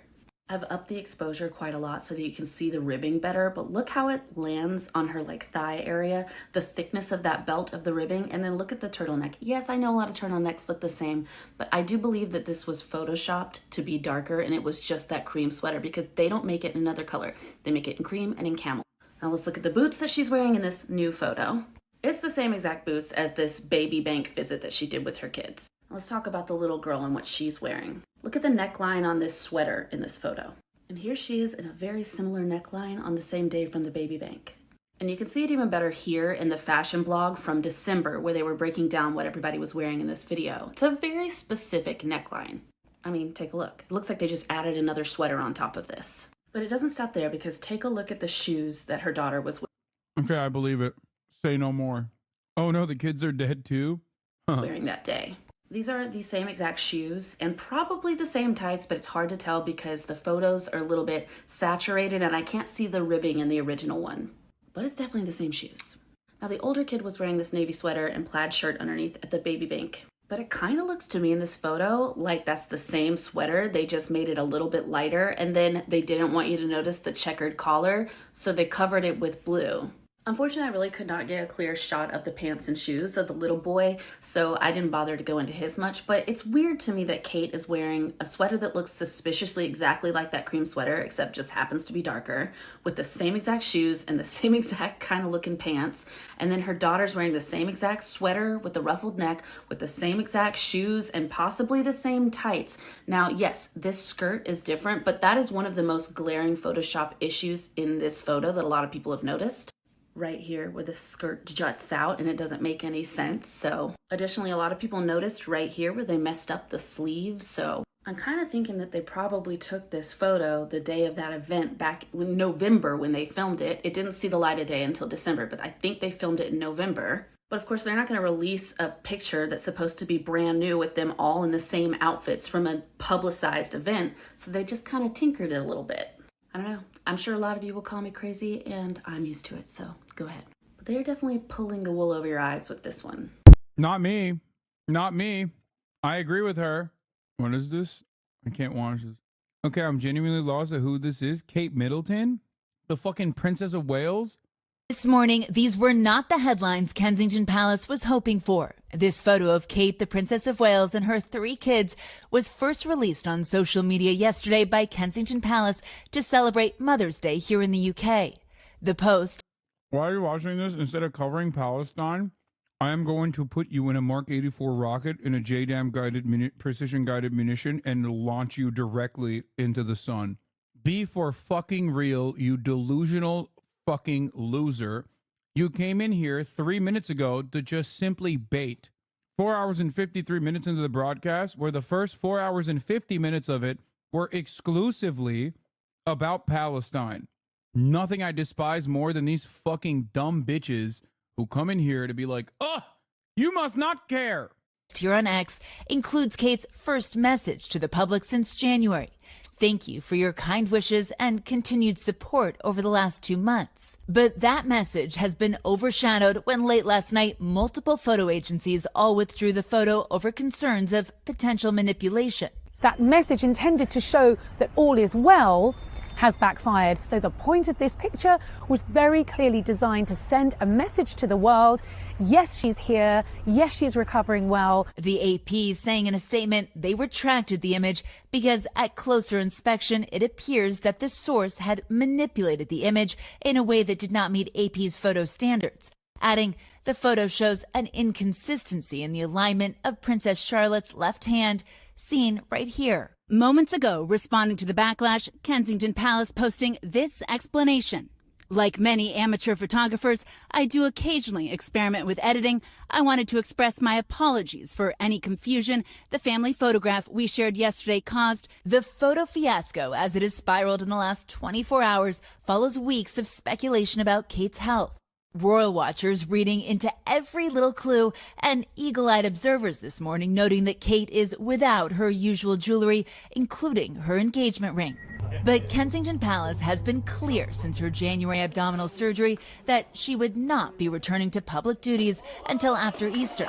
I've upped the exposure quite a lot so that you can see the ribbing better, but look how it lands on her like thigh area, the thickness of that belt of the ribbing, and then look at the turtleneck. Yes, I know a lot of turtlenecks look the same, but I do believe that this was photoshopped to be darker and it was just that cream sweater because they don't make it in another color. They make it in cream and in camel. Now let's look at the boots that she's wearing in this new photo. It's the same exact boots as this baby bank visit that she did with her kids. Let's talk about the little girl and what she's wearing. Look at the neckline on this sweater in this photo. And here she is in a very similar neckline on the same day from the baby bank. And you can see it even better here in the fashion blog from December where they were breaking down what everybody was wearing in this video. It's a very specific neckline. I mean, take a look. It looks like they just added another sweater on top of this. But it doesn't stop there because take a look at the shoes that her daughter was wearing. Okay, I believe it. Say no more. Oh no, the kids are dead too? Wearing that day. These are the same exact shoes and probably the same tights, but it's hard to tell because the photos are a little bit saturated and I can't see the ribbing in the original one. But it's definitely the same shoes. Now the older kid was wearing this navy sweater and plaid shirt underneath at the baby bank. But it kind of looks to me in this photo like that's the same sweater. They just made it a little bit lighter and then they didn't want you to notice the checkered collar, so they covered it with blue. Unfortunately, I really could not get a clear shot of the pants and shoes of the little boy, so I didn't bother to go into his much, but it's weird to me that Kate is wearing a sweater that looks suspiciously exactly like that cream sweater, except just happens to be darker, with the same exact shoes and the same exact kind of looking pants, and then her daughter's wearing the same exact sweater with the ruffled neck, with the same exact shoes, and possibly the same tights. Now, yes, this skirt is different, but that is one of the most glaring Photoshop issues in this photo that a lot of people have noticed. Right here where the skirt juts out and it doesn't make any sense. So additionally, a lot of people noticed right here where they messed up the sleeves. So I'm kind of thinking that they probably took this photo the day of that event back in November when they filmed it. It didn't see the light of day until December, but I think they filmed it in November. But of course, they're not going to release a picture that's supposed to be brand new with them all in the same outfits from a publicized event. So they just kind of tinkered it a little bit. I don't know. I'm sure a lot of you will call me crazy and I'm used to it, so go ahead. But they're definitely pulling the wool over your eyes with this one. Not me. Not me. I agree with her. What is this? I can't watch this. Okay, I'm genuinely lost at who this is. Kate Middleton? The fucking Princess of Wales? This morning, these were not the headlines Kensington Palace was hoping for. This photo of Kate, the Princess of Wales, and her 3 kids was first released on social media yesterday by Kensington Palace to celebrate Mother's Day here in the UK. The post, while you're watching this, instead of covering Palestine, I am going to put you in a Mark 84 rocket in a JDAM guided precision guided munition and launch you directly into the sun. Be for fucking real, you delusional fucking loser. You came in here 3 minutes ago to just simply bait. 4 hours and 53 minutes into the broadcast, where the first 4 hours and 50 minutes of it were exclusively about Palestine. Nothing I despise more than these fucking dumb bitches who come in here to be like, oh, you must not care. Here on X includes Kate's first message to the public since January. Thank you for your kind wishes and continued support over the last 2 months. But that message has been overshadowed when late last night, multiple photo agencies all withdrew the photo over concerns of potential manipulation. That message intended to show that all is well has backfired. So the point of this picture was very clearly designed to send a message to the world. Yes, she's here. Yes, she's recovering well. The AP saying in a statement they retracted the image because at closer inspection, it appears that the source had manipulated the image in a way that did not meet AP's photo standards. Adding, the photo shows an inconsistency in the alignment of Princess Charlotte's left hand, seen right here. Moments ago, responding to the backlash, Kensington Palace posting this explanation. Like many amateur photographers, I do occasionally experiment with editing. I wanted to express my apologies for any confusion the family photograph we shared yesterday caused. The photo fiasco, as it has spiraled in the last 24 hours, follows weeks of speculation about Kate's health. Royal watchers reading into every little clue, and eagle-eyed observers this morning noting that Kate is without her usual jewelry, including her engagement ring. But Kensington Palace has been clear since her January abdominal surgery that she would not be returning to public duties until after Easter.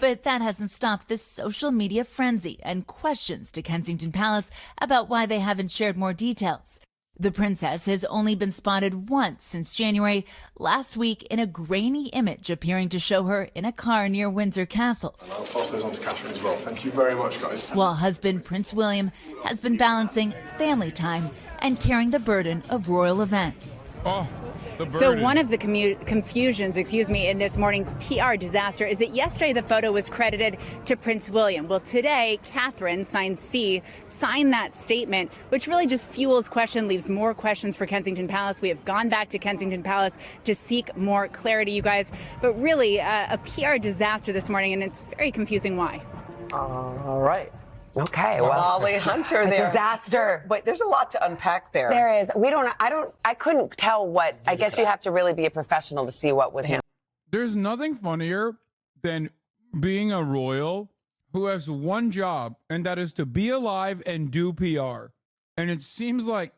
But that hasn't stopped the social media frenzy and questions to Kensington Palace about why they haven't shared more details. The princess has only been spotted once since January, last week in a grainy image appearing to show her in a car near Windsor Castle. And I'll pass those on to Catherine as well. Thank you very much, guys. While husband Prince William has been balancing family time and carrying the burden of royal events. Oh. So one of the confusions, in this morning's PR disaster is that yesterday the photo was credited to Prince William. Well, today, Catherine, signed C, signed that statement, which really just fuels question, leaves more questions for Kensington Palace. We have gone back to Kensington Palace to seek more clarity, you guys. But really, a PR disaster this morning, and it's very confusing why. All right. Okay, well, Molly Hunter there. Disaster. But there's a lot to unpack there. There is. I couldn't tell what. I guess you have to really be a professional to see what was happening. There's nothing funnier than being a royal who has one job, and that is to be alive and do PR. And it seems like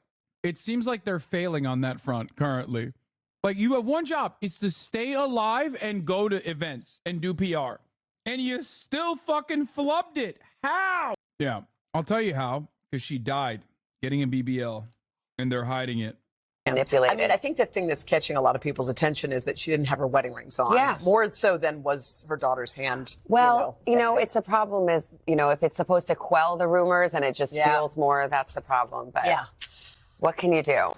they're failing on that front currently. Like, you have one job, it's to stay alive and go to events and do PR. And you still fucking flubbed it. How? Yeah, I'll tell you how, because she died getting a BBL, and they're hiding it. Manipulated. I mean, I think the thing that's catching a lot of people's attention is that she didn't have her wedding rings on. Yes. More so than was her daughter's hand. Well, it's a problem is, if it's supposed to quell the rumors and it just feels more, that's the problem. But what can you do?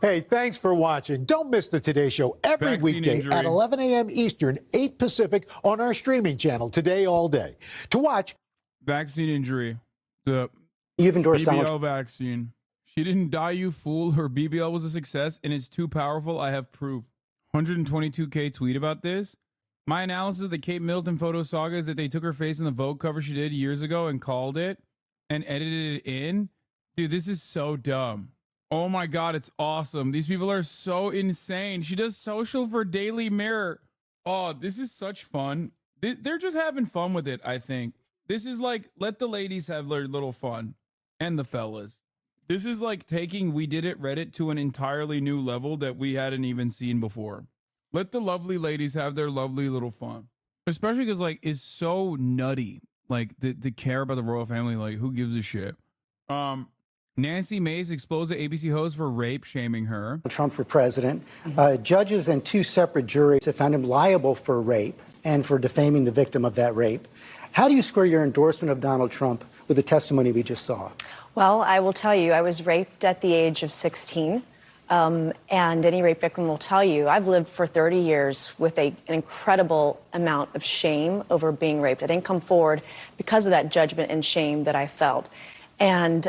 Hey, thanks for watching. Don't miss the Today Show every weekday at 11 a.m. Eastern, 8 Pacific on our streaming channel, Today All Day. To watch. Vaccine injury. The You've endorsed BBL vaccine. She didn't die, you fool. Her BBL was a success, and it's too powerful. I have proof. 122K tweet about this. My analysis of the Kate Middleton photo saga is that they took her face in the Vogue cover she did years ago and called it and edited it in. Dude, this is so dumb. Oh my God, it's awesome. These people are so insane. She does social for Daily Mirror. Oh, this is such fun. They're just having fun with it, I think. This is like, let the ladies have their little fun. And the fellas. This is like taking We Did It Reddit to an entirely new level that we hadn't even seen before. Let the lovely ladies have their lovely little fun. Especially because, like, it's so nutty. Like, the care about the royal family, like, who gives a shit? Nancy Mace exposed the ABC host for rape shaming her. Trump for president. Judges and 2 separate juries have found him liable for rape and for defaming the victim of that rape. How do you square your endorsement of Donald Trump with the testimony we just saw? Well, I will tell you, I was raped at the age of 16. And any rape victim will tell you, I've lived for 30 years with an incredible amount of shame over being raped. I didn't come forward because of that judgment and shame that I felt. And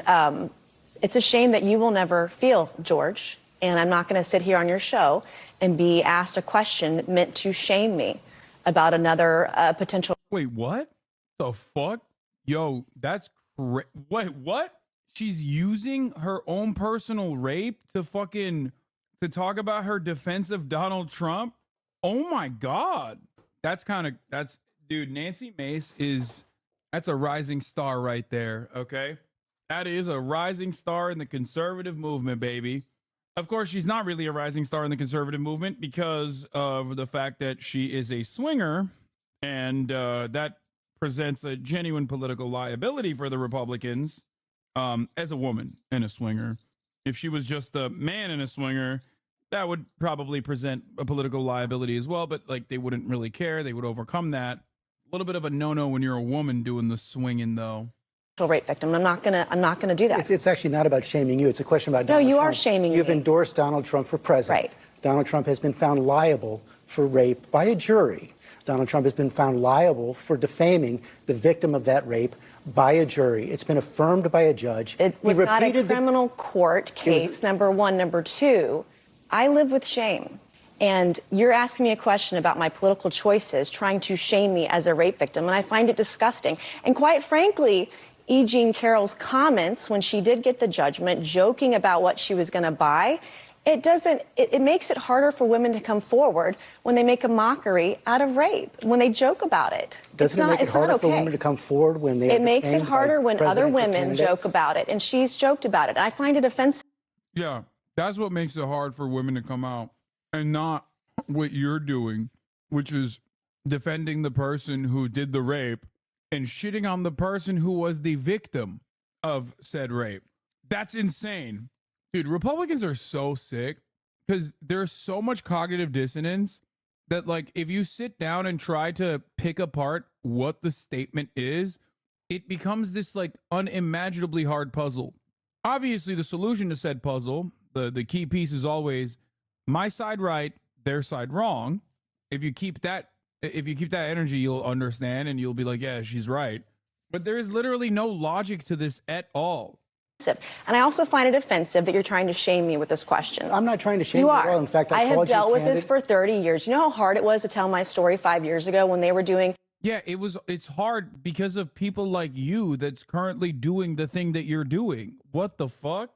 it's a shame that you will never feel, George. And I'm not going to sit here on your show and be asked a question meant to shame me about another potential. Wait, what the fuck? Yo, that's wait, what? She's using her own personal rape to talk about her defense of Donald Trump? Oh my God. Dude, Nancy Mace that's a rising star right there, okay? That is a rising star in the conservative movement, baby. Of course, she's not really a rising star in the conservative movement because of the fact that she is a swinger, and that presents a genuine political liability for the Republicans as a woman and a swinger. If she was just a man and a swinger, that would probably present a political liability as well, but like they wouldn't really care. They would overcome that. A little bit of a no-no when you're a woman doing the swinging, though. Rape victim. I'm not gonna do that. It's actually not about shaming you. It's a question about Donald Trump. No, you are shaming me. You've endorsed Donald Trump for president. Right. Donald Trump has been found liable for rape by a jury. Donald Trump has been found liable for defaming the victim of that rape by a jury. It's been affirmed by a judge. It was not a criminal court case, number one. Number two, I live with shame. And you're asking me a question about my political choices, trying to shame me as a rape victim, and I find it disgusting. And quite frankly, E. Jean Carroll's comments when she did get the judgment, joking about what she was going to buy, it makes it harder for women to come forward when they make a mockery out of rape, when they joke about it. Doesn't it make it harder for women to come forward when they? It makes it harder when other women joke about it, and she's joked about it. I find it offensive. Yeah, that's what makes it hard for women to come out, and not what you're doing, which is defending the person who did the rape and shitting on the person who was the victim of said rape. That's insane. Dude, Republicans are so sick because there's so much cognitive dissonance that, like, if you sit down and try to pick apart what the statement is, it becomes this, like, unimaginably hard puzzle. Obviously, the solution to said puzzle, the key piece is always my side right, their side wrong. If you keep that energy, you'll understand and you'll be like, yeah, she's right. But there is literally no logic to this at all. And I also find it offensive that you're trying to shame me with this question. I'm not trying to shame you you at all. In fact, I have dealt with this for 30 years. You know how hard it was to tell my story 5 years ago when they were doing. Yeah, it's hard because of people like you that's currently doing the thing that you're doing. What the fuck?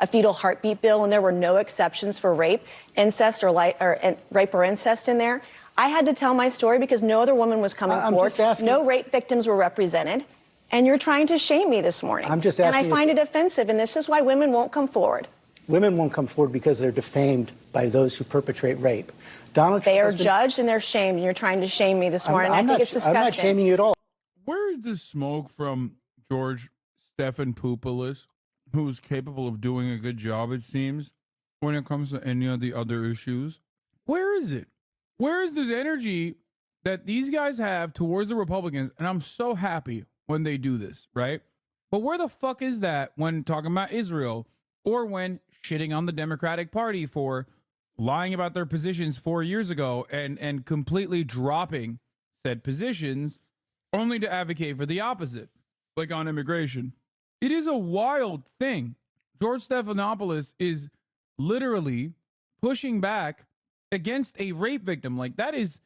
A fetal heartbeat bill, and there were no exceptions for rape, incest, or rape or incest in there. I had to tell my story because no other woman was coming forward. No rape victims were represented. And you're trying to shame me this morning. I'm just asking. And I find it offensive, and this is why women won't come forward. Women won't come forward because they're defamed by those who perpetrate rape. Donald Trump. They are judged and they're shamed, and you're trying to shame me this morning. I think it's disgusting. I'm not shaming you at all. Where is the smoke from George Stephanopoulos, who's capable of doing a good job, it seems, when it comes to any of the other issues? Where is it? Where is this energy that these guys have towards the Republicans? And I'm so happy when they do this, right? But where the fuck is that when talking about Israel or when shitting on the Democratic Party for lying about their positions 4 years ago and completely dropping said positions only to advocate for the opposite, like on immigration? It is a wild thing. George Stephanopoulos is literally pushing back against a rape victim. Like this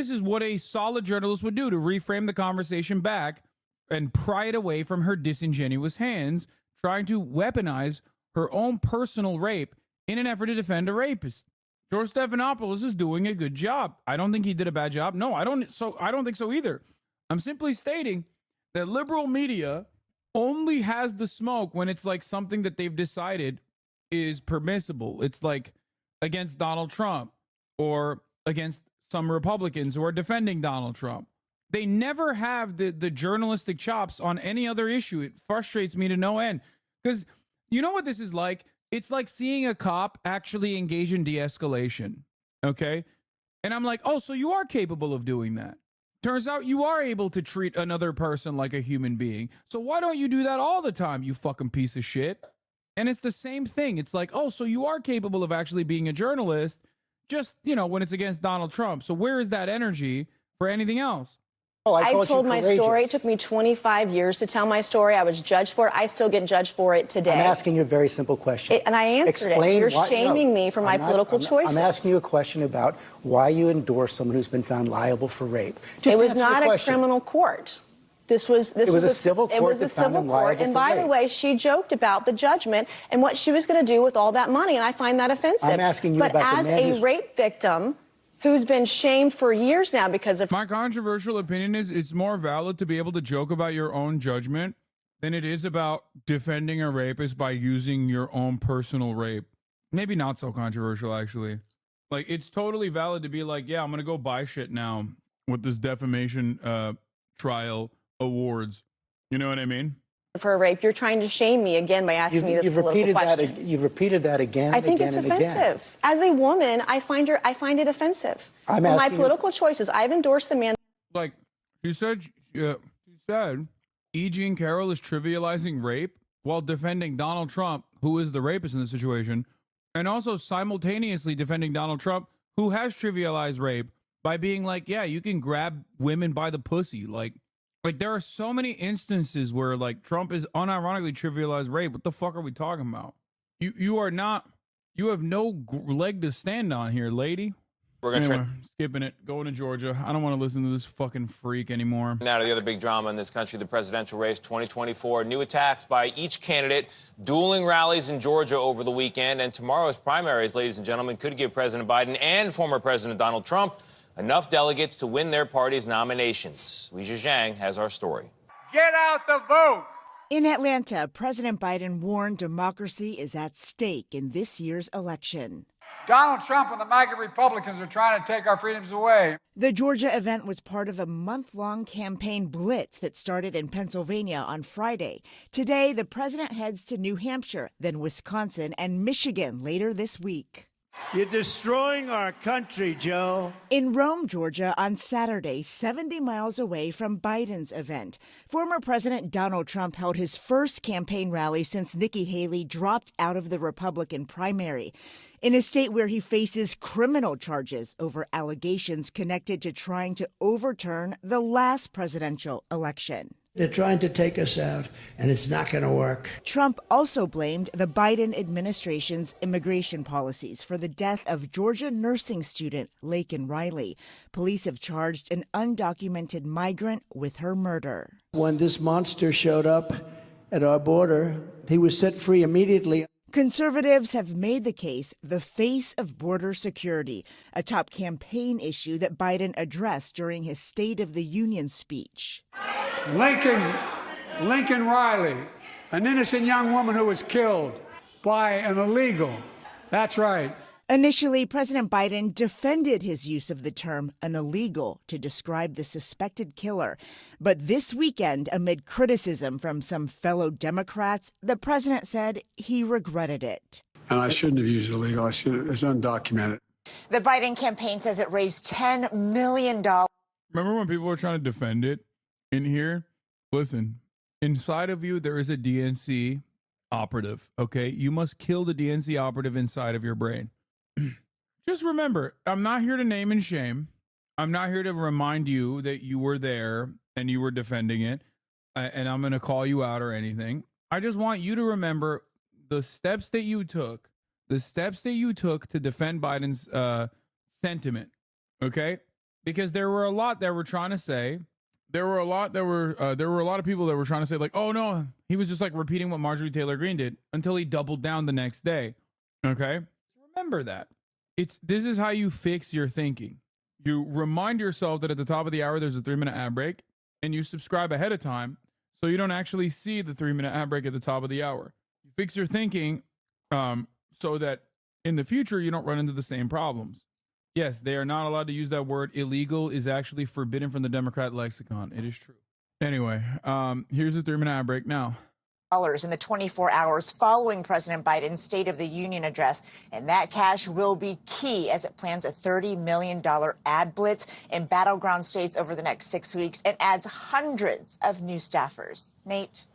is what a solid journalist would do, to reframe the conversation back and pry it away from her disingenuous hands, trying to weaponize her own personal rape in an effort to defend a rapist. George Stephanopoulos is doing a good job. I don't think he did a bad job. No, I don't think so either. I'm simply stating that liberal media only has the smoke when it's like something that they've decided is permissible. It's like against Donald Trump or against some Republicans who are defending Donald Trump. They never have the journalistic chops on any other issue. It frustrates me to no end. Because you know what this is like? It's like seeing a cop actually engage in de-escalation. Okay? And I'm like, oh, so you are capable of doing that. Turns out you are able to treat another person like a human being. So why don't you do that all the time, you fucking piece of shit? And it's the same thing. It's like, oh, so you are capable of actually being a journalist, just, you know, when it's against Donald Trump. So where is that energy for anything else? Oh, I told my story. It took me 25 years to tell my story. I was judged for it. I still get judged for it today. I'm asking you a very simple question. And I answered it. You're shaming me for my political choices. I'm asking you a question about why you endorse someone who's been found liable for rape. It was not a criminal court. This was a civil court. It was a civil court. And by the way, she joked about the judgment and what she was going to do with all that money. And I find that offensive. I'm asking you but about as the man a rape victim who's been shamed for years now because of... My controversial opinion is it's more valid to be able to joke about your own judgment than it is about defending a rapist by using your own personal rape. Maybe not so controversial, actually. Like, it's totally valid to be like, yeah, I'm going to go buy shit now with this defamation trial awards. You know what I mean? For rape, you're trying to shame me again by asking me this political question. You've repeated that again. I think again it's and offensive. Again. As a woman, I find it offensive. For my political choices, I've endorsed the man. Like she said, E. Jean Carroll is trivializing rape while defending Donald Trump, who is the rapist in the situation, and also simultaneously defending Donald Trump, who has trivialized rape by being like, yeah, you can grab women by the pussy, like there are so many instances where like Trump is unironically trivialized rape. What the fuck are we talking about? You have no leg to stand on here, lady. We're gonna skipping it, going to Georgia. I don't want to listen to this fucking freak anymore. Now to the other big drama in this country, the presidential race 2024. New attacks by each candidate, dueling rallies in Georgia over the weekend, and tomorrow's primaries, ladies and gentlemen, could give President Biden and former President Donald Trump enough delegates to win their party's nominations. Weijia Zhang has our story. Get out the vote! In Atlanta, President Biden warned democracy is at stake in this year's election. Donald Trump and the MAGA Republicans are trying to take our freedoms away. The Georgia event was part of a month-long campaign blitz that started in Pennsylvania on Friday. Today, the president heads to New Hampshire, then Wisconsin and Michigan later this week. You're destroying our country, Joe. In Rome, Georgia, on Saturday, 70 miles away from Biden's event, former President Donald Trump held his first campaign rally since Nikki Haley dropped out of the Republican primary. In a state where he faces criminal charges over allegations connected to trying to overturn the last presidential election. They're trying to take us out, and it's not going to work. Trump also blamed the Biden administration's immigration policies for the death of Georgia nursing student Laken Riley. Police have charged an undocumented migrant with her murder. When this monster showed up at our border, he was set free immediately. Conservatives have made the case the face of border security, a top campaign issue that Biden addressed during his State of the Union speech. Lincoln Riley, an innocent young woman who was killed by an illegal. That's right. Initially, President Biden defended his use of the term an illegal to describe the suspected killer. But this weekend, amid criticism from some fellow Democrats, the president said he regretted it. And I shouldn't have used illegal. It's undocumented. The Biden campaign says it raised $10 million. Remember when people were trying to defend it in here? Listen, inside of you, there is a DNC operative, okay? You must kill the DNC operative inside of your brain. Just remember, I'm not here to name and shame. I'm not here to remind you that you were there and you were defending it, and I'm going to call you out or anything. I just want you to remember the steps that you took, to defend Biden's sentiment, okay? Because there were a lot that were trying to say, there were a lot of people that were trying to say, like, oh no, he was just like repeating what Marjorie Taylor Greene did until he doubled down the next day, okay? Remember that. This is how you fix your thinking. You remind yourself that at the top of the hour, there's a 3-minute ad break, and you subscribe ahead of time so you don't actually see the 3-minute ad break at the top of the hour. You fix your thinking so that in the future, you don't run into the same problems. Yes, they are not allowed to use that word. Illegal is actually forbidden from the Democrat lexicon. It is true. Anyway, here's a 3-minute ad break now. In the 24 hours following President Biden's State of the Union address. And that cash will be key as it plans a $30 million ad blitz in battleground states over the next 6 weeks and adds hundreds of new staffers. Nate?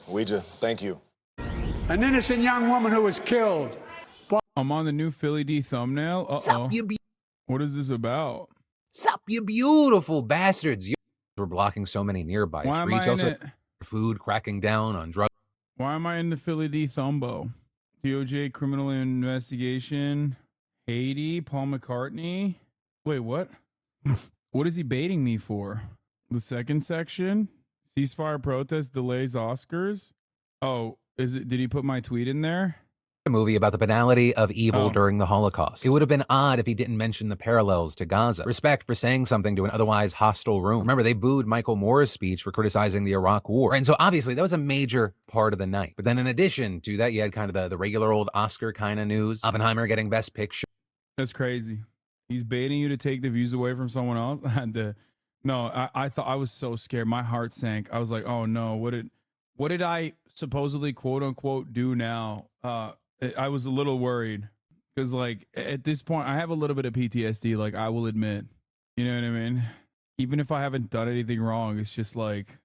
Weijia, thank you. An innocent young woman who was killed. I'm on the new Philly D thumbnail. Sup, you What is this about? Sup, you beautiful bastards. We're blocking so many nearby Why am streets. I in Also, it? food, cracking down on drugs. Why am I in the Philly D Thumbo? DOJ criminal investigation. Haiti, Paul McCartney. Wait, what? What is he baiting me for? The second section? Ceasefire protest delays Oscars? Oh, did he put my tweet in there? A movie about the banality of evil during the Holocaust. It would have been odd if he didn't mention the parallels to Gaza. Respect for saying something to an otherwise hostile room. Remember, they booed Michael Moore's speech for criticizing the Iraq War. And so obviously that was a major part of the night. But then in addition to that, you had kind of the regular old Oscar kind of news. Oppenheimer getting Best Picture. That's crazy. He's baiting you to take the views away from someone else. I thought I was so scared. My heart sank. I was like, oh no, what did I supposedly quote unquote do now? I was a little worried because like at this point I have a little bit of PTSD. Like I will admit, you know what I mean? Even if I haven't done anything wrong, it's just like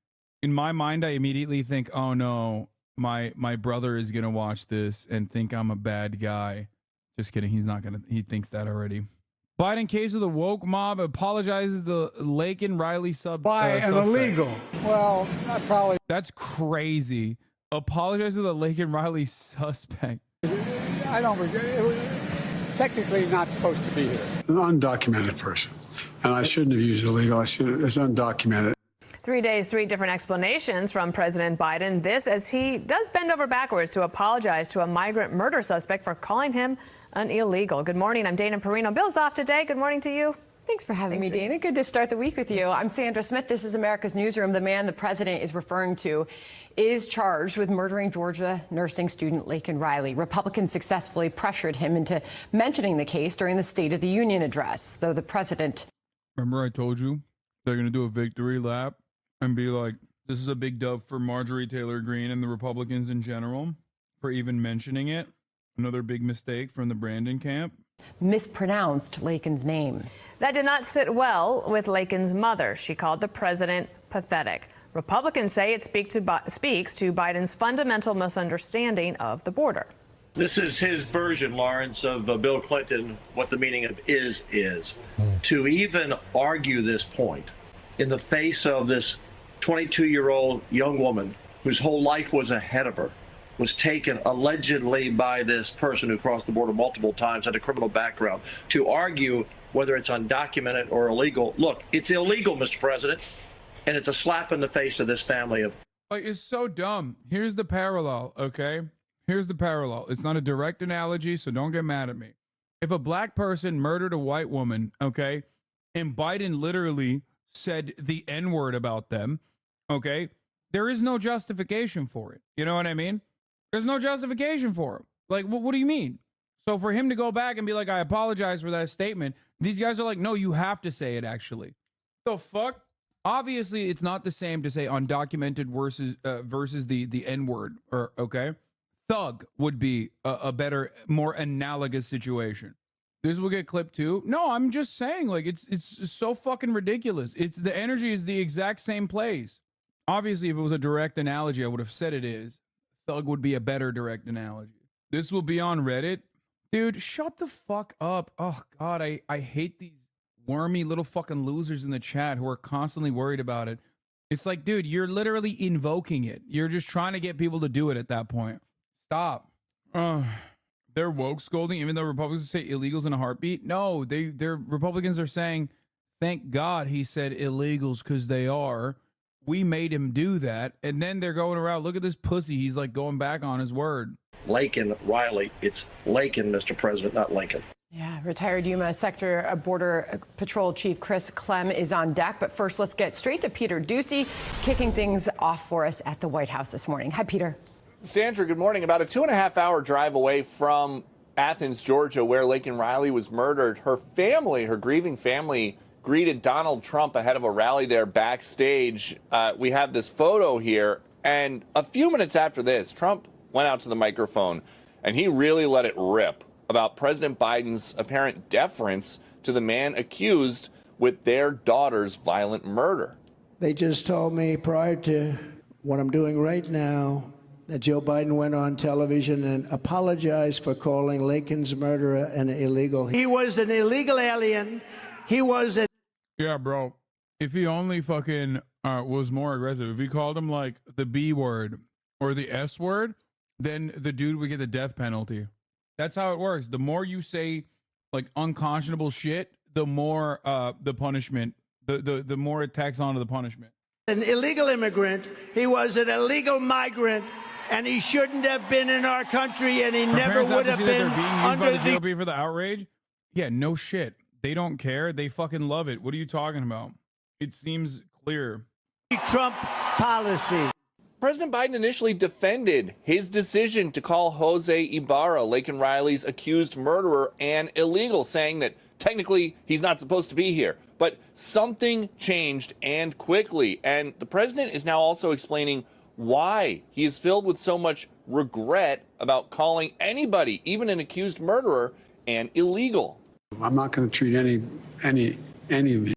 in my mind, I immediately think, oh no, my brother is going to watch this and think I'm a bad guy. Just kidding. He's not going to, he thinks that already. Biden case of the woke mob apologizes to Laken Riley By an illegal. Well, That's crazy. Apologize to the Laken Riley suspect. I don't. It was technically not supposed to be here. An undocumented person. And I shouldn't have used illegal. It's undocumented. 3 days, 3 different explanations from President Biden. This as he does bend over backwards to apologize to a migrant murder suspect for calling him an illegal. Good morning. I'm Dana Perino. Bill's off today. Good morning to you. Thanks for having me, Dana. Good to start the week with you. I'm Sandra Smith. This is America's Newsroom. The man the president is referring to is charged with murdering Georgia nursing student Laken Riley. Republicans successfully pressured him into mentioning the case during the State of the Union address, though the president... Remember I told you they're going to do a victory lap and be like, this is a big dub for Marjorie Taylor Greene and the Republicans in general for even mentioning it. Another big mistake from the Brandon camp. Mispronounced Laken's name. That did not sit well with Laken's mother. She called the president pathetic. Republicans say it speaks to Biden's fundamental misunderstanding of the border. This is his version, Lawrence, of Bill Clinton, what the meaning of is. To even argue this point in the face of this 22-year-old young woman whose whole life was ahead of her, was taken allegedly by this person who crossed the border multiple times, had a criminal background, to argue whether it's undocumented or illegal. Look, it's illegal, Mr. President, and it's a slap in the face of this family of... Like, it's so dumb. Here's the parallel, okay? Here's the parallel. It's not a direct analogy, so don't get mad at me. If a black person murdered a white woman, okay, and Biden literally said the N-word about them, okay, there is no justification for it. You know what I mean? There's no justification for him. Like, what do you mean? So for him to go back and be like, I apologize for that statement, these guys are like, no, you have to say it, actually. The fuck? Obviously, it's not the same to say undocumented versus the N-word, or okay? Thug would be a better, more analogous situation. This will get clipped too. No, I'm just saying, like, it's so fucking ridiculous. The energy is the exact same place. Obviously, if it was a direct analogy, I would have said it is. Thug would be a better direct analogy. This will be on Reddit. Dude, shut the fuck up. Oh, God, I hate these wormy little fucking losers in the chat who are constantly worried about it. It's like, dude, you're literally invoking it. You're just trying to get people to do it at that point. Stop. They're woke scolding, even though Republicans say illegals in a heartbeat. No, they're Republicans are saying, thank God he said illegals because they are. We made him do that. And then they're going around, look at this pussy. He's like going back on his word. Laken Riley. It's Laken, Mr. President, not Lincoln. Yeah, retired Yuma Sector Border Patrol Chief Chris Clem is on deck. But first, let's get straight to Peter Doocy, kicking things off for us at the White House this morning. Hi, Peter. Sandra, good morning. About a 2.5-hour drive away from Athens, Georgia, where Laken Riley was murdered, her family, her grieving family, greeted Donald Trump ahead of a rally there backstage. We have this photo here. And a few minutes after this, Trump went out to the microphone and he really let it rip about President Biden's apparent deference to the man accused with their daughter's violent murder. They just told me prior to what I'm doing right now that Joe Biden went on television and apologized for calling Laken's murderer an illegal. He was an illegal alien. He was a... Yeah, bro. If he only fucking was more aggressive, if he called him like the B word or the S word, then the dude would get the death penalty. That's how it works. The more you say like unconscionable shit, the more the punishment, the more it tacks onto the punishment. An illegal immigrant. He was an illegal migrant, and he shouldn't have been in our country, and he never would have been under the GOP for the outrage. Yeah, no shit. They don't care. They fucking love it. What are you talking about? It seems clear. Trump policy. President Biden initially defended his decision to call Jose Ibarra, Laken Riley's accused murderer, an illegal, saying that technically he's not supposed to be here. But something changed, and quickly. And the president is now also explaining why he is filled with so much regret about calling anybody, even an accused murderer, an illegal. I'm not going to treat any of these.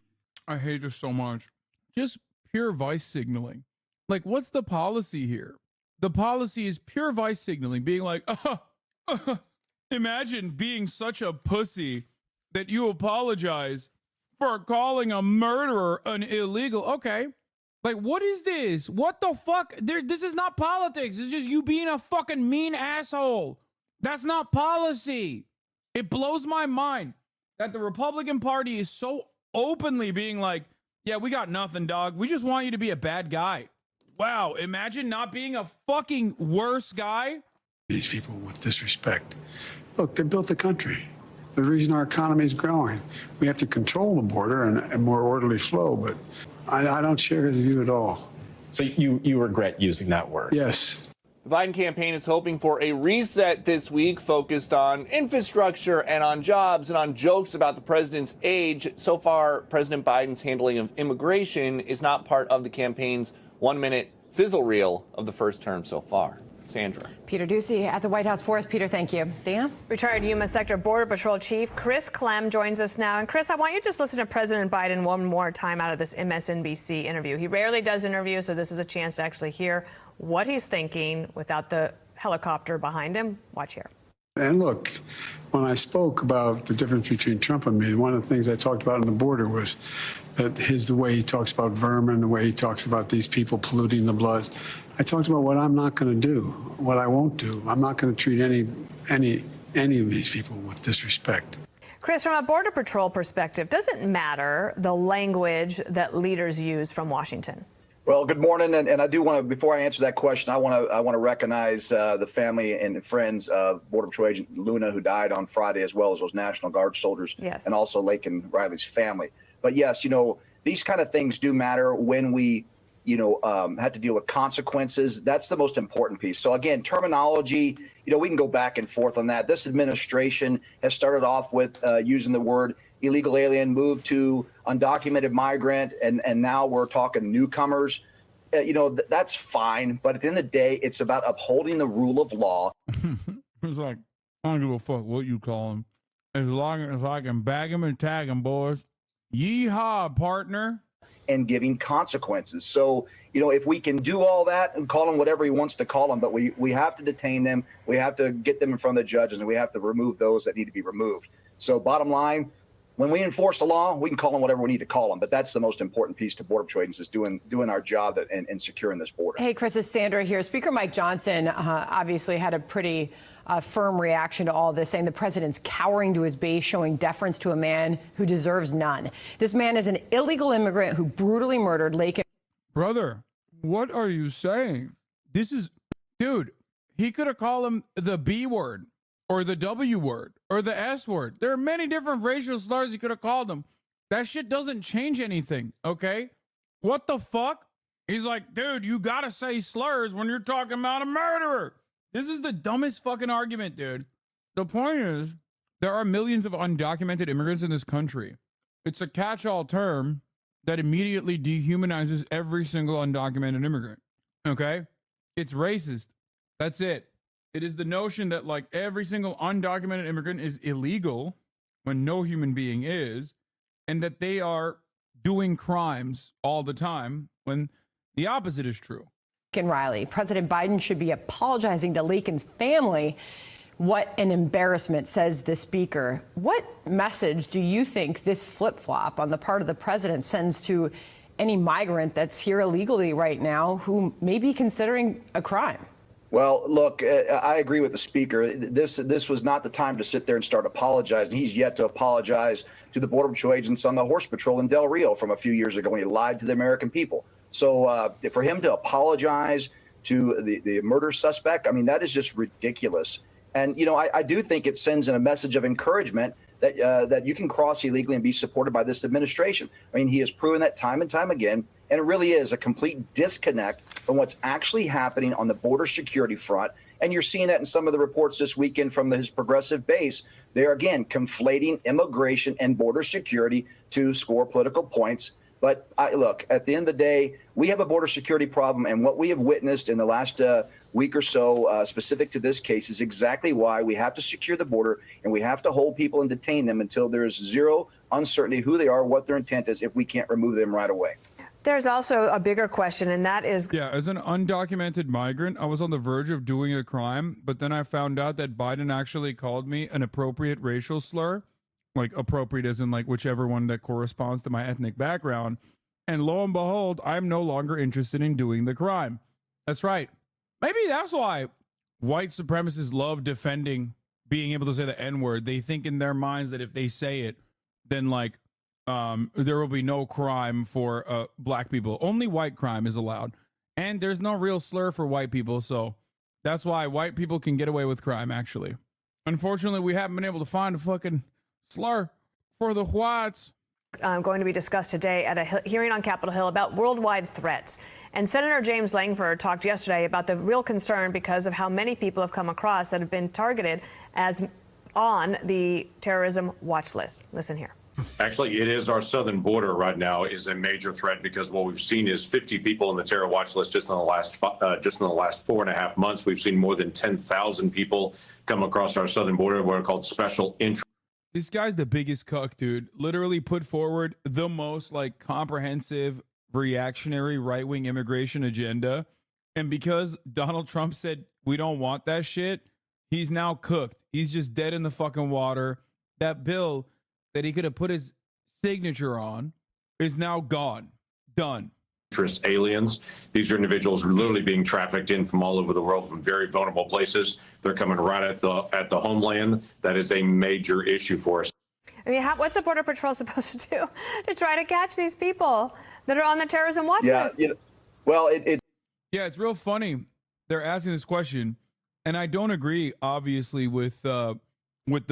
I hate this so much. Just pure vice signaling. Like, what's the policy here? The policy is pure vice signaling, being like, imagine being such a pussy that you apologize for calling a murderer an illegal. Okay. Like, what is this? What the fuck? This is not politics. It's just you being a fucking mean asshole. That's not policy. It blows my mind that the Republican Party is so openly being like, yeah, we got nothing, dog. We just want you to be a bad guy. Wow. Imagine not being a fucking worse guy. These people with disrespect. Look, they built the country. The reason our economy is growing. We have to control the border and a more orderly flow, but I don't share his view at all. So you regret using that word? Yes. The Biden campaign is hoping for a reset this week focused on infrastructure and on jobs and on jokes about the president's age. So far, President Biden's handling of immigration is not part of the campaign's 1-minute sizzle reel of the first term so far. Sandra. Peter Doocy at the White House for us. Peter, thank you. Dana? Retired Yuma Sector Border Patrol Chief Chris Clem joins us now. And Chris, I want you to just listen to President Biden one more time out of this MSNBC interview. He rarely does interviews, so this is a chance to actually hear what he's thinking without the helicopter behind him. Watch here. And look, when I spoke about the difference between Trump and me, one of the things I talked about on the border was that the way he talks about vermin, the way he talks about these people polluting the blood. I talked about what I'm not going to do, what I won't do. I'm not going to treat any of these people with disrespect. Chris, from a Border Patrol perspective, does it matter the language that leaders use from Washington? Well, good morning, and I do want to, before I answer that question, I want to recognize the family and friends of Border Patrol Agent Luna, who died on Friday, as well as those National Guard soldiers, yes, and also Laken Riley's family. But yes, these kind of things do matter when we have to deal with consequences. That's the most important piece. So again, terminology, we can go back and forth on that. This administration has started off with using the word illegal alien, moved to undocumented migrant, and now we're talking newcomers. That's fine. But at the end of the day, it's about upholding the rule of law. It's like, I don't give a fuck what you call him. As long as I can bag him and tag him, boys. Yeehaw, partner. And giving consequences. So, if we can do all that and call him whatever he wants to call them, but we have to detain them, we have to get them in front of the judges, and we have to remove those that need to be removed. So bottom line, when we enforce the law, we can call them whatever we need to call them. But that's the most important piece to Border Patrol agents, is doing our job and securing this border. Hey, Chris, it's Sandra here. Speaker Mike Johnson obviously had a pretty firm reaction to all this, saying the president's cowering to his base, showing deference to a man who deserves none. This man is an illegal immigrant who brutally murdered Laken. Brother, what are you saying? Dude, he could have called him the B word or the W word or the S word. There are many different racial slurs he could have called him. That shit doesn't change anything, okay? What the fuck? He's like, dude, you gotta say slurs when you're talking about a murderer. This is the dumbest fucking argument, dude. The point is, there are millions of undocumented immigrants in this country. It's a catch-all term that immediately dehumanizes every single undocumented immigrant. Okay? It's racist. That's it. It is the notion that like every single undocumented immigrant is illegal when no human being is, and that they are doing crimes all the time when the opposite is true. Lincoln Riley. President Biden should be apologizing to Laken's family. What an embarrassment, says the speaker. What message do you think this flip-flop on the part of the president sends to any migrant that's here illegally right now who may be considering a crime? Well, look, I agree with the speaker. This was not the time to sit there and start apologizing. He's yet to apologize to the Border Patrol agents on the horse patrol in Del Rio from a few years ago when he lied to the American people. So for him to apologize to the murder suspect, I mean, that is just ridiculous. And, you know, I do think it sends in a message of encouragement that that you can cross illegally and be supported by this administration. I mean, he has proven that time and time again. And it really is a complete disconnect from what's actually happening on the border security front. And you're seeing that in some of the reports this weekend from his progressive base. They're, again, conflating immigration and border security to score political points. But look, at the end of the day, we have a border security problem. And what we have witnessed in the last week or so specific to this case is exactly why we have to secure the border and we have to hold people and detain them until there is zero uncertainty who they are, what their intent is, if we can't remove them right away. There's also a bigger question, and that is... Yeah, as an undocumented migrant, I was on the verge of doing a crime, but then I found out that Biden actually called me an appropriate racial slur, like appropriate as in like whichever one that corresponds to my ethnic background. And lo and behold, I'm no longer interested in doing the crime. That's right. Maybe that's why white supremacists love defending being able to say the N-word. They think in their minds that if they say it, then like, there will be no crime for black people. Only white crime is allowed. And there's no real slur for white people. So that's why white people can get away with crime, actually. Unfortunately, we haven't been able to find a fucking slur for the whites. Going to be discussed today at a hearing on Capitol Hill about worldwide threats. And Senator James Langford talked yesterday about the real concern because of how many people have come across that have been targeted as on the terrorism watch list. Listen here. Actually, it is our southern border right now is a major threat because what we've seen is 50 people in the terror watch list just in the last 4.5 months. We've seen more than 10,000 people come across our southern border. What are called special interest. This guy's the biggest cuck, dude. Literally put forward the most like comprehensive reactionary right-wing immigration agenda. And because Donald Trump said we don't want that shit, he's now cooked. He's just dead in the fucking water. That bill that he could have put his signature on is now gone. Done. Interest aliens. These are individuals who are literally being trafficked in from all over the world from very vulnerable places. They're coming right at the homeland. That is a major issue for us. I mean, what's the Border Patrol supposed to do to try to catch these people that are on the terrorism watch list? You know, well, yeah, it's real funny. They're asking this question, and I don't agree, obviously, with the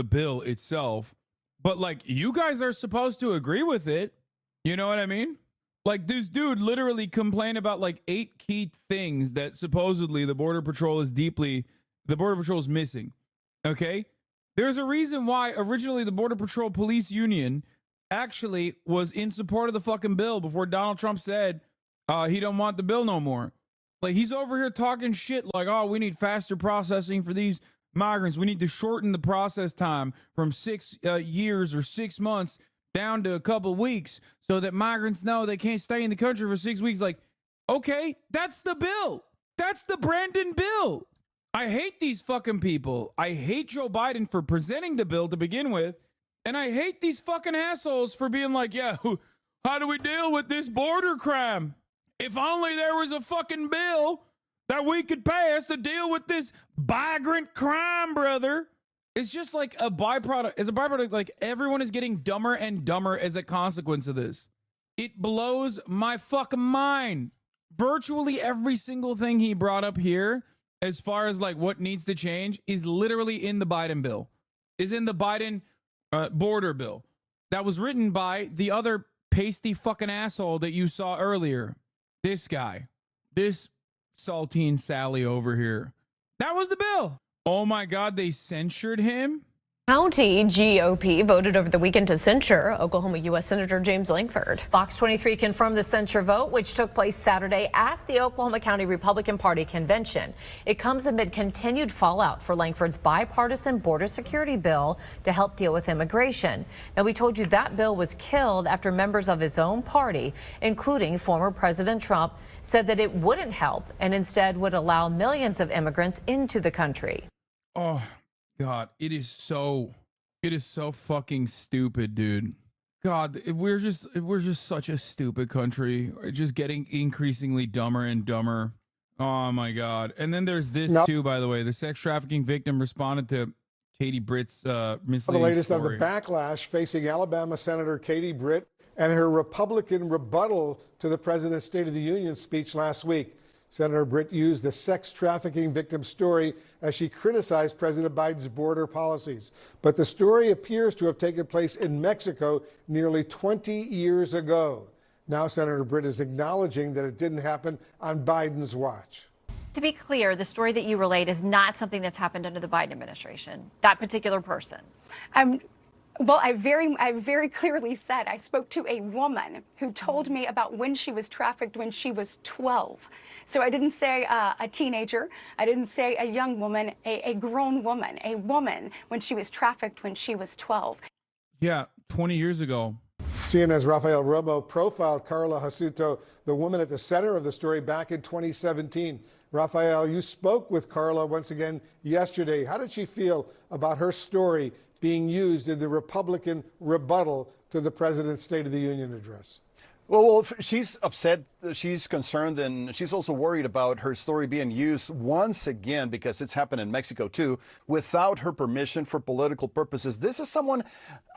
bill itself. But, like, you guys are supposed to agree with it. You know what I mean? Like, this dude literally complained about, like, 8 key things that supposedly the Border Patrol is missing. Okay? There's a reason why originally the Border Patrol Police Union actually was in support of the fucking bill before Donald Trump said he don't want the bill no more. Like, he's over here talking shit like, oh, we need faster processing for these migrants. We need to shorten the process time from 6 years or 6 months down to a couple weeks so that migrants know they can't stay in the country for 6 weeks. Like, okay, that's the bill. That's the Brandon bill. I hate these fucking people. I hate Joe Biden for presenting the bill to begin with. And I hate these fucking assholes for being like, yeah, how do we deal with this border crime? If only there was a fucking bill that we could pass to deal with this migrant crime, brother. It's just like a byproduct. As a byproduct, like everyone is getting dumber and dumber as a consequence of this. It blows my fucking mind. Virtually every single thing he brought up here, as far as like what needs to change, is literally in the Biden bill. Is in the Biden border bill that was written by the other pasty fucking asshole that you saw earlier. This guy. This Saltine Sally over here. That was the bill. Oh my God, they censured him? County GOP voted over the weekend to censure Oklahoma U.S. Senator James Langford. Fox 23 confirmed the censure vote, which took place Saturday at the Oklahoma County Republican Party convention. It comes amid continued fallout for Langford's bipartisan border security bill to help deal with immigration. Now, we told you that bill was killed after members of his own party, including former President Trump, said that it wouldn't help and instead would allow millions of immigrants into the country. Oh, God, it is so fucking stupid, dude. God, we're just such a stupid country. We're just getting increasingly dumber and dumber. Oh my God. And then there's this too, by the way. The sex trafficking victim responded to Katie Britt's misleading The latest story. on the backlash facing Alabama Senator Katie Britt and her Republican rebuttal to the president's State of the Union speech last week. Senator Britt used the sex trafficking victim story as she criticized President Biden's border policies. But the story appears to have taken place in Mexico nearly 20 years ago. Now Senator Britt is acknowledging that it didn't happen on Biden's watch. To be clear, the story that you relayed is not something that's happened under the Biden administration, that particular person. Well, I very clearly said I spoke to a woman who told me about when she was trafficked when she was 12. So I didn't say a teenager. I didn't say a young woman, a grown woman, a woman when she was trafficked when she was 12. Yeah, 20 years ago. CNN's Rafael Romo profiled Carla Jacinto, the woman at the center of the story, back in 2017. Rafael, you spoke with Carla once again yesterday. How did she feel about her story being used in the Republican rebuttal to the president's State of the Union address? Well, she's upset, she's concerned, and she's also worried about her story being used once again, because it's happened in Mexico too, without her permission for political purposes. This is someone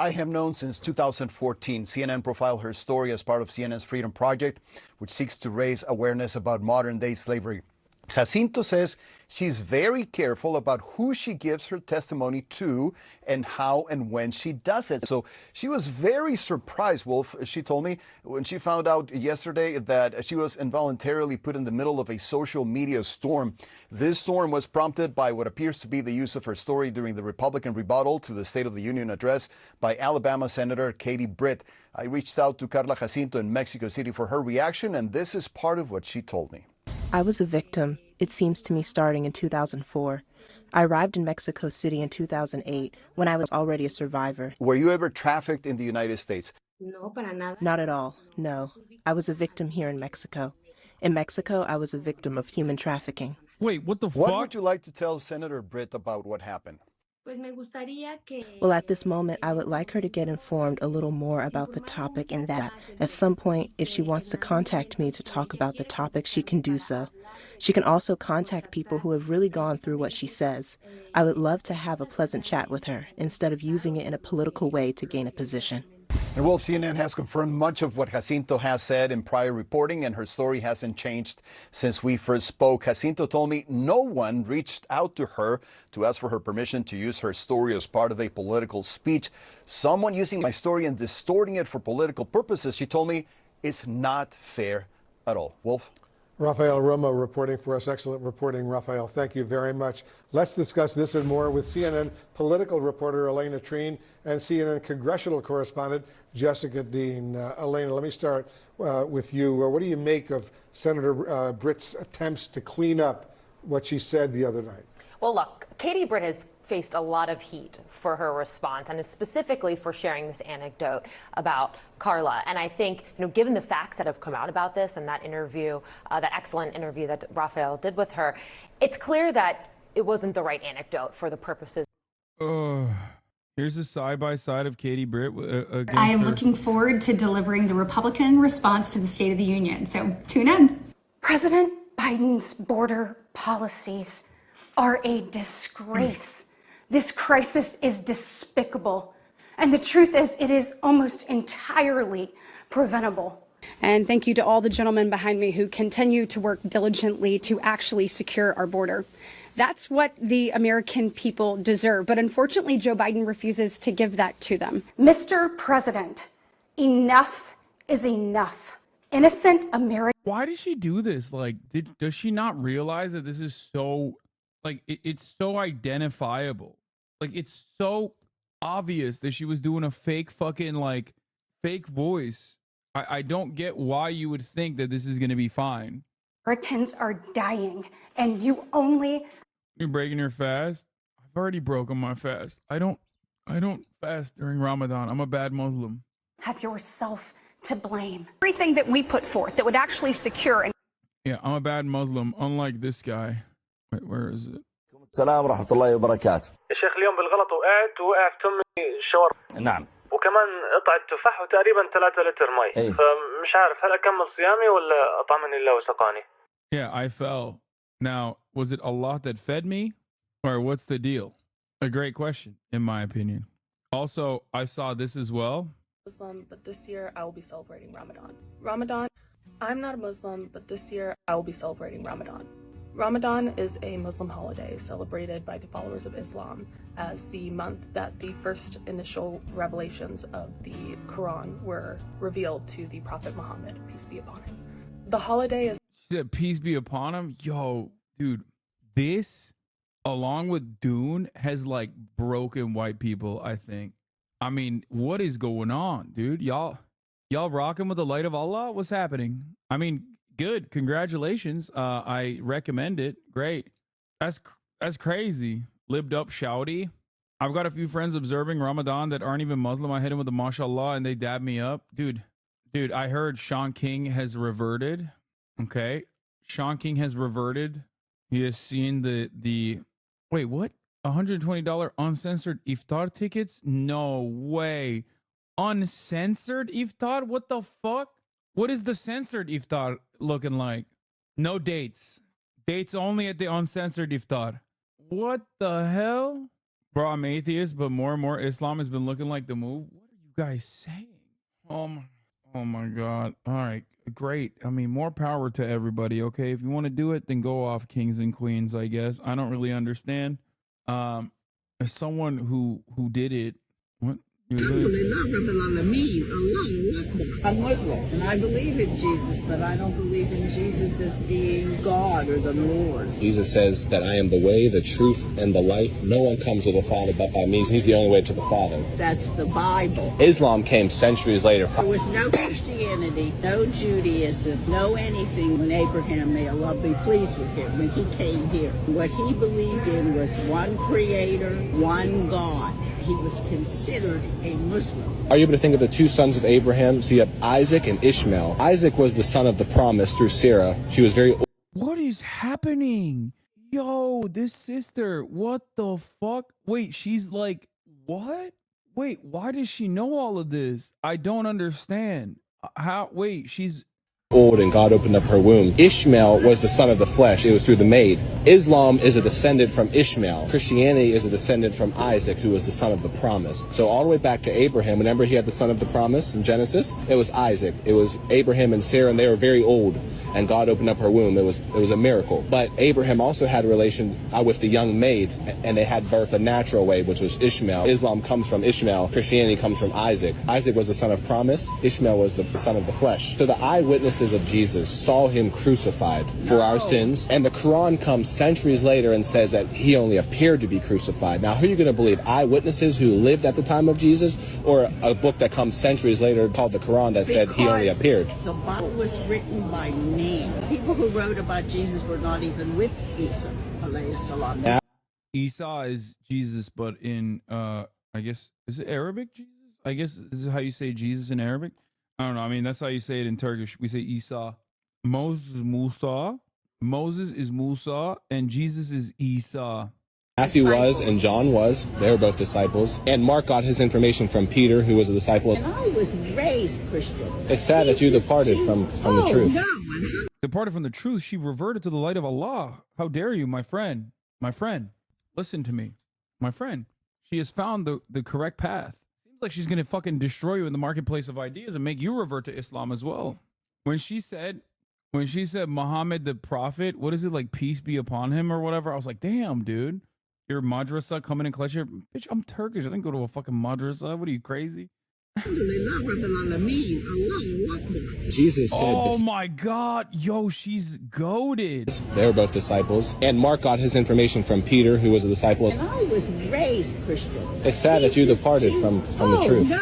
I have known since 2014. CNN profiled her story as part of CNN's Freedom Project, which seeks to raise awareness about modern-day slavery. Jacinto says she's very careful about who she gives her testimony to and how and when she does it. So she was very surprised, Wolf, she told me, when she found out yesterday that she was involuntarily put in the middle of a social media storm. This storm was prompted by what appears to be the use of her story during the Republican rebuttal to the State of the Union address by Alabama Senator Katie Britt. I reached out to Carla Jacinto in Mexico City for her reaction, and this is part of what she told me. I was a victim, it seems to me, starting in 2004. I arrived in Mexico City in 2008 when I was already a survivor. Were you ever trafficked in the United States? Not at all, no. I was a victim here in Mexico. In Mexico, I was a victim of human trafficking. Wait, what the fuck? What would you like to tell Senator Britt about what happened? Well, at this moment, I would like her to get informed a little more about the topic, and that at some point, if she wants to contact me to talk about the topic, she can do so. She can also contact people who have really gone through what she says. I would love to have a pleasant chat with her instead of using it in a political way to gain a position. And Wolf, CNN has confirmed much of what Jacinto has said in prior reporting, and her story hasn't changed since we first spoke. Jacinto told me no one reached out to her to ask for her permission to use her story as part of a political speech. Someone using my story and distorting it for political purposes, she told me, is not fair at all. Wolf? Rafael Romo reporting for us. Excellent reporting, Rafael. Thank you very much. Let's discuss this and more with CNN political reporter Elena Treen and CNN congressional correspondent Jessica Dean. Elena, let me start with you. What do you make of Senator Britt's attempts to clean up what she said the other night? Well, look, Katie Britt has faced a lot of heat for her response, and specifically for sharing this anecdote about Carla. And I think, given the facts that have come out about this and that interview, that excellent interview that Rafael did with her, it's clear that it wasn't the right anecdote for the purposes. Here's a side-by-side of Katie Britt against I am her. looking forward to delivering the Republican response to the State of the Union. So tune in. President Biden's border policies are a disgrace. This crisis is despicable. And the truth is, it is almost entirely preventable. And thank you to all the gentlemen behind me who continue to work diligently to actually secure our border. That's what the American people deserve. But unfortunately, Joe Biden refuses to give that to them. Mr. President, enough is enough. Innocent Americans. Why does she do this? Like, does she not realize that this is so, like, it's so identifiable? Like, it's so obvious that she was doing a fake fucking, like, fake voice. I don't get why you would think that this is going to be fine. Americans are dying, and you only... You're breaking your fast? I've already broken my fast. I don't fast during Ramadan. I'm a bad Muslim. have yourself to blame. Everything that we put forth that would actually secure and Yeah, I'm a bad Muslim, unlike this guy. Wait, where is it? السلام ورحمة الله وبركاته. يا شيخ اليوم بالغلط وقعت في تمي الشاور. نعم. وكمان قطعة تفاح وتقريبا 3 لتر مي. فمش عارف هل أكمل صيامي ولا أطعمني الله وسقاني. Yeah, I fell. Now, was it Allah that fed me? Or what's the deal? A great question, in my opinion. Also, I saw this as well. Muslim, but this year I will be celebrating Ramadan. I'm not a Muslim, but this year I will be celebrating Ramadan. Ramadan is a Muslim holiday celebrated by the followers of Islam as the month that the first initial revelations of the Quran were revealed to the Prophet Muhammad, peace be upon him. The holiday is... She said, peace be upon him. Yo, dude, this, along with Dune, has like broken white people, I think. I mean, what is going on, dude? Y'all rocking with the light of Allah? What's happening? I mean, good. Congratulations. I recommend it. Great. That's crazy. Libbed up shouty. I've got a few friends observing Ramadan that aren't even Muslim. I hit them with the mashallah and they dab me up. Dude, I heard Sean King has reverted. Okay. Sean King has reverted. He has seen the wait, what? $120 uncensored iftar tickets? No way. Uncensored iftar? What the fuck? What is the censored iftar looking like? No dates. Dates only at the uncensored iftar. What the hell? Bro, I'm atheist, but more and more Islam has been looking like the move. What are you guys saying? Oh my God. All right, great. I mean, more power to everybody, okay? If you want to do it, then go off, kings and queens, I guess. I don't really understand. As someone who did it, what? I'm Muslim and I believe in Jesus, but I don't believe in Jesus as being God or the Lord. Jesus says that I am the way, the truth, and the life. No one comes to the Father but by me. He's the only way to the Father. That's the Bible. Islam came centuries later. There was no Christianity, no Judaism, no anything when Abraham, may Allah be pleased with him, when he came here. What he believed in was one creator, one God. He was considered a Muslim. Are you able to think of the two sons of Abraham? So you have Isaac and Ishmael. Isaac was the son of the promise through Sarah. She was very old. What is happening? Yo, this sister, what the fuck? Wait, she's like, what? Wait, why does she know all of this? I don't understand. How? Wait, she's old and God opened up her womb. Ishmael was the son of the flesh. It was through the maid. Islam is a descendant from Ishmael. Christianity is a descendant from Isaac, who was the son of the promise. So all the way back to Abraham, remember he had the son of the promise in Genesis? It was Isaac. It was Abraham and Sarah, and they were very old, and God opened up her womb. It was a miracle. But Abraham also had a relation with the young maid, and they had birth a natural way, which was Ishmael. Islam comes from Ishmael. Christianity comes from Isaac. Isaac was the son of promise. Ishmael was the son of the flesh. So the eyewitnesses of Jesus saw him crucified for our sins, and the Quran comes centuries later and says that he only appeared to be crucified. Now, who are you going to believe? Eyewitnesses who lived at the time of Jesus, or a book that comes centuries later called the Quran that said he only appeared? The Bible was written by men. People who wrote about Jesus were not even with Isa, alayhi salam. Isa is Jesus, but in I guess, is it Arabic Jesus? I guess this is how you say Jesus in Arabic. I don't know. I mean, that's how you say it in Turkish. We say Isa. Moses is Musa. Moses is Musa, and Jesus is Isa. Matthew was and John was. They were both disciples. And Mark got his information from Peter, who was a disciple. And I was raised Christian. It's sad that you departed from the truth. No. Departed from the truth. She reverted to the light of Allah. How dare you, my friend? My friend, listen to me. My friend, she has found the correct path. Seems like she's going to fucking destroy you in the marketplace of ideas and make you revert to Islam as well. When she said Muhammad the prophet, what is it, like, peace be upon him or whatever? I was like, damn, dude. Your madrasa coming and clutch your bitch. I'm Turkish. I didn't go to a fucking madrasa. What are you, crazy? Jesus said, oh my God, yo, she's goated. They were both disciples. And Mark got his information from Peter, who was a disciple. And I was raised Christian. It's sad that you departed from the truth. No.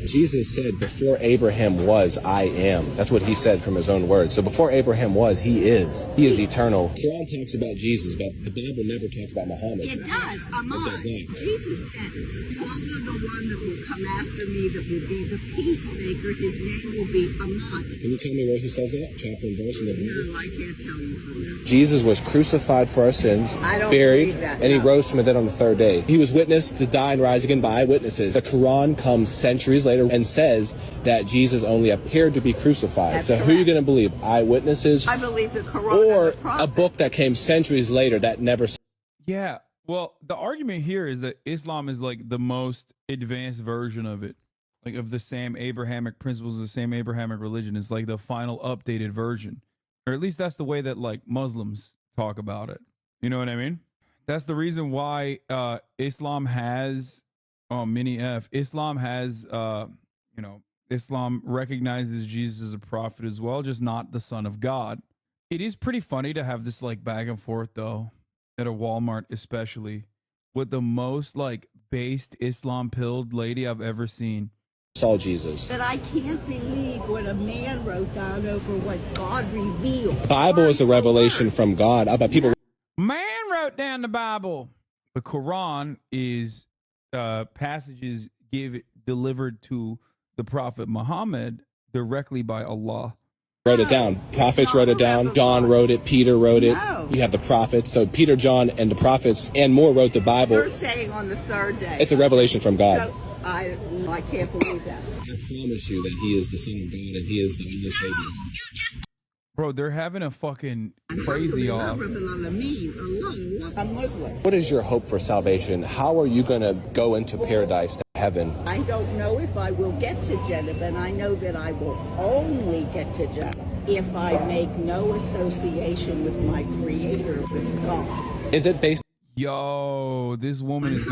Jesus said, before Abraham was, I am. That's what he said from his own words. So before Abraham was, he is. He is eternal. The Quran talks about Jesus, but the Bible never talks about Muhammad. It does. Ahmad. It does not. Jesus says, follow the one that will come after me, that will be the peacemaker. His name will be Ahmad. Can you tell me where he says that? Chapter and verse in the Bible? No, I can't tell you from there. Jesus was crucified for our sins, I don't buried, believe that, and he no. rose from the dead on the third day. He was witnessed to die and rise again by eyewitnesses. The Quran comes centuries later and says that Jesus only appeared to be crucified. That's so who are you going to believe? Eyewitnesses? I believe the Quran Or and the Prophet. a book that came centuries later that never... Yeah. Well, the argument here is that Islam is like the most advanced version of it, like of the same Abrahamic principles, the same Abrahamic religion. It's like the final updated version, or at least that's the way that like Muslims talk about it. You know what I mean? That's the reason why Islam has Islam has Islam recognizes Jesus as a prophet as well, just not the son of God. It is pretty funny to have this like back and forth though at a Walmart, especially with the most like based Islam pilled lady I've ever seen. Saw Jesus. But I can't believe what a man wrote down over what God revealed. The Bible is a revelation from God. But people... Man wrote down the Bible. The Quran is passages delivered to the Prophet Muhammad directly by Allah. Wrote it down. Prophets wrote it down. John wrote it. Peter wrote it. No. You have the prophets. So Peter, John, and the prophets and more wrote the Bible. You're saying on the third day. It's a revelation from God. So I can't believe that. I promise you that he is the Son of God and he is the only Savior. Bro, they're having a fucking crazy off. I'm Muslim. What is your hope for salvation? How are you going to go into paradise, to heaven? I don't know if I will get to Jannah, but I know that I will only get to Jannah if I make no association with my Creator, with God. Is it based Yo, this woman is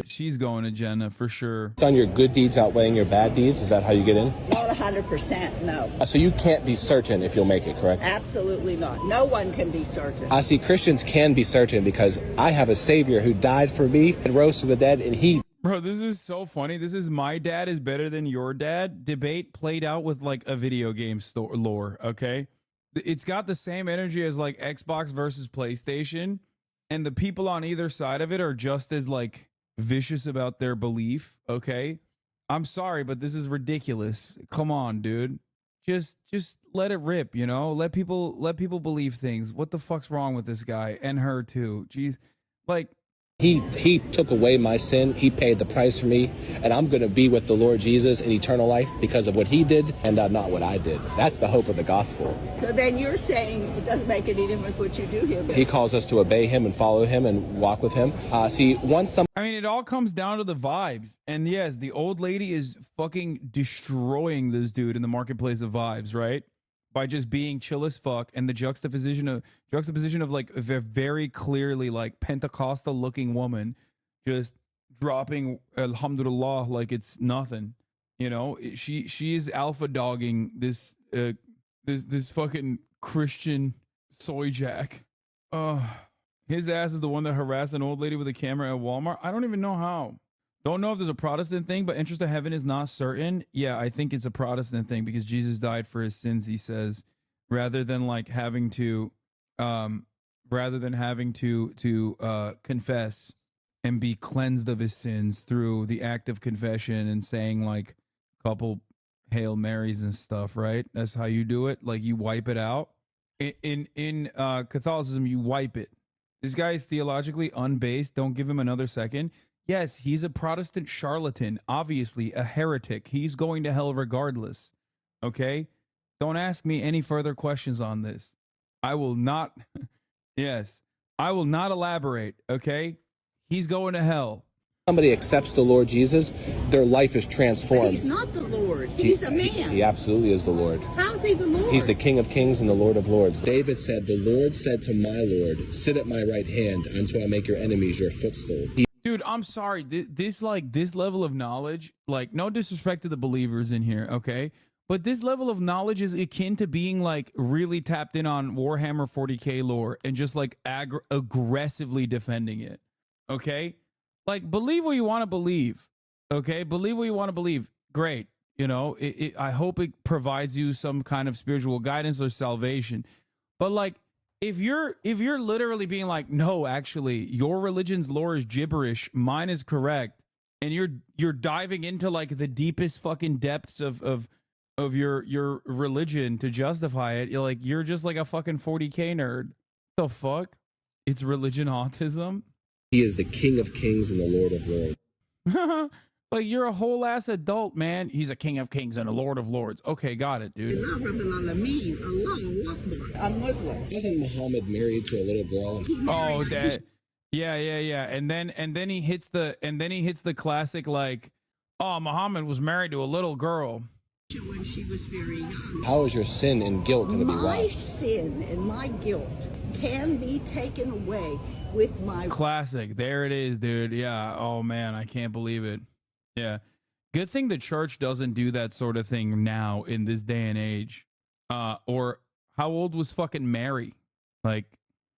she's going to Jannah for sure. on your good deeds outweighing your bad deeds? Is that how you get in? Not 100%, no. So you can't be certain if you'll make it, correct? Absolutely not. No one can be certain. I see Christians can be certain because I have a Savior who died for me and rose from the dead, and he... Bro, this is so funny. This is my dad is better than your dad debate played out with like a video game lore, okay? It's got the same energy as like Xbox versus PlayStation, and the people on either side of it are just as like vicious about their belief, okay? I'm sorry, but this is ridiculous. Come on, dude. Just let it rip, you know? Let people believe things. What the fuck's wrong with this guy and her too? Jeez. Like He took away my sin. He paid the price for me, and I'm going to be with the Lord Jesus in eternal life because of what he did and not what I did. That's the hope of the gospel. So then you're saying it doesn't make any difference what you do here. He calls us to obey him and follow him and walk with him. I mean, it all comes down to the vibes. And yes, the old lady is fucking destroying this dude in the marketplace of vibes, right? By just being chill as fuck, and the juxtaposition of like a very clearly like Pentecostal looking woman just dropping alhamdulillah like it's nothing, you know. She is alpha dogging this this fucking Christian soy jack. His ass is the one that harassed an old lady with a camera at Walmart. I don't even know how. Don't know if there's a Protestant thing, but interest of heaven is not certain. Yeah, I think it's a Protestant thing because Jesus died for his sins, he says, rather than having to confess and be cleansed of his sins through the act of confession and saying like a couple Hail Marys and stuff, right? That's how you do it. Like you wipe it out. In Catholicism, you wipe it. This guy is theologically unbased. Don't give him another second. Yes, he's a Protestant charlatan, obviously a heretic. He's going to hell regardless. Okay? Don't ask me any further questions on this. I will not. Yes, I will not elaborate. Okay? He's going to hell. Somebody accepts the Lord Jesus, their life is transformed. But he's not the Lord. He's a man. He absolutely is the Lord. How's he the Lord? He's the King of Kings and the Lord of Lords. David said, "The Lord said to my Lord, sit at my right hand until I make your enemies your footstool." Dude, I'm sorry. This level of knowledge, like, no disrespect to the believers in here, okay? But this level of knowledge is akin to being like really tapped in on Warhammer 40K lore and just like aggressively defending it, okay? like, believe what you want to believe. Okay, believe what you want to believe. Great. You know, I hope it provides you some kind of spiritual guidance or salvation. But like, if you're literally being like, no, actually, your religion's lore is gibberish, mine is correct, and you're diving into like the deepest fucking depths of your religion to justify it, you're just like a fucking 40K nerd. The fuck? It's religion autism? He is the King of Kings and the Lord of Lords. Like, you're a whole ass adult, man. He's a King of Kings and a Lord of Lords. Okay, got it, dude. I'm Muslim. Wasn't Muhammad married to a little girl? Oh, that. Yeah. And then he hits the classic, like, oh, Muhammad was married to a little girl. When she was very young. How is your sin and guilt going to be My washed? sin and my guilt can be taken away with my Classic. There it is, dude. Yeah. Oh man, I can't believe it. Yeah. Good thing the church doesn't do that sort of thing now in this day and age. Or how old was fucking Mary? Like,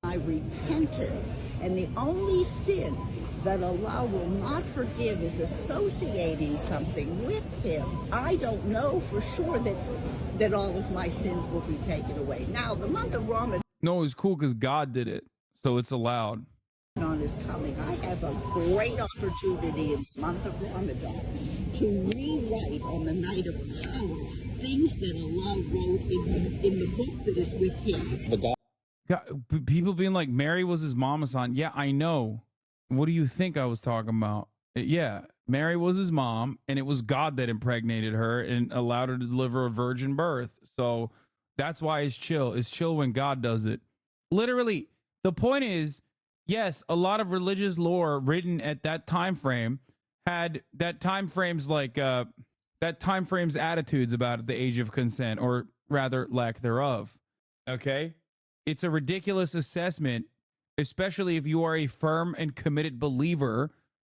my repentance, and the only sin that Allah will not forgive is associating something with Him. I don't know for sure that all of my sins will be taken away. Now, the month of Ramadan no, it's cool because God did it, so it's allowed. is coming. I have a great opportunity in the month of Ramadan to rewrite on the night of power things that Allah wrote in the book that is with Him. People being like, Mary was his mama son. Yeah, I know. What do you think I was talking about? Yeah, Mary was his mom, and it was God that impregnated her and allowed her to deliver a virgin birth. So that's why it's chill. It's chill when God does it. Literally, the point is, yes, a lot of religious lore written at that time frame had that time frame's attitudes about the age of consent, or rather lack thereof. Okay? It's a ridiculous assessment, especially if you are a firm and committed believer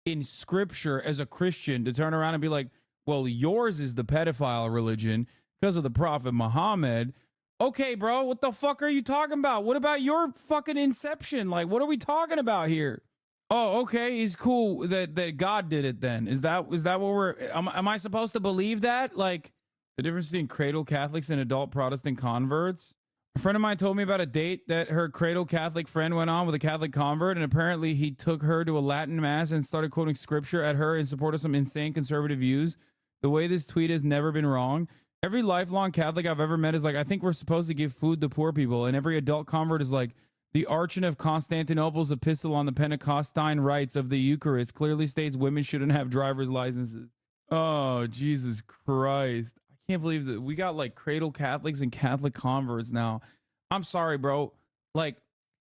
in scripture as a Christian, to turn around and be like, well, yours is the pedophile religion because of the prophet Muhammad. Okay, bro, what the fuck are you talking about? What about your fucking inception? Like, what are we talking about here? Oh, okay, it's cool that God did it then. Is that what we're, am I supposed to believe that? Like, the difference between cradle Catholics and adult Protestant converts? A friend of mine told me about a date that her cradle Catholic friend went on with a Catholic convert, and apparently he took her to a Latin mass and started quoting scripture at her in support of some insane conservative views. The way this tweet has never been wrong. Every lifelong Catholic I've ever met is like, I think we're supposed to give food to poor people. And every adult convert is like, the Archon of Constantinople's epistle on the Pentecostine rites of the Eucharist clearly states women shouldn't have driver's licenses. Oh, Jesus Christ. I can't believe that we got like cradle Catholics and Catholic converts now. I'm sorry, bro. Like,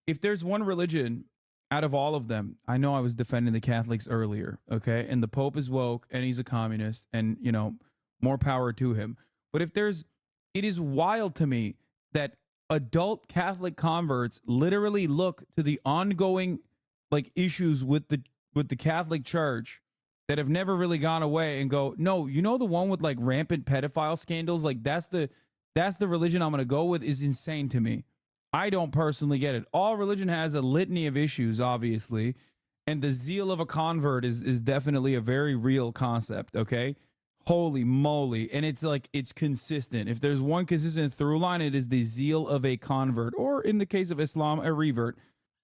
if there's one religion out of all of them, I know I was defending the Catholics earlier, okay? And the Pope is woke and he's a communist, and, you know, more power to him. But it is wild to me that adult Catholic converts literally look to the ongoing like issues with the Catholic Church that have never really gone away and go, no, you know, the one with like rampant pedophile scandals, like that's the religion I'm going to go with, is insane to me. I don't personally get it. All religion has a litany of issues, obviously, and the zeal of a convert is definitely a very real concept, okay? Holy moly. And it's like, it's consistent. If there's one consistent through line, it is the zeal of a convert, or in the case of Islam, a revert.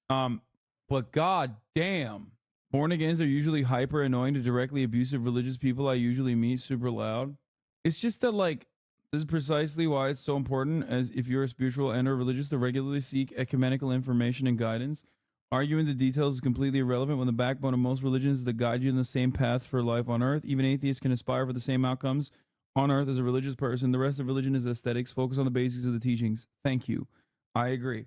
But god damn, born agains are usually hyper annoying to directly abusive religious people I usually meet, super loud. It's just that, like, this is precisely why it's so important, as if you're a spiritual and or religious, to regularly seek ecumenical information and guidance. Arguing the details is completely irrelevant when the backbone of most religions is to guide you in the same path for life on earth. Even atheists can aspire for the same outcomes on earth as a religious person. The rest of religion is aesthetics. Focus on the basics of the teachings. Thank you. I agree.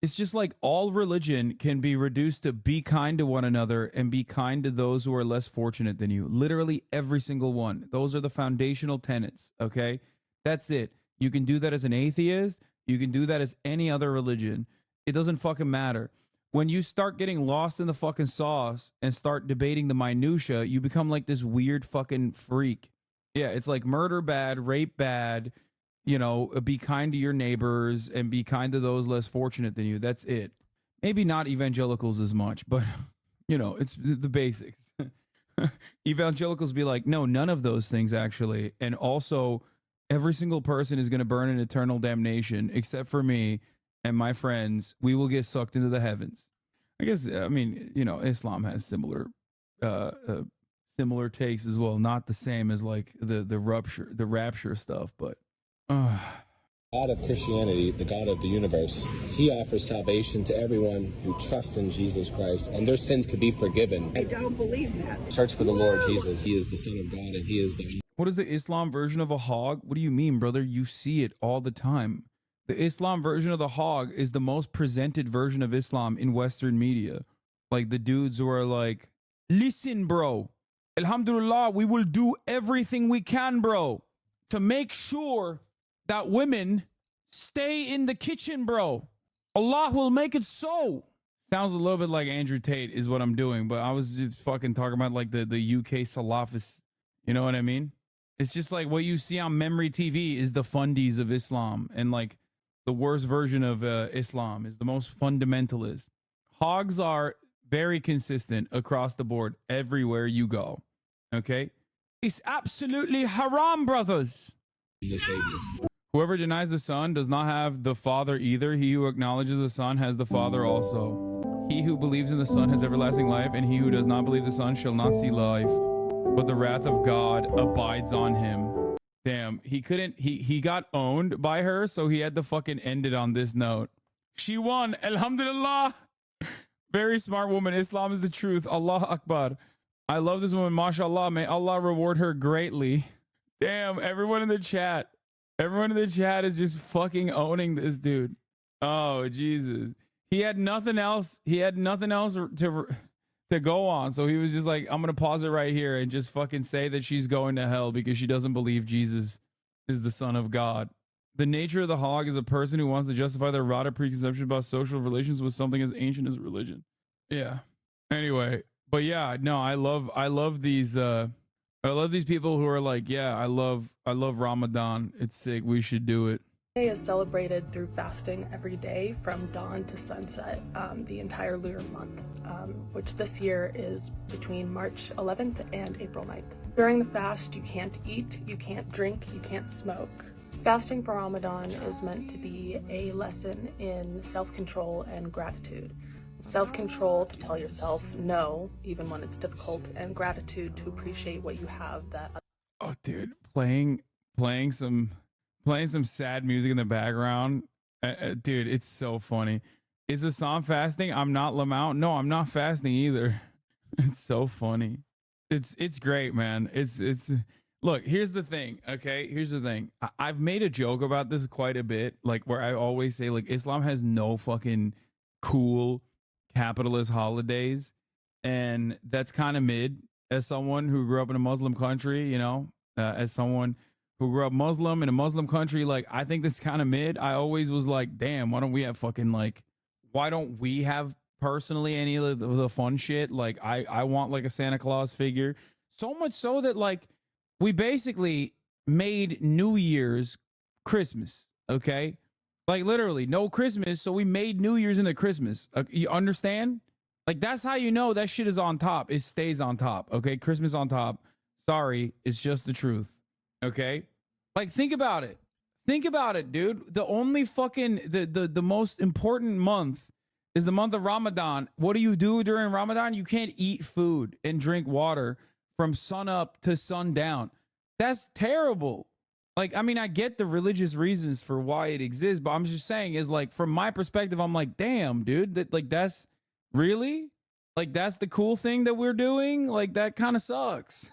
It's just like all religion can be reduced to be kind to one another and be kind to those who are less fortunate than you. Literally every single one. Those are the foundational tenets, okay? That's it. You can do that as an atheist. You can do that as any other religion. It doesn't fucking matter. When you start getting lost in the fucking sauce and start debating the minutia, you become like this weird fucking freak. Yeah, it's like murder bad, rape bad, you know, be kind to your neighbors and be kind to those less fortunate than you. That's it. Maybe not evangelicals as much, but, you know, it's the basics. Evangelicals be like, no, none of those things actually. And also, every single person is going to burn in eternal damnation except for me and my friends. We will get sucked into the heavens. I guess, I mean, you know, Islam has similar takes as well. Not the same as like the rapture stuff, but God of Christianity, the God of the universe, he offers salvation to everyone who trusts in Jesus Christ, and their sins could be forgiven. I don't believe that. Search for the Lord Jesus. He is the Son of God, and he is the... What is the Islam version of a hog? What do you mean, brother? You see it all the time. The Islam version of the hog is the most presented version of Islam in Western media. Like the dudes who are like, listen, bro, Alhamdulillah, we will do everything we can, bro, to make sure that women stay in the kitchen, bro. Allah will make it so. Sounds a little bit like Andrew Tate is what I'm doing, but I was just fucking talking about like the UK Salafists. You know what I mean? It's just like what you see on Memory TV is the fundies of Islam, and like the worst version of Islam is the most fundamentalist. Hogs are very consistent across the board everywhere you go. Okay? It's absolutely haram, brothers. Whoever denies the Son does not have the Father either. He who acknowledges the Son has the Father also. He who believes in the Son has everlasting life, and he who does not believe the Son shall not see life, but the wrath of God abides on him. Damn, he couldn't, he got owned by her, so he had to fucking end it on this note. She won, alhamdulillah. Very smart woman. Islam is the truth. Allah Akbar. I love this woman, mashallah. May Allah reward her greatly. Damn, everyone in the chat is just fucking owning this dude. Oh, Jesus. He had nothing else. To go on, so he was just like, I'm gonna pause it right here and just fucking say that she's going to hell because she doesn't believe Jesus is the Son of God. The nature of the hog is a person who wants to justify their rotted preconception about social relations with something as ancient as religion. Yeah. Anyway, but yeah, no, I love these people who are like, yeah, I love Ramadan. It's sick. We should do it. Day is celebrated through fasting every day from dawn to sunset, the entire lunar month, which this year is between March 11th and April 9th. During the fast, you can't eat, you can't drink, you can't smoke. Fasting for Ramadan is meant to be a lesson in self-control and gratitude. Self-control to tell yourself no, even when it's difficult, and gratitude to appreciate what you have that... Oh, dude, playing some sad music in the background. Dude, it's so funny. Is Hassan fasting? I'm not Lamau. No, I'm not fasting either. It's so funny. It's great, man. It's look, here's the thing. Okay. Here's the thing. I've made a joke about this quite a bit. Like where I always say like Islam has no fucking cool capitalist holidays. And that's kind of mid as someone who grew up in a Muslim country, you know, as someone who grew up Muslim in a Muslim country, like, I think this kind of mid. I always was like, damn, why don't we have personally any of the fun shit? Like, I want like a Santa Claus figure. So much so that like we basically made New Year's Christmas, okay? Like literally no Christmas, so we made New Year's into Christmas. You understand? Like that's how you know that shit is on top. It stays on top, okay? Christmas on top. Sorry, it's just the truth. Okay, like think about it, dude. The only fucking the most important month is the month of Ramadan. What do you do during Ramadan? You can't eat food and drink water from sun up to sundown. That's terrible. Like, I mean, I get the religious reasons for why it exists, but I'm just saying is like from my perspective, I'm like, damn, dude, that's really like that's the cool thing that we're doing. Like that kind of sucks.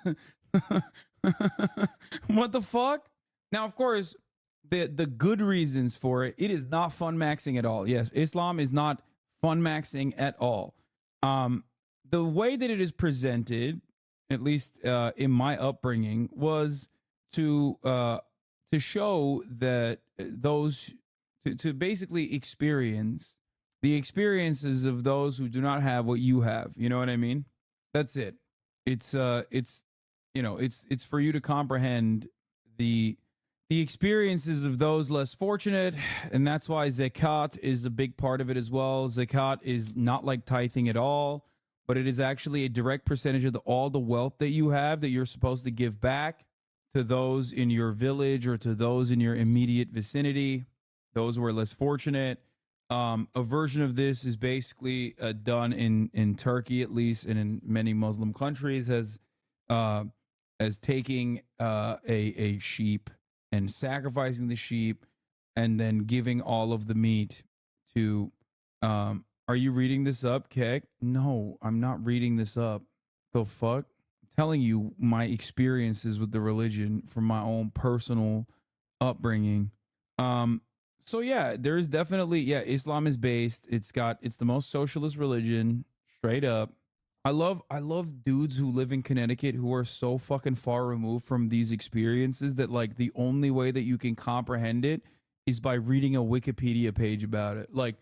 What the fuck? Now, of course, the good reasons for it, it is not fun maxing at all. Yes, Islam is not fun maxing at all. The way that it is presented, at least in my upbringing, was to show that those to basically experience the experiences of those who do not have what you have. You know what I mean? That's it. It's you know, it's for you to comprehend the experiences of those less fortunate, and that's why zakat is a big part of it as well. Zakat is not like tithing at all, but it is actually a direct percentage of all the wealth that you have that you're supposed to give back to those in your village or to those in your immediate vicinity, those who are less fortunate. A version of this is basically done in Turkey, at least, and in many Muslim countries, as taking a sheep and sacrificing the sheep and then giving all of the meat to are you reading this up, Keck? No, I'm not reading this up. The fuck? I'm telling you my experiences with the religion from my own personal upbringing. So yeah, there is definitely, Islam is based. It's the most socialist religion, straight up. I love dudes who live in Connecticut who are so fucking far removed from these experiences that like the only way that you can comprehend it is by reading a Wikipedia page about it. Like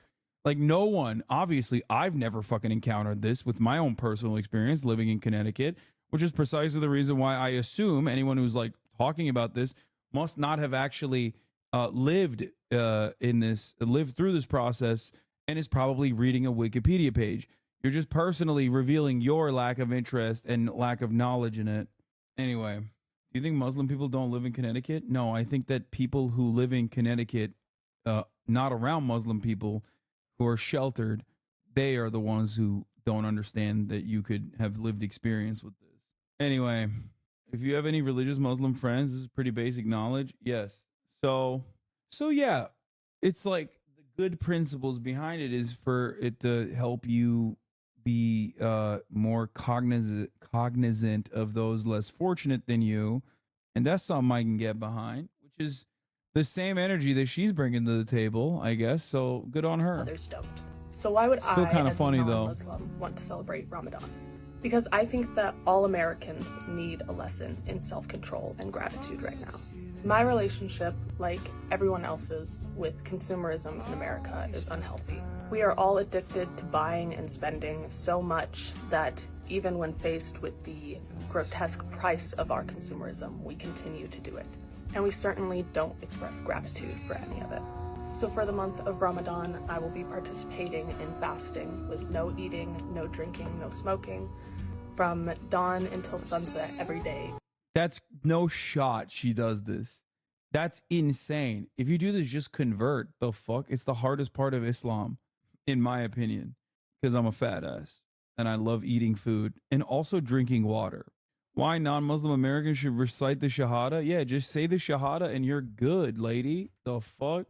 no one, obviously, I've never fucking encountered this with my own personal experience living in Connecticut, which is precisely the reason why I assume anyone who's like talking about this must not have actually lived through this process and is probably reading a Wikipedia page. You're just personally revealing your lack of interest and lack of knowledge in it. Anyway, do you think Muslim people don't live in Connecticut? No, I think that people who live in Connecticut, not around Muslim people, who are sheltered, they are the ones who don't understand that you could have lived experience with this. Anyway, if you have any religious Muslim friends, this is pretty basic knowledge. Yes. So yeah, it's like the good principles behind it is for it to help you be more cognizant of those less fortunate than you. And that's something I can get behind, which is the same energy that she's bringing to the table, I guess. So good on her. Others don't. So why would Still I, kinda as funny, a though. non-Muslim, want to celebrate Ramadan? Because I think that all Americans need a lesson in self-control and gratitude right now. My relationship, like everyone else's, with consumerism in America is unhealthy. We are all addicted to buying and spending so much that even when faced with the grotesque price of our consumerism, we continue to do it. And we certainly don't express gratitude for any of it. So for the month of Ramadan, I will be participating in fasting with no eating, no drinking, no smoking, from dawn until sunset every day. That's no shot she does this. That's insane. If you do this, just convert. The fuck? It's the hardest part of Islam, in my opinion, because I'm a fat ass and I love eating food and also drinking water. Why non-Muslim Americans should recite the Shahada? Yeah, just say the Shahada and you're good, lady. The fuck?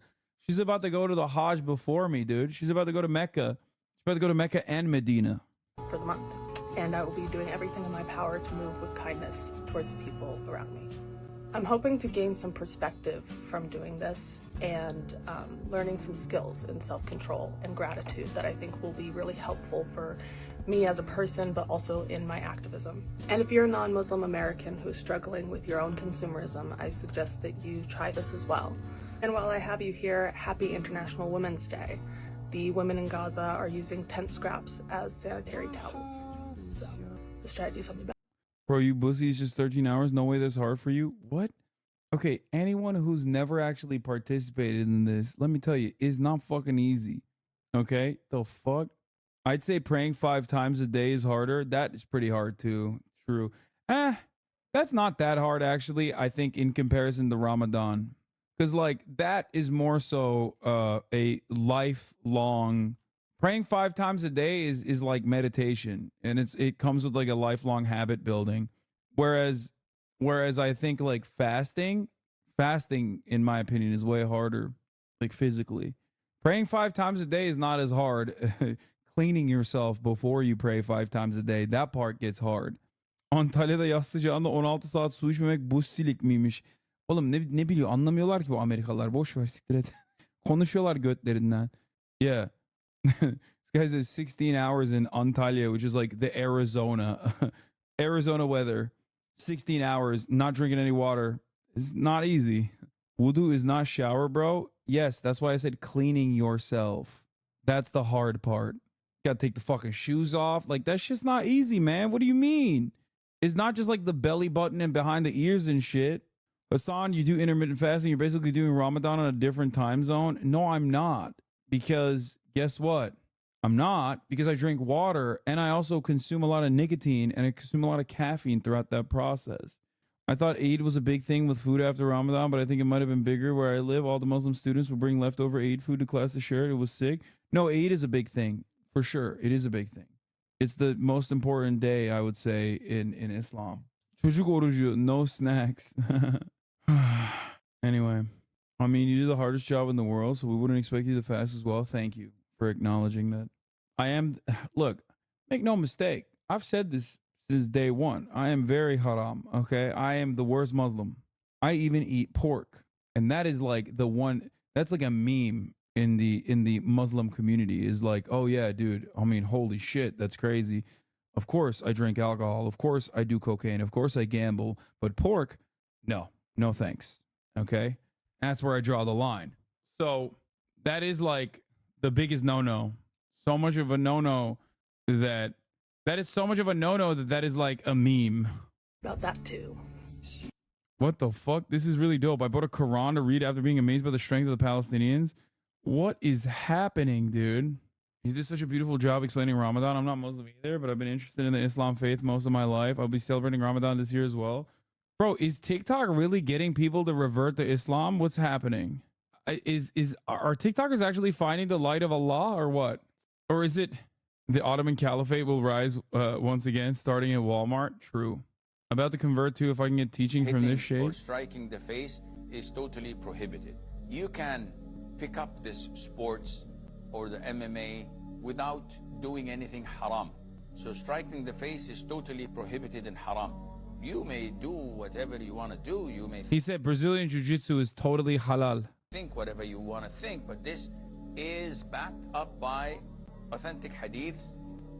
She's about to go to the Hajj before me, dude. She's about to go to Mecca. She's about to go to Mecca and Medina. For the month. And I will be doing everything in my power to move with kindness towards the people around me. I'm hoping to gain some perspective from doing this and learning some skills in self-control and gratitude that I think will be really helpful for me as a person, but also in my activism. And if you're a non-Muslim American who is struggling with your own consumerism, I suggest that you try this as well. And while I have you here, happy International Women's Day. The women in Gaza are using tent scraps as sanitary towels. So let's try to do something better. Bro, you pussy is just 13 hours. No way that's hard for you. What? Okay, anyone who's never actually participated in this, let me tell you, is not fucking easy. Okay? The fuck? I'd say praying 5 times a day is harder. That is pretty hard too. True. That's not that hard actually, I think, in comparison to Ramadan. Because like that is more so a lifelong praying 5 times a day is like meditation, and it comes with like a lifelong habit building. Whereas I think like fasting in my opinion is way harder, like physically. Praying 5 times a day is not as hard. Cleaning yourself before you pray 5 times a day, that part gets hard. Antalya'da yaz sıcağında 16 saat su içmemek buz silik miymiş? Oğlum ne biliyor, anlamıyorlar ki bu Amerikalılar. Boş ver, siktir et. Konuşuyorlar götlerinden. Yeah. This guy says 16 hours in Antalya, which is like the Arizona weather. 16 hours, not drinking any water. It's not easy. Wudu is not shower, bro. Yes, that's why I said cleaning yourself. That's the hard part. You gotta take the fucking shoes off. Like, that's just not easy, man. What do you mean? It's not just like the belly button and behind the ears and shit. Hassan, you do intermittent fasting. You're basically doing Ramadan on a different time zone. No, I'm not. Because guess what? I'm not, because I drink water and I also consume a lot of nicotine and I consume a lot of caffeine throughout that process. I thought Eid was a big thing with food after Ramadan, but I think it might have been bigger where I live. All the Muslim students would bring leftover Eid food to class to share it. It was sick. No, Eid is a big thing, for sure. It is a big thing. It's the most important day, I would say, in Islam. No snacks. Anyway, I mean, you do the hardest job in the world, so we wouldn't expect you to fast as well. Thank you for acknowledging that. Look, make no mistake. I've said this since day one. I am very haram, okay? I am the worst Muslim. I even eat pork. And that is like the one, that's like a meme in the Muslim community, is like, oh yeah, dude, I mean, holy shit, that's crazy. Of course I drink alcohol. Of course I do cocaine. Of course I gamble. But pork, no thanks. Okay? That's where I draw the line. So that is like the biggest no-no. So much of a no-no that is so much of a no-no that is like a meme. About that too. What the fuck? This is really dope. I bought a Quran to read after being amazed by the strength of the Palestinians. What is happening, dude? You did such a beautiful job explaining Ramadan. I'm not Muslim either, but I've been interested in the Islam faith most of my life. I'll be celebrating Ramadan this year as well. Bro, is TikTok really getting people to revert to Islam? What's happening? Are TikTokers actually finding the light of Allah or what? Or is it the Ottoman Caliphate will rise once again, starting at Walmart? True. About to convert to if I can get teaching from this shade. Or striking the face is totally prohibited. You can pick up this sports or the MMA without doing anything haram. So striking the face is totally prohibited and haram. You may do whatever you want to do. You may He said Brazilian Jiu-Jitsu is totally halal. think whatever you want to think, but this is backed up by authentic hadiths,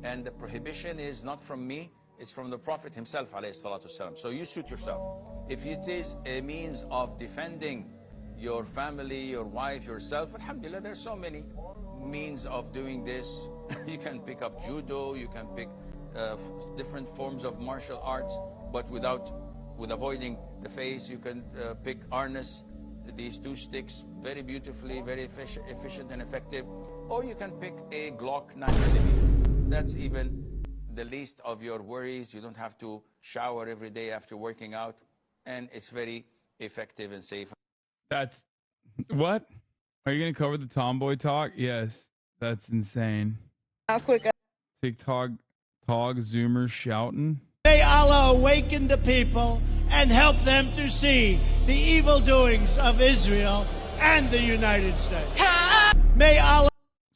and the prohibition is not from me, it's from the Prophet himself, alayhi salatu wasalam. So you suit yourself. If it is a means of defending your family, your wife, yourself, alhamdulillah, there's so many means of doing this. You can pick up judo, you can pick different forms of martial arts, but with avoiding the face. You can pick arnis, these two sticks, very beautifully, very efficient and effective. Or you can pick a Glock 9mm. That's even the least of your worries. You don't have to shower every day after working out, and it's very effective and safe. That's what? Are you gonna cover the tomboy talk? Yes, that's insane. How quick? TikTok Zoomers shouting. May Allah awaken the people and help them to see the evil doings of Israel and the United States. May Allah.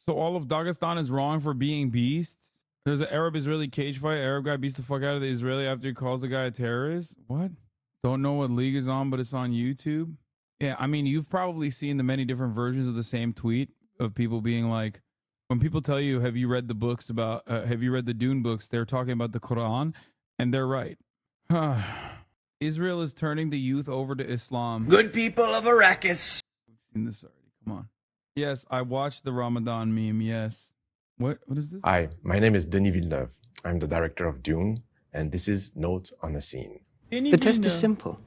So all of Dagestan is wrong for being beasts? There's an Arab-Israeli cage fight. Arab guy beats the fuck out of the Israeli after he calls the guy a terrorist? What? Don't know what league is on, but it's on YouTube? Yeah, I mean, you've probably seen the many different versions of the same tweet of people being like, when people tell you, have you read the books about, have you read the Dune books? They're talking about the Quran, and they're right. Israel is turning the youth over to Islam. Good people of Arrakis. We've seen this already. Come on. Yes, I watched the Ramadan meme. Yes. What is this? Hi, my name is Denis Villeneuve. I'm the director of Dune, and this is Note on a Scene. The test is simple.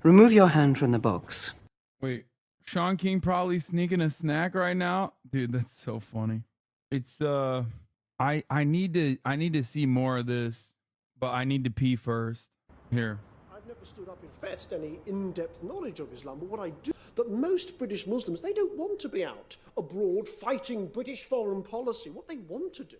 Remove your hand from the box. Wait, Sean King probably sneaking a snack right now? Dude, that's so funny. It's I need to see more of this, but I need to pee first. Here. I've never stood up and professed any in-depth knowledge of Islam, but what I do, that most British Muslims, they don't want to be out abroad fighting British foreign policy. What they want to do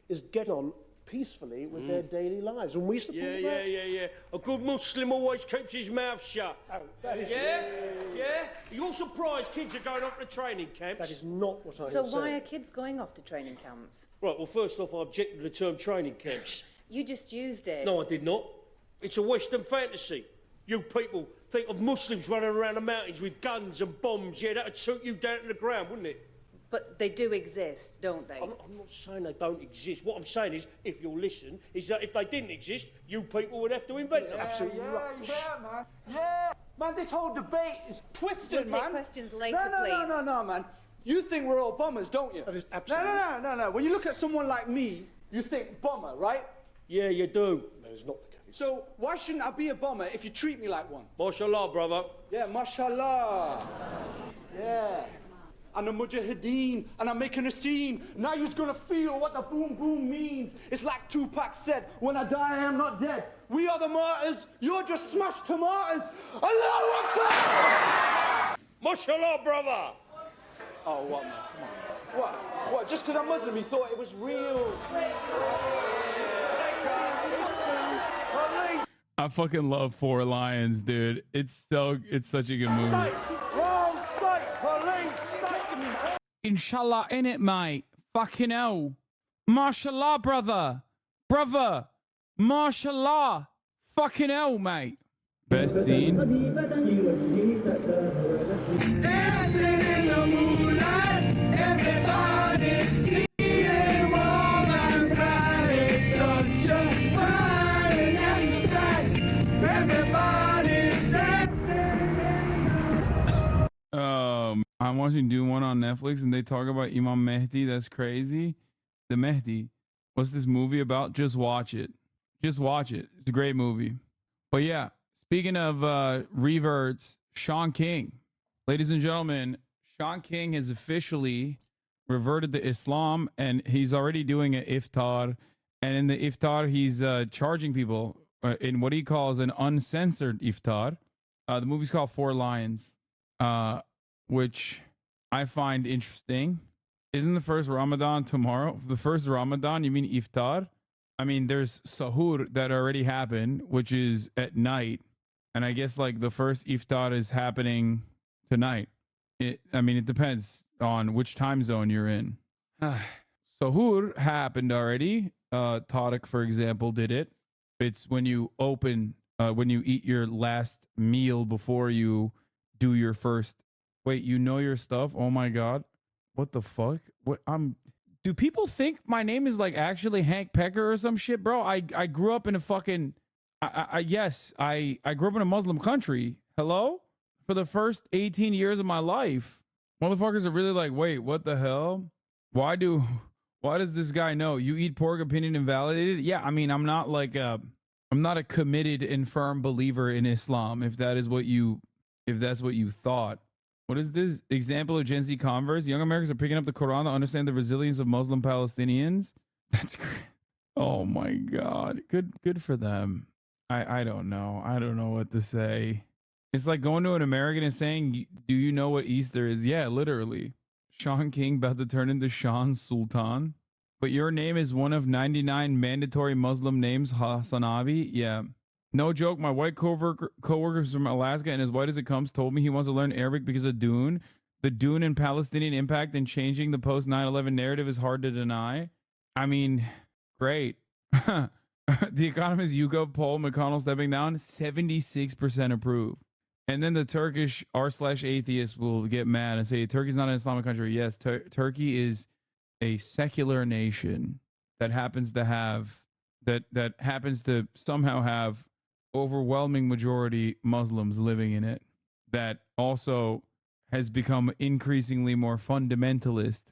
is get on peacefully with their daily lives, and we support that. Yeah. A good Muslim always keeps his mouth shut. Oh, that is... Yeah? You're surprised kids are going off to training camps? That is not what I So said. why are kids going off to training camps? Right, well, first off, I object to the term training camps. You just used it. No, I did not. It's a Western fantasy. You people think of Muslims running around the mountains with guns and bombs. Yeah, that'd suit you down to the ground, wouldn't it? But they do exist, don't they? I'm not saying they don't exist. What I'm saying is, if you'll listen, is that if they didn't exist, you people would have to invent them. Absolutely right. Yeah, man. Yeah. Man, this whole debate is twisted, We'll take questions later, please. No, man. You think we're all bombers, don't you? That is absolutely... No. When you look at someone like me, you think bomber, right? Yeah, you do. That is not the case. So why shouldn't I be a bomber if you treat me like one? Mashallah, brother. Yeah, mashallah. Yeah. and the Mujahideen, and I'm making a scene. Now you're gonna feel what the boom boom means. It's like Tupac said, when I die, I am not dead. We are the martyrs, you're just smashed tomatoes. Allahu Akbar! MashaAllah, brother! Oh, what, man? Come on. What? Just because I'm Muslim, you thought it was real? I fucking love Four Lions, dude. It's such a good movie. Wrong state, police, Inshallah, innit, mate? Fucking hell. Mashallah, brother. Brother. Mashallah. Fucking hell, mate. Best scene. Dancing in the moonlight, everybody's feeling warm and bright. It's such a fine sight. Everybody's dancing. I'm watching Dune 1 on Netflix and they talk about Imam Mehdi. That's crazy. The Mehdi. What's this movie about? Just watch it. Just watch it. It's a great movie. But yeah, speaking of reverts, Sean King. Ladies and gentlemen, Sean King has officially reverted to Islam and he's already doing an iftar. And in the iftar, he's charging people in what he calls an uncensored iftar. The movie's called Four Lions, which I find interesting. Isn't the first Ramadan tomorrow? The first Ramadan, you mean iftar? I mean, there's sahur that already happened, which is at night. And I guess like the first iftar is happening tonight. It depends on which time zone you're in. Sahur happened already. Tariq, for example, did it. It's when you when you eat your last meal before you do your first. Wait, you know your stuff? Oh my God. What the fuck? Do people think my name is like actually Hank Pecker or some shit, bro? I grew up in a fucking, I grew up in a Muslim country. Hello? For the first 18 years of my life. Motherfuckers are really like, wait, what the hell? Why does this guy know? You eat pork, opinion invalidated? Yeah, I mean, I'm not a committed and firm believer in Islam, if that's what you thought. What is this example of Gen Z converts? Young Americans are picking up the Quran to understand the resilience of Muslim Palestinians. That's great. Oh my God. Good for them. I don't know. I don't know what to say. It's like going to an American and saying, do you know what Easter is? Yeah, literally. Sean King about to turn into Sean Sultan. But your name is one of 99 mandatory Muslim names, Hassanavi. Yeah. No joke, my white co-workers from Alaska and as white as it comes told me he wants to learn Arabic because of Dune. The Dune and Palestinian impact in changing the post 9/11 narrative is hard to deny. I mean, great. The Economist YouGov poll, McConnell stepping down, 76% approve. And then the Turkish r/atheist will get mad and say Turkey's not an Islamic country. Yes, Turkey is a secular nation that happens to have that happens to somehow have overwhelming majority Muslims living in it, that also has become increasingly more fundamentalist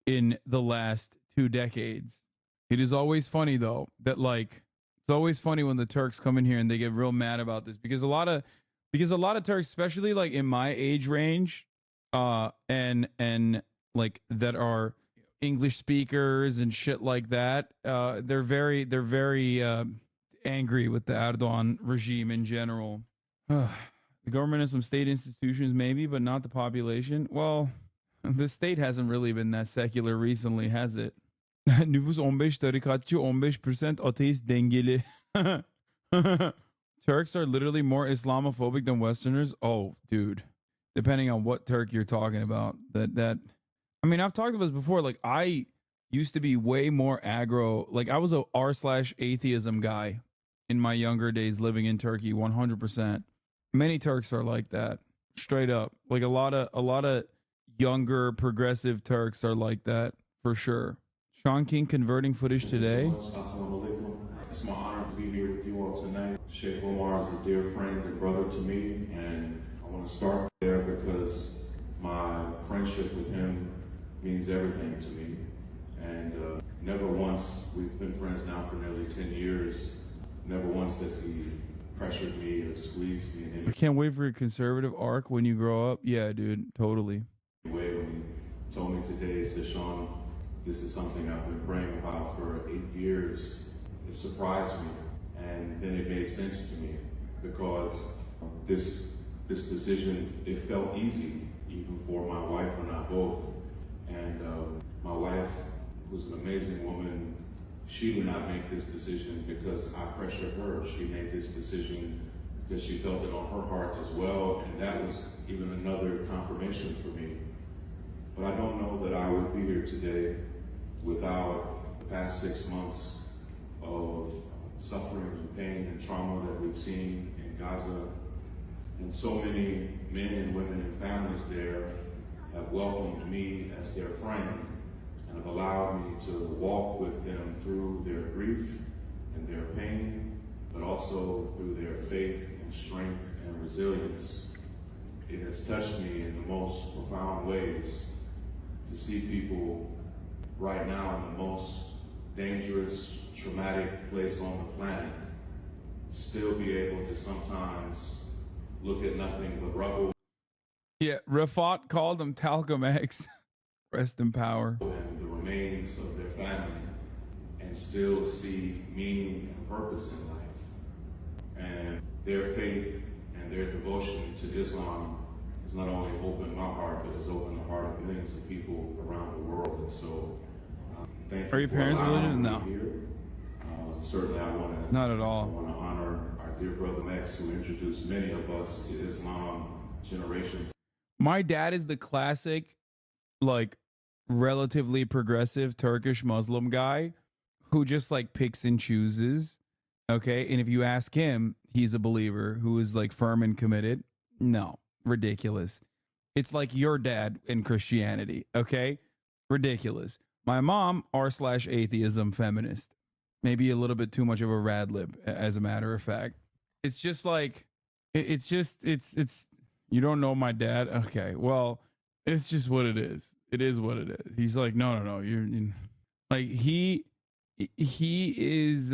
in the last 2 decades. It is always funny though that it's always funny when the Turks come in here and they get real mad about this because a lot of Turks, especially like in my age range, and like that are English speakers and shit like that, they're very angry with the Erdogan regime in general. The government and some state institutions maybe, but not the population. Well, the state hasn't really been that secular recently, has it? Nüfus 15 tarikatçı, 15% ateist dengeli. Turks are literally more Islamophobic than Westerners. Oh, dude. Depending on what Turk you're talking about. I mean, I've talked about this before. Like, I used to be way more aggro. Like, I was a r/atheism guy in my younger days living in Turkey, 100%. Many Turks are like that, straight up. Like, a lot of younger progressive Turks are like that, for sure. Sean King converting footage today. It's my honor to be here with you all tonight. Sheikh Omar is a dear friend and brother to me, and I want to start there because my friendship with him means everything to me. And never once, we've been friends now for nearly 10 years, never once has he pressured me or squeezed me in any I can't wait for your conservative arc when you grow up. Yeah, dude, totally. way. When told me today, he said, Sean, this is something I've been praying about for 8 years. It surprised me, and then it made sense to me because this decision, it felt easy, even for my wife and I both. And my wife, who's an amazing woman, she did not make this decision because I pressured her. She made this decision because she felt it on her heart as well, and that was even another confirmation for me. But I don't know that I would be here today without the past 6 months of suffering and pain and trauma that we've seen in Gaza. And so many men and women and families there have welcomed me as their friend and have allowed me to walk with them through their grief and their pain, but also through their faith and strength and resilience. It has touched me in the most profound ways to see people right now in the most dangerous, traumatic place on the planet still be able to sometimes look at nothing but rubble. Yeah, Rafat called them Talcum X. Rest in power. And the remains of their family, and still see meaning and purpose in life. And their faith and their devotion to Islam has not only opened my heart, but has opened the heart of millions of people around the world. And so, thank you. Are your parents religious? No. Certainly, I want to. Not at all. I want to honor our dear brother Max, who introduced many of us to Islam generations. My dad is the classic, like, relatively progressive Turkish Muslim guy who just like picks and chooses. Okay. And if you ask him, he's a believer who is like firm and committed. No, ridiculous. It's like your dad in Christianity. Okay. Ridiculous. My mom, r/atheism feminist. Maybe a little bit too much of a rad lib, as a matter of fact. It's just like, it's you don't know my dad. Okay. Well, it's just what it is. It is what it is. He's like, no. You're like, he is,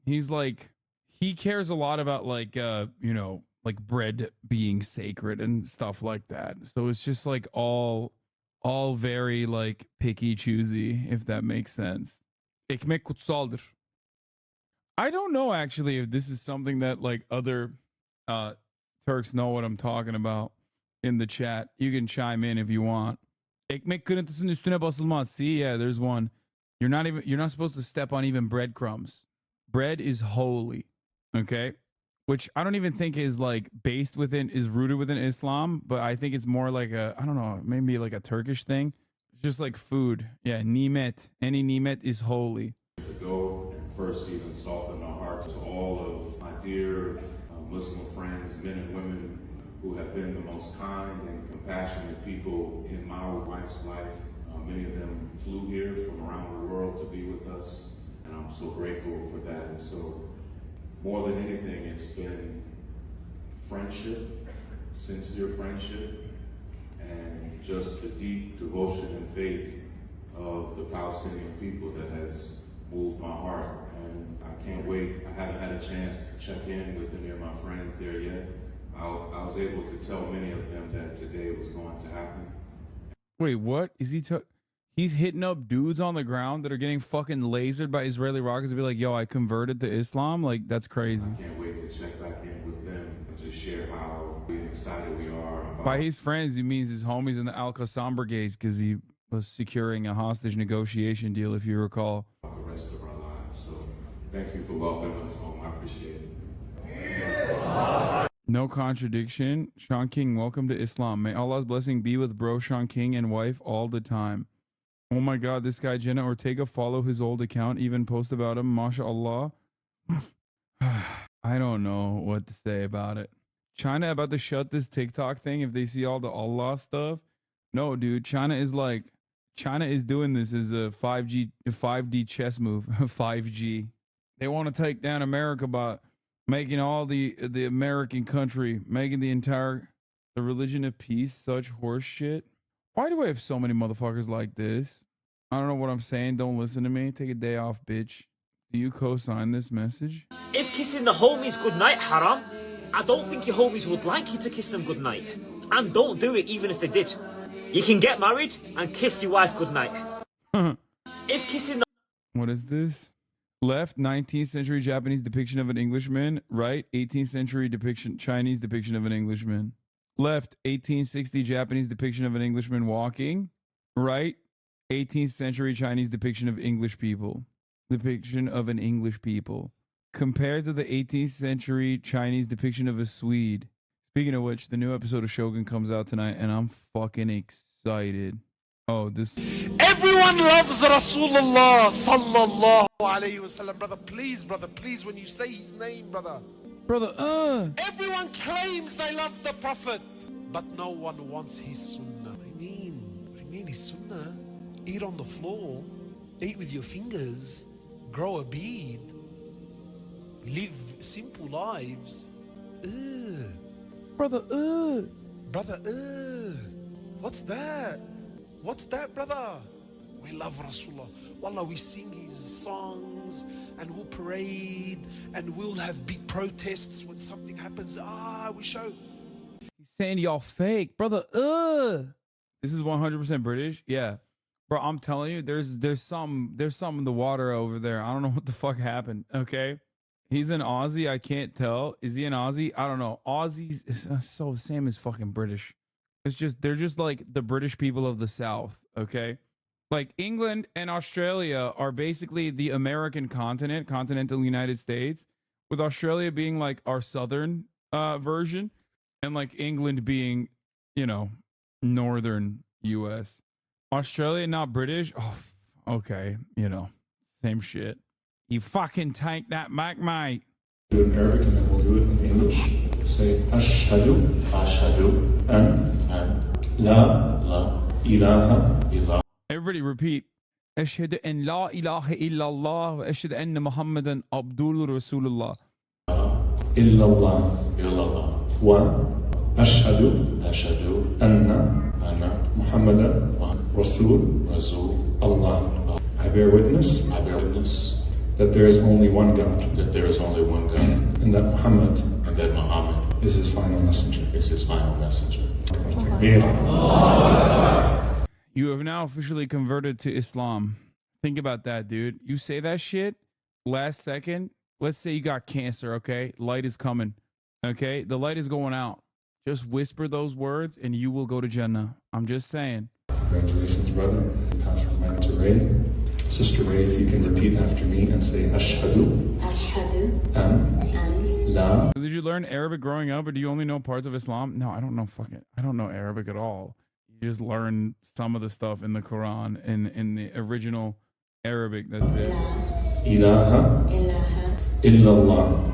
he's like, he cares a lot about like, you know, like bread being sacred and stuff like that. So it's just like all very like picky choosy, if that makes sense. Ekmek kutsaldır. I don't know actually if this is something that like other Turks know what I'm talking about in the chat. You can chime in if you want. Ekmek kırıntısının üstüne basılmaz. See, yeah, there's one. You're not supposed to step on even breadcrumbs. Bread is holy. Okay? Which I don't even think is like is rooted within Islam, but I think it's more like I don't know, maybe like a Turkish thing. It's just like food. Yeah, nimet. Any nimet is holy. To go and first even soften our hearts to all of my dear Muslim friends, men and women who have been the most kind and compassionate people in my wife's life. Many of them flew here from around the world to be with us, and I'm so grateful for that. And so, more than anything, it's been friendship, sincere friendship, and just the deep devotion and faith of the Palestinian people that has moved my heart. And I can't wait. I haven't had a chance to check in with any of my friends there yet. I was able to tell many of them that today was going to happen. Wait, what? Is he he's hitting up dudes on the ground that are getting fucking lasered by Israeli rockets to be like, yo, I converted to Islam? Like, that's crazy. I can't wait to check back in with them and just share how excited we are about. By his friends, he means his homies in the Al-Qassam brigades, because he was securing a hostage negotiation deal, if you recall. The rest of our lives. So thank you for welcoming us home. I appreciate it. No contradiction. Sean King, welcome to Islam. May Allah's blessing be with bro Sean King and wife all the time. Oh my God, this guy Jenna Ortega, follow his old account, even post about him. MashaAllah. I don't know what to say about it. China about to shut this TikTok thing if they see all the Allah stuff. No, dude, China is doing this as a 5D chess move. 5G. They want to take down America by making all the American country, making the religion of peace such horse shit. Why do I have so many motherfuckers like this? I don't know what I'm saying. Don't listen to me. Take a day off, bitch. Do you co-sign this message? Is kissing the homies goodnight haram? I don't think your homies would like you to kiss them goodnight. And don't do it even if they did. You can get married and kiss your wife goodnight. Is kissing the... What is this? Left, 19th century Japanese depiction of an Englishman. Right, 18th century depiction, Chinese depiction of an Englishman. Left, 1860 Japanese depiction of an Englishman walking. Right, 18th century Chinese depiction of English people. Depiction of an English people. Compared to the 18th century Chinese depiction of a Swede. Speaking of which, the new episode of Shogun comes out tonight, and I'm fucking excited. Oh, this... Everyone loves Rasulullah sallallahu alayhi wasallam. Brother, please, when you say his name, brother. Everyone claims they love the Prophet, but no one wants his sunnah. What do you mean his sunnah? Eat on the floor, eat with your fingers, grow a beard, live simple lives. Brother, what's that? What's that, brother? We love Rasulullah. Wallah, we sing his songs and we'll parade and we'll have big protests when something happens. We show. He's saying y'all fake, brother. This is 100% British. Yeah, bro. I'm telling you, there's some in the water over there. I don't know what the fuck happened. Okay, he's an Aussie. I can't tell. Is he an Aussie? I don't know. Aussies is so the same as fucking British. It's just they're just like the British people of the South. Okay. Like England and Australia are basically the American continent, continental United States, with Australia being like our southern version, and like England being, you know, northern US. Australia not British. Oh, okay, you know, same shit. You fucking take that back, mate. Do it in Arabic and then we'll do it in English. Say Ashhadu an la ilaha. Everybody repeat. Ashhadu an la ilaha illallah wa ashhadu anna Muhammadan Abdul Rasulullah. Illallah wa ashhadu anna Muhammadan Rasul Allah. I bear witness that there is only one God. And that Muhammad is his final messenger. You have now officially converted to Islam. Think about that, dude. You say that shit, last second, let's say you got cancer, okay? Light is coming, okay? The light is going out. Just whisper those words and you will go to Jannah. I'm just saying. Congratulations, brother. Pass the mic to Ray. Sister Ray, if you can repeat after me and say Ashhadu an la. Did you learn Arabic growing up, or do you only know parts of Islam? No, I don't know Arabic at all. You just learn some of the stuff in the Quran in the original Arabic. That's it. Ilaha illallah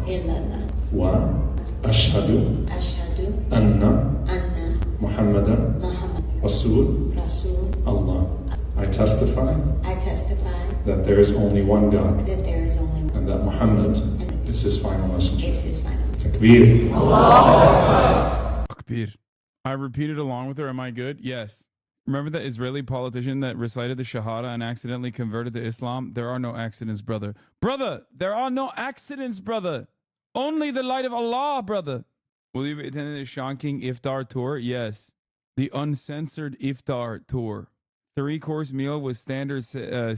wa ashhadu anna Muhammadan Rasul Allah. I testify that there is only one God and that Muhammad is his final messenger. Takbir. Takbir. I repeated along with her. Am I good? Yes. Remember that Israeli politician that recited the Shahada and accidentally converted to Islam? There are no accidents, brother. Brother, there are no accidents, brother. Only the light of Allah, brother. Will you be attending the Sean King Iftar tour? Yes. The uncensored Iftar tour. 3-course meal with standard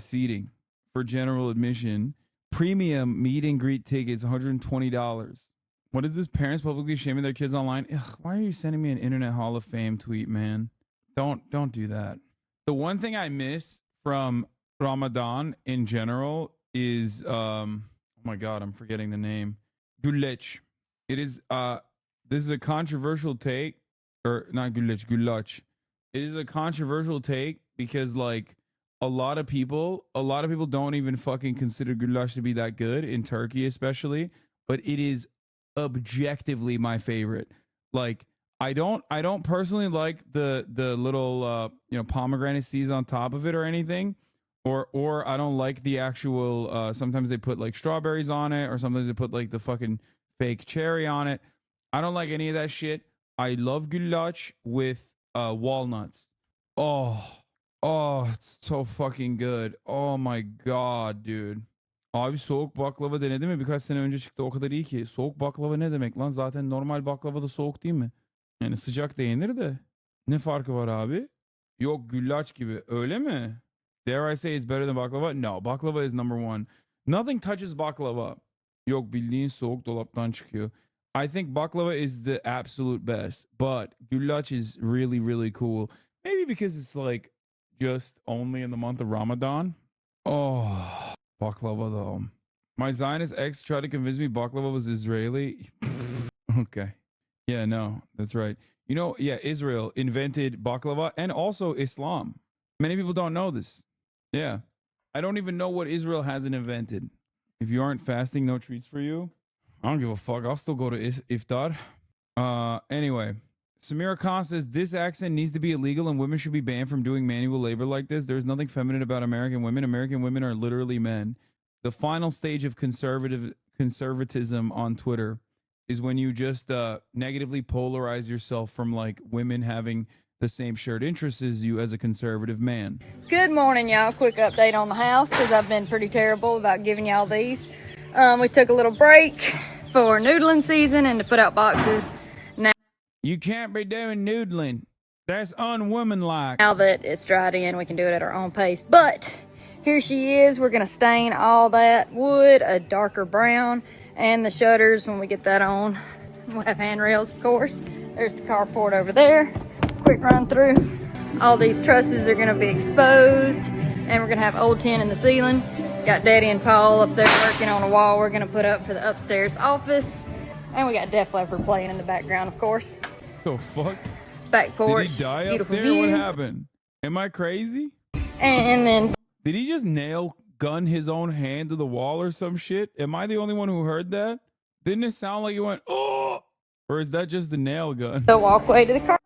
seating for general admission. Premium meet and greet tickets, $120. What is this? Parents publicly shaming their kids online? Ugh, why are you sending me an Internet Hall of Fame tweet, man? Don't do that. The one thing I miss from Ramadan in general is oh my god, I'm forgetting the name. Güllaç. It is this is a controversial take, or not güllaç, güllaç. It is a controversial take because like a lot of people don't even fucking consider güllaç to be that good in Turkey especially, but it is objectively my favorite. Like I don't personally like the little pomegranate seeds on top of it or anything, or I don't like the actual sometimes they put like strawberries on it, or sometimes they put like the fucking fake cherry on it. I don't like any of that shit. I love güllaç with walnuts. Oh, it's so fucking good. Oh my god, dude. Abi soğuk baklava denedi mi? Birkaç sene önce çıktı, o kadar iyi ki. Soğuk baklava ne demek lan? Zaten normal baklava da soğuk değil mi? Yani sıcak da yenir de. Ne farkı var abi? Yok güllaç gibi. Öyle mi? Dare I say it's better than baklava? No, baklava is number one. Nothing touches baklava. Yok bildiğin soğuk dolaptan çıkıyor. I think baklava is the absolute best, but güllaç is really, really cool. Maybe because it's like just only in the month of Ramadan. Oh, baklava though. My Zionist ex tried to convince me baklava was Israeli. Okay. Yeah, no, that's right. You know, yeah, Israel invented baklava and also Islam. Many people don't know this. Yeah. I don't even know what Israel hasn't invented. If you aren't fasting, no treats for you. I don't give a fuck. I'll still go to iftar. Anyway, Samira Khan says this accent needs to be illegal and women should be banned from doing manual labor like this. There's nothing feminine about American women. American women are literally men. The final stage of conservatism on Twitter is when you just negatively polarize yourself from like women having the same shared interests as you as a conservative man. Good morning, y'all. Quick update on the house because I've been pretty terrible about giving y'all these. We took a little break for noodling season and to put out boxes. You can't be doing noodling. That's unwomanlike. Now that it's dried in, we can do it at our own pace. But here she is. We're going to stain all that wood a darker brown. And the shutters, when we get that on, we'll have handrails, of course. There's the carport over there. Quick run through. All these trusses are going to be exposed. And we're going to have old tin in the ceiling. Got Daddy and Paul up there working on a wall we're going to put up for the upstairs office. And we got Def Leppard playing in the background, of course. The fuck? Back porch. Did he die up Beautiful there? view. What happened? Am I crazy? And then... Did he just nail gun his own hand to the wall or some shit? Am I the only one who heard that? Didn't it sound like he went, oh? Or is that just the nail gun? The walkway to the car.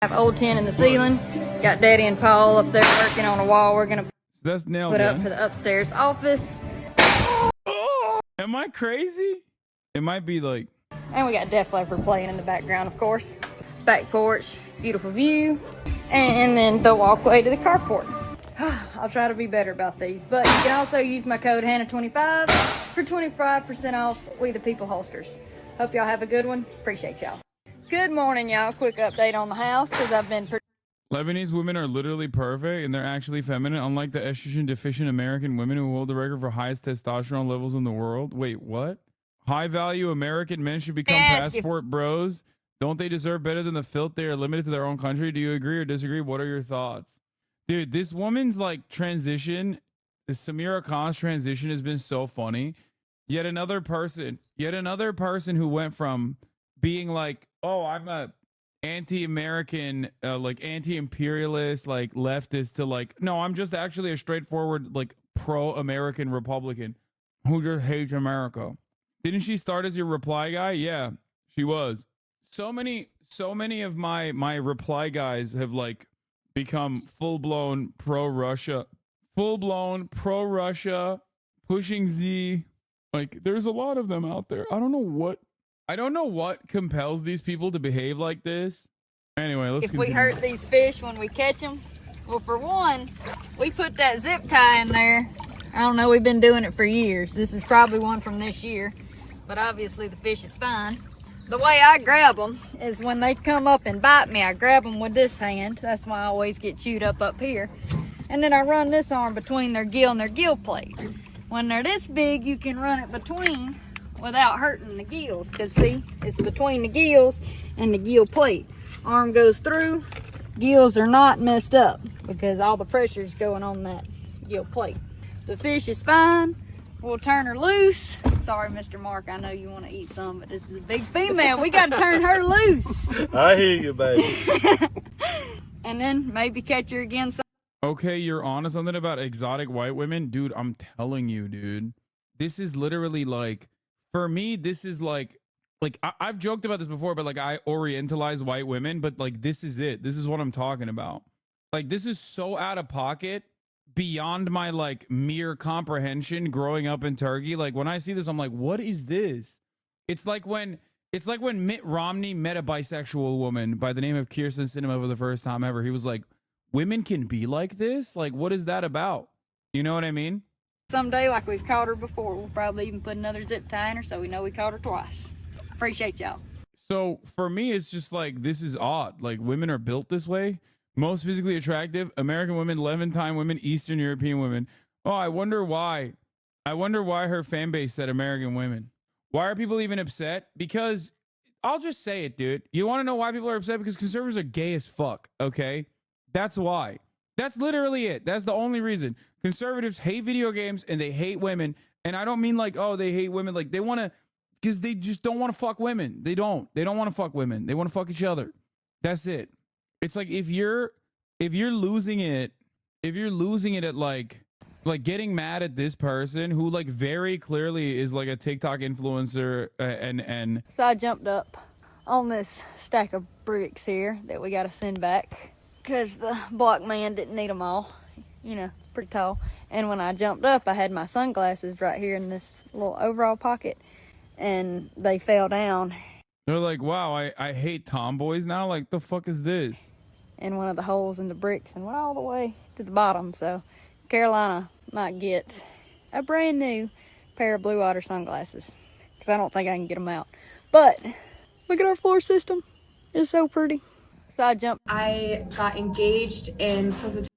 Have old tin in the ceiling. Got Daddy and Paul up there working on a wall we're going to That's nail put gun. up for the upstairs office. Am I crazy? It might be like... And we got Def Leppard playing in the background, of course. Back porch, beautiful view. And then the walkway to the carport. I'll try to be better about these. But you can also use my code HANNAH25 for 25% off We the People holsters. Hope y'all have a good one. Appreciate y'all. Good morning, y'all. Quick update on the house because I've been... Lebanese women are literally perfect and they're actually feminine, unlike the estrogen deficient American women who hold the record for highest testosterone levels in the world. Wait, what? High value American men should become passport bros. Don't they deserve better than the filth they are limited to their own country? Do you agree or disagree? What are your thoughts? Dude, this woman's like transition, this Samira Khan's transition has been so funny. Yet another person who went from being like, oh, I'm a anti-American, like anti-imperialist, like leftist to like, no, I'm just actually a straightforward, like pro-American Republican who just hates America. Didn't she start as your reply guy? Yeah, she was. So many of my reply guys have like become full-blown pro-Russia, pushing Z. Like, there's a lot of them out there. I don't know what compels these people to behave like this. Anyway, let's continue. If we hurt these fish when we catch them, well, for one, we put that zip tie in there. I don't know, we've been doing it for years. This is probably one from this year, but obviously the fish is fine. The way I grab them is when they come up and bite me, I grab them with this hand. That's why I always get chewed up here. And then I run this arm between their gill and their gill plate. When they're this big, you can run it between without hurting the gills, because see, it's between the gills and the gill plate. Arm goes through, gills are not messed up because all the pressure is going on that gill plate. The fish is fine. We'll turn her loose. Sorry, Mr. Mark, I know you want to eat some, but this is a big female. We got to turn her loose. I hear you, baby. And then maybe catch her again. Okay, you're on to something about exotic white women? Dude, I'm telling you, dude. This is literally like, for me, this is like I've joked about this before, but like I orientalize white women, but like this is it. This is what I'm talking about. Like, this is so out of pocket, beyond my like mere comprehension growing up in Turkey. Like, when I see this, I'm like, what is this? It's like when Mitt Romney met a bisexual woman by the name of Kirsten Sinema for the first time ever. He was like, women can be like this? Like, what is that about? You know what I mean? Someday, like we've caught her before, we'll probably even put another zip tie in her so we know we caught her twice. Appreciate y'all. So for me, it's just like, this is odd. Like, women are built this way. Most physically attractive, American women, Levantine women, Eastern European women. Oh, I wonder why. I wonder why her fan base said American women. Why are people even upset? Because I'll just say it, dude. You want to know why people are upset? Because conservatives are gay as fuck, okay? That's why. That's literally it. That's the only reason. Conservatives hate video games and they hate women. And I don't mean like, oh, they hate women. Like they want to, because they just don't want to fuck women. They don't want to fuck women. They want to fuck each other. That's it. It's like if you're losing it at like getting mad at this person who like very clearly is like a TikTok influencer and So I jumped up on this stack of bricks here that we got to send back because the block man didn't need them all. You know, pretty tall. And when I jumped up, I had my sunglasses right here in this little overall pocket, and they fell down. They're like, wow, I hate tomboys now. Like, the fuck is this? In one of the holes in the bricks and went all the way to the bottom. So Carolina might get a brand new pair of Blue Water sunglasses because I don't think I can get them out. But look at our floor system. It's so pretty. So I jumped. I got engaged in Positano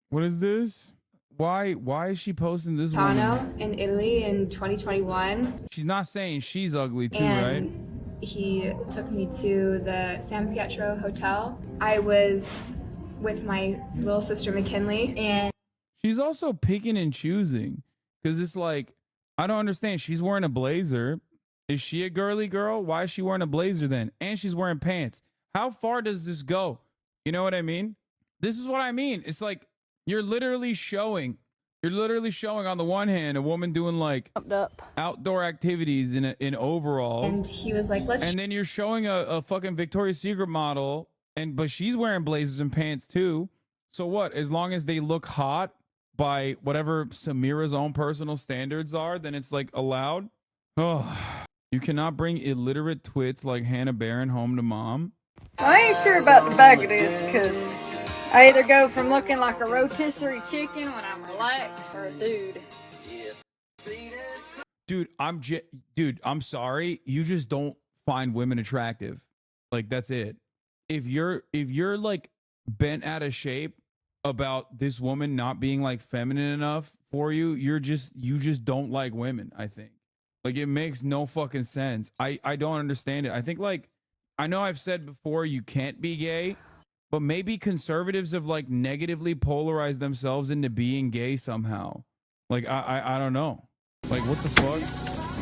What is this? Why is she posting this woman? in Italy in 2021. She's not saying she's ugly too, And right? he took me to the San Pietro Hotel. I was with my little sister McKinley, and She's also picking and choosing because it's like, I don't understand. She's wearing a blazer. Is she a girly girl? Why is she wearing a blazer then? And she's wearing pants. How far does this go? You know what I mean? This is what I mean. It's like you're literally showing on the one hand a woman doing like outdoor activities in overalls. and he was like, let's And then you're showing a fucking Victoria's Secret model, but she's wearing blazers and pants too. So what? As long as they look hot by whatever Samira's own personal standards are, then it's like allowed. Oh, you cannot bring illiterate twits like Hannah Barron home to mom. I ain't sure about the back of this because I either go from looking like a rotisserie chicken when I'm relaxed or a dude. Dude, I'm sorry. You just don't find women attractive. Like that's it. If you're like bent out of shape about this woman not being like feminine enough for you, you just don't like women, I think. Like it makes no fucking sense. I don't understand it. I think like I know I've said before you can't be gay, but maybe conservatives have like negatively polarized themselves into being gay somehow. Like I don't know. Like what the fuck?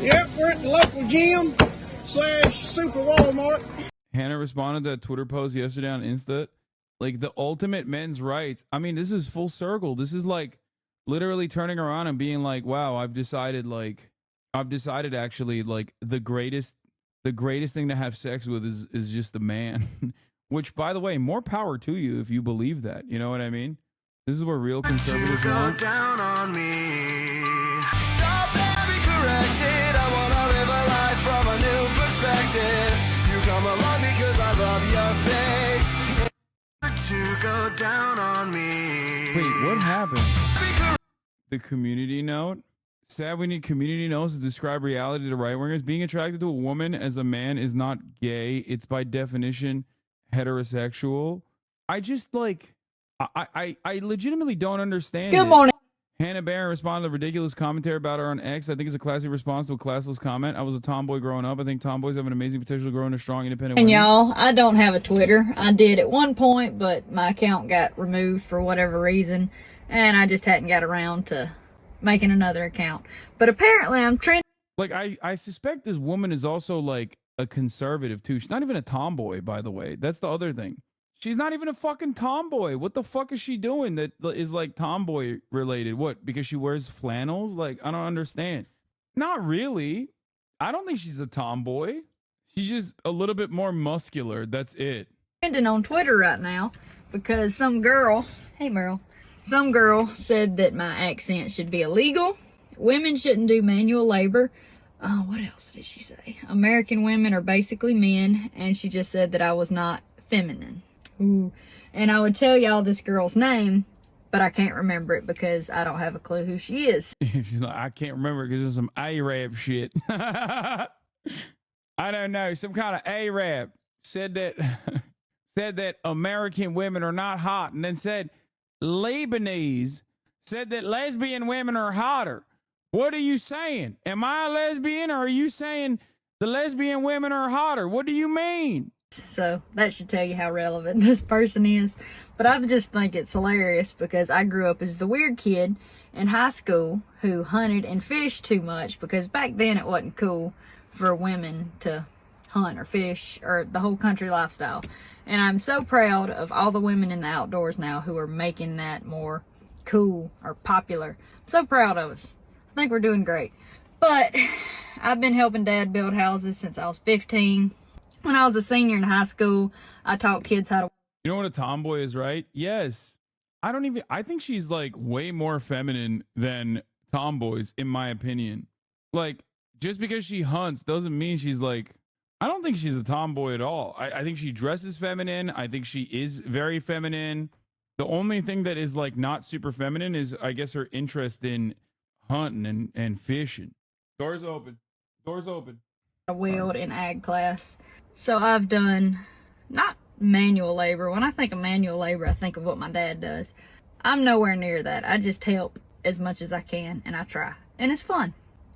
Yep, we're at the local gym / Super Walmart. Hannah responded to a Twitter post yesterday on Insta. Like the ultimate men's rights. I mean, this is full circle. This is like literally turning around and being like, wow, I've decided actually like the greatest thing to have sex with is just a man. Which, by the way, more power to you if you believe that. You know what I mean? This is what real conservatives want. Down on me. Stop and be corrected. I wanna live a life from a new perspective. You come along because I love your face. To go down on me. Wait, what happened? The community note. Sad we need community notes to describe reality to right wingers. Being attracted to a woman as a man is not gay. It's by definition heterosexual. I just like I legitimately don't understand. Good morning. Hannah Barron responded to a ridiculous commentary about her on X. I think it's a classy response to a classless comment. I was a tomboy growing up. I think tomboys have an amazing potential to grow into strong, independent And women. y'all, I don't have a Twitter. I did at one point, but my account got removed for whatever reason, and I just hadn't got around to making another account. But apparently I'm trending. Like, I suspect this woman is also like a conservative too. She's not even a tomboy, by the way. That's the other thing. She's not even a fucking tomboy. What the fuck is she doing that is like tomboy related? What? Because she wears flannels? Like, I don't understand. Not really. I don't think she's a tomboy. She's just a little bit more muscular. That's it. Trending on Twitter right now because some girl, hey Meryl, some girl said that my accent should be illegal. Women shouldn't do manual labor. What else did she say? American women are basically men, and she just said that I was not feminine. Ooh. And I would tell y'all this girl's name, but I can't remember it because I don't have a clue who she is. She's like, I can't remember because it's some Arab shit. I don't know. Some kind of Arab said that said that American women are not hot, and then said Lebanese said that lesbian women are hotter. What are you saying? Am I a lesbian, or are you saying the lesbian women are hotter? What do you mean? So that should tell you how relevant this person is. But I just think it's hilarious because I grew up as the weird kid in high school who hunted and fished too much, because back then it wasn't cool for women to hunt or fish or the whole country lifestyle. And I'm so proud of all the women in the outdoors now who are making that more cool or popular. I'm so proud of us. I think we're doing great. But I've been helping Dad build houses since I was 15. When I was a senior in high school, I taught kids how to... You know what a tomboy is, right? Yes. I think she's like way more feminine than tomboys, in my opinion. Like, just because she hunts doesn't mean she's like... I don't think she's a tomboy at all. I think she dresses feminine. I think she is very feminine. The only thing that is like not super feminine is, I guess, her interest in hunting and fishing. Doors open. Doors open. I wield in ag class. So I've done not manual labor. When I think of manual labor, I think of what my dad does. I'm nowhere near that. I just help as much as I can, and I try. And it's fun.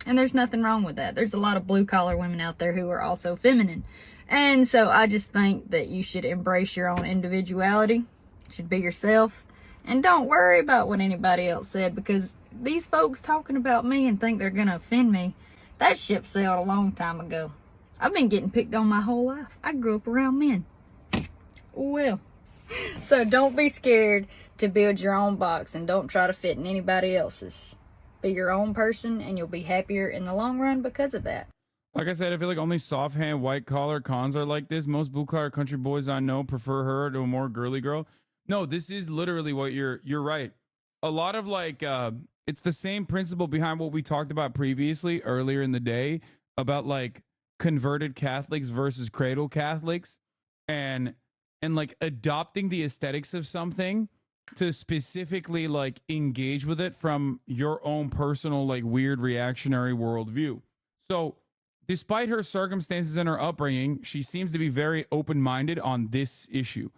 And there's nothing wrong with that. There's a lot of blue-collar women out there who are also feminine. And so I just think that you should embrace your own individuality. You should be yourself. And don't worry about what anybody else said, because these folks talking about me and think they're going to offend me, that ship sailed a long time ago. I've been getting picked on my whole life. I grew up around men. Well, so don't be scared to build your own box, and don't try to fit in anybody else's. Be your own person, and you'll be happier in the long run because of that. Like I said, I feel like only soft-hand, white-collar cons are like this. Most blue-collar country boys I know prefer her to a more girly girl. No, this is literally what you're right. A lot of like, it's the same principle behind what we talked about previously earlier in the day about like converted Catholics versus cradle Catholics, and like adopting the aesthetics of something to specifically like engage with it from your own personal like weird reactionary worldview. So despite her circumstances and her upbringing, she seems to be very open-minded on this issue.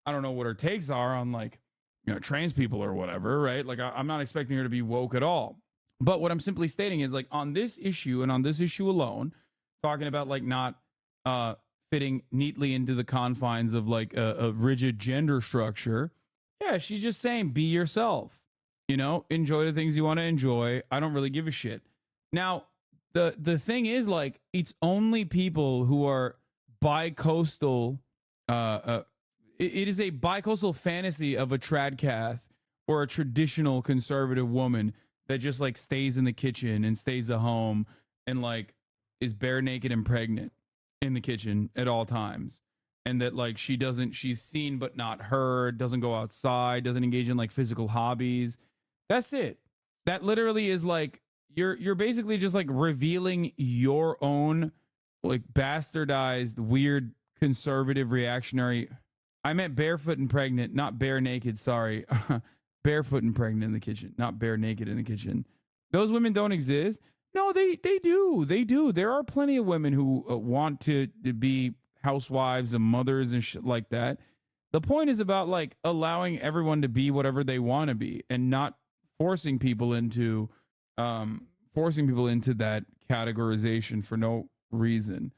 I don't know what her takes are on like, you know, trans people or whatever, right? Like I'm not expecting her to be woke at all. But what I'm simply stating is like on this issue and on this issue alone, talking about like not fitting neatly into the confines of like a rigid gender structure. Yeah, she's just saying, be yourself, you know, enjoy the things you want to enjoy. I don't really give a shit. Now, the thing is like, it's only people who are bi-coastal. It is a bi-coastal fantasy of a tradcath or a traditional conservative woman that just like stays in the kitchen and stays at home and like is bare naked and pregnant in the kitchen at all times. And that like she's seen but not heard, doesn't go outside, doesn't engage in like physical hobbies. That's it. That literally is like you're basically just like revealing your own like bastardized, weird, conservative, reactionary. I meant barefoot and pregnant, not bare naked, sorry. Barefoot and pregnant in the kitchen, not bare naked in the kitchen. Those women don't exist. No, they do. They do. There are plenty of women who want to be housewives and mothers and shit like that. The point is about like allowing everyone to be whatever they want to be and not forcing people into that categorization for no reason,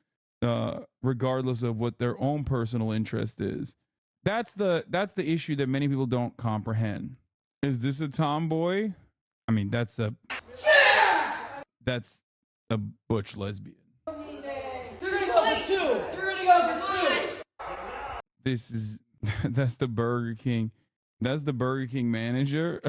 regardless of what their own personal interest is. That's the issue that many people don't comprehend. Is this a tomboy? I mean, that's a butch lesbian. This is that's the Burger King. That's the Burger King manager.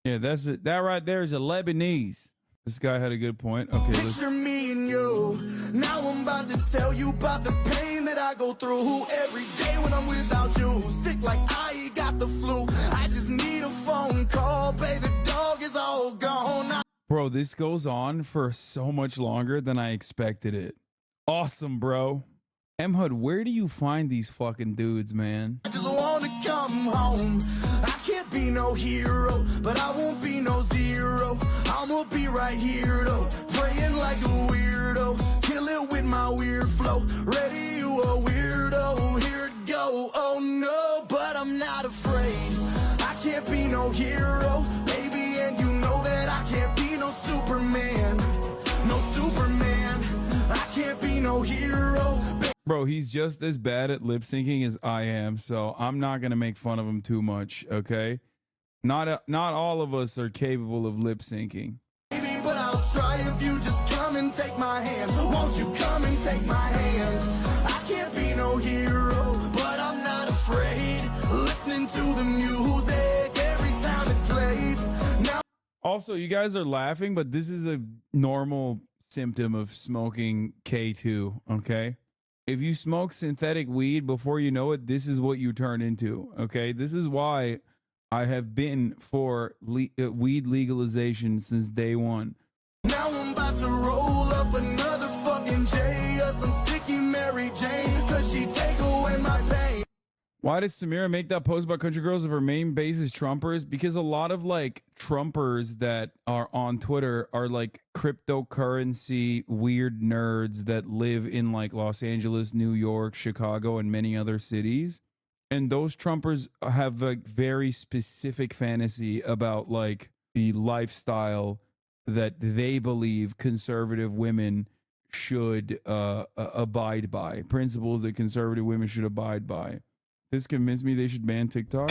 Yeah, that's it. That right there is a Lebanese. This guy had a good point. Okay, Picture me and you. Now I'm about to tell you about the pain that I go through every day when I'm without you. Sick like I got the flu. I just need a phone call. Baby, the dog is all gone. Bro, this goes on for so much longer than I expected it. Awesome, bro. M-Hud, where do you find these fucking dudes, man? I just want to come home. I can't be no hero, but I won't be no zero. I'm gonna be right here, though, praying like a weirdo. Kill it with my weird flow. Ready, you a weirdo. Here it go. no hero. Bro, he's just as bad at lip syncing as I am, so I'm not gonna make fun of him too much, okay? Not all of us are capable of lip syncing. But I'll try if you just come and take my hand. Won't you come and take my hand? I can't be no hero, but I'm not afraid. Listening to the music every time it plays. Now Also, you guys are laughing, but this is a normal symptom of smoking K2, okay? If you smoke synthetic weed, before you know it, this is what you turn into, okay? This is why I have been for weed legalization since day one. Now I'm about to roll up another fucking J or some sticky Mary Jane, cause she take away my pain. Why does Samira make that post about country girls if her main base is Trumpers? Because a lot of like Trumpers that are on Twitter are like cryptocurrency weird nerds that live in like Los Angeles, New York, Chicago, and many other cities. And those Trumpers have a very specific fantasy about like the lifestyle that they believe conservative women should abide by, principles that conservative women should abide by. This convinced me they should ban TikTok.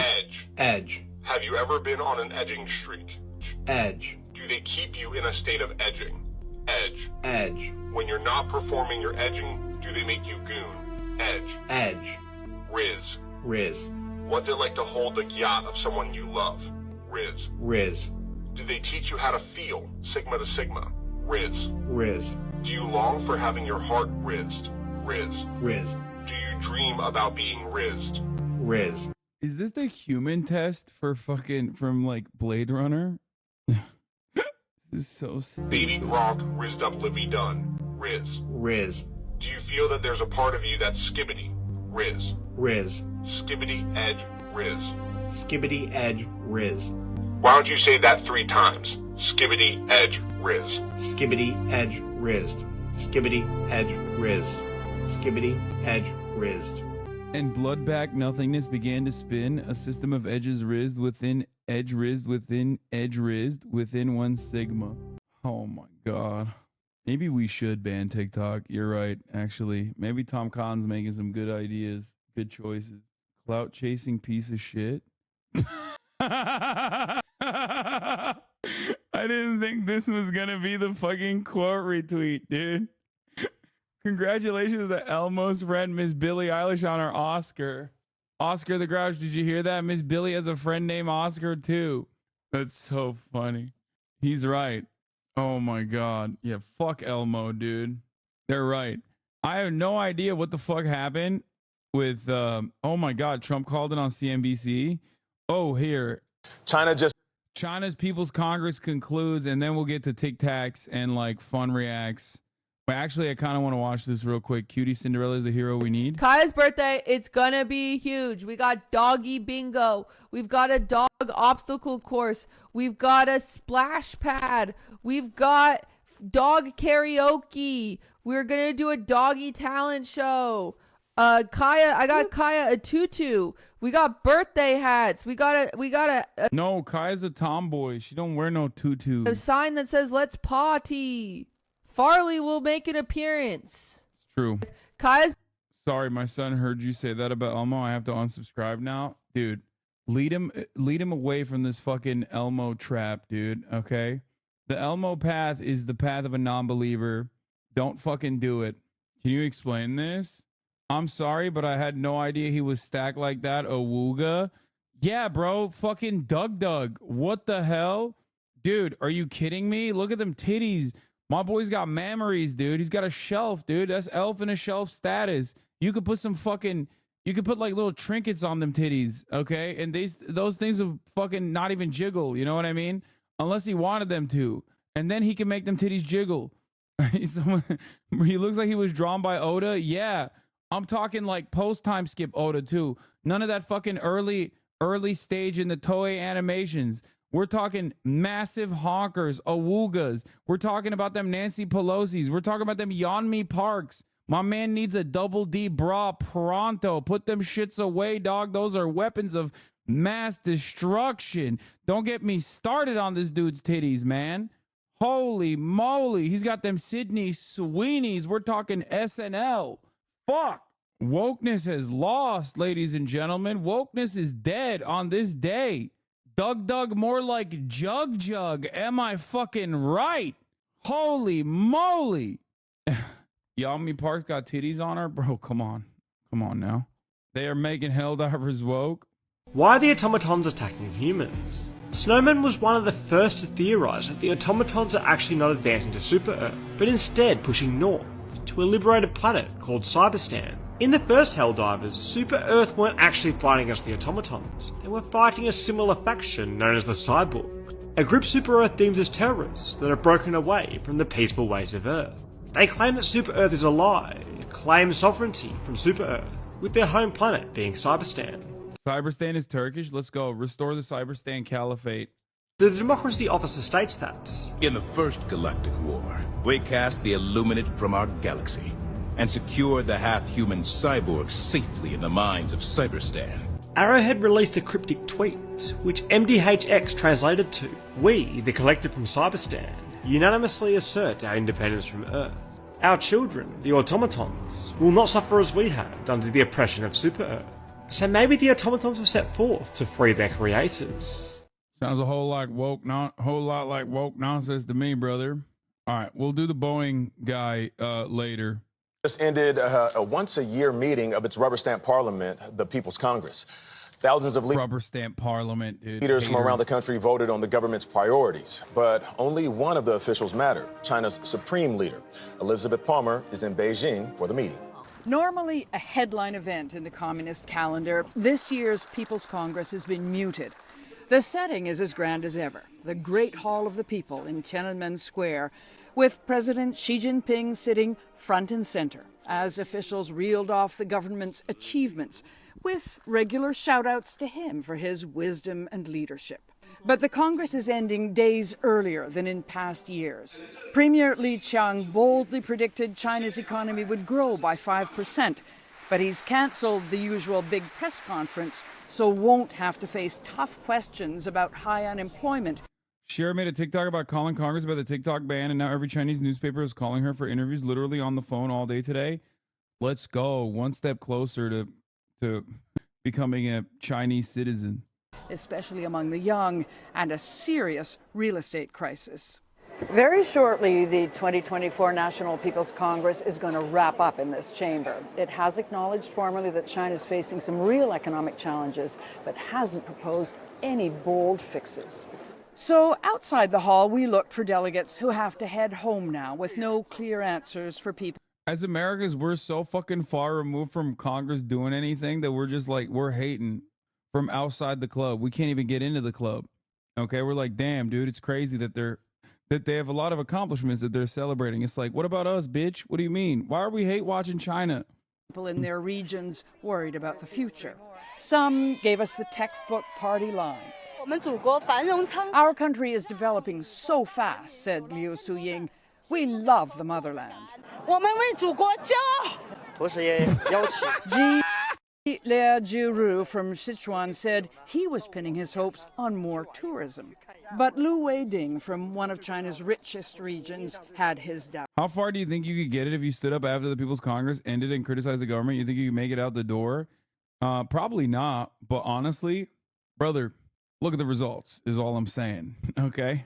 Edge. Have you ever been on an edging streak? Edge. Do they keep you in a state of edging? Edge. Edge. When you're not performing your edging, do they make you goon? Edge. Edge. Riz. Riz. What's it like to hold the yacht of someone you love? Riz. Riz. Do they teach you how to feel, sigma to sigma? Riz. Riz. Do you long for having your heart rizzed? Riz. Riz. Do you dream about being rizzed? Riz. Is this the human test for fucking from like Blade Runner? This is so stupid. Baby Gronk rizzed up Livy Dunn. Riz. Riz. Do you feel that there's a part of you that's skibbity? Riz. Riz. Skibbity edge riz. Skibbity edge riz. Why don't you say that 3 times? Skibbity edge riz. Skibbity edge rizzed. Skibbity edge rizzed. Skibbity edge rizzed. And bloodback nothingness began to spin, a system of edges rizzed within edge rizzed within edge rizzed within one sigma. Oh my god. Maybe we should ban TikTok. You're right, actually. Maybe Tom Collins making some good ideas, good choices. Clout chasing piece of shit. I didn't think this was gonna be the fucking quote retweet, dude. Congratulations to Elmo's friend, Miss Billie Eilish, on her Oscar. Oscar the Grouch, did you hear that? Miss Billie has a friend named Oscar, too. That's so funny. He's right. Oh, my God. Yeah, fuck Elmo, dude. They're right. I have no idea what the fuck happened with, oh, my God, Trump called it on CNBC. Oh, here. China's People's Congress concludes, and then we'll get to Tic Tacs and, like, fun reacts. But actually, I kind of want to watch this real quick. Cutie Cinderella is the hero we need. Kaya's birthday, it's gonna be huge. We got doggy bingo. We've got a dog obstacle course. We've got a splash pad. We've got dog karaoke. We're gonna do a doggy talent show. I got Kaya a tutu. We got birthday hats. We got a No, Kaya's a tomboy. She don't wear no tutu. a sign that says "Let's party." Farley will make an appearance. It's true. Kaya's. Sorry, my son heard you say that about Elmo. I have to unsubscribe now. Dude, lead him away from this fucking Elmo trap, dude, okay? The Elmo path is the path of a non-believer. Don't fucking do it. Can you explain this? I'm sorry, but I had no idea he was stacked like that. Awooga. Yeah, bro. Fucking Doug. What the hell? Dude, are you kidding me? Look at them titties. My boy's got memories, dude. He's got a shelf, dude. That's elf in a shelf status. You could put you could put like little trinkets on them titties, okay? And those things will fucking not even jiggle, you know what I mean? Unless he wanted them to. And then he can make them titties jiggle. He looks like he was drawn by Oda. Yeah. I'm talking like post-time skip Oda too. None of that fucking early stage in the Toei animations. We're talking massive honkers, awoogas. We're talking about them Nancy Pelosi's. We're talking about them Yeonmi Parks. My man needs a double D bra pronto. Put them shits away, dog. Those are weapons of mass destruction. Don't get me started on this dude's titties, man. Holy moly. He's got them Sydney Sweeneys. We're talking SNL. Fuck. Wokeness has lost, ladies and gentlemen. Wokeness is dead on this day. Doug, more like Jug. Am I fucking right? Holy moly. Yeonmi Park's got titties on her? Bro, come on. Come on now. They are making Helldivers woke. Why are the automatons attacking humans? Snowman was one of the first to theorise that the automatons are actually not advancing to Super Earth, but instead pushing north to a liberated planet called Cyberstan. In the first Helldivers, Super Earth weren't actually fighting against the automatons. They were fighting a similar faction known as the Cyborg, a group Super Earth deems as terrorists that have broken away from the peaceful ways of Earth. They claim that Super Earth is a lie, claim sovereignty from Super Earth, with their home planet being Cyberstan. Cyberstan is Turkish. Let's go. Restore the Cyberstan Caliphate. The Democracy Officer states that in the First Galactic War, we cast the Illuminate from our galaxy and secure the half-human cyborgs safely in the mines of Cyberstan. Arrowhead released a cryptic tweet, which MDHX translated to, "We, the collective from Cyberstan, unanimously assert our independence from Earth. Our children, the automatons, will not suffer as we had under the oppression of Super Earth." So maybe the automatons were set forth to free their creators. Sounds a whole lot like woke nonsense to me, brother. All right, we'll do the Boeing guy later. Just ended a once-a-year meeting of its rubber stamp parliament, the People's Congress. Thousands of rubber stamp parliament, dude. Leaders from around the country voted on the government's priorities, but only one of the officials mattered. China's supreme leader, Elizabeth Palmer, is in Beijing for the meeting. Normally a headline event in the communist calendar, this year's People's Congress has been muted. The setting is as grand as ever, the Great Hall of the People in Tiananmen Square, with President Xi Jinping sitting front and center as officials reeled off the government's achievements, with regular shout-outs to him for his wisdom and leadership. But the Congress is ending days earlier than in past years. Premier Li Qiang boldly predicted China's economy would grow by 5%, but he's cancelled the usual big press conference, so won't have to face tough questions about high unemployment. Cher made a TikTok about calling Congress about the TikTok ban, and now every Chinese newspaper is calling her for interviews, literally on the phone all day today. Let's go one step closer to becoming a Chinese citizen. Especially among the young, and a serious real estate crisis. Very shortly, the 2024 National People's Congress is going to wrap up in this chamber. It has acknowledged formally that China is facing some real economic challenges, but hasn't proposed any bold fixes. So outside the hall, we looked for delegates who have to head home now with no clear answers for people. As Americans, we're so fucking far removed from Congress doing anything that we're just like, we're hating from outside the club. We can't even get into the club. Okay, we're like, damn, dude, it's crazy that they have a lot of accomplishments that they're celebrating. It's like, what about us, bitch? What do you mean? Why are we hate watching China? People in their regions worried about the future. Some gave us the textbook party line. Our country is developing so fast, said Liu Suying. We love the motherland. Ji Lejiru from Sichuan said he was pinning his hopes on more tourism. But Lu Weiding from one of China's richest regions had his doubts. How far do you think you could get it if you stood up after the People's Congress ended and criticized the government? You think you could make it out the door? Probably not. But honestly, brother, look at the results is all I'm saying. Okay?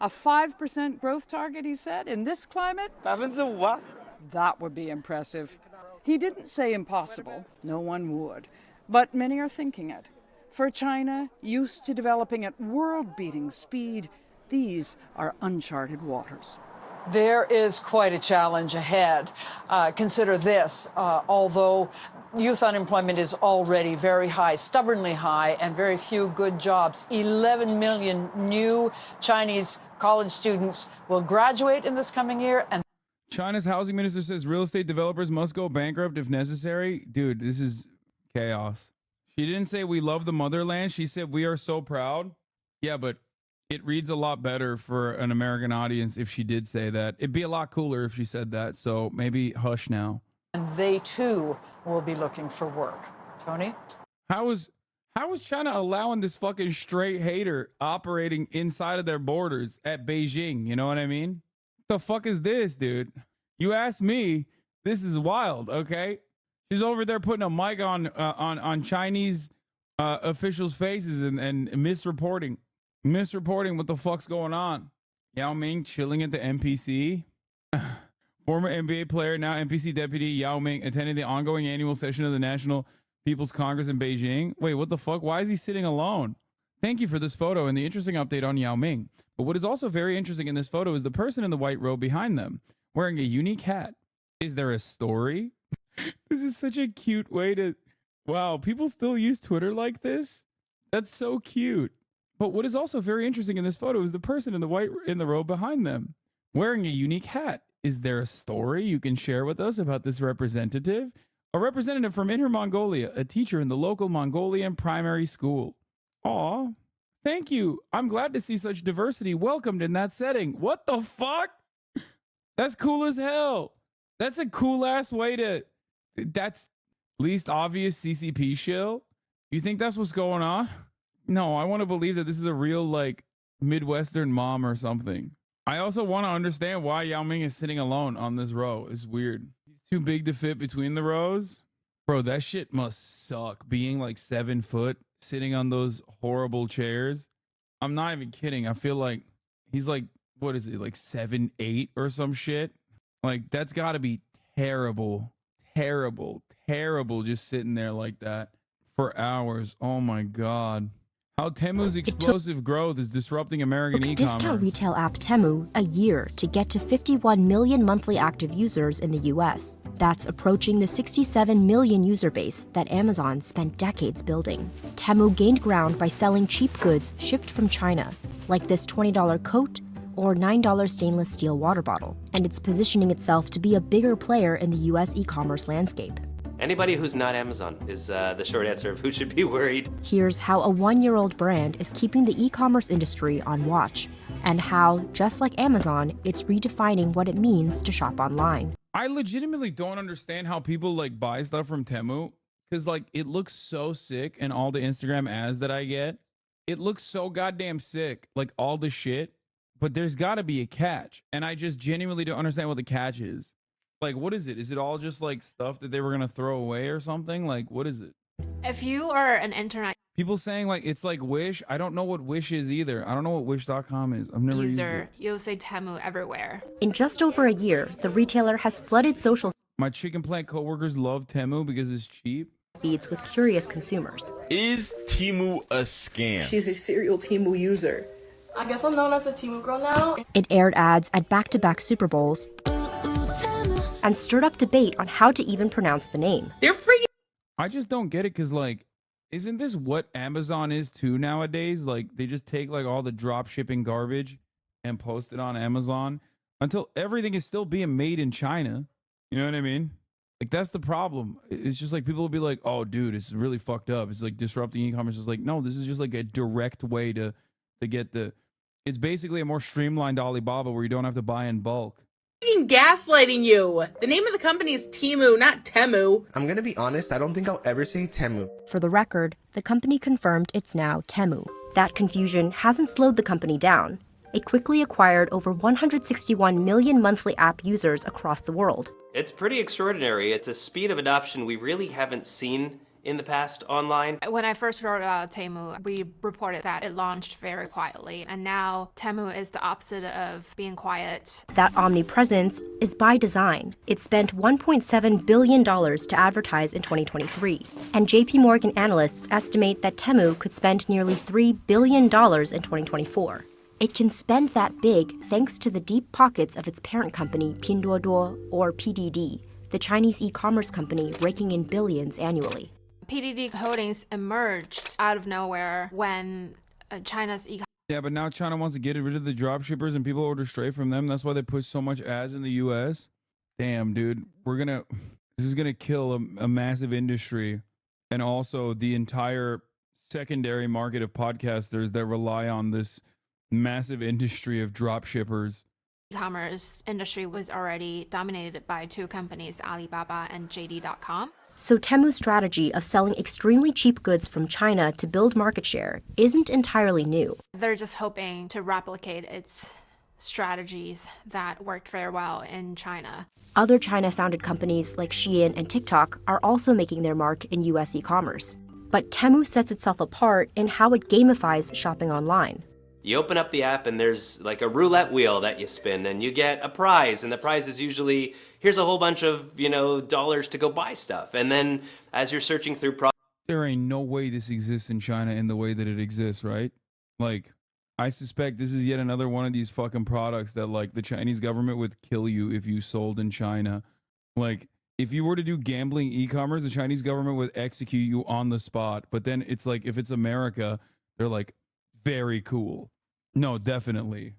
A 5% growth target, he said, in this climate? That would be impressive. He didn't say impossible. No one would. But many are thinking it. For China, used to developing at world-beating speed, these are uncharted waters. There is quite a challenge ahead. Consider this, although youth unemployment is already very high, stubbornly high, and very few good jobs, 11 million new Chinese college students will graduate in this coming year. And China's housing minister says real estate developers must go bankrupt if necessary. Dude, this is chaos. She didn't say we love the motherland. She said we are so proud. Yeah, but it reads a lot better for an American audience if she did say that. It'd be a lot cooler if she said that. So maybe hush now. they too will be looking for work. Tony? How is How is China allowing this fucking straight hater operating inside of their borders at Beijing? You know what I mean? The fuck is this, dude? You ask me, this is wild, okay? She's over there putting a mic on Chinese officials' faces and misreporting what the fuck's going on. Yao Ming chilling at the NPC. Former NBA player, now NPC deputy Yao Ming attending the ongoing annual session of the National People's Congress in Beijing. Wait, what the fuck? Why is he sitting alone? Thank you for this photo and the interesting update on Yao Ming. But what is also very interesting in this photo is the person in the white robe behind them, wearing a unique hat. Is there a story? This is such a cute way to... Wow, people still use Twitter like this? That's so cute. But what is also very interesting in this photo is the person in the robe behind them, wearing a unique hat. Is there a story you can share with us about this representative? A representative from Inner Mongolia, a teacher in the local Mongolian primary school. Aw, thank you. I'm glad to see such diversity welcomed in that setting. What the fuck? That's cool as hell. That's a cool ass way to... That's least obvious CCP shill. You think that's what's going on? No, I want to believe that this is a real, like, Midwestern mom or something. I also want to understand why Yao Ming is sitting alone on this row. It's weird. He's too big to fit between the rows. Bro, that shit must suck. Being like 7 foot, sitting on those horrible chairs. I'm not even kidding. I feel like he's like, what is it? Like 7'8" or some shit. Like, that's got to be terrible. Terrible. Terrible just sitting there like that for hours. Oh my God. How Temu's explosive growth is disrupting American e-commerce. Discount retail app Temu a year to get to 51 million monthly active users in the US. That's approaching the 67 million user base that Amazon spent decades building. Temu gained ground by selling cheap goods shipped from China, like this $20 coat or $9 stainless steel water bottle, and it's positioning itself to be a bigger player in the US e-commerce landscape. Anybody who's not Amazon is the short answer of who should be worried. Here's how a one-year-old brand is keeping the e-commerce industry on watch, and how, just like Amazon, it's redefining what it means to shop online. I legitimately don't understand how people like buy stuff from Temu, because like it looks so sick, and all the Instagram ads that I get, it looks so goddamn sick, like all the shit, but there's got to be a catch, and I just genuinely don't understand what the catch is. Like, what is it? Is it all just like stuff that they were gonna throw away or something? Like, what is it? If you are an internet People saying like it's like Wish. I don't know what Wish is either. I don't know what Wish.com is. I've never used user, it. you'll say Temu everywhere. In just over a year, the retailer has flooded social My chicken plant coworkers love Temu because it's cheap. feeds with curious consumers. Is Temu a scam? She's a serial Temu user. I guess I'm known as a Temu girl now. It aired ads at back-to-back Super Bowls and stirred up debate on how to even pronounce the name. They're freaking. I just don't get it because like, isn't this what Amazon is too nowadays? Like they just take like all the drop shipping garbage and post it on Amazon until everything is still being made in China. You know what I mean? Like that's the problem. It's just like people will be like, oh dude, it's really fucked up. It's like disrupting e-commerce. It's like, no, this is just like a direct way to get the, it's basically a more streamlined Alibaba where you don't have to buy in bulk. Gaslighting you. The name of the company is Temu, not Temu. I'm gonna be honest, I don't think I'll ever say Temu. For the record, the company confirmed it's now Temu. That confusion hasn't slowed the company down. It quickly acquired over 161 million monthly app users across the world. It's pretty extraordinary. It's a speed of adoption we really haven't seen in the past online. When I first heard about Temu, we reported that it launched very quietly, and now Temu is the opposite of being quiet. That omnipresence is by design. It spent $1.7 billion to advertise in 2023, and JP Morgan analysts estimate that Temu could spend nearly $3 billion in 2024. It can spend that big thanks to the deep pockets of its parent company, Pinduoduo, or PDD, the Chinese e-commerce company raking in billions annually. PDD Holdings emerged out of nowhere when China's Yeah, but now China wants to get rid of the drop shippers and people order straight from them. That's why they push so much ads in the US. Damn, dude. This is gonna kill a massive industry and also the entire secondary market of podcasters that rely on this massive industry of drop shippers. e-commerce industry was already dominated by two companies, Alibaba and JD.com. So Temu's strategy of selling extremely cheap goods from China to build market share isn't entirely new. They're just hoping to replicate its strategies that worked very well in China. Other China-founded companies like Shein and TikTok are also making their mark in US e-commerce. But Temu sets itself apart in how it gamifies shopping online. You open up the app and there's like a roulette wheel that you spin and you get a prize, and the prize is usually, here's a whole bunch of, dollars to go buy stuff. And then as you're searching through products, There ain't no way this exists in China in the way that it exists, right? Like, I suspect this is yet another one of these fucking products that like the Chinese government would kill you if you sold in China. Like, if you were to do gambling e-commerce, the Chinese government would execute you on the spot. But then it's like, if it's America, they're like, very cool. No, definitely.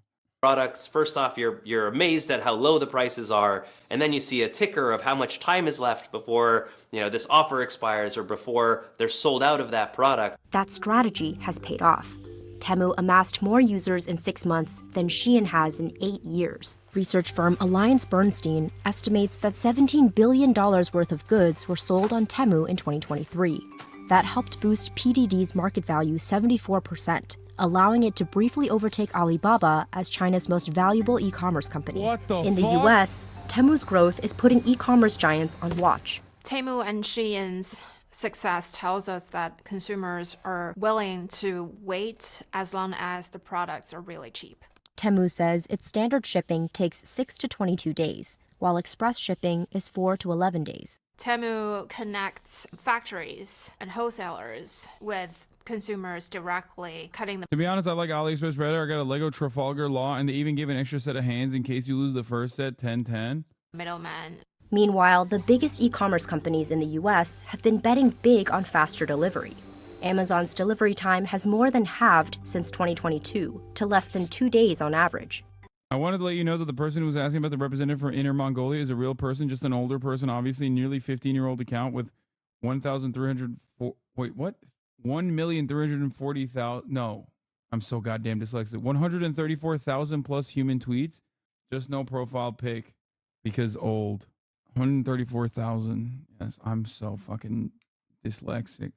first off, you're amazed at how low the prices are, and then you see a ticker of how much time is left before, this offer expires or before they're sold out of that product. That strategy has paid off. Temu amassed more users in 6 months than Shein has in 8 years. Research firm AllianceBernstein estimates that $17 billion worth of goods were sold on Temu in 2023. That helped boost PDD's market value 74%, allowing it to briefly overtake Alibaba as China's most valuable e-commerce company. What the In the fuck? US, Temu's growth is putting e-commerce giants on watch. Temu and Shein's success tells us that consumers are willing to wait as long as the products are really cheap. Temu says its standard shipping takes 6 to 22 days, while express shipping is 4 to 11 days. Temu connects factories and wholesalers with consumers directly, cutting the To be honest, I like AliExpress better. I got a Lego Trafalgar Law, and they even give an extra set of hands in case you lose the first set, 10-10. middlemen. Meanwhile, the biggest e-commerce companies in the US have been betting big on faster delivery. Amazon's delivery time has more than halved since 2022 to less than 2 days on average. I wanted to let you know that the person who was asking about the representative from Inner Mongolia is a real person, just an older person, obviously, nearly 15-year-old account with 1,304. Wait, what? 1,340,000. No, I'm so goddamn dyslexic. 134,000 plus human tweets, just no profile pic because old. 134,000. Yes, I'm so fucking dyslexic.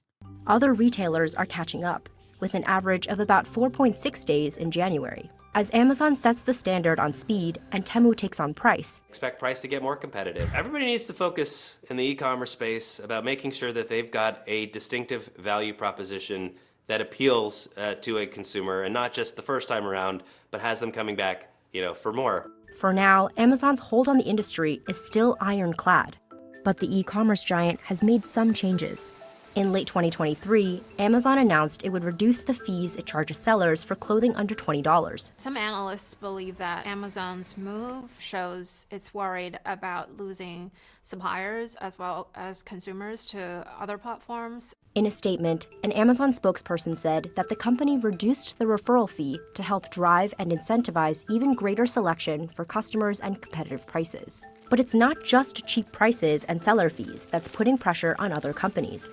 Other retailers are catching up, with an average of about 4.6 days in January. As Amazon sets the standard on speed and Temu takes on price, Expect price to get more competitive. Everybody needs to focus in the e-commerce space about making sure that they've got a distinctive value proposition that appeals to a consumer, and not just the first time around, but has them coming back, for more. for now, Amazon's hold on the industry is still ironclad. But the e-commerce giant has made some changes. In late 2023, Amazon announced it would reduce the fees it charges sellers for clothing under $20. Some analysts believe that Amazon's move shows it's worried about losing suppliers as well as consumers to other platforms. In a statement, an Amazon spokesperson said that the company reduced the referral fee to help drive and incentivize even greater selection for customers and competitive prices. But it's not just cheap prices and seller fees that's putting pressure on other companies.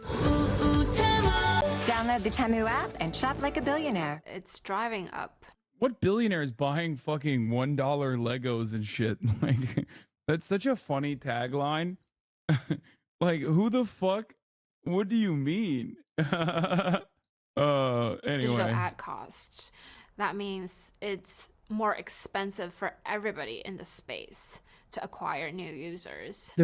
Download the Temu app and shop like a billionaire. It's driving up. What billionaire is buying fucking $1 Legos and shit? Like, that's such a funny tagline. Like, who the fuck? What do you mean? Digital Anyway. ad cost. That means it's more expensive for everybody in the space to acquire new users.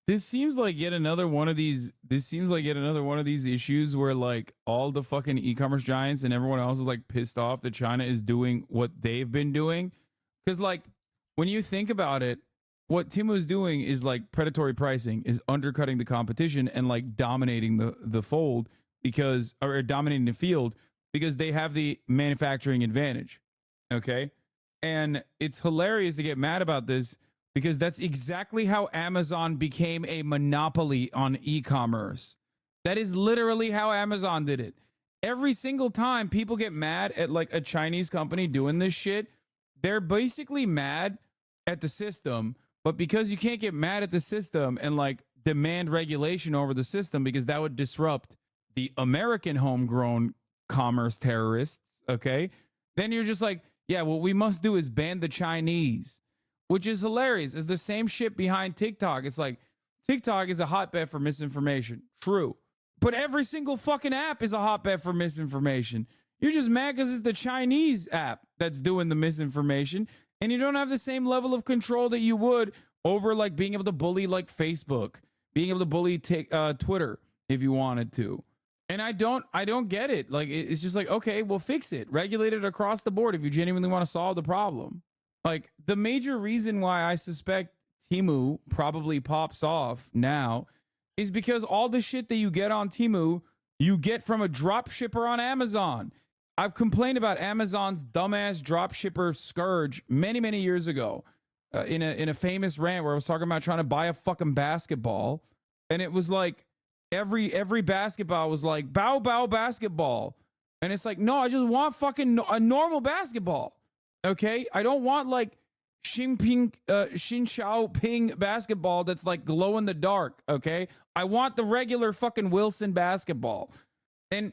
This seems like yet another one of these. This seems like yet another one of these issues where like all the fucking e-commerce giants and everyone else is like pissed off that China is doing what they've been doing. Because like when you think about it, what Temu is doing is like predatory pricing, is undercutting the competition and like dominating the fold because, or dominating the field because they have the manufacturing advantage. Okay, and it's hilarious to get mad about this, because that's exactly how Amazon became a monopoly on e-commerce. That is literally how Amazon did it. Every single time people get mad at like a Chinese company doing this shit, they're basically mad at the system. But because you can't get mad at the system and like demand regulation over the system, because that would disrupt the American homegrown commerce terrorists, okay? Then you're just like, yeah, what we must do is ban the Chinese. Which is hilarious. It's the same shit behind TikTok. It's like TikTok is a hotbed for misinformation. True. But every single fucking app is a hotbed for misinformation. You're just mad because it's the Chinese app that's doing the misinformation, and you don't have the same level of control that you would over like being able to bully like Facebook, being able to bully Twitter if you wanted to. And I don't get it. Like, it's just like, okay, well, fix it. Regulate it across the board if you genuinely want to solve the problem. Like, the major reason why I suspect Temu probably pops off now is because all the shit that you get on Temu, you get from a drop shipper on Amazon. I've complained about Amazon's dumbass drop shipper scourge many, many years ago in a famous rant where I was talking about trying to buy a fucking basketball. And it was like, every basketball was like bow basketball, and it's like, no, I just want fucking a normal basketball. Okay, I don't want like Xin Xiaoping basketball that's like glow in the dark. Okay, I want the regular fucking Wilson basketball. And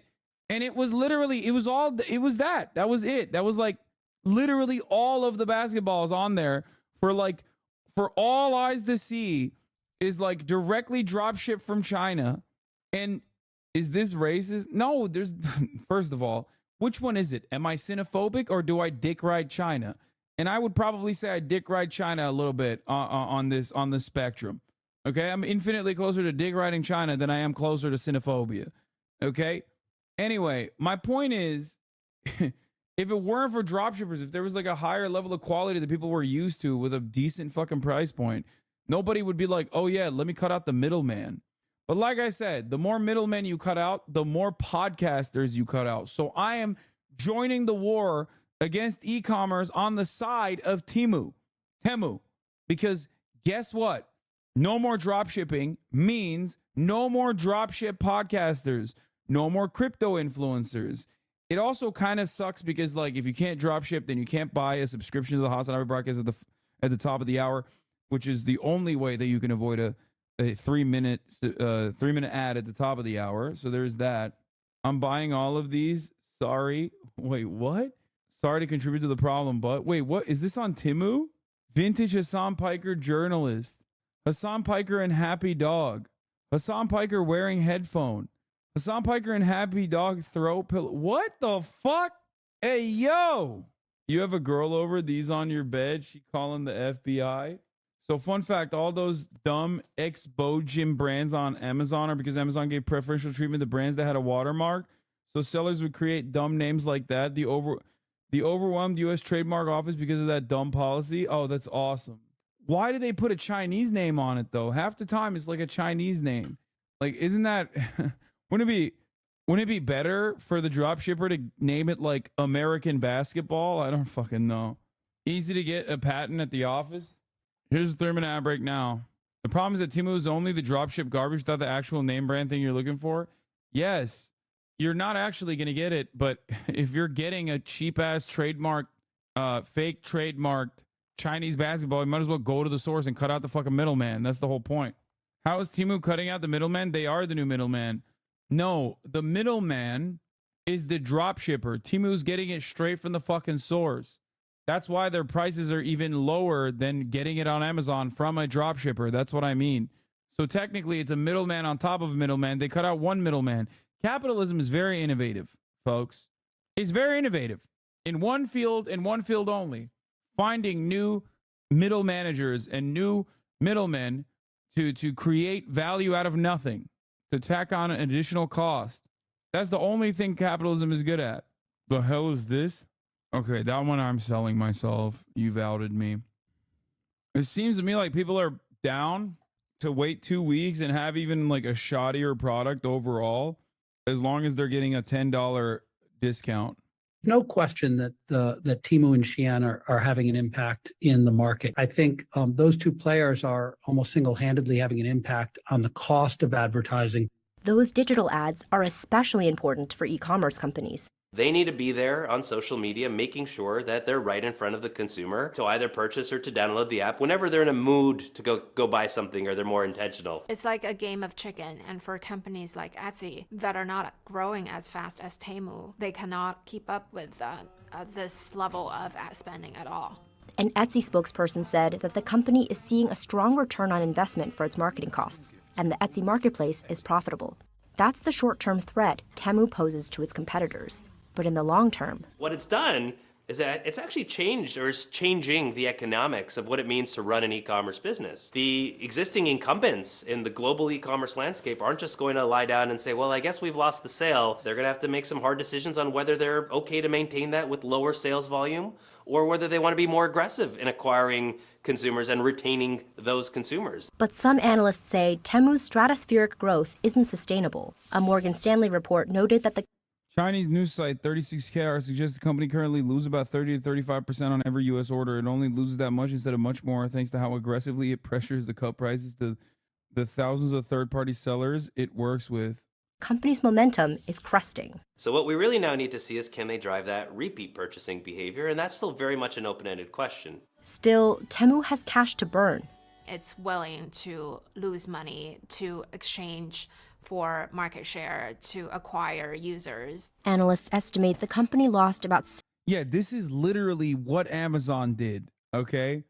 it was literally, it was that was it. That was like literally all of the basketballs on there for all eyes to see is like directly drop shipped from China. And is this racist? No, there's first of all, which one is it? Am I xenophobic or do I dick ride China? And I would probably say I dick ride China a little bit on this spectrum. Okay, I'm infinitely closer to dick riding China than I am closer to xenophobia. Okay. Anyway, my point is, if it weren't for dropshippers, if there was like a higher level of quality that people were used to with a decent fucking price point, nobody would be like, oh yeah, let me cut out the middleman. But like I said, the more middlemen you cut out, the more podcasters you cut out. So I am joining the war against e-commerce on the side of Temu, because guess what? No more drop shipping means no more dropship podcasters, no more crypto influencers. It also kind of sucks because like if you can't drop ship, then you can't buy a subscription to the Hasan Abu broadcast at the top of the hour, which is the only way that you can avoid a 3-minute ad at the top of the hour. So there's that. I'm buying all of these. Sorry. Wait, what? Sorry to contribute to the problem, but wait, what is this on Temu? Vintage Hasan Piker journalist. Hasan Piker and Happy Dog. Hasan Piker wearing headphone. Hasan Piker and Happy Dog throat pillow. What the fuck? Hey, yo. You have a girl over, these on your bed. She calling the FBI. So fun fact, all those dumb ex-Bojim brands on Amazon are because Amazon gave preferential treatment to brands that had a watermark. So sellers would create dumb names like that. The overwhelmed U.S. Trademark Office because of that dumb policy. Oh, that's awesome. Why did they put a Chinese name on it, though? Half the time it's like a Chinese name. Like, isn't that... Wouldn't it be better for the drop shipper to name it like American basketball? I don't fucking know. Easy to get a patent at the office. Here's the 3-minute ad break now. The problem is that Temu is only the dropship garbage without the actual name brand thing you're looking for. Yes, you're not actually going to get it, but if you're getting a cheap-ass trademark, fake trademarked Chinese basketball, you might as well go to the source and cut out the fucking middleman. That's the whole point. How is Temu cutting out the middleman? They are the new middleman. No, the middleman is the dropshipper. Temu's getting it straight from the fucking source. That's why their prices are even lower than getting it on Amazon from a dropshipper. That's what I mean. So technically, it's a middleman on top of a middleman. They cut out one middleman. Capitalism is very innovative, folks. It's very innovative. In one field only. Finding new middle managers and new middlemen to create value out of nothing. To tack on an additional cost. That's the only thing capitalism is good at. The hell is this? Okay, that one I'm selling myself. You've outed me. It seems to me like people are down to wait 2 weeks and have even like a shoddier product overall, as long as they're getting a $10 discount. No question that that Temu and Shein are having an impact in the market. I think those two players are almost single-handedly having an impact on the cost of advertising. Those digital ads are especially important for e-commerce companies. They need to be there on social media, making sure that they're right in front of the consumer to either purchase or to download the app whenever they're in a mood to go buy something or they're more intentional. It's like a game of chicken, and for companies like Etsy that are not growing as fast as Temu, they cannot keep up with this level of ad spending at all. An Etsy spokesperson said that the company is seeing a strong return on investment for its marketing costs, and the Etsy marketplace is profitable. That's the short-term threat Temu poses to its competitors. But in the long term, What it's done is that it's actually changed or is changing the economics of what it means to run an e-commerce business. The existing incumbents in the global e-commerce landscape aren't just going to lie down and say, well, I guess we've lost the sale. They're going to have to make some hard decisions on whether they're okay to maintain that with lower sales volume or whether they want to be more aggressive in acquiring consumers and retaining those consumers. but some analysts say Temu's stratospheric growth isn't sustainable. A Morgan Stanley report noted that the Chinese news site 36KR suggests the company currently loses about 30 to 35% on every U.S. order. It only loses that much instead of much more thanks to how aggressively it pressures the cup prices to the thousands of third-party sellers it works with. company's momentum is cresting. So what we really now need to see is, can they drive that repeat purchasing behavior? And that's still very much an open-ended question. Still, Temu has cash to burn. It's willing to lose money to exchange for market share to acquire users. Analysts estimate the company lost about Yeah, this is literally what Amazon did, okay?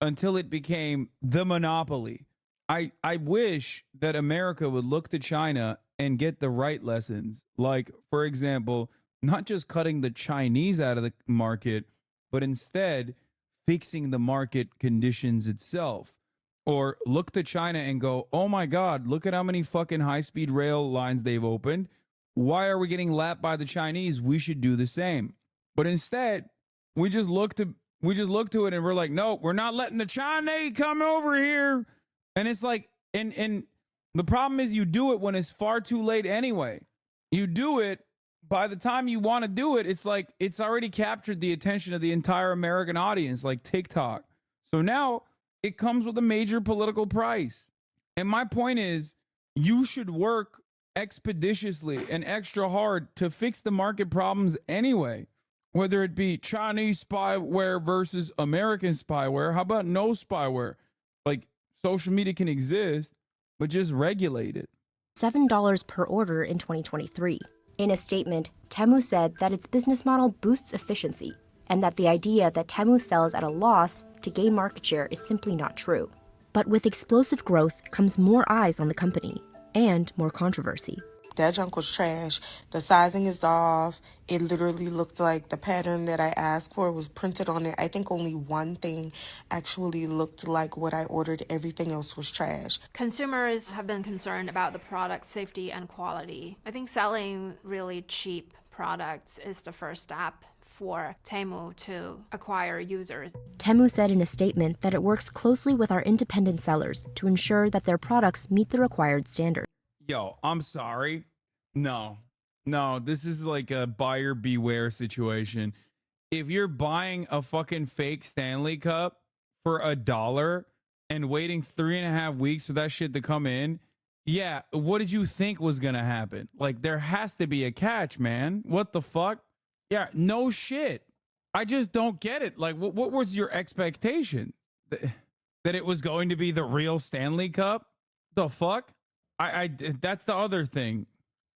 Until it became the monopoly. I wish that America would look to China and get the right lessons. Like, for example, not just cutting the Chinese out of the market, but instead fixing the market conditions itself. Or look to China and go, oh my God, look at how many fucking high-speed rail lines they've opened. Why are we getting lapped by the Chinese? We should do the same. But instead, we just look to it and we're like, no, we're not letting the Chinese come over here. And it's like, and the problem is you do it when it's far too late anyway. You do it by the time you want to do it, it's like it's already captured the attention of the entire American audience, like TikTok. So now it comes with a major political price. And my point is, you should work expeditiously and extra hard to fix the market problems anyway. Whether it be Chinese spyware versus American spyware. How about no spyware? Like, social media can exist, but just regulate it. $7 per order in 2023. In a statement, Temu said that its business model boosts efficiency, and that the idea that Temu sells at a loss to gain market share is simply not true. But with explosive growth comes more eyes on the company and more controversy. That junk was trash. The sizing is off. It literally looked like the pattern that I asked for was printed on it. I think only one thing actually looked like what I ordered. Everything else was trash. Consumers have been concerned about the product safety and quality. I think selling really cheap products is the first step for Temu to acquire users. Temu said in a statement that it works closely with our independent sellers to ensure that their products meet the required standards. Yo, I'm sorry. No, this is like a buyer beware situation. If you're buying a fucking fake Stanley Cup for $1 and waiting 3.5 weeks for that shit to come in, yeah, what did you think was gonna happen? Like, there has to be a catch, man. What the fuck? Yeah, no shit. I just don't get it. Like, what was your expectation? That it was going to be the real Stanley Cup? The fuck? That's the other thing.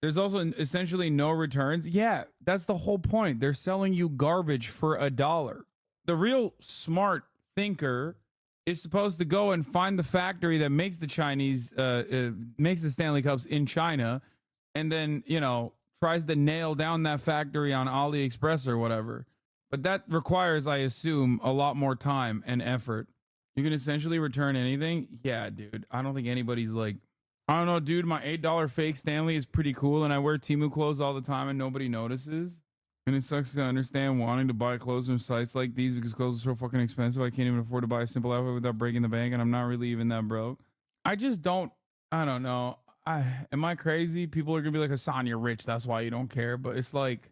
There's also essentially no returns. Yeah, that's the whole point. They're selling you garbage for $1. The real smart thinker is supposed to go and find the factory that makes the makes the Stanley Cups in China, and then, tries to nail down that factory on AliExpress or whatever. But that requires, I assume, a lot more time and effort. You can essentially return anything. Yeah, dude. I don't think anybody's like, I don't know, dude, my $8 fake Stanley is pretty cool, and I wear Temu clothes all the time, and nobody notices. And it sucks to understand wanting to buy clothes from sites like these because clothes are so fucking expensive. I can't even afford to buy a simple outfit without breaking the bank, and I'm not really even that broke. I don't know. Am I crazy? People are going to be like, Hassan, you're rich. That's why you don't care. But it's like...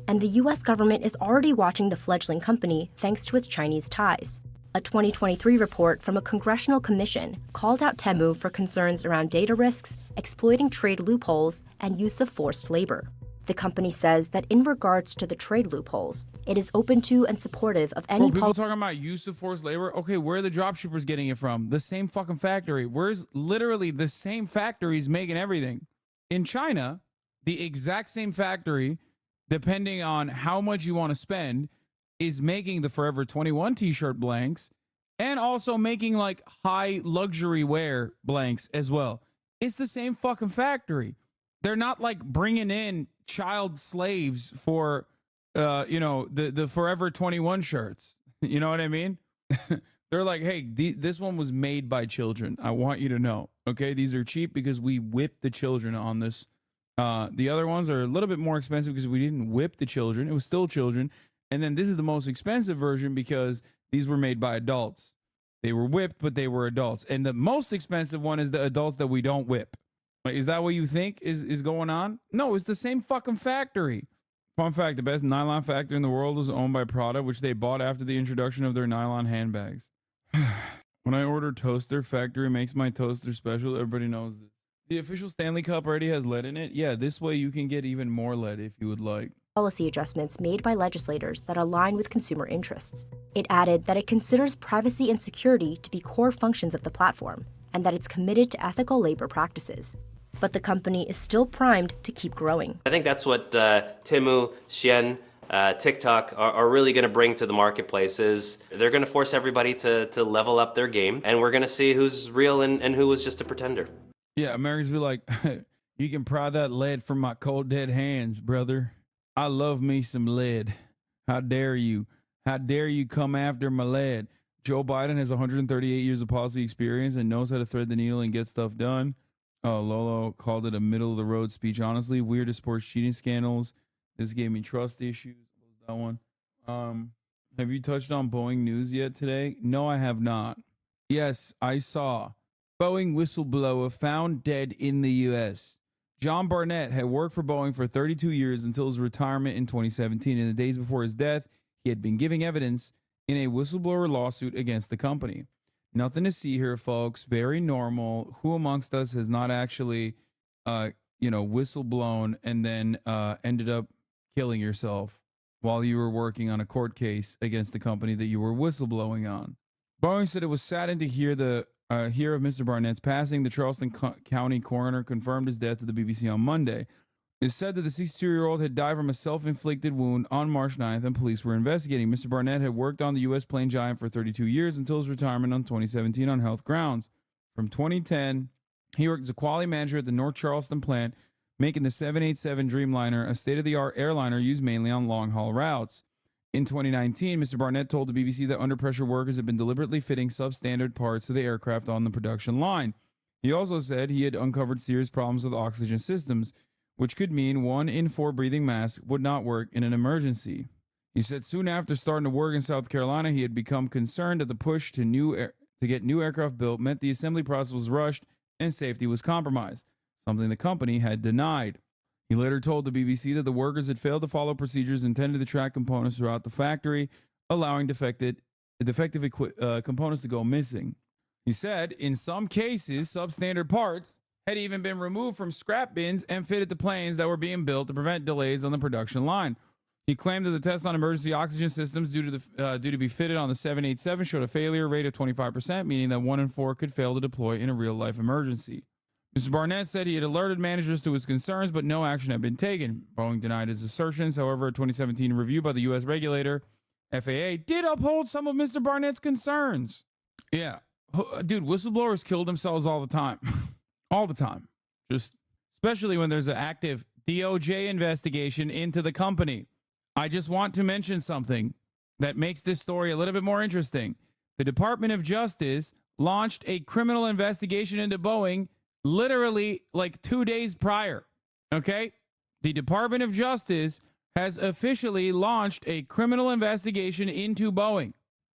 And the U.S. government is already watching the fledgling company thanks to its Chinese ties. A 2023 report from a congressional commission called out Temu for concerns around data risks, exploiting trade loopholes, and use of forced labor. The company says that in regards to the trade loopholes, it is open to and supportive of any... people talking about use of forced labor? Okay, where are the dropshippers getting it from? The same fucking factory. Where's literally the same factories making everything? In China, the exact same factory, depending on how much you want to spend, is making the Forever 21 t-shirt blanks and also making like high luxury wear blanks as well. It's the same fucking factory. They're not like bringing in child slaves for, the Forever 21 shirts. You know what I mean? They're like, hey, this one was made by children. I want you to know. Okay, these are cheap because we whipped the children on this. The other ones are a little bit more expensive because we didn't whip the children. It was still children. And then this is the most expensive version because these were made by adults. They were whipped, but they were adults. And the most expensive one is the adults that we don't whip. Like, is that what you think is going on? No, it's the same fucking factory. Fun fact, the best nylon factory in the world was owned by Prada, which they bought after the introduction of their nylon handbags. When I order toaster, factory makes my toaster special. Everybody knows this. The official Stanley Cup already has lead in it. Yeah, this way you can get even more lead if you would like. Policy adjustments made by legislators that align with consumer interests. It added that it considers privacy and security to be core functions of the platform, and that it's committed to ethical labor practices. But the company is still primed to keep growing. I think that's what Temu, Shein, TikTok are really going to bring to the marketplace. Is they're going to force everybody to level up their game, and we're going to see who's real and who was just a pretender. Yeah, Americans be like, you can pry that lead from my cold dead hands, brother. I love me some lead. How dare you? How dare you come after my lead? Joe Biden has 138 years of policy experience and knows how to thread the needle and get stuff done. Oh, Lolo called it a middle-of-the-road speech. Honestly, weirdest sports cheating scandals. This gave me trust issues. What was that one? Have you touched on Boeing news yet today? No, I have not. Yes, I saw. Boeing whistleblower found dead in the U.S. John Barnett had worked for Boeing for 32 years until his retirement in 2017. In the days before his death, he had been giving evidence in a whistleblower lawsuit against the company. Nothing to see here, folks. Very normal. Who amongst us has not actually, whistleblown and then ended up killing yourself while you were working on a court case against the company that you were whistleblowing on? Boeing said it was saddened to hear of Mr. Barnett's passing. The Charleston County coroner confirmed his death to the BBC on Monday. It said that the 62-year-old had died from a self-inflicted wound on March 9th, and police were investigating. Mr. Barnett had worked on the U.S. plane giant for 32 years until his retirement in 2017 on health grounds. From 2010, he worked as a quality manager at the North Charleston plant, making the 787 Dreamliner a state-of-the-art airliner used mainly on long-haul routes. In 2019, Mr. Barnett told the BBC that under-pressure workers had been deliberately fitting substandard parts to the aircraft on the production line. He also said he had uncovered serious problems with oxygen systems, which could mean 1 in 4 breathing masks would not work in an emergency. He said soon after starting to work in South Carolina, he had become concerned that the push to get new aircraft built meant the assembly process was rushed and safety was compromised, something the company had denied. He later told the BBC that the workers had failed to follow procedures intended to track components throughout the factory, allowing defective components to go missing. He said, in some cases, substandard parts had even been removed from scrap bins and fitted to planes that were being built to prevent delays on the production line. He claimed that the tests on emergency oxygen systems due to be fitted on the 787 showed a failure rate of 25%, meaning that 1 in 4 could fail to deploy in a real-life emergency. Mr. Barnett said he had alerted managers to his concerns, but no action had been taken. Boeing denied his assertions. However, a 2017 review by the U.S. regulator, FAA, did uphold some of Mr. Barnett's concerns. Yeah. Dude, whistleblowers kill themselves all the time. All the time. Just especially when there's an active DOJ investigation into the company. I just want to mention something that makes this story a little bit more interesting. The Department of Justice launched a criminal investigation into Boeing literally like 2 days prior. Okay? The Department of Justice has officially launched a criminal investigation into Boeing.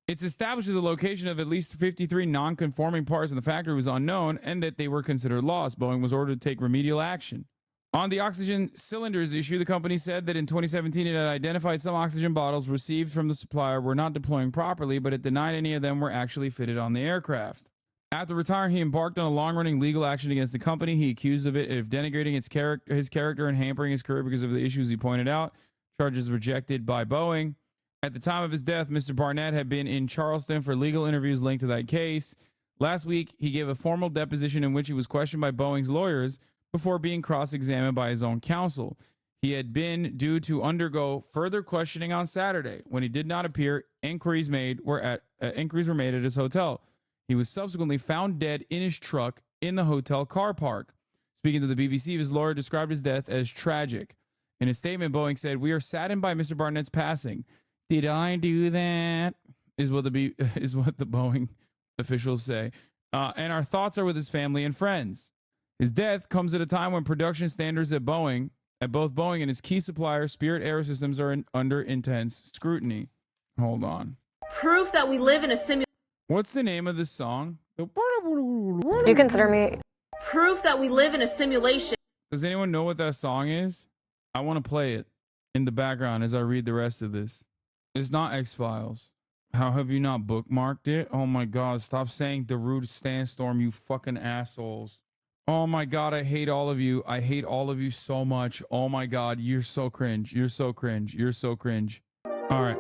It's established that the location of at least 53 non-conforming parts in the factory was unknown and that they were considered lost. Boeing was ordered to take remedial action. On the oxygen cylinders issue, the company said that in 2017 it had identified some oxygen bottles received from the supplier were not deploying properly, but it denied any of them were actually fitted on the aircraft. After retiring, he embarked on a long-running legal action against the company. He accused of it of denigrating his character and hampering his career because of the issues he pointed out. Charges rejected by Boeing. At the time of his death, Mr. Barnett had been in Charleston for legal interviews linked to that case. Last week, he gave a formal deposition in which he was questioned by Boeing's lawyers before being cross-examined by his own counsel. He had been due to undergo further questioning on Saturday. When he did not appear, inquiries were made at his hotel. He was subsequently found dead in his truck in the hotel car park. Speaking to the BBC, his lawyer described his death as tragic. In a statement, Boeing said, "We are saddened by Mr. Barnett's passing." Did I do that? Is what the Boeing officials say. And our thoughts are with his family and friends. His death comes at a time when production standards at both Boeing and its key supplier, Spirit AeroSystems, are under intense scrutiny. Hold on. Proof that we live in a simulation. What's the name of this song? Do you consider me? Proof that we live in a simulation. Does anyone know what that song is? I want to play it in the background as I read the rest of this. It's not X-Files. How have you not bookmarked it? Oh my God, stop saying Darude Sandstorm, you fucking assholes. Oh my God, I hate all of you. I hate all of you so much. Oh my God, you're so cringe. You're so cringe. You're so cringe. All right.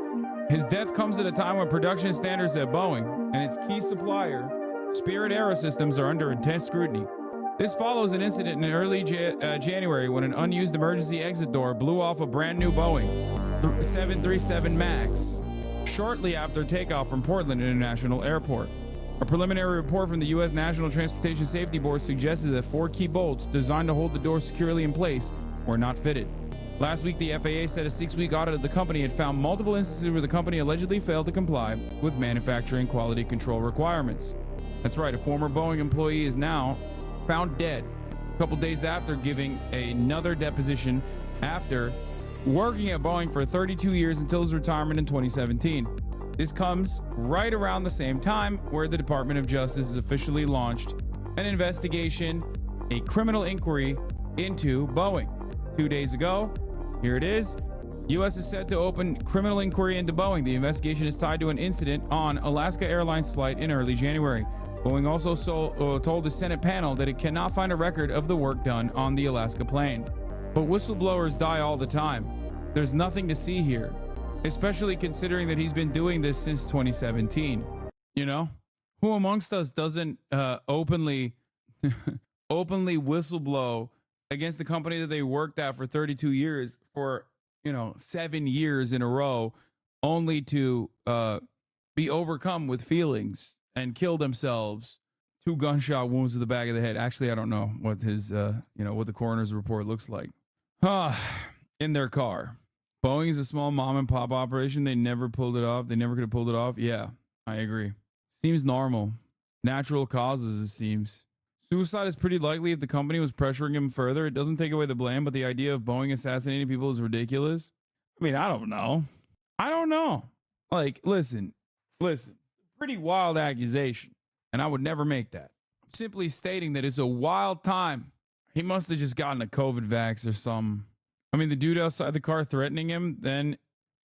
His death comes at a time when production standards at Boeing and its key supplier, Spirit AeroSystems, are under intense scrutiny. This follows an incident in early January when an unused emergency exit door blew off a brand new Boeing 737 MAX shortly after takeoff from Portland International Airport. A preliminary report from the U.S. National Transportation Safety Board suggested that 4 key bolts designed to hold the door securely in place were not fitted. Last week, the FAA said a 6-week audit of the company had found multiple instances where the company allegedly failed to comply with manufacturing quality control requirements. That's right, a former Boeing employee is now found dead a couple days after giving another deposition after working at Boeing for 32 years until his retirement in 2017. This comes right around the same time where the Department of Justice has officially launched an investigation, a criminal inquiry into Boeing. 2 days ago, here it is. U.S. is set to open criminal inquiry into Boeing. The investigation is tied to an incident on Alaska Airlines flight in early January. Boeing also told the Senate panel that it cannot find a record of the work done on the Alaska plane. But whistleblowers die all the time. There's nothing to see here, especially considering that he's been doing this since 2017. You know, who amongst us doesn't openly whistleblow against the company that they worked at for 32 years for, 7 years in a row, only to be overcome with feelings and kill themselves? 2 gunshot wounds to the back of the head. Actually, I don't know what his, what the coroner's report looks like. In their car. Boeing is a small mom and pop operation. They never pulled it off. They never could have pulled it off. Yeah, I agree. Seems normal. Natural causes, it seems. Suicide is pretty likely if the company was pressuring him further. It doesn't take away the blame, but the idea of Boeing assassinating people is ridiculous. I mean, I don't know. Like, listen. Pretty wild accusation. And I would never make that. I'm simply stating that it's a wild time. He must have just gotten a COVID vax or something. I mean, the dude outside the car threatening him, then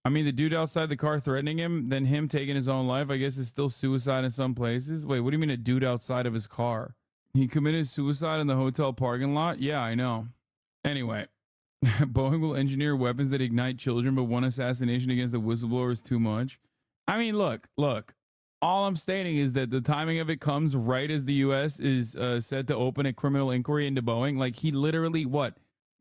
him taking his own life, I guess is still suicide in some places. Wait, what do you mean a dude outside of his car? He committed suicide in the hotel parking lot? Yeah, I know. Anyway, Boeing will engineer weapons that ignite children, but one assassination against a whistleblower is too much. I mean, look. All I'm stating is that the timing of it comes right as the U.S. is set to open a criminal inquiry into Boeing. Like, he literally,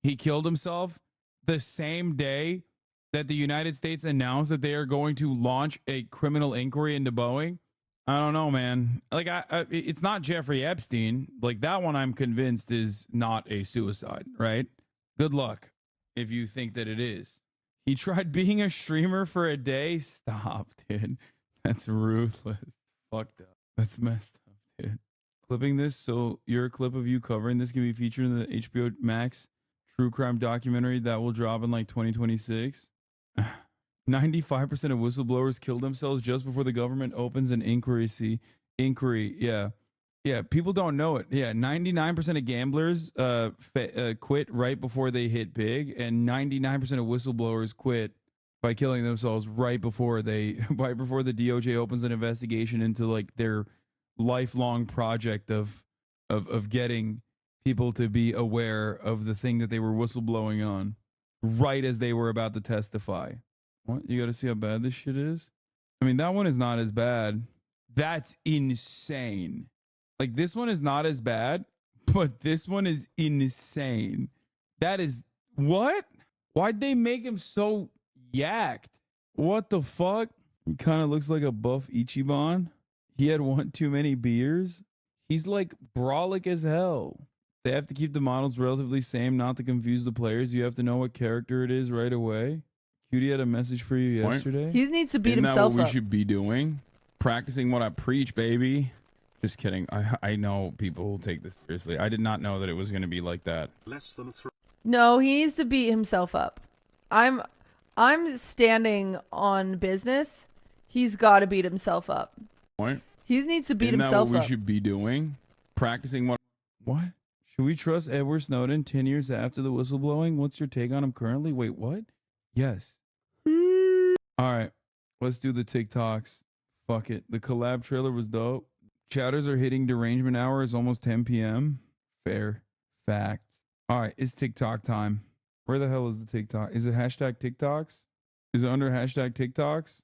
he killed himself the same day that the United States announced that they are going to launch a criminal inquiry into Boeing. I don't know, man. Like, it's not Jeffrey Epstein. Like, that one I'm convinced is not a suicide, right? Good luck if you think that it is. He tried being a streamer for a day. Stop, dude. That's ruthless. Fucked up. That's messed up, dude. Clipping this, so your clip of you covering this can be featured in the HBO Max true crime documentary that will drop in like 2026. 95% of whistleblowers kill themselves just before the government opens an inquiry. Yeah, people don't know it. Yeah, 99% of gamblers quit right before they hit big, and 99% of whistleblowers quit by killing themselves right before the DOJ opens an investigation into like their lifelong project of getting people to be aware of the thing that they were whistleblowing on right as they were about to testify. What? You got to see how bad this shit is? I mean, that one is not as bad. That's insane. Like, this one is not as bad, but this one is insane. That is what? Why'd they make him so yacked? What the fuck? He kind of looks like a buff Ichiban. He had one too many beers. He's like brolic as hell. They have to keep the models relatively same, not to confuse the players. You have to know what character it is right away. Cutie had a message for you yesterday. He needs to beat Isn't himself that what up. we should be doing? Practicing what I preach, baby. Just kidding. I know people will take this seriously. I did not know that it was going to be like that. No, he needs to beat himself up. I'm standing on business. He's got to beat himself up. What? He needs to beat Isn't himself that what up. we should be doing? Practicing what? What? Should we trust Edward Snowden 10 years after the whistleblowing? What's your take on him currently? Wait, what? Yes. All right. Let's do the TikToks. Fuck it. The collab trailer was dope. Chatters are hitting derangement hour. It's almost 10 p.m. Fair. Facts. All right. It's TikTok time. Where the hell is the TikTok? Is it hashtag TikToks? Is it under hashtag TikToks?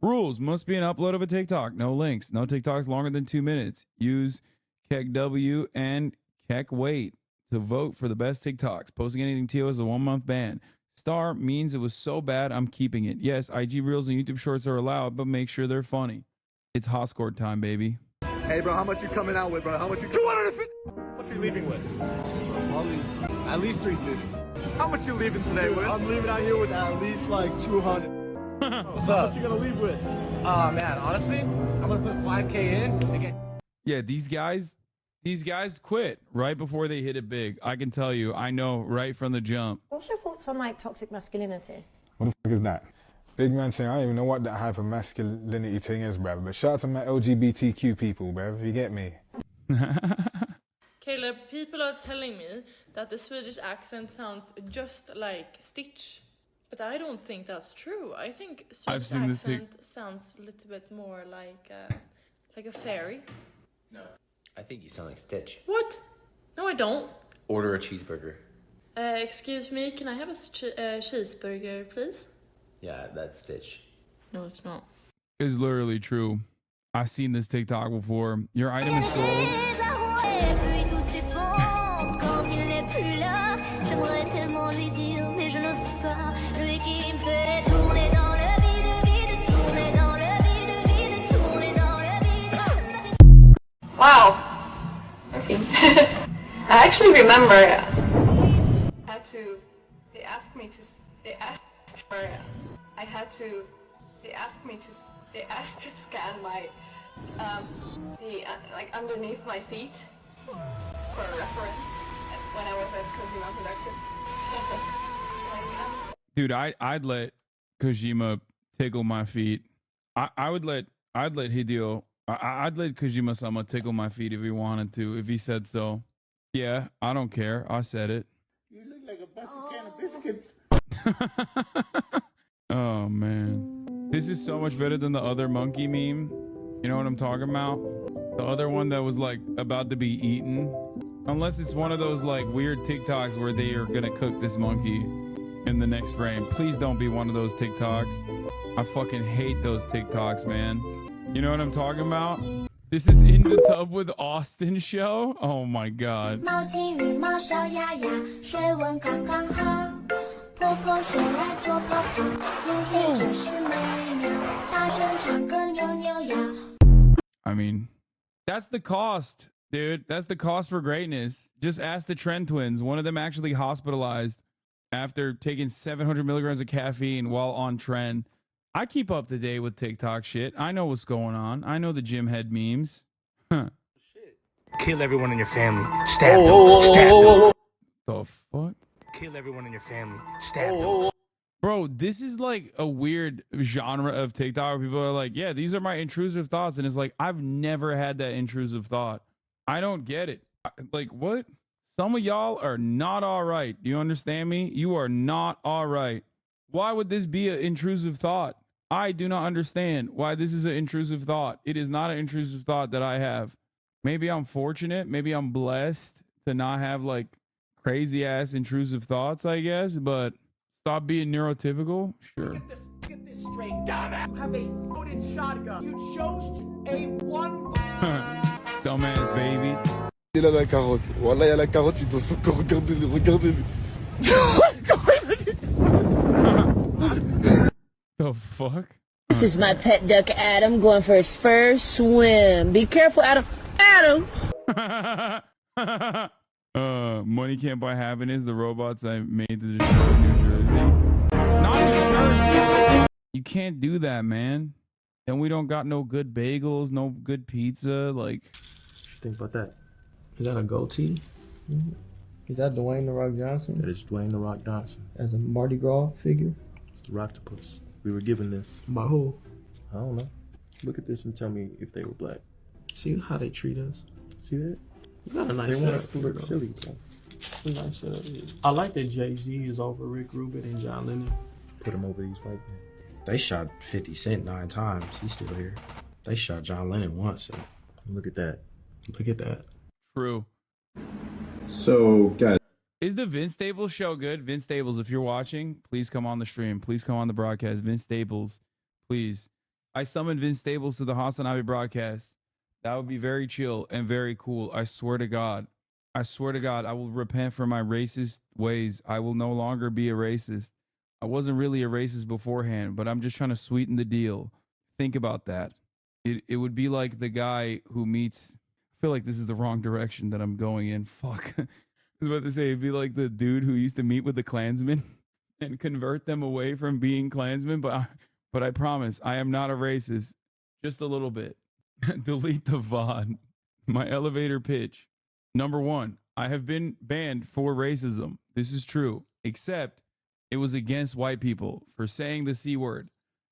Rules. Must be an upload of a TikTok. No links. No TikToks longer than 2 minutes. Use KEKW and KEKWait to vote for the best TikToks. Posting anything TO is a 1-month ban. Star means it was so bad, I'm keeping it. Yes, IG Reels and YouTube Shorts are allowed, but make sure they're funny. It's Hoscord time, baby. Hey, bro, how much you coming out with, bro? How much you? 250. How much you leaving with? At least 350. How much you leaving today with? I'm leaving out here with at least like 200. What's up? How much you gonna leave with? Man, honestly, I'm gonna put 5K in to get. Yeah, these guys quit right before they hit it big. I can tell you, I know right from the jump. What's your thoughts on like toxic masculinity? What the fuck is that? Big man saying, I don't even know what that hyper masculinity thing is, bruv. But shout out to my LGBTQ people, bruv. You get me? Caleb, people are telling me that the Swedish accent sounds just like Stitch. But I don't think that's true. I think Swedish accent sounds a little bit more like a fairy. No. I think you sound like Stitch. What? No, I don't. Order a cheeseburger. Excuse me, can I have a cheeseburger, please? Yeah, that's Stitch. No, it's not. It's literally true. I've seen this TikTok before. Your item is sold. Wow. Okay. I actually remember they asked me to scan my like underneath my feet for a reference when I was at Kojima Production. Dude, I'd let Kojima tickle my feet. I'd let Hideo. I'd let Kojima-sama tickle my feet if he wanted to, if he said so. Yeah, I don't care. I said it. You look like a busted can of biscuits. Oh, man. This is so much better than the other monkey meme. You know what I'm talking about? The other one that was like about to be eaten. Unless it's one of those like weird TikToks where they are going to cook this monkey in the next frame. Please don't be one of those TikToks. I fucking hate those TikToks, man. You know what I'm talking about? This is In the Tub with Austin show? Oh my god. I mean, that's the cost, dude. That's the cost for greatness. Just ask the Trend twins. One of them actually hospitalized after taking 700 milligrams of caffeine while on Trend. I keep up to date with TikTok shit. I know what's going on. I know the gym head memes. Huh. Kill everyone in your family. Stab them. Stab them. The fuck? Kill everyone in your family. Stab them. Bro, this is like a weird genre of TikTok where people are like, yeah, these are my intrusive thoughts. And it's like, I've never had that intrusive thought. I don't get it. Like, what? Some of y'all are not all right. Do you understand me? You are not all right. Why would this be an intrusive thought? I do not understand why this is an intrusive thought. It is not an intrusive thought that I have. Maybe I'm fortunate. Maybe I'm blessed to not have like crazy ass intrusive thoughts, I guess. But stop being neurotypical. Sure. Get this straight. Dumbass. You have a loaded shotgun. You chose a one. Dumbass baby. Il a la carotte. Voilà, il y a la carotte. Il doit encore regarder. fuck? This is my pet duck, Adam, going for his first swim. Be careful, Adam. Adam! Money Can't Buy Happiness, the robots I made to destroy New Jersey. Not New Jersey! You can't do that, man. Then we don't got no good bagels, no good pizza, like... Think about that. Is that a goatee? Mm-hmm. Is that Dwayne The Rock Johnson? That is Dwayne The Rock Johnson. As a Mardi Gras figure? It's the Rocktopus. We were given this. By who? I don't know. Look at this and tell me if they were black. See how they treat us? See that? You got a nice setup. They want us to look silly, bro. It's a nice setup. I like that Jay-Z is over Rick Rubin and John Lennon. Put him over these white men. They shot 50 Cent 9 times. He's still here. They shot John Lennon once. So. Look at that. Look at that. True. So, guys. Is the Vince Staples show good? Vince Staples, if you're watching, please come on the stream. Please come on the broadcast. Vince Staples, please. I summoned Vince Staples to the Hasanabe broadcast. That would be very chill and very cool. I swear to God. I swear to God, I will repent for my racist ways. I will no longer be a racist. I wasn't really a racist beforehand, but I'm just trying to sweeten the deal. Think about that. It would be like the guy who meets... I feel like this is the wrong direction that I'm going in. Fuck. I was about to say, it'd be like the dude who used to meet with the Klansmen and convert them away from being Klansmen. But I promise, I am not a racist. Just a little bit. Delete the VOD. My elevator pitch. Number 1, I have been banned for racism. This is true. Except it was against white people for saying the C word.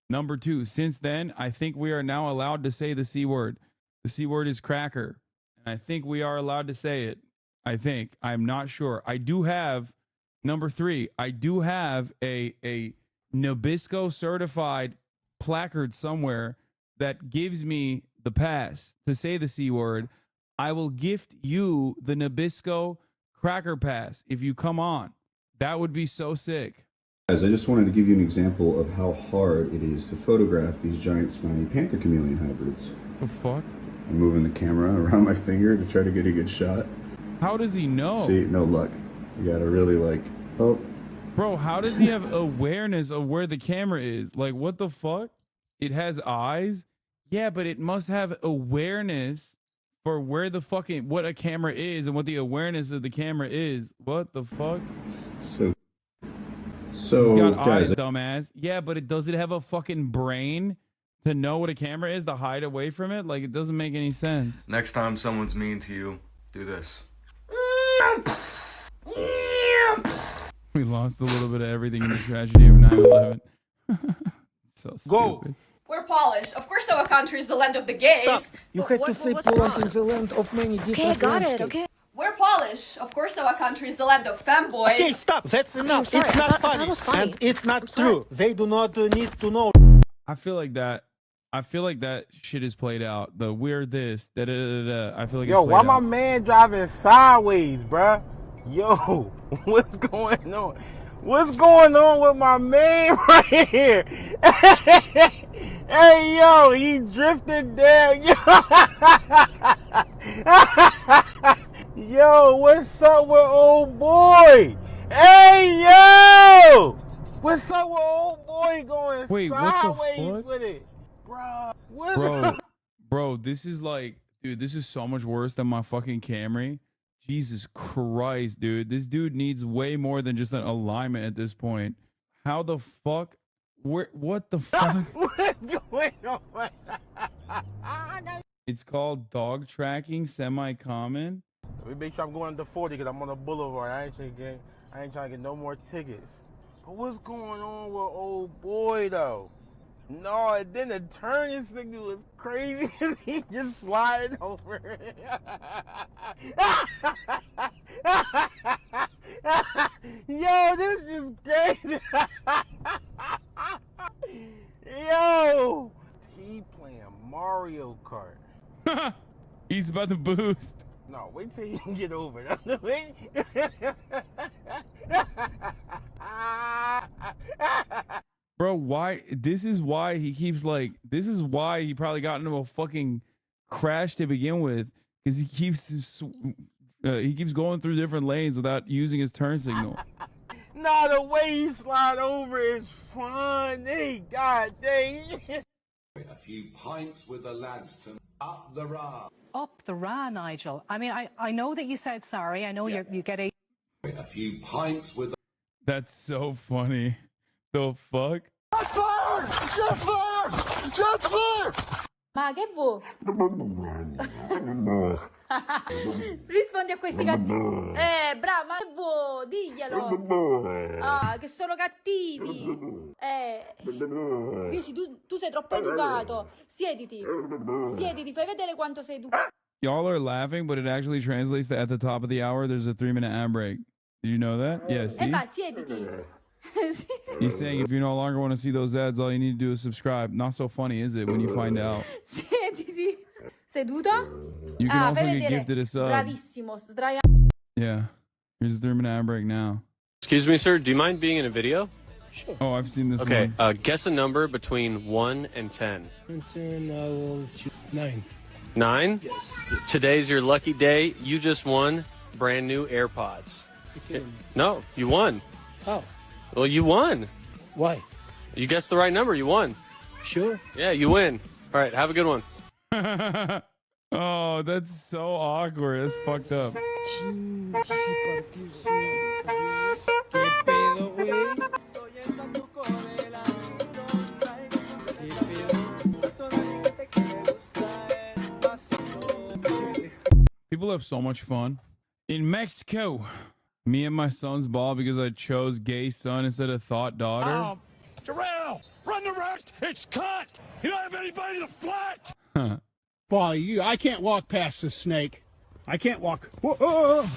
Number 2, since then, I think we are now allowed to say the C word. The C word is cracker. I think we are allowed to say it. I think. I'm not sure. I do have, number 3, I do have a Nabisco certified placard somewhere that gives me the pass to say the C word. I will gift you the Nabisco cracker pass if you come on. That would be so sick. Guys, I just wanted to give you an example of how hard it is to photograph these giant spiny panther chameleon hybrids. The fuck? I'm moving the camera around my finger to try to get a good shot. How does he know? See, no luck. You gotta really oh. Bro, how does he have awareness of where the camera is? Like, what the fuck? It has eyes? Yeah, but it must have awareness for where the fucking, what a camera is and what the awareness of the camera is. What the fuck? So he's got guys, eyes, dumbass. Yeah, but does it have a fucking brain to know what a camera is to hide away from it? Like, it doesn't make any sense. Next time someone's mean to you, do this. We lost a little bit of everything in the tragedy of 9/11. So stupid. Go. We're Polish. Of course our country is the land of the gays. Stop. You had to say Poland is the land of many different landscapes. Okay. We're Polish. Of course our country is the land of femboys. Okay, stop. That's enough. sorry. It's not That funny. was funny. And it's not true. They do not need to know. I feel like that shit is played out. The we're this, da da da da. I feel like Yo, it's why played my out. man driving sideways, bruh? Yo, what's going on? What's going on with my man right here? Hey, yo, he drifted down. Yo, what's up with old boy? Hey, yo! What's up with old boy going Wait, what the sideways fuck? with it? Bro, Bro, this is like, dude, this is so much worse than my fucking Camry. Jesus Christ, dude. This dude needs way more than just an alignment at this point. How the fuck? What the fuck? What's going on? It's called dog tracking, semi-common. Let me make sure I'm going under 40 because I'm on the boulevard. I ain't trying to get no more tickets. But what's going on with old boy though? No, and then the turning signal was crazy. He just sliding over. Yo, this is crazy. Yo, he playing Mario Kart. He's about to boost. No, wait till you get over it. Bro, why? This is why he keeps like, this is why he probably got into a fucking crash to begin with. Because he keeps going through different lanes without using his turn signal. Nah, the way he slide over is funny. God dang. A few pints with the lads to up the Ra. Up the Ra, Nigel. I mean, I know that you said sorry. I know you get a few pints with. That's so funny. The fuck? Ma che vuoi? Rispondi a questi cattivi. Bravo, ma che vuoi? Diglielo. Ah, che sono cattivi. Dici, tu sei troppo educato. Siediti, fai vedere quanto sei educato. Y'all are laughing, but it actually translates to at the top of the hour, there's a 3-minute ad break. Did you know that? Yeah, see? Va, siediti. He's saying if you no longer want to see those ads, all you need to do is subscribe. Not so funny, is it, when you find out? Siediti. Seduto? You can also fai get vedere. gifted a sub. Bravissimo. Yeah. Here's a 3-minute ad break now. Excuse me, sir. Do you mind being in a video? Sure. Oh, I've seen this one. Okay, guess a number between 1 and 10. 9. 9? Yes. Today's your lucky day. You just won brand new AirPods. No, you won. How? Well, you won. Why? You guessed the right number. You won. Sure. Yeah, you win. All right, have a good one. Oh, that's so awkward. That's fucked up. People have so much fun. In Mexico, me and my son's ball because I chose gay son instead of thought daughter. Jarrell, run the right. It's cut. You don't have anybody to flat. Huh. Boy, I can't walk past this snake. I can't walk. Oh,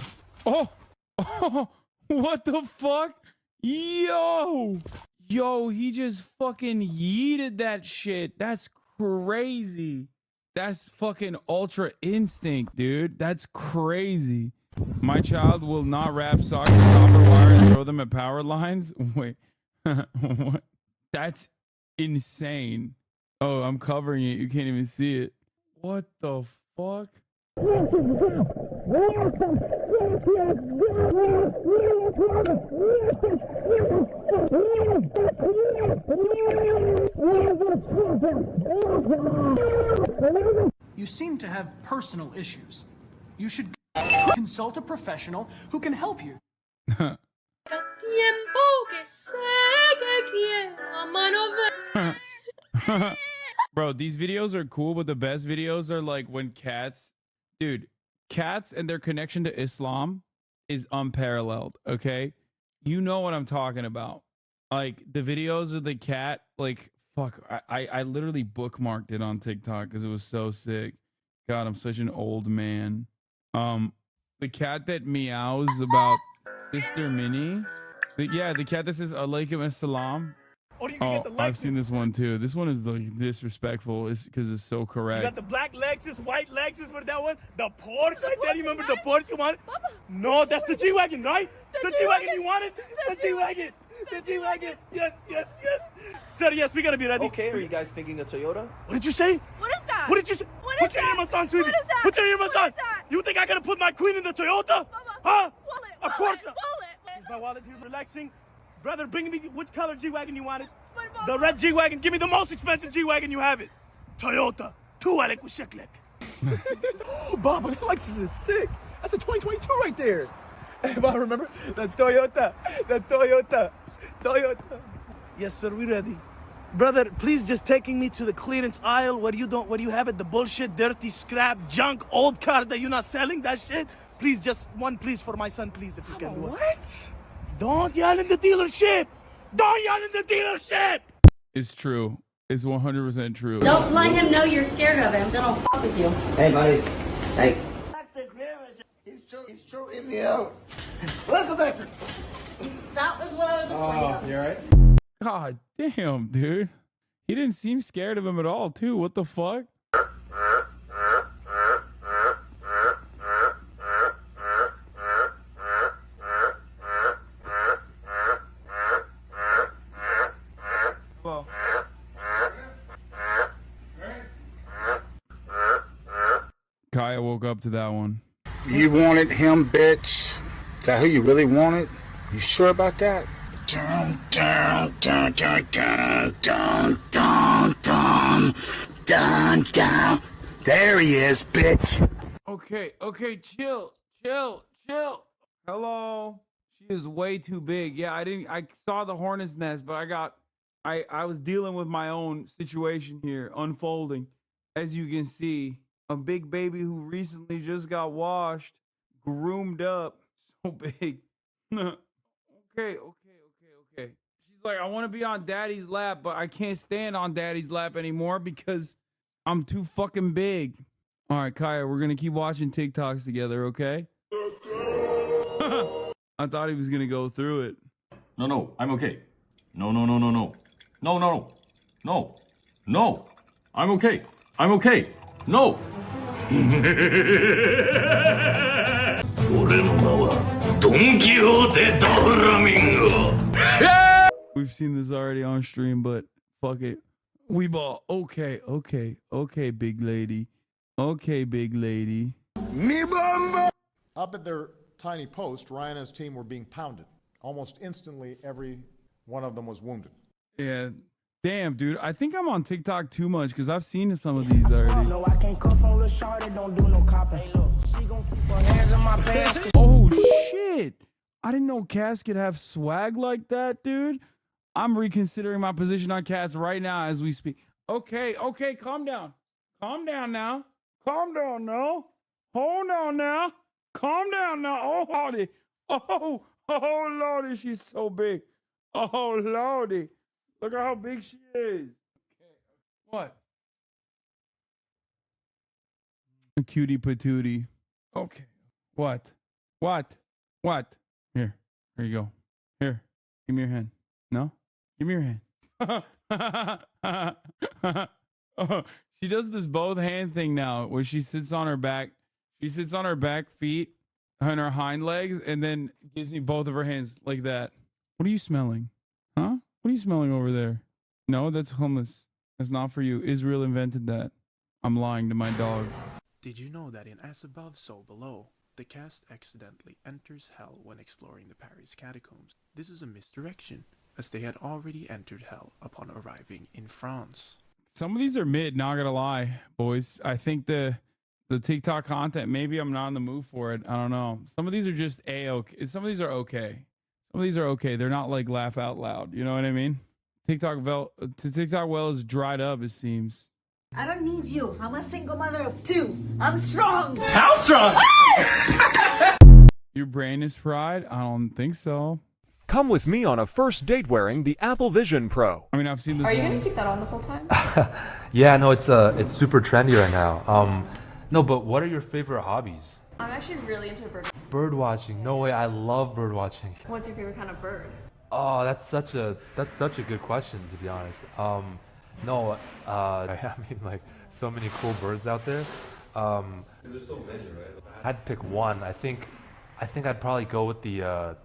what the fuck? Yo, he just fucking yeeted that shit. That's crazy. That's fucking ultra instinct, dude. That's crazy. My child will not wrap socks in copper wire and throw them at power lines. Wait, what? That's insane. Oh, I'm covering it. You can't even see it. What the fuck? You seem to have personal issues. You should consult a professional who can help you. Bro, these videos are cool, but the best videos are like when cats, dude, cats and their connection to Islam is unparalleled. Okay, you know what I'm talking about. Like the videos of the cat, like fuck, I literally bookmarked it on TikTok because it was so sick. God, I'm such an old man. The cat that meows about Sister Minnie. The cat that says Alaikum Assalam. Oh, I've seen this one too. This one is like disrespectful because it's so correct. You got the black Lexus, white Lexus, what that one? The Porsche right there, you remember the Porsche you wanted? No, that's the G-Wagon, right? The G-Wagon you wanted? The G-Wagon. The G-Wagon. Yes. Sir, yes, we gotta be ready. Okay, are you guys thinking a Toyota? What did you say? What is that? What did you say? Put your earmuffs on, sweetie. What is that? Put your earmuffs on. You think I gotta put my queen in the Toyota? Huh? Wallet. Of course not. Here's my wallet, here's relaxing. Brother, bring me which color G-Wagon you wanted? The red G-Wagon. Give me the most expensive G-Wagon you have it. Toyota. Tuareg with Sheklek. Oh, Baba, that Lexus is sick. That's a 2022 right there. Hey, Baba, remember? The Toyota. Yes, sir, we ready. Brother, please just taking me to the clearance aisle where you have it, the bullshit, dirty, scrap, junk, old cars that you're not selling, that shit. Please, just one please for my son, please, if you can do it. What? Don't yell in the dealership! Don't yell in the dealership! It's true. It's 100% true. Don't let him know you're scared of him, then I'll fuck with you. Hey, buddy. Hey. He's choking me out. Welcome back. That was what I was afraid of. You alright? God damn, dude. He didn't seem scared of him at all, too. What the fuck? Kaya woke up to that one. You wanted him, bitch? Is that who you really wanted? You sure about that? Dun, dun, dun, dun, dun, dun, dun, dun, dun, dun. There he is, bitch. Okay, chill. Hello. She is way too big. Yeah, I saw the hornet's nest, but I was dealing with my own situation here unfolding. As you can see, a big baby who recently just got washed, groomed up, so big. Okay. She's like, I want to be on daddy's lap, but I can't stand on daddy's lap anymore because I'm too fucking big. All right, Kaya, we're going to keep watching TikToks together, okay? I thought he was going to go through it. No, I'm okay. No. No, I'm okay. No. We've seen this already on stream, but fuck it. We ball. Okay, big lady. Okay, big lady. Me bamba. Up at their tiny post, Ryan and his team were being pounded. Almost instantly, every one of them was wounded. Yeah. Damn, dude. I think I'm on TikTok too much because I've seen some of these already. No, I can't cuff on Lil Shawty, don't do no copping. Hey, look, she gon' keep her hands in my pants. Oh, shit. I didn't know Cass could have swag like that, dude. I'm reconsidering my position on Cass right now as we speak. Okay, calm down. Calm down now. Hold on now. Calm down now. Oh, Lordy. Oh, Lordy, she's so big. Oh, Lordy. Look at how big she is. What? A cutie patootie. Okay. What? Here you go. Here. Give me your hand. No? Give me your hand. Oh, she does this both hand thing now where she sits on her back. She sits on her back feet on her hind legs and then gives me both of her hands like that. What are you smelling? Huh? What are you smelling over there? No, that's hummus. That's not for you. Israel invented that. I'm lying to my dogs. Did you know that in As Above, So Below, the cast accidentally enters hell when exploring the Paris catacombs? This is a misdirection, as they had already entered hell upon arriving in France. Some of these are mid, not gonna lie, boys. I think the TikTok content, maybe I'm not in the mood for it. I don't know. Some of these are just A-okay. Some of these are okay. They're not like laugh out loud. You know what I mean? TikTok well is dried up, it seems. I don't need you. I'm a single mother of 2. I'm strong. How strong? Your brain is fried? I don't think so. Come with me on a first date wearing the Apple Vision Pro. I mean, I've seen this. Are you gonna keep that on the whole time? Yeah, no, it's super trendy right now. No, but what are your favorite hobbies? I'm actually really into Bird watching. No way, I love bird watching. What's your favorite kind of bird? Oh, that's such a good question, to be honest. I mean, like, so many cool birds out there. There's so many, right? I had to pick one. I think I'd probably go with the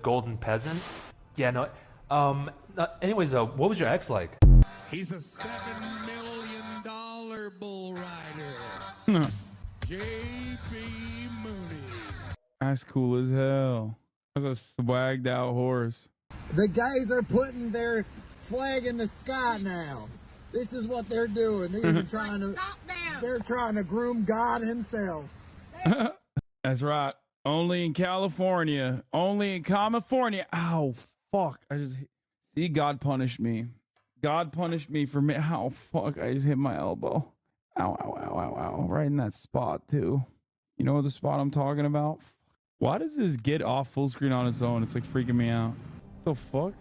golden peasant. Yeah, no. Anyways, what was your ex like? He's a $7 million bull rider. J.B. Mooney. That's cool as hell. That's a swagged out horse. The guys are putting their flag in the sky now. This is what they're doing. They're trying to they're trying to groom God himself. That's right. Only in California. Only in California. Ow, fuck. See, God punished me. God punished me for me. Ow, fuck. I just hit my elbow. Ow. Right in that spot, too. You know the spot I'm talking about? Why does this get off full screen on its own? It's like freaking me out. What the fuck?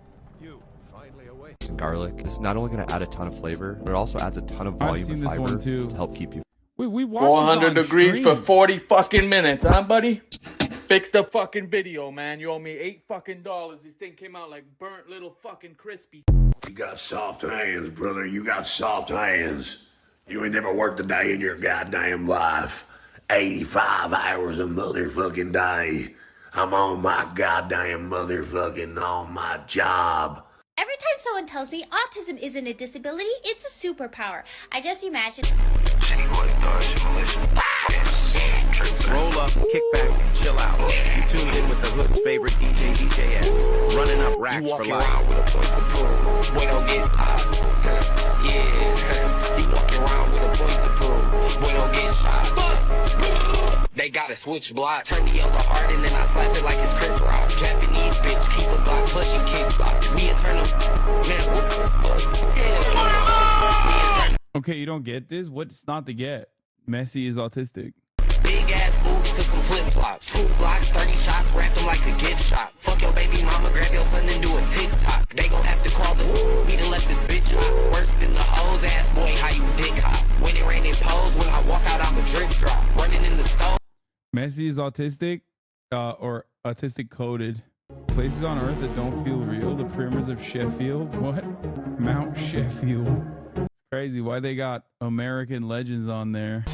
Garlic is not only going to add a ton of flavor, but it also adds a ton of volume and fiber to help keep you. We watched 400 degrees for 40 fucking minutes, huh, buddy? Fix the fucking video, man. You owe me $8 This thing came out like burnt little fucking crispy. You got soft hands, brother. You got soft hands. You ain't never worked a day in your goddamn life. 85 hours a motherfucking day. I'm on my goddamn motherfucking on my job. Every time someone tells me autism isn't a disability, it's a superpower. I just imagine. Roll up, kick back, chill out. You tuned in with the hood's favorite DJ, DJS. running up racks for life. Around with a point to prove. Boy, don't get popped. Yeah, you walking around with a point to prove. Boy, don't get shot. They got a switch block. Turn the yellow hard and then I slap it like it's Chris Rock. Japanese bitch, keep a block, plus you kickbox. Me and turn them. Man, what the fuck? Yeah. Okay, you don't get this? What's not to get? Messi is autistic. Big ass boots to some flip flops. 2 blocks, 30 shots, wrap them like a gift shop. Fuck your baby mama, grab your son and do a TikTok. They gon' have to call the me to let this bitch hop. Worse than the hoes ass boy, how you dick hop. When it rain, it pose. When I walk out, I'm a drip drop. Running in the stove. Messi is autistic, or autistic coded. Places on Earth that don't feel real. The pyramids of Sheffield. What? Mount Sheffield. Crazy. Why they got American legends on there?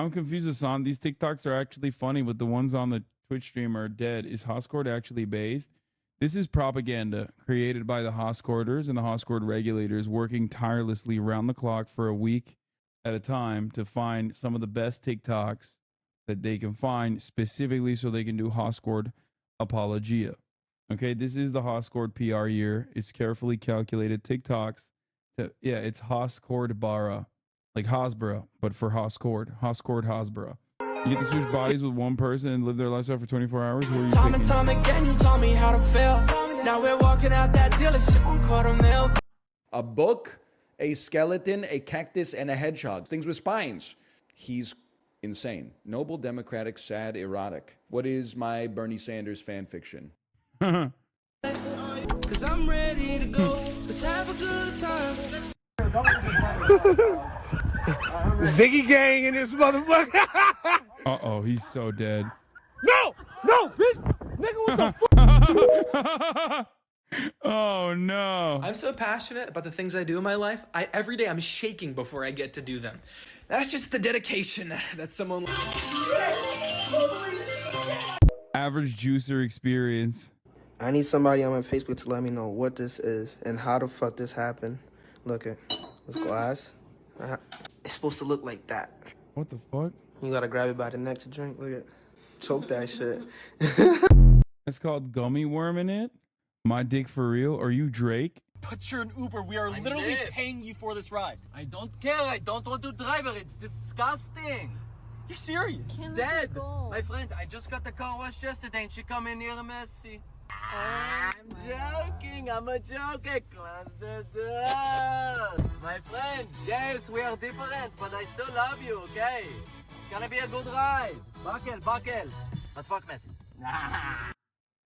I'm confused, Hassan. These TikToks are actually funny, but the ones on the Twitch stream are dead. Is Hoscord actually based? This is propaganda created by the Hoscorders and the Hoscord regulators working tirelessly around the clock for a week at a time to find some of the best TikToks that they can find specifically so they can do Hoscord apologia. Okay, this is the Hoscord PR year. It's carefully calculated TikToks. It's Hoscord Bara. Like Hasbara, but for Hoscord. Hoscord Hasbara. You get to switch bodies with one person and live their lifestyle for 24 hours? Who are you Time and time again, you taught me how to fail. Now we're walking out that dealership on Cardinal. A book, a skeleton, a cactus, and a hedgehog. Things with spines. He's insane. Noble, democratic, sad, erotic. What is my Bernie Sanders fan fiction? Cause I'm ready to go. Let's have a good time. Ziggy gang in this motherfucker. Uh-oh, he's so dead. No, bitch. Nigga, what the fuck? Oh, no. I'm so passionate about the things I do in my life. Every day I'm shaking before I get to do them. That's just the dedication that someone... Average juicer experience. I need somebody on my Facebook to let me know what this is and how the fuck this happened. Look at this glass. It's supposed to look like that. What the fuck? You gotta grab it by the neck to drink. Look at, choke that shit. It's called gummy worm in it. My dick for real? Are you Drake? Put you in Uber. We are literally paying you for this ride. I don't care. I don't want to drive it. It's disgusting. You're serious? Can Dead. My friend, I just got the car wash yesterday and she come in here messy. I'm joking. I'm a joker. Close the doors. My friend, yes, we are different, but I still love you, okay? It's gonna be a good ride. Buckle. But fuck Messi.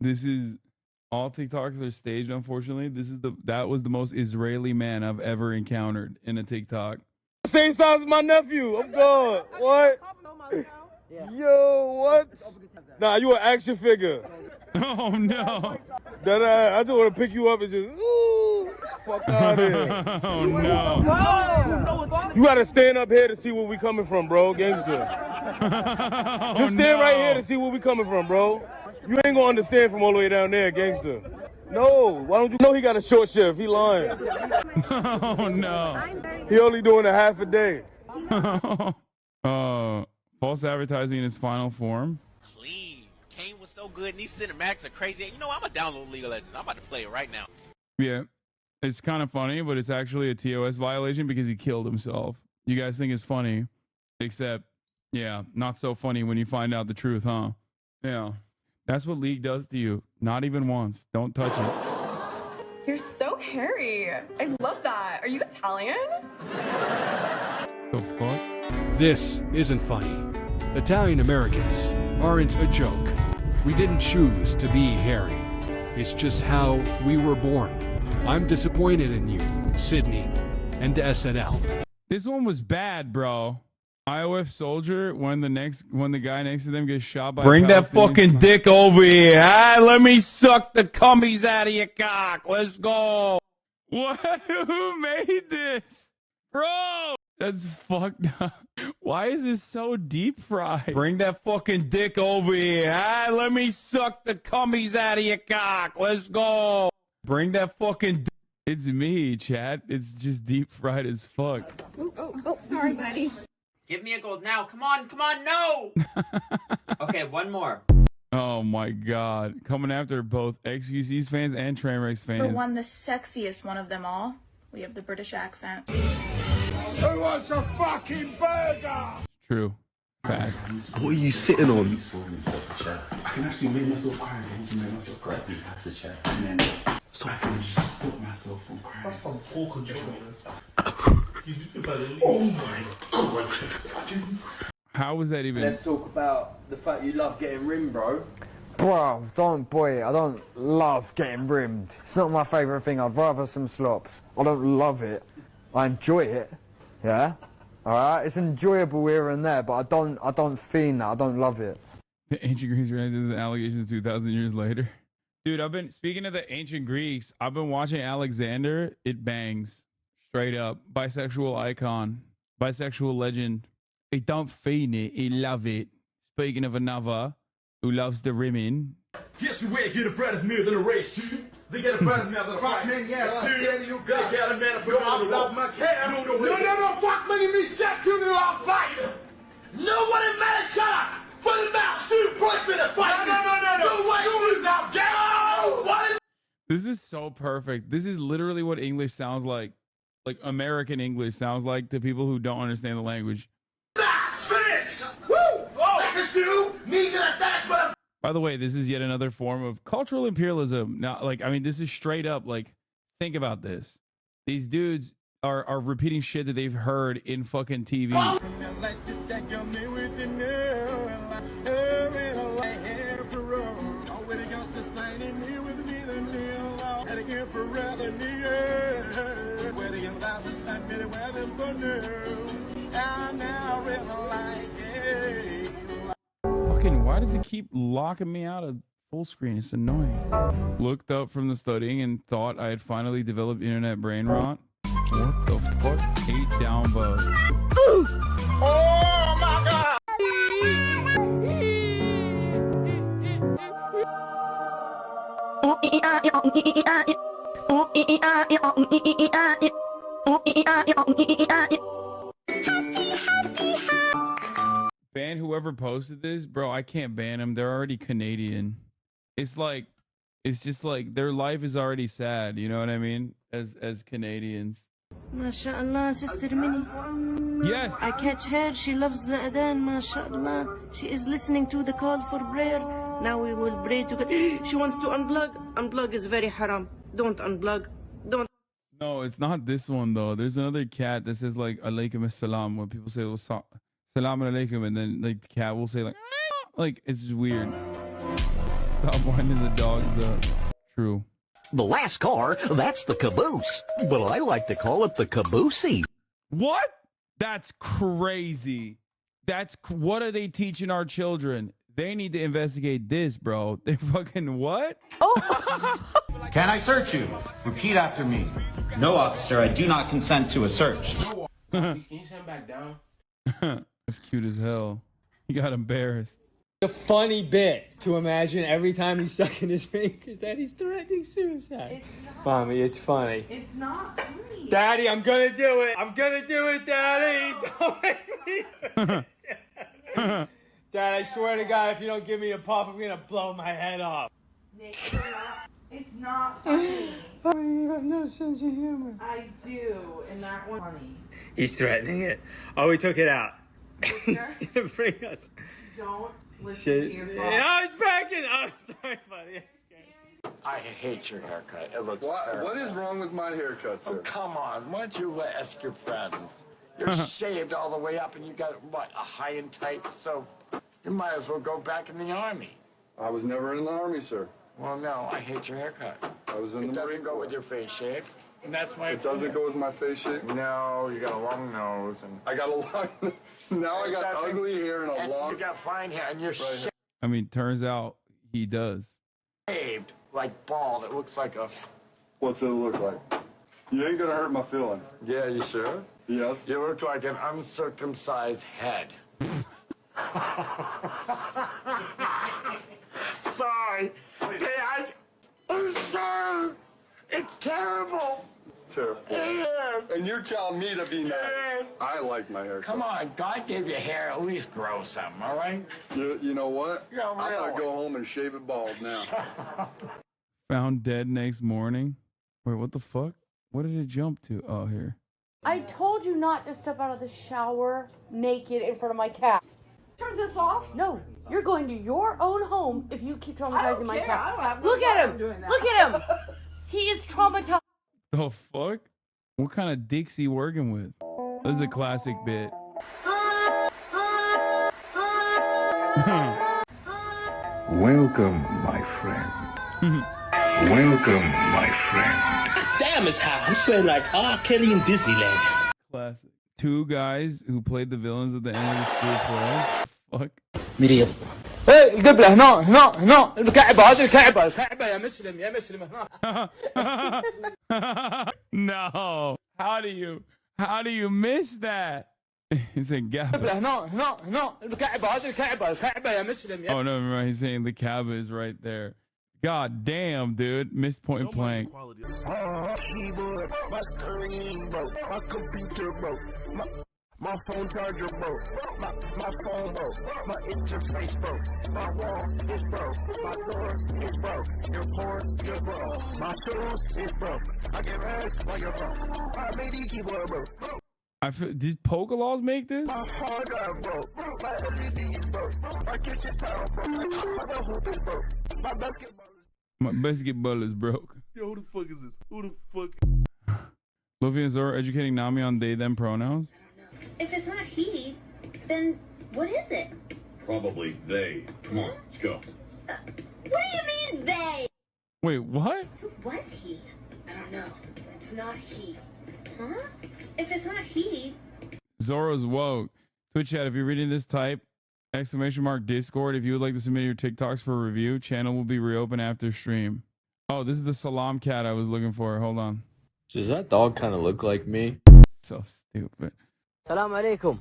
This is... All TikToks are staged, unfortunately. That was the most Israeli man I've ever encountered in a TikTok. Same size as my nephew. I'm good. What? Yo, what? Nah, you an action figure. Oh, no. I just want to pick you up and just, ooh, fuck out of here. Oh, no. You got to stand up here to see where we coming from, bro, gangster. Just stand right here to see where we coming from, bro. You ain't gonna understand from all the way down there, gangster. No, why don't you know he got a short shift? He lying. Oh, no. He only doing a half a day. False advertising in its final form. Clean. Kane was so good and these cinematics are crazy. You know, I'm gonna download League of Legends. I'm about to play it right now. Yeah, it's kind of funny, but it's actually a TOS violation because he killed himself. You guys think it's funny, except, yeah, not so funny when you find out the truth, huh? Yeah. That's what League does to you. Not even once. Don't touch it. You're so hairy. I love that. Are you Italian? The fuck? This isn't funny. Italian Americans aren't a joke. We didn't choose to be hairy. It's just how we were born. I'm disappointed in you, Sydney, and SNL. This one was bad, bro. IOF soldier when the guy next to them gets shot by Bring that fucking dick over here. Let me suck the cummies out of your cock. Let's go. What? Who made this? Bro, that's fucked up. Why is this so deep fried? Bring that fucking dick over here. Ah, let me suck the cummies out of your cock. Let's go. Bring that fucking dick. It's me, chat. It's just deep fried as fuck. Oh, sorry, buddy. Give me a gold now. Come on, no! Okay, one more. Oh my god. Coming after both XQC's fans and Trainwrecks fans. For one, the sexiest one of them all, we have the British accent. Who wants a fucking burger? True. Facts. What are you sitting on? I can actually make myself cry again to make myself cry. That's a chat. And then so I can just stop myself from crying. That's some poor control, oh my god. How was that even? Let's talk about the fact you love getting rimmed, bro. Bro, I don't love getting rimmed. It's not my favourite thing. I'd rather some slops. I don't love it. I enjoy it. Yeah? Alright? It's enjoyable here and there, but I don't fiend that. I don't love it. The ancient Greeks reacted to the allegations 2,000 years later. Dude, speaking of the ancient Greeks, I've been watching Alexander. It bangs. Straight up. Bisexual icon. Bisexual legend. He don't fiend it. He love it. Speaking of another who loves the rimming. Guess where get a bread of meal than a race too. They get a bread of meal than a fight man. Yes, see, you got a man for my cat. No, fuck me, shut you I'll fight. Nobody matter, shut up. For the mouth, dude, break me the fight. No way, you out, get out. What? This is so perfect. This is literally what English sounds like. Like American English sounds like to people who don't understand the language. Finish! Woo! Oh, this dude need an attack, but By the way, this is yet another form of cultural imperialism. Now, like, I mean, this is straight up, like, think about this. These dudes are repeating shit that they've heard in fucking TV. Fucking, why does it keep locking me out of full screen? It's annoying. Looked up from the studying and thought I had finally developed internet brain rot. What the fuck? 8 downvotes. oh my god! Ban whoever posted this, bro. I can't ban them. They're already Canadian. It's just like their life is already sad. You know what I mean? As Canadians. MashaAllah, Sister Minnie. Yes. I catch her. She loves the adhan. MashaAllah. She is listening to the call for prayer. Now we will pray together. She wants to unplug. Unplug is very haram. Don't unplug. Don't. No, it's not this one though. There's another cat that says like alaikum assalam when people say well, salam alaikum, and then like the cat will say like it's just weird. Stop winding the dogs up. True. The last car, that's the caboose. But I like to call it the caboosey. What? That's crazy. What are they teaching our children? They need to investigate this, bro. They fucking what? Can I search you? Repeat after me. No, officer, I do not consent to a search. Can you send back down? That's cute as hell. He got embarrassed. A funny bit to imagine every time he's sucking his fingers that he's threatening suicide. It's not. Mommy, it's funny. It's not funny. Daddy, I'm gonna do it. I'm gonna do it, Daddy. Don't make me do it. Dad, I swear to God, if you don't give me a puff, I'm gonna blow my head off. Nick, it's not funny. You have no sense of humor. I do, and that one's funny. He's threatening it. Oh, we took it out. He's gonna bring us. Don't listen to your father. Oh, it's back in. Oh, sorry, buddy. I hate your haircut. It looks terrible. What is wrong with my haircut, sir? Oh, come on. Why don't you ask your friends? You're shaved all the way up and you got, what, a high and tight? So you might as well go back in the Army. I was never in the Army, sir. Well, no, I hate your haircut. I was in It the doesn't Marine go Corps. with your face shape. And that's my It doesn't go with my face shape? No, you got a long nose. And I got a long... Now I got ugly hair and a long... You got fine hair and you're I mean, turns out he does. shaved, like bald. It looks like a... What's it look like? You ain't gonna hurt my feelings. Yeah, you sure? Yes. You look like an uncircumcised head. Sorry. I'm sorry. It's terrible. It's terrible. It is. And you're telling me to be nice. I like my haircut. Come on, God gave you hair. At least grow some, all right? You know what? Yeah, I gotta really. go home and shave it bald now. Found dead next morning. Wait, what the fuck? What did it jump to? Oh, here. I told you not to step out of the shower naked in front of my cat. Turn this off? No, you're going to your own home if you keep traumatizing my care. cat. I don't have no Look at problem him. doing that. Look at him. He is traumatized. The fuck? What kind of dicks he working with? This is a classic bit. Welcome, my friend. Welcome, my friend. Damn, it's hot. I'm sweating like R. Kelly in Disneyland. Classic. Two guys who played the villains at the end of the school play. Fuck. مريض. ايه القبلة هنا الكعبة هذه الكعبة يا مسلم هنا. No. How do you miss that? He's saying Gabba. هنا الكعبة هذه الكعبة يا مسلم. Oh no, remember he's saying the Kaaba is right there. God damn, dude. Missed point blank. Keyboard, my screen broke, my computer broke, my phone charger broke, my phone broke, my interface broke, my wall is broke, my door is broke, your port is broke, my shoes is broke, I get rags while you're broke, my MIDI keyboard broke. Did Pokelaws make this? My hard drive broke, my LED is broke, my kitchen towel broke, my hoop is broke, my basketball is broke. Yo, who the fuck is this? Who the fuck? Luffy and Zoro educating Nami on they them pronouns. If it's not he, then what is it? Probably they. Come on, let's go. What do you mean they? Wait, what? Who was he? I don't know. It's not he. Huh? If it's not he. Zoro's woke. Twitch chat, if you're reading this, type !Discord. If you would like to submit your TikToks for a review, channel will be reopened after stream. Oh, this is the Salam cat I was looking for. Hold on. Does that dog kind of look like me? So stupid. السلام عليكم.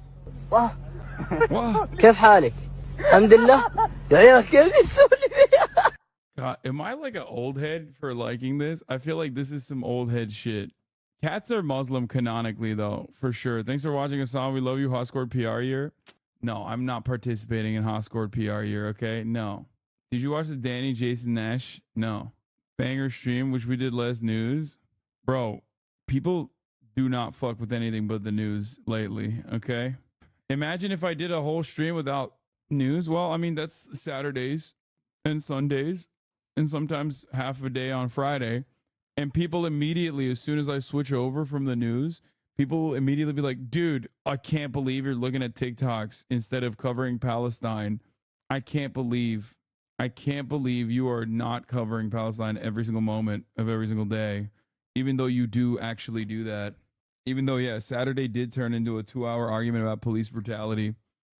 كيف حالك؟ الحمد لله. يا عيال كيف تسولف؟ God, am I like an old head for liking this? I feel like this is some old head shit. Cats are Muslim canonically, though, for sure. Thanks for watching, Hassan. We love you. Hot Scored PR year. No, I'm not participating in Hot Scored PR year, okay? No. Did you watch the Danny Jason Nash? No. Banger stream, which we did last news. Bro, people do not fuck with anything but the news lately, okay? Imagine if I did a whole stream without news. Well, I mean, that's Saturdays and Sundays and sometimes half a day on Friday. And people immediately, as soon as I switch over from the news, people will immediately be like, dude, I can't believe you're looking at TikToks instead of covering Palestine. I can't believe you are not covering Palestine every single moment of every single day, even though you do actually do that. Even though, yeah, Saturday did turn into a 2-hour argument about police brutality.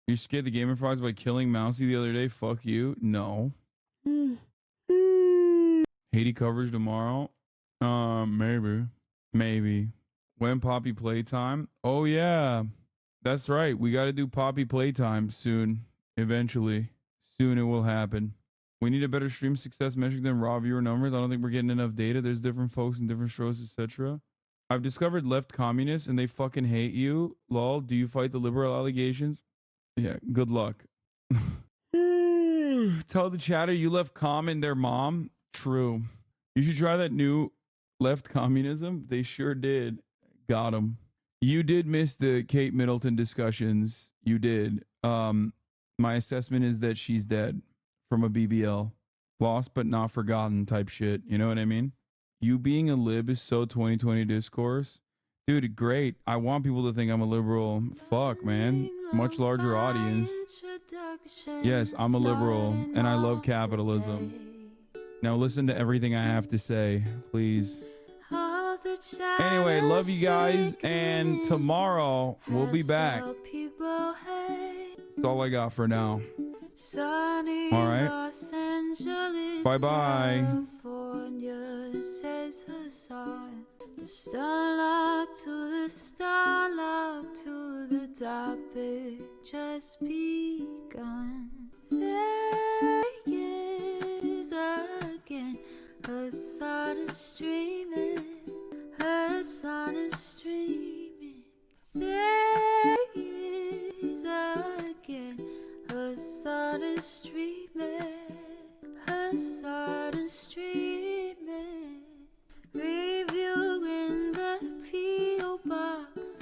You scared the Gamer Frogs by killing Mousy the other day? Fuck you. No. Haiti coverage tomorrow? Maybe. When Poppy playtime? Oh, yeah. That's right. We got to do Poppy playtime soon. Eventually. Soon it will happen. We need a better stream success metric than raw viewer numbers. I don't think we're getting enough data. There's different folks in different shows, etc. I've discovered left communists and they fucking hate you. Lol, do you fight the liberal allegations? Yeah, good luck. Tell the chatter you left com and their mom. True. You should try that new left communism. They sure did. Got him. You did miss the Kate Middleton discussions. You did. My assessment is that she's dead from a BBL. Lost but not forgotten type shit. You know what I mean? You being a lib is so 2020 discourse. Dude, great. I want people to think I'm a liberal. Fuck, man. Much larger audience. Yes, I'm a liberal and I love capitalism. Now listen to everything I have to say, please. Anyway, love you guys, and tomorrow we'll be back. That's all I got for now. All right. Bye-bye. says Hassan. The starlock to the starlock to the topic just begun. There he is again. Hassan is streaming. Hassan is streaming. There he is again. Hassan is streaming. Hassan is streaming. Reviewing the P.O. box.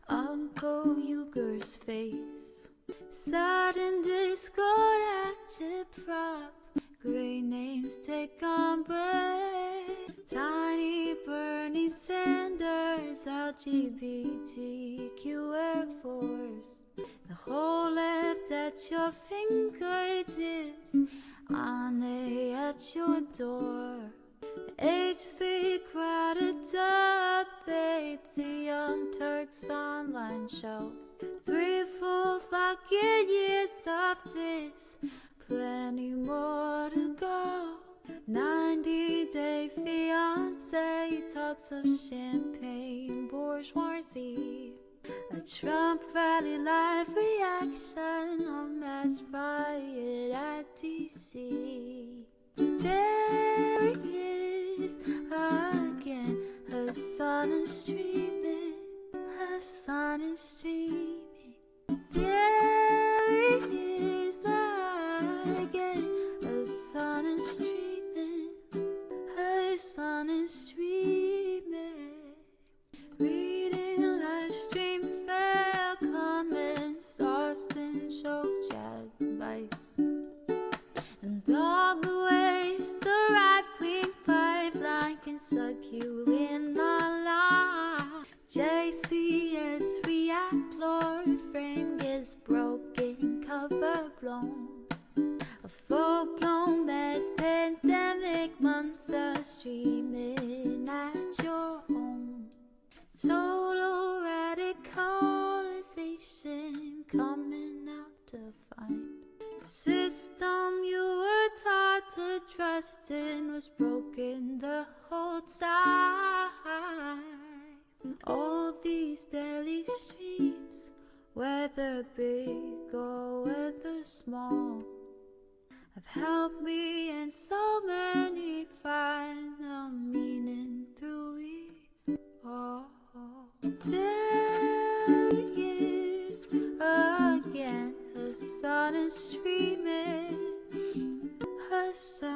Uncle Uger's face. Sudden Discord active prop. Great names take on break. Tiny Bernie Sanders, LGBTQ Air Force. The whole left at your fingertips. Ane at your door. H3 crowded debate. The Young Turks online show. 3 full fucking years of this. Plenty more to go. 90-day fiance talks of champagne bourgeoisie. A Trump rally live reaction. A mass riot at DC. There he is again. Hassan is streaming. Hassan is streaming. There he is again. Hassan is streaming. Hassan is streaming. Reading live stream fair comments. Austin show chat advice. And all the ways the right-wing pipeline can suck you in online. JCS react, Lord frame gets broken, cover blown. A full-blown mass pandemic monster streaming at your home. Total radicalization coming out to find. The system you were taught to trust in was broken the whole time. All these daily streams, whether big or whether small, have helped me and so many find the meaning through it all. There he is again. Hassan is streaming. Hassan